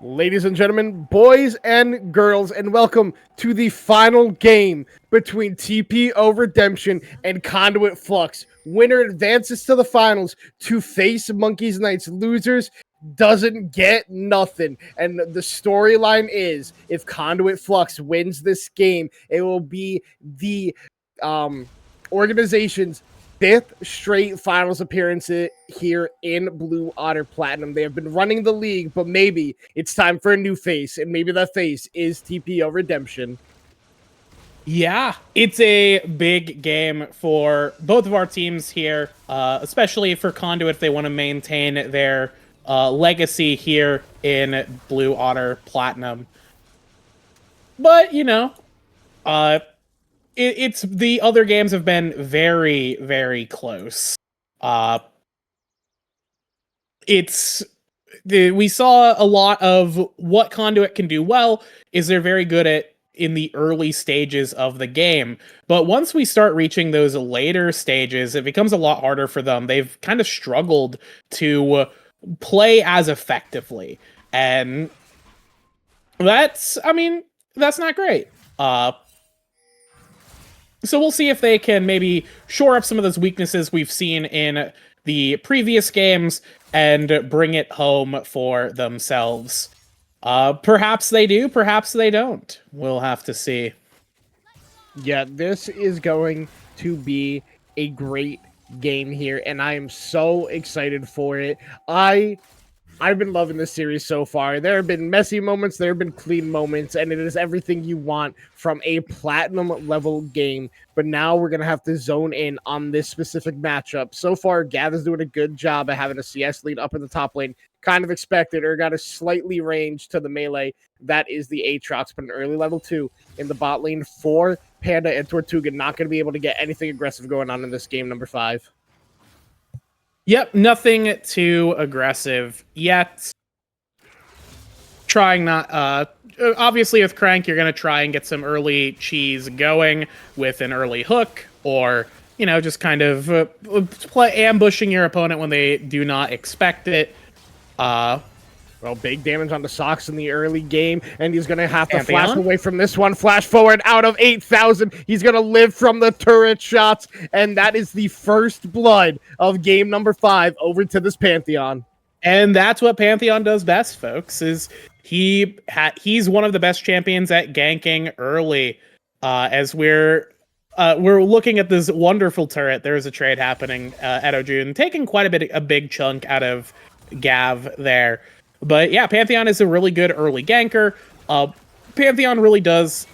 S1: Ladies and gentlemen, boys and girls, and welcome to the final game between TPO Redemption and Conduit Flux. Winner advances to the finals to face Monkeys Knights. Losers doesn't get nothing. And the storyline is, if Conduit Flux wins this game, it will be the organization's fifth straight finals appearance here in Blue Otter Platinum. They have been running the league, but maybe it's time for a new face, and maybe that face is TPO Redemption.
S2: Yeah, it's a big game for both of our teams here, especially for Conduit if they want to maintain their legacy here in Blue Otter Platinum. But, you know, it's the other games have been very, very close. We saw a lot of what Conduit can do well is they're very good at in the early stages of the game. But once we start reaching those later stages, it becomes a lot harder for them. They've kind of struggled to play as effectively. And that's not great. So we'll see if they can maybe shore up some of those weaknesses we've seen in the previous games and bring it home for themselves. Perhaps they do, perhaps they don't. We'll have to see.
S1: Yeah, this is going to be a great game here, and I am so excited for it. I've been loving this series so far. There have been messy moments, there have been clean moments, and it is everything you want from a platinum level game. But now we're going to have to zone in on this specific matchup. So far, Gav is doing a good job of having a CS lead up in the top lane. Kind of expected, or got a slightly range to the melee. That is the Aatrox, but an early level 2 in the bot lane for Panda and Tortuga. Not going to be able to get anything aggressive going on in this game, number 5.
S2: Yep, nothing too aggressive yet. Trying not, obviously with Crank, you're going to try and get some early cheese going with an early hook, or, you know, just kind of ambushing your opponent when they do not expect it.
S1: Well, big damage on the Sox in the early game, and he's going to have to
S2: Pantheon?
S1: flash away from this one. Flash forward out of 8,000. He's going to live from the turret shots, and that is the first blood of game number 5 over to this Pantheon.
S2: And that's what Pantheon does best, folks, is he's one of the best champions at ganking early. As we're looking at this wonderful turret, there is a trade happening at Ojun, taking quite a big chunk out of Gav there. But yeah, Pantheon is a really good early ganker. Pantheon really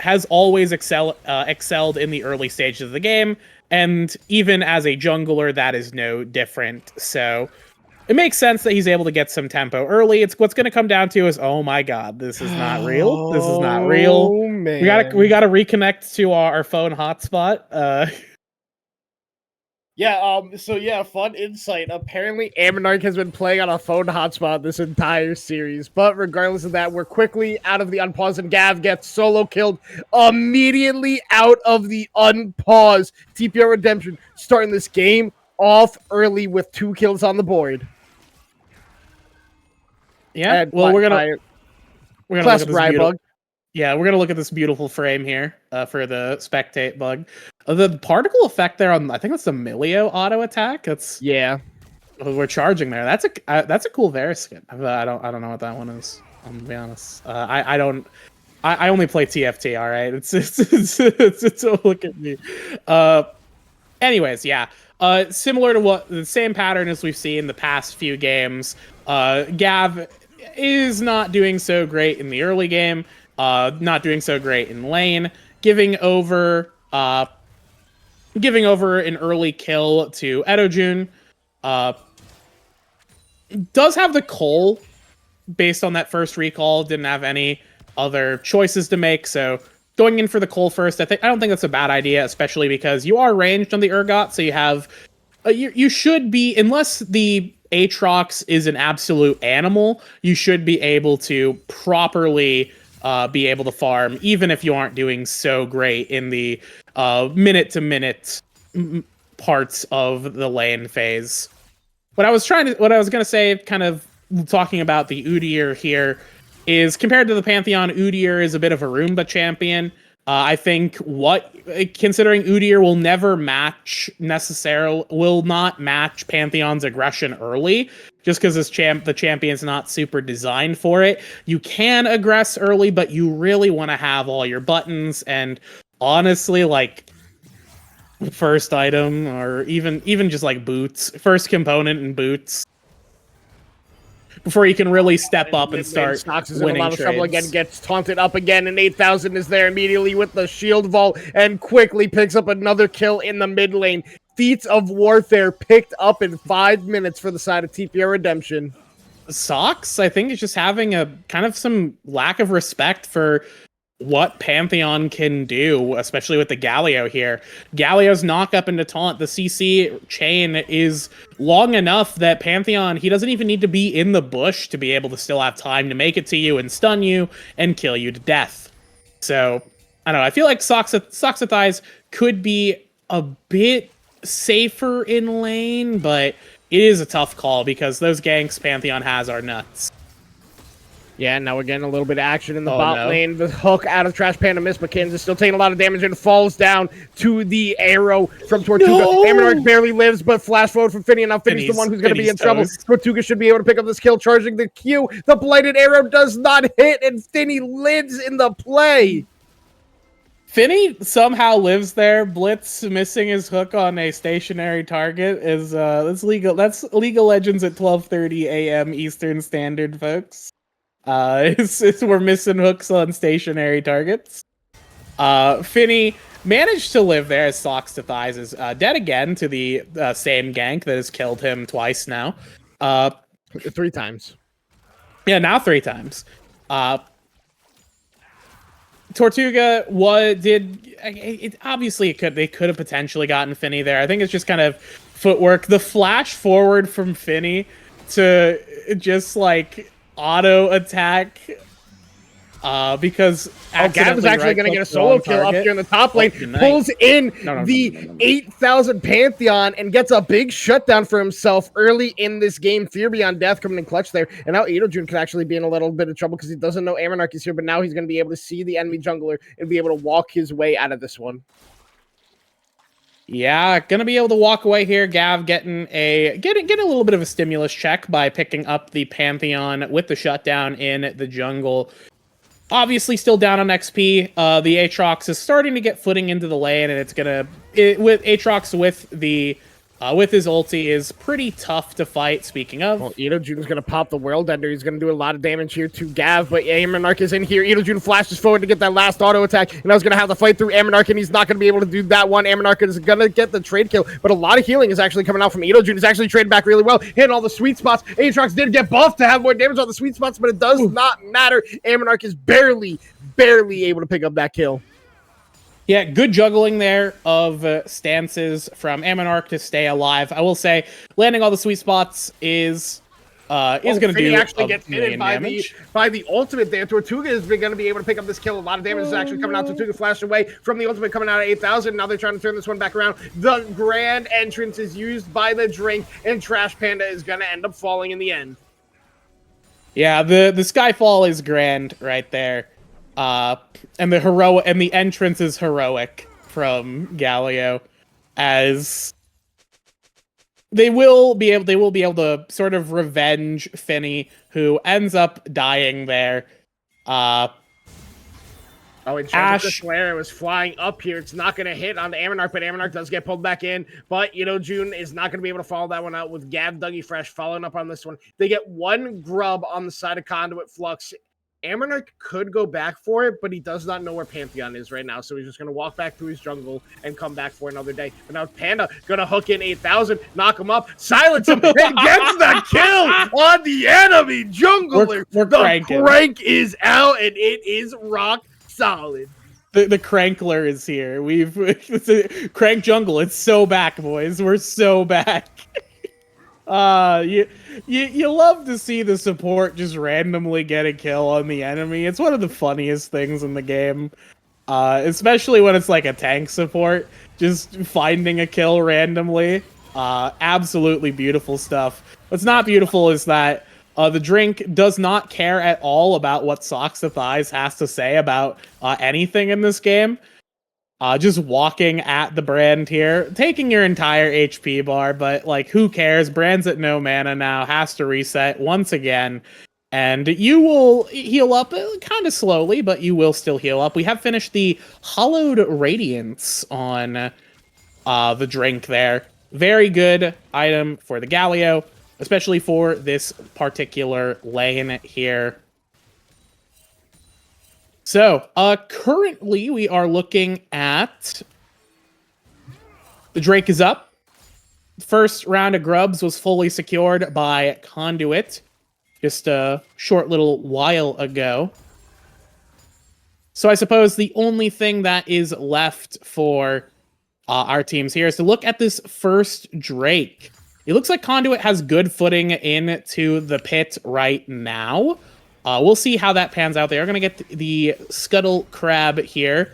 S2: has always excelled in the early stages of the game, and even as a jungler, that is no different. So it makes sense that he's able to get some tempo early. It's what's going to come down to is, oh my god, this is not real. This is not real.
S1: Oh, man.
S2: We gotta reconnect to our phone hotspot.
S1: Yeah, fun insight. Apparently, Ammonarch has been playing on a phone hotspot this entire series. But regardless of that, we're quickly out of the unpause, and Gav gets solo killed immediately out of the unpause. TPO Redemption starting this game off early with 2 kills on the board.
S2: Yeah,
S1: And
S2: well, we're gonna look at this
S1: bug.
S2: Yeah, we're gonna look at this beautiful frame here for the spectate bug. The particle effect there on, I think that's the Milio auto attack. We're charging there. That's a cool Varus skin. I don't know what that one is. I'm gonna be honest. I only play TFT. All right, it's look at me. Anyways, yeah. Similar to the same pattern as we've seen the past few games. Gav is not doing so great in the early game, not doing so great in lane, giving over an early kill to Edojun. Does have the Cole based on that first recall, didn't have any other choices to make, so going in for the Cole first, I don't think that's a bad idea, especially because you are ranged on the Urgot, so you have you should be, unless the Aatrox is an absolute animal, you should be able to properly be able to farm, even if you aren't doing so great in the minute-to-minute parts of the lane phase. What I was gonna say, kind of talking about the Udyr here, is compared to the Pantheon, Udyr is a bit of a Roomba champion. I think considering Udyr will not match Pantheon's aggression early, just because the champion's not super designed for it. You can aggress early, but you really want to have all your buttons, and honestly, like, first item, or even just like boots, first component and boots, before you can really step up and start
S1: Snox is
S2: winning
S1: in a lot of trouble
S2: trades.
S1: again, gets taunted up again, and 8,000 is there immediately with the shield vault, and quickly picks up another kill in the mid lane. Feats of Warfare picked up in 5 minutes for the side of TPO Redemption.
S2: Sox, I think, is just having a kind of some lack of respect for what Pantheon can do, especially with the Galio here. Galio's knock up into taunt, the CC chain is long enough that Pantheon, he doesn't even need to be in the bush to be able to still have time to make it to you and stun you and kill you to death. So, I don't know, I feel like Soxathize could be a bit safer in lane, but it is a tough call because those ganks Pantheon has are nuts.
S1: Yeah, now we're getting a little bit of action in the bot lane. The hook out of Trash Panda miss, but Kansas still taking a lot of damage and falls down to the arrow from Tortuga.
S2: No!
S1: Ammonarch barely lives, but flash forward from Finny, and now Finny's the one who's going to be in trouble. Tortuga should be able to pick up this kill, charging the Q. The blighted arrow does not hit, and Finny lives in the play.
S2: Finny somehow lives there. Blitz missing his hook on a stationary target is that's legal. That's League of Legends at 12:30 a.m. Eastern Standard, folks. We're missing hooks on stationary targets. Finny managed to live there as Socks to Thighs is dead again to the same gank that has killed him twice now.
S1: 3 times.
S2: Yeah, now 3 times. Tortuga they could have potentially gotten Finny there. I think it's just kind of footwork. The flash forward from Finny to just like auto attack because
S1: Gav is actually going to get a solo kill up here in the top lane, pulls in the 8,000 Pantheon and gets a big shutdown for himself early in this game. Fear Beyond Death coming in clutch there, and now Edojun could actually be in a little bit of trouble because he doesn't know Ammonarch is here, but now he's going to be able to see the enemy jungler and be able to walk his way out of this one.
S2: Yeah, gonna be able to walk away here. Gav getting a little bit of a stimulus check by picking up the Pantheon with the shutdown in the jungle. Obviously still down on XP. The Aatrox is starting to get footing into the lane, and with Aatrox with his ulti is pretty tough to fight, speaking of.
S1: Well, Edojun's going to pop the World Ender. He's going to do a lot of damage here to Gav, but Ammonarch is in here. Edojun flashes forward to get that last auto attack, and I was going to have to fight through Ammonarch, and he's not going to be able to do that one. Ammonarch is going to get the trade kill, but a lot of healing is actually coming out from Edojun. He's actually trading back really well, hitting all the sweet spots. Aatrox did get buffed to have more damage on the sweet spots, but it does not matter. Ammonarch is barely able to pick up that kill.
S2: Yeah, good juggling there of stances from Ammonarch to stay alive. I will say, landing all the sweet spots is going to do
S1: actually gets hit by the ultimate there. Tortuga is going to be able to pick up this kill. A lot of damage is actually coming out. Tortuga flashed away from the ultimate coming out at 8,000. Now they're trying to turn this one back around. The grand entrance is used by the drink, and Trash Panda is going to end up falling in the end.
S2: Yeah, the Skyfall is grand right there. And the entrance is heroic from Galio, as they will be able to sort of revenge Finny, who ends up dying there.
S1: Oh, and
S2: Ash.
S1: Flare was flying up here. It's not going to hit on the Ammonarch, but Ammonarch does get pulled back in. But, June is not going to be able to follow that one out with Gav Dougie Fresh following up on this one. They get one grub on the side of Conduit Flux. Ammonarch could go back for it, but he does not know where Pantheon is right now, so he's just going to walk back through his jungle and come back for another day. But now Panda going to hook in 8,000, knock him up, silence him, and gets the kill on the enemy jungler. The crank is out, and it is rock solid.
S2: The Crankler is here. It's a Crank Jungle. It's so back, boys. We're so back. You love to see the support just randomly get a kill on the enemy. It's one of the funniest things in the game. Especially when it's like a tank support, just finding a kill randomly. Absolutely beautiful stuff. What's not beautiful is that the drink does not care at all about what Socks to Thighs has to say about anything in this game. Just walking at the Brand here, taking your entire HP bar, but like, who cares? Brand's at no mana now, has to reset once again, and you will heal up kind of slowly, but you will still heal up. We have finished the Hollowed Radiance on the drink there. Very good item for the Galio, especially for this particular lane here. So, currently we are looking at the Drake is up. First round of grubs was fully secured by Conduit just a short little while ago. So I suppose the only thing that is left for our teams here is to look at this first Drake. It looks like Conduit has good footing into the pit right now. We'll see how that pans out. They are going to get the Scuttle Crab here.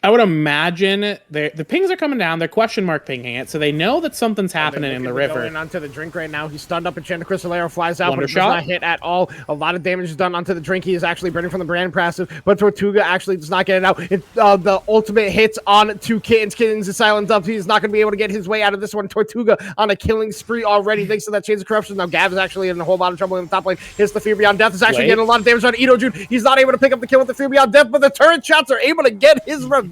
S2: I would imagine the pings are coming down. They're question mark pinging it, so they know that something's happening in the river.
S1: Going onto the drink right now. He's stunned up, and Enchanted Crystal Arrow flies out, but it does not hit at all. A lot of damage is done onto the drink. He is actually burning from the Brand passive, but Tortuga actually does not get it out. The ultimate hits on two Kittens. Kittens is silenced up. He's not going to be able to get his way out of this one. Tortuga on a killing spree already, thanks to that Chains of Corruption. Now Gav is actually in a whole lot of trouble in the top lane. Hits the Fear Beyond Death. Is actually getting a lot of damage on Ito June. He's not able to pick up the kill with the Fear Beyond Death, but the turret shots are able to get his revenge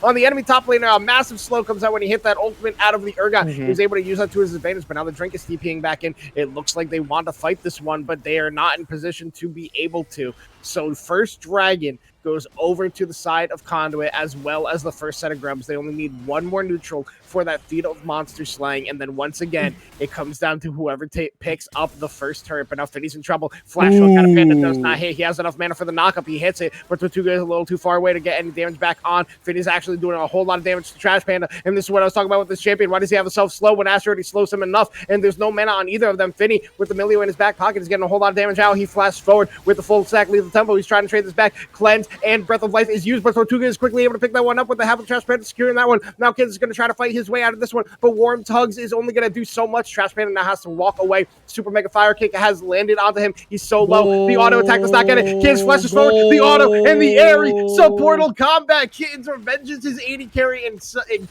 S1: on the enemy top laner. A massive slow comes out when he hit that ultimate out of the Urgot. He was able to use that to his advantage, but now the drink is TPing back in. It looks like they want to fight this one, but they are not in position to be able to. So first Dragon goes over to the side of Conduit, as well as the first set of grubs. They only need one more neutral for that feat of monster slaying, and then once again, it comes down to whoever picks up the first turret. But now Finny's in trouble. Flash hook out of Panda does not hit. He has enough mana for the knockup. He hits it, but Tortuga is a little too far away to get any damage back on. Finny's actually doing a whole lot of damage to Trash Panda, and this is what I was talking about with this champion. Why does he have a self-slow when Ash already slows him enough, and there's no mana on either of them? Finny, with the Milio in his back pocket, is getting a whole lot of damage out. He flashes forward with the full stack Lethal Tempo. He's trying to trade this back. Cleanse and Breath of Life is used, but Tortuga is quickly able to pick that one up with the half of Trash Panda securing that one. Now Kids is going to try to fight his way out of this one, but Warm Tugs is only going to do so much. Trash Panda now has to walk away. Super Mega Fire Kick has landed onto him. He's so low. The auto attack does not get it. Kids flashes forward. The auto and the airy subportal combat. Kittens revenges his 80 carry and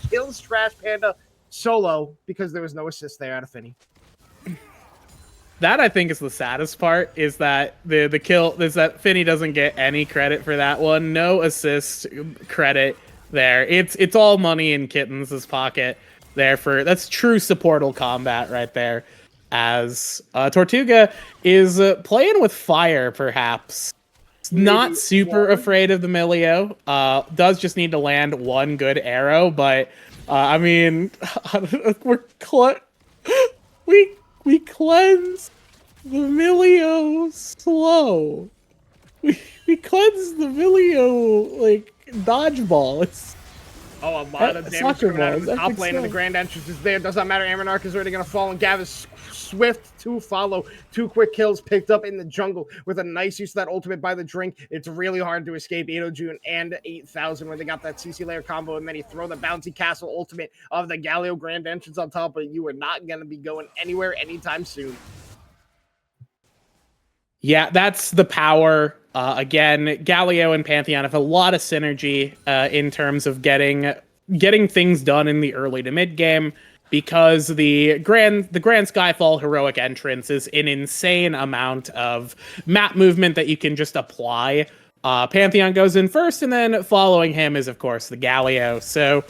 S1: kills Trash Panda solo because there was no assist there out of Finny.
S2: That, I think, is the saddest part, is that the kill is that Finny doesn't get any credit for that one. No assist credit there. It's all money in Kittens' pocket there for that's true supportal combat right there. As Tortuga is playing with fire, perhaps. Not super afraid of the Milio. Does just need to land one good arrow, but I mean, we cleanse the Milio slow. We cleanse the Milio like dodgeball. It's
S1: a lot of damage coming out of the top lane, and the Grand Entrance is there. Does not matter. Ammonarch is already going to fall, and Gav is swift to follow. 2 quick kills picked up in the jungle with a nice use of that ultimate by the drink. It's really hard to escape Ito June and 8,000 when they got that CC layer combo, and then he throw the bouncy castle ultimate of the Galio Grand Entrance on top, but you are not going to be going anywhere anytime soon.
S2: Yeah, that's the power. Again, Galio and Pantheon have a lot of synergy in terms of getting things done in the early to mid game. because the Grand Skyfall heroic entrance is an insane amount of map movement that you can just apply. Pantheon goes in first, and then following him is, of course, the Galio. So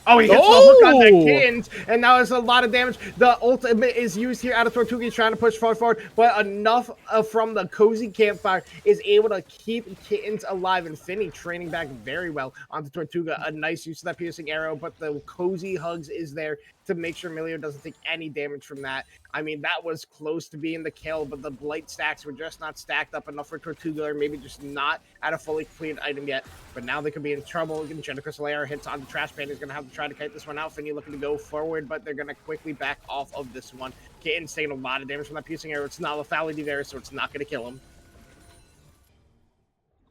S1: Oh, he gets the hook on that Kittens, and now there's a lot of damage. The ultimate is used here out of Tortuga. He's trying to push forward, but enough from the cozy campfire is able to keep Kittens alive, and Finny training back very well onto Tortuga. A nice use of that piercing arrow, but the cozy hugs is there to make sure Emilio doesn't take any damage from that. I mean, that was close to being the kill, but the blight stacks were just not stacked up enough for Tortuga, or maybe just not at a fully completed item yet. But now they could be in trouble. Jenna Crystal Air hits on the Trash Pan. He's going to have to try to kite this one out. Finny looking to go forward, but they're going to quickly back off of this one. Kitten's taking a lot of damage from that piercing arrow. It's not lethality there, so it's not going to kill him.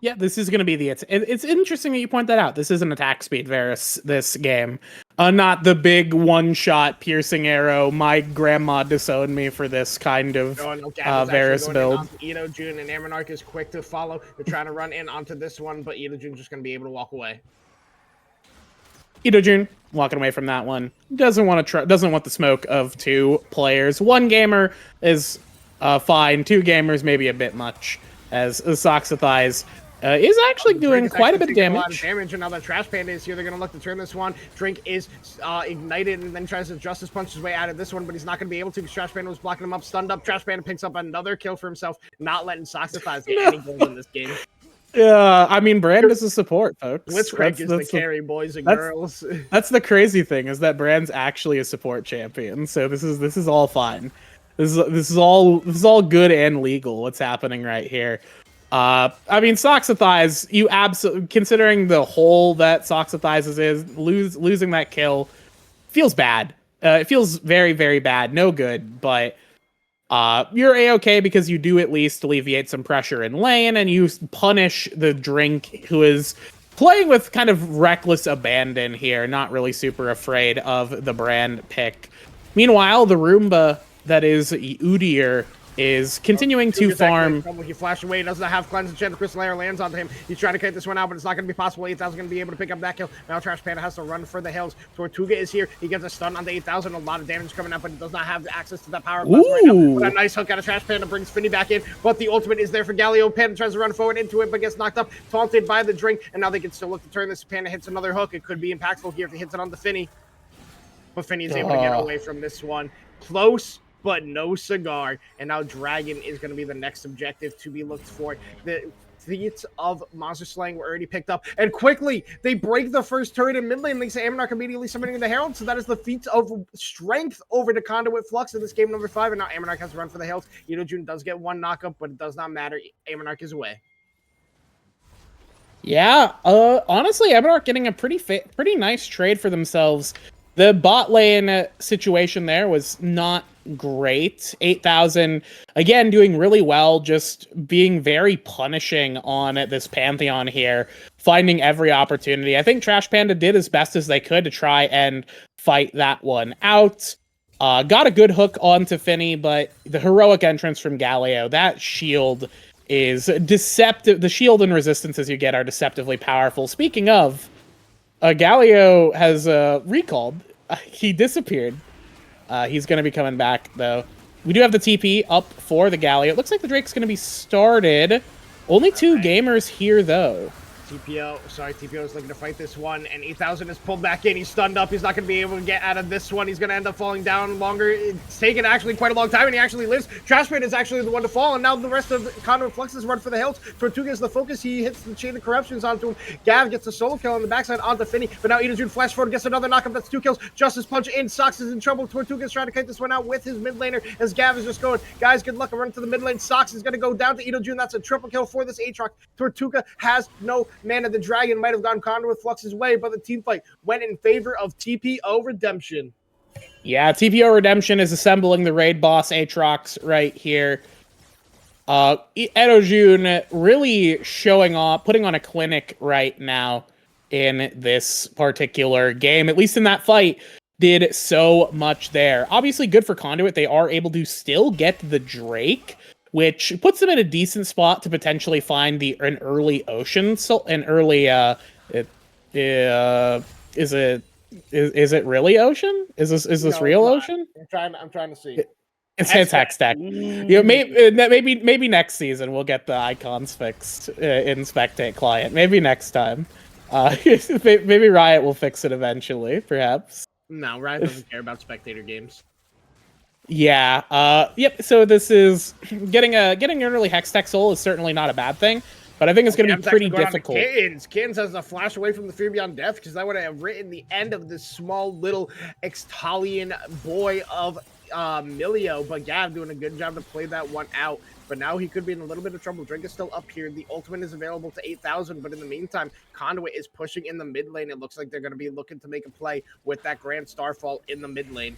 S2: Yeah, this is going to be the... It's interesting that you point that out. This is an attack speed Varus, this game. Not the big one-shot piercing arrow. My grandma disowned me for this kind of Varus build.
S1: Edo Jun and Amonarch is quick to follow. They're trying to run in onto this one, but Edo Jun's just going to be able to walk away.
S2: Edo Jun walking away from that one. Doesn't want the smoke of two players. One gamer is fine. Two gamers maybe a bit much, as Soxathize is actually doing quite a bit of damage.
S1: A lot of damage, and now the Trash Panda is here. They're going to look to turn this one. Drink is ignited and then tries to Justice Punch his way out of this one, but he's not going to be able to because Trash Panda was blocking him up, stunned up. Trash Panda picks up another kill for himself, not letting Soxathize get any goals in this game.
S2: Yeah, I mean, Brand is a support, folks.
S1: Blitzcrank is the carry, boys and girls.
S2: That's the crazy thing, is that Brand's actually a support champion, so this is all fine. This is all good and legal. What's happening right here? I mean, Soxathize, you absolutely, considering the hole that Soxathize is losing that kill feels bad. It feels very, very bad. No good, but you're A-okay because you do at least alleviate some pressure in lane, and you punish the Drink, who is playing with kind of reckless abandon here, not really super afraid of the Brand pick. Meanwhile, the Roomba that is Udyr is continuing to farm.
S1: He flashed away, doesn't have cleanse, and Jenna Crystal Air lands onto him. He's trying to kite this one out, but it's not going to be possible. 8,000 going to be able to pick up that kill. Now Trash Panda has to run for the hills. Tortuga is here. He gets a stun on the 8,000. A lot of damage coming out, but he does not have access to that power right now. But a nice hook out of Trash Panda brings Finny back in, but the ultimate is there for Galio. Panda tries to run forward into it, but gets knocked up, taunted by the Drink, and now they can still look to turn this. Panda hits another hook. It could be impactful here if he hits it on the Finny. But Finny is able to get away from this one. Close, but no cigar. And now Dragon is going to be the next objective to be looked for. The feats of monster slaying were already picked up, and quickly they break the first turret in mid lane. They say Amonarch immediately summoning the Herald, so that is the feats of strength over the Conduit Flux in this game number 5, and now Amonarch has to run for the hills. Edo Jun does get one knockup, but it does not matter. Amonarch is away.
S2: Yeah, honestly, Amonarch getting a pretty nice trade for themselves. The bot lane situation there was not great. 8,000, again, doing really well, just being very punishing on this Pantheon here, finding every opportunity. I think Trash Panda did as best as they could to try and fight that one out. Got a good hook onto Finny, but the heroic entrance from Galio, that shield is deceptive. The shield and resistances you get are deceptively powerful. Speaking of, Galio has recalled. He disappeared. He's going to be coming back, though. We do have the TP up for the Galio. It looks like the Drake's going to be started. Only two gamers here, though. TPO is looking to fight this one, and 8,000 is pulled back in. He's stunned up. He's not going to be able to get out of this one. He's going to end up falling down longer. It's taken actually quite a long time, and he actually lives. Trashman is actually the one to fall, and now the rest of Conduit Flux's run for the hills. Tortuga is the focus. He hits the Chain of Corruptions onto him. Gav gets a solo kill on the backside onto Finny, but now Edo Jun flash forward, gets another knockup. That's 2 kills. Justice Punch in. Sox is in trouble. Tortuga is trying to kite this one out with his mid laner as Gav is just going, guys, good luck. I'm running to the mid lane. Sox is going to go down to Edo Jun. That's a triple kill for this Aatrox. Tortuga has no mana. The Dragon might have gone Conduit Flux's way, but the team fight went in favor of TPO Redemption. Yeah, TPO Redemption is assembling the raid boss Aatrox right here. Edo Jun really showing off, putting on a clinic right now in this particular game, at least in that fight. Did so much there. Obviously good for Conduit. They are able to still get the Drake, which puts them in a decent spot to potentially find an early Ocean, is it Is it really Ocean? Is this
S1: No,
S2: real
S1: it's
S2: Ocean?
S1: not. I'm trying to see.
S2: It's
S1: Hextech.
S2: Hextech. You know, maybe next season we'll get the icons fixed in Spectate client. Maybe next time. Maybe Riot will fix it eventually, perhaps.
S1: No, Ryan doesn't care about spectator games.
S2: Yeah. Yep. So this is getting an early Hextech soul is certainly not a bad thing, but I think it's going to be pretty difficult.
S1: Kittens has a flash away from the Fear Beyond Death because that would have written the end of this small little Extalian boy of Milio. But Gav doing a good job to play that one out. But now he could be in a little bit of trouble. Drink is still up here. The ultimate is available to 8,000. But in the meantime, Conduit is pushing in the mid lane. It looks like they're going to be looking to make a play with that Grand Starfall in the mid lane.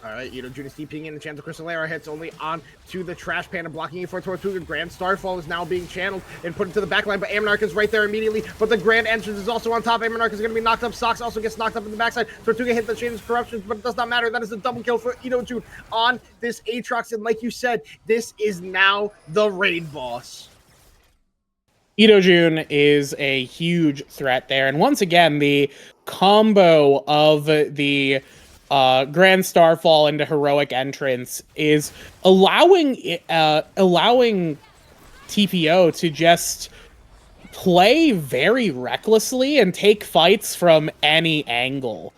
S1: All right, Junior's TPing in the chance of Crystal Era hits only on to the Trash Panda, blocking it for Tortuga. Grand Starfall is now being channeled and put into the backline, but Ammonarch is right there immediately. But the Grand Entrance is also on top. Ammonarch is going to be knocked up. Sox also gets knocked up in the backside. Tortuga hit the Chains of Corruption, but it does not matter. That is a double kill for June on this Aatrox. And like you said, this is now the raid boss.
S2: June is a huge threat there. And once again, the combo of the Grand Starfall into Heroic Entrance is allowing TPO to just play very recklessly and take fights from any angle.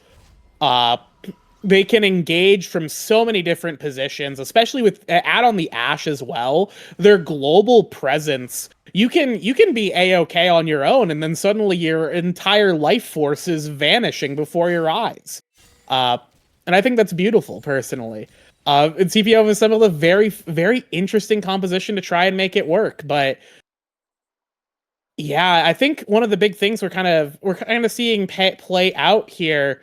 S2: They can engage from so many different positions, especially with add on the Ashe as well. Their global presence, you can be A-okay on your own, and then suddenly your entire life force is vanishing before your eyes. And I think that's beautiful, personally. TPO is some of the very, very interesting composition to try and make it work. But yeah, I think one of the big things we're kind of seeing play out here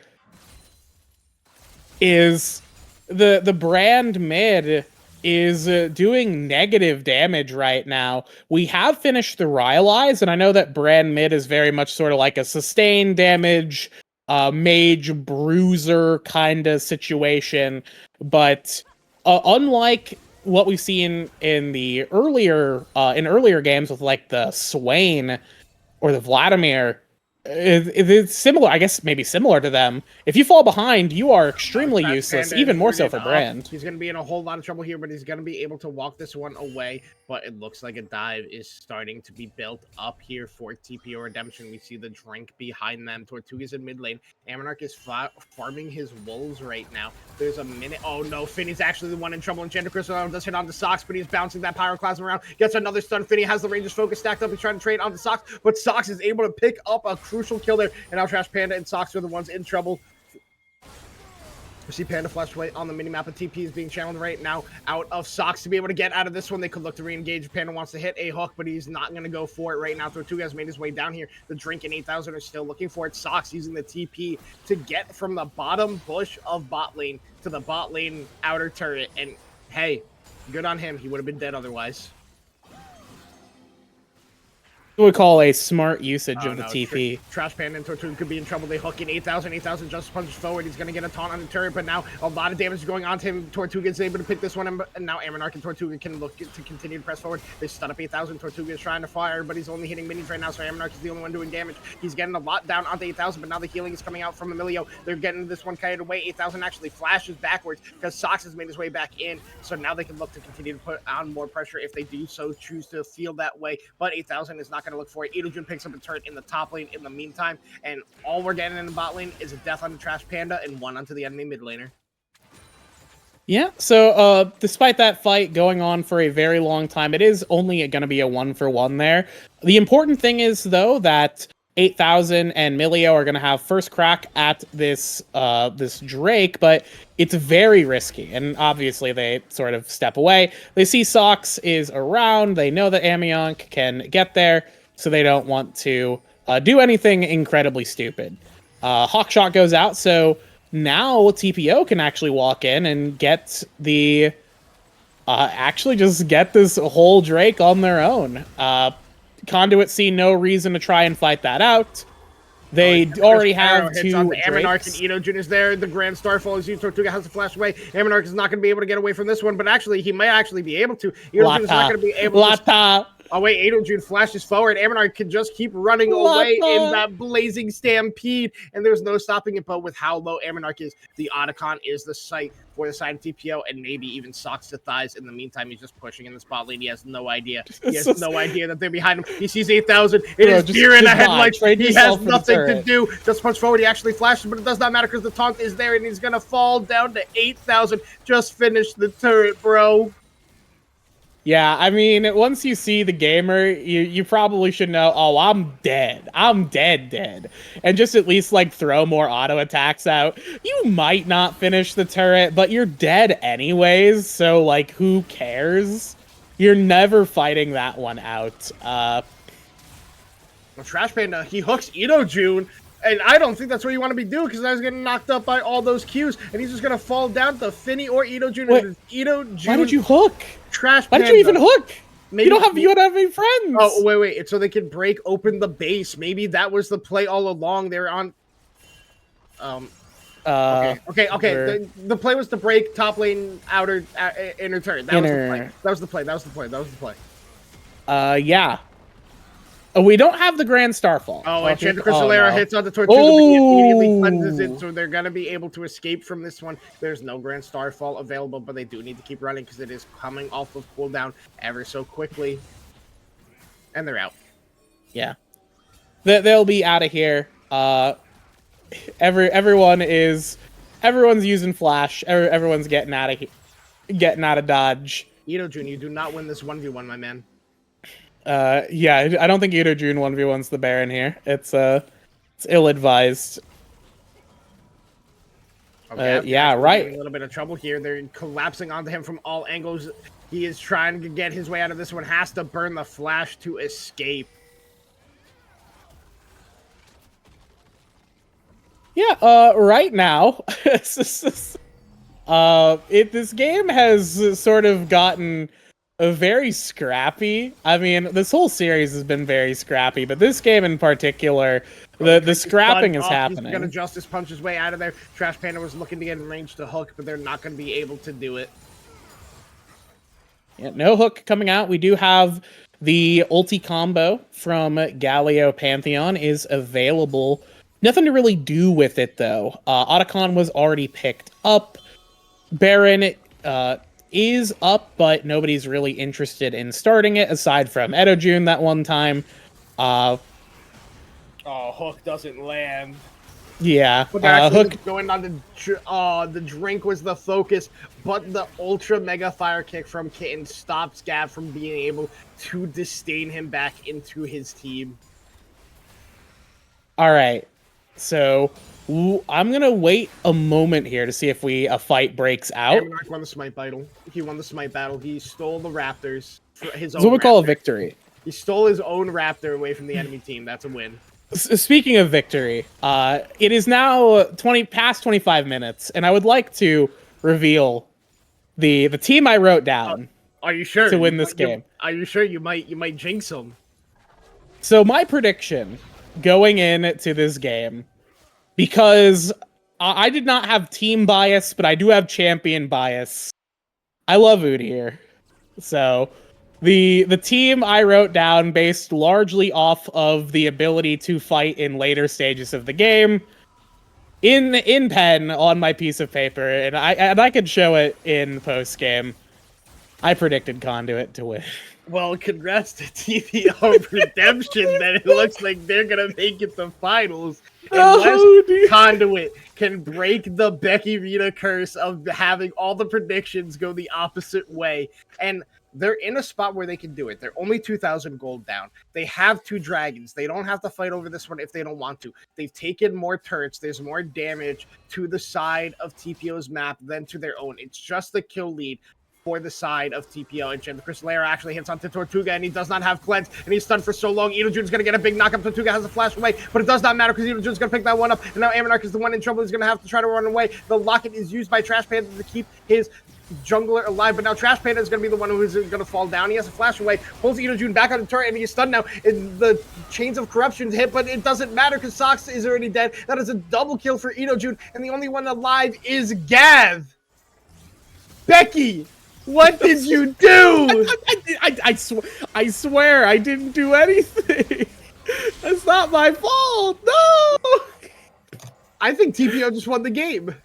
S2: is the brand mid is doing negative damage right now. We have finished the Rylai's, and I know that brand mid is very much sort of like a sustained damage mage bruiser kind of situation, but unlike what we've seen in the earlier games with like the Swain or the Vladimir, it's similar, I guess, maybe similar to them. If you fall behind, you are extremely useless, even more so for Brand.
S1: He's going to be in a whole lot of trouble here, but he's going to be able to walk this one away. But it looks like a dive is starting to be built up here for TPO Redemption. We see the drink behind them. Tortuga's in mid lane. Ammonarch is farming his wolves right now. There's a minute. Oh no, Finny's actually the one in trouble. Enchanted Crystal does hit on the Sox, but he's bouncing that Pyroclasm around. Gets another stun. Finny has the Ranger's focus stacked up. He's trying to trade on the Sox, but Sox is able to pick up a crucial kill there. And now Trash Panda and Sox are the ones in trouble. We see Panda flash away on the minimap, and TP is being channeled right now out of Sox to be able to get out of this one. They could look to re-engage. Panda wants to hit a hook, but he's not going to go for it right now. Tortuga has made his way down here. The Drink and 8,000 are still looking for it. Sox using the TP to get from the bottom bush of bot lane to the bot lane outer turret. And hey, good on him. He would have been dead otherwise.
S2: Would call a smart usage of the TP.
S1: Trash Panda and Tortuga could be in trouble. They hook in 8,000. 8,000 just punches forward. He's going to get a taunt on the turret, but now a lot of damage is going on to him. Tortuga is able to pick this one, and now Ammonarch and Tortuga can look to continue to press forward. They stun up 8,000. Tortuga is trying to fire, but he's only hitting minis right now, so Ammonarch is the only one doing damage. He's getting a lot down onto 8,000, but now the healing is coming out from Emilio. They're getting this one carried away. 8,000 actually flashes backwards because Sox has made his way back in, so now they can look to continue to put on more pressure if they do so choose to feel that way, but 8,000 is not going to look for it. Idojun picks up a turret in the top lane in the meantime, and all we're getting in the bot lane is a death on the Trash Panda and one onto the enemy mid laner.
S2: Yeah, so despite that fight going on for a very long time, it is only going to be a 1-for-1 there. The important thing is, though, that 8,000 and Milio are going to have first crack at this this Drake, but it's very risky, and obviously they sort of step away. They see Sox is around, they know that Amionk can get there, so they don't want to do anything incredibly stupid. Hawkshot goes out, so now TPO can actually walk in and get the... actually just get this whole Drake on their own. Conduit see no reason to try and fight that out. They already have two
S1: Ammonarch and Idojun is there. The Grand Starfall is used. Tortuga has to flash away. Ammonarch is not going to be able to get away from this one, but actually, he may actually be able to. Idojun is not going to be able to... Oh wait, Adojun flashes forward. Ammonarch can just keep running away in that blazing stampede, and there's no stopping it. But with how low Ammonarch is, the Otacon is the site for the side of TPO, and maybe even socks to thighs. In the meantime, he's just pushing in the spot lane. He has no idea. He has no idea that they're behind him. He sees 8,000. It is deer in the headlights. He has nothing to do. Just punch forward. He actually flashes, but it does not matter because the taunt is there, and he's gonna fall down to 8,000. Just finish the turret, bro.
S2: Yeah, I mean, once you see the gamer, you probably should know, oh, I'm dead. I'm dead. And just at least, like, throw more auto attacks out. You might not finish the turret, but you're dead anyways, so, like, who cares? You're never fighting that one out.
S1: Well, Trash Panda, he hooks Idojun, and I don't think that's what you want to be doing, because I was getting knocked up by all those Qs, and he's just going to fall down to Finny or Idojun. And Idojun,
S2: why did you hook?
S1: Trash
S2: Why
S1: Panda.
S2: did you even hook?
S1: Maybe,
S2: you don't have any friends.
S1: Oh, wait. It's so they can break open the base. Maybe that was the play all along. They're on... Okay. The play was to break top lane, outer, inner turret. That was the play.
S2: Yeah. Oh, we don't have the Grand Starfall.
S1: Oh, and Chandra Cristalera hits on the Tortuga, but he immediately cleanses it, so they're going to be able to escape from this one. There's no Grand Starfall available, but they do need to keep running because it is coming off of cooldown ever so quickly. And they're out.
S2: Yeah. They'll be out of here. Everyone's using Flash. Everyone's getting out of Dodge.
S1: Idojun, you do not win this 1v1, my man.
S2: Yeah, I don't think Idojun 1v1's the Baron here. It's ill-advised.
S1: Okay,
S2: yeah, right.
S1: A little bit of trouble here. They're collapsing onto him from all angles. He is trying to get his way out of this one. Has to burn the flash to escape.
S2: Yeah, right now, this game has sort of gotten very scrappy. I mean, this whole series has been very scrappy, but this game in particular, the scrapping is happening.
S1: He's gonna Justice punch his way out of there. Trash Panda was looking to get in range to hook, but they're not gonna be able to do it.
S2: Yeah, no hook coming out. We do have the ulti combo from Galio Pantheon is available. Nothing to really do with it, though. Otacon was already picked up. Baron is up, but nobody's really interested in starting it, aside from Edojun that one time.
S1: Oh, hook doesn't land.
S2: Yeah,
S1: But
S2: hook
S1: going on the drink was the focus, but the ultra mega fire kick from Kitten stops Gav from being able to disdain him back into his team.
S2: All right, so I'm gonna wait a moment here to see if a fight breaks out.
S1: Ammonarch won the smite battle. He won the smite battle. He stole the raptors. His own
S2: What we call a
S1: raptor.
S2: Victory.
S1: He stole his own raptor away from the enemy team. That's a win.
S2: Speaking of victory, it is now past 25 minutes, and I would like to reveal the team I wrote down.
S1: Are you sure
S2: to win this game?
S1: Are you sure you might jinx him?
S2: So my prediction going into this game, because I did not have team bias, but I do have champion bias. I love Udyr. So the team I wrote down based largely off of the ability to fight in later stages of the game in pen on my piece of paper, and I could show it in post game. I predicted Conduit to win.
S1: Well, congrats to TPO Redemption that it looks like they're going to make it to finals. Unless Conduit can break the Becky Rita curse of having all the predictions go the opposite way. And they're in a spot where they can do it. They're only 2,000 gold down. They have 2 dragons. They don't have to fight over this one if they don't want to. They've taken more turrets. There's more damage to the side of TPO's map than to their own. It's just the kill lead for the side of TPO, and Chandra Cristalera actually hits onto Tortuga, and he does not have cleanse, and he's stunned for so long. Idojun's gonna get a big knockup. Tortuga has a flash away, but it does not matter because Idojun's gonna pick that one up, and now Ammonarch is the one in trouble. He's gonna have to try to run away. The locket is used by Trash Panda to keep his jungler alive, but now Trash Panda is going to be the one who is going to fall down. He has a flash away, pulls Idojun back on the turret, and he's stunned now. And the Chains of Corruption hit, but it doesn't matter because Sox is already dead. That is a double kill for Idojun, and the only one alive is Gav. Becky, What did you do?
S2: I swear I didn't do anything. That's not my fault. No.
S1: I think TPO just won the game.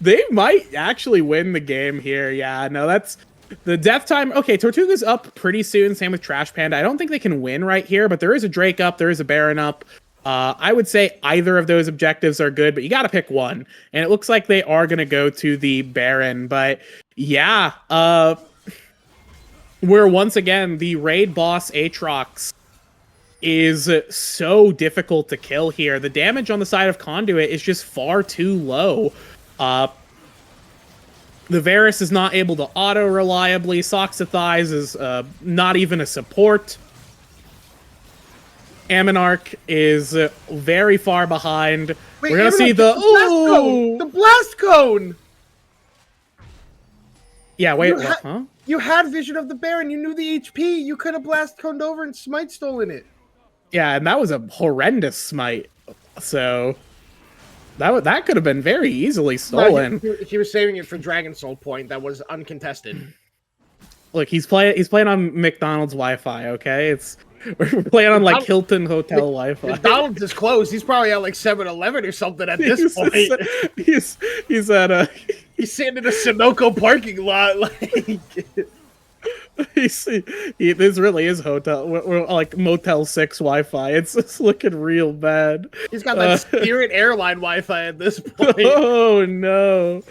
S2: They might actually win the game here. Yeah, no, that's the death time. Okay, Tortuga's up pretty soon. Same with Trash Panda. I don't think they can win right here, but there is a Drake up. There is a Baron up. I would say either of those objectives are good, but you got to pick one. And it looks like they are going to go to the Baron. But yeah, where once again, the raid boss Aatrox is so difficult to kill here. The damage on the side of Conduit is just far too low. The Varus is not able to auto reliably. Soxathize is not even a support. Ammonarch is very far behind.
S1: Wait,
S2: we're gonna see the
S1: blast cone.
S2: Yeah, wait, huh?
S1: You had vision of the Baron. You knew the HP. You could have blast coned over and smite stolen it.
S2: Yeah, and that was a horrendous smite. So that could have been very easily stolen.
S1: No, he was saving it for Dragon Soul point that was uncontested.
S2: Look, he's playing on McDonald's Wi-Fi. Okay, we're playing on like Hilton Hotel Wi-Fi.
S1: McDonald's is closed. He's probably at like 7-Eleven or something at this point.
S2: He's at
S1: he's sitting in a Sunoco parking lot. Like
S2: this really is hotel. We're like Motel 6 Wi-Fi. It's looking real bad.
S1: He's got that Spirit Airline Wi-Fi at this point.
S2: Oh no!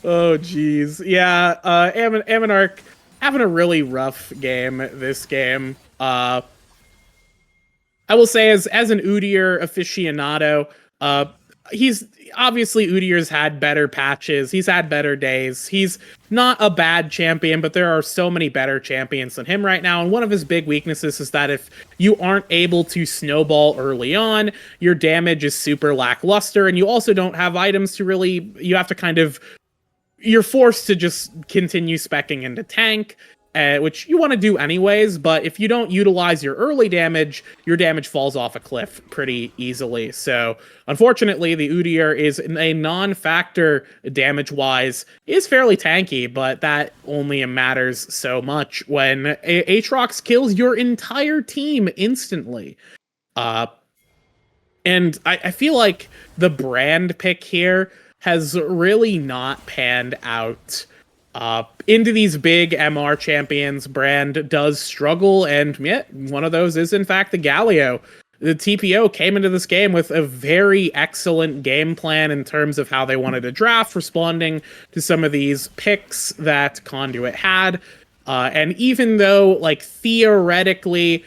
S2: Oh geez, yeah. Ammonarch having a really rough game this game. I will say, as an Udyr aficionado, he's obviously Udyr's had better patches. He's had better days. He's not a bad champion, but there are so many better champions than him right now. And one of his big weaknesses is that if you aren't able to snowball early on, your damage is super lackluster, and you also don't have items to really. You have to kind of. You're forced to just continue speccing into tank. Which you want to do anyways, but if you don't utilize your early damage, your damage falls off a cliff pretty easily. So, unfortunately, the Udyr is a non-factor damage-wise, is fairly tanky, but that only matters so much when Aatrox kills your entire team instantly. And I feel like the brand pick here has really not panned out. Into these big MR champions, Brand does struggle, and yeah, one of those is in fact the Galio. The TPO came into this game with a very excellent game plan in terms of how they wanted to draft, responding to some of these picks that Conduit had. And even though, like, theoretically,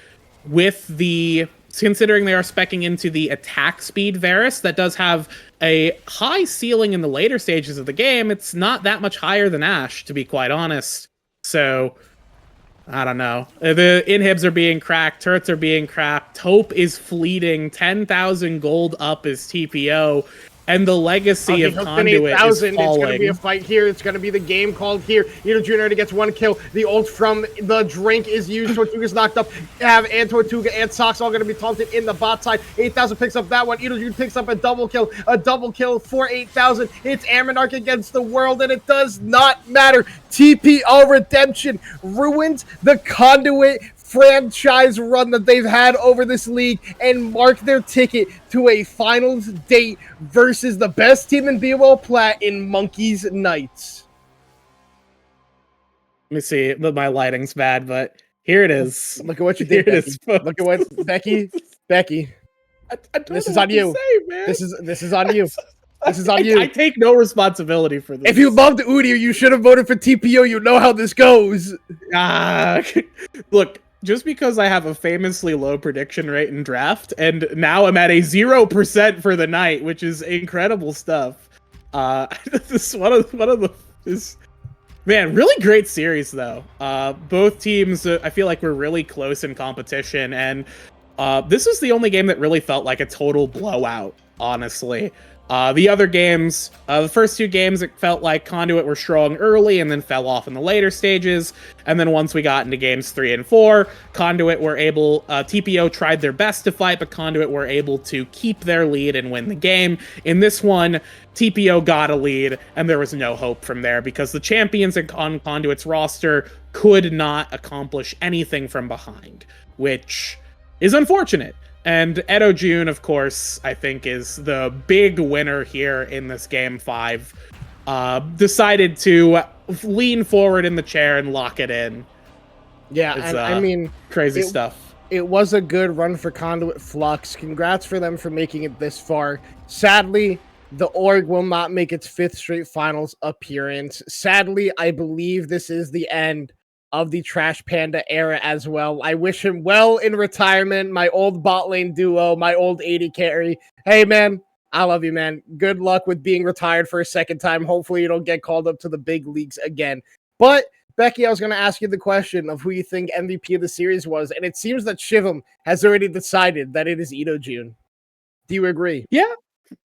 S2: considering they are speccing into the attack speed Varus, that does have a high ceiling in the later stages of the game, it's not that much higher than Ashe, to be quite honest. So, I don't know. The inhibs are being cracked, turrets are being cracked, Taupe is fleeting, 10,000 gold up is TPO, and the legacy of Conduit is falling.
S1: It's going to be a fight here. It's going to be the game called here. Jr. already gets one kill. The ult from the drink is used. Tortuga's knocked up. And Tortuga and Sox all going to be taunted in the bot side. 8,000 picks up that one. Jr. picks up a double kill. A double kill for 8,000. It's Ammonarch against the world, and it does not matter. TPO Redemption ruins the Conduit franchise run that they've had over this league and mark their ticket to a finals date versus the best team in BOL Plat in Monkeys Knights.
S2: Let me see. My lighting's bad, but here it is.
S1: Look at what you did, Becky. Look at what Becky. This is on you. This is on you. This is on you.
S2: I take no responsibility for this.
S1: If you loved Udyr, you should have voted for TPO. You know how this goes.
S2: Look. Just because I have a famously low prediction rate in draft, and now I'm at a 0% for the night, which is incredible stuff. This is one of the man, really great series though. Both teams, I feel like were really close in competition, and this is the only game that really felt like a total blowout. Honestly, The other games, the first two games, it felt like Conduit were strong early and then fell off in the later stages. And then once we got into games 3 and 4, Conduit were able, TPO tried their best to fight, but Conduit were able to keep their lead and win the game. In this one, TPO got a lead, and there was no hope from there because the champions on Conduit's roster could not accomplish anything from behind, which is unfortunate. And Edo June, of course, I think is the big winner here in this game 5. Decided to lean forward in the chair and lock it in.
S1: Yeah,
S2: It's,
S1: and I mean,
S2: crazy stuff.
S1: It was a good run for Conduit Flux. Congrats for them for making it this far. Sadly, the org will not make its 5th straight finals appearance. Sadly, I believe this is the end of the Trash Panda era as well. I wish him well in retirement. My old bot lane duo, my old 80 carry. Hey, man, I love you, man. Good luck with being retired for a second time. Hopefully you don't get called up to the big leagues again. But, Becky, I was going to ask you the question of who you think MVP of the series was, and it seems that Shivam has already decided that it is Edo June. Do you agree?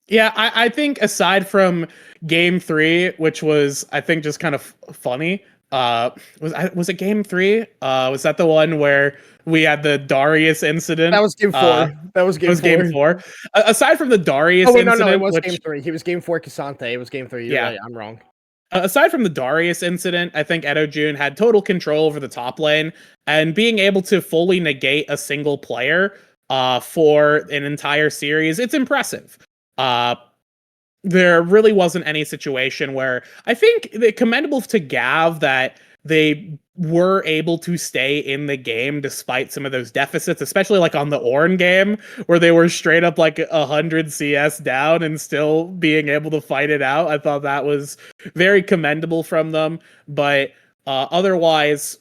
S2: Yeah, I think aside from game 3, which was, I think, just kind of funny, was it game 3? Was that the one where we had the Darius incident?
S1: That was game 4. That was game 4.
S2: Aside from the Darius incident,
S1: no, it was game 3. He was game 4 Kasante. It was game 3. You're right, I'm wrong.
S2: Aside from the Darius incident, I think Edo June had total control over the top lane, and being able to fully negate a single player for an entire series, it's impressive. There really wasn't any situation where I think it's commendable to Gav that they were able to stay in the game despite some of those deficits, especially like on the Ornn game where they were straight up like 100 CS down and still being able to fight it out. I thought that was very commendable from them. But otherwise,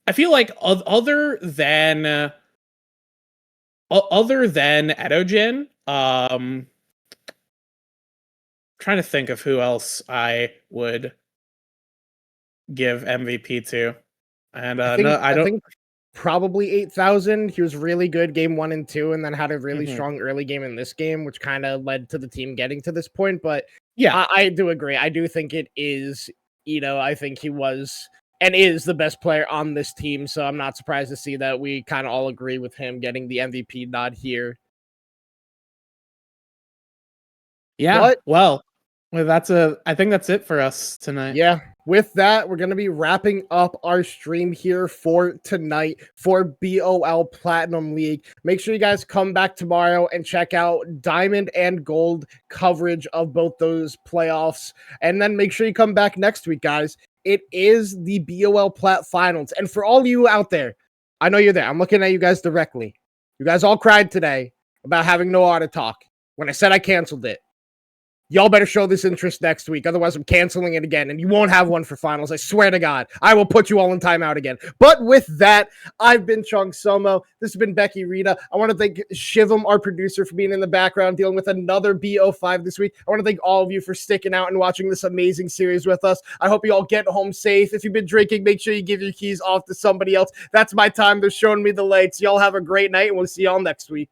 S2: I feel like other than Edojin, trying to think of who else I would give MVP to. And
S1: I think probably 8,000. He was really good game 1 and 2, and then had a really strong early game in this game, which kind of led to the team getting to this point. But yeah, I do agree. I do think it is, I think he was and is the best player on this team. So I'm not surprised to see that we kind of all agree with him getting the MVP nod here.
S2: Yeah, but, well, I think that's it for us tonight.
S1: Yeah. With that, we're going to be wrapping up our stream here for tonight for BOL Platinum League. Make sure you guys come back tomorrow and check out Diamond and Gold coverage of both those playoffs. And then make sure you come back next week, guys. It is the BOL Plat Finals. And for all you out there, I know you're there. I'm looking at you guys directly. You guys all cried today about having no auto talk when I said I canceled it. Y'all better show this interest next week. Otherwise, I'm canceling it again, and you won't have one for finals. I swear to God. I will put you all in timeout again. But with that, I've been Chung Somo. This has been Becky Rita. I want to thank Shivam, our producer, for being in the background, dealing with another BO5 this week. I want to thank all of you for sticking out and watching this amazing series with us. I hope you all get home safe. If you've been drinking, make sure you give your keys off to somebody else. That's my time. They're showing me the lights. Y'all have a great night, and we'll see y'all next week.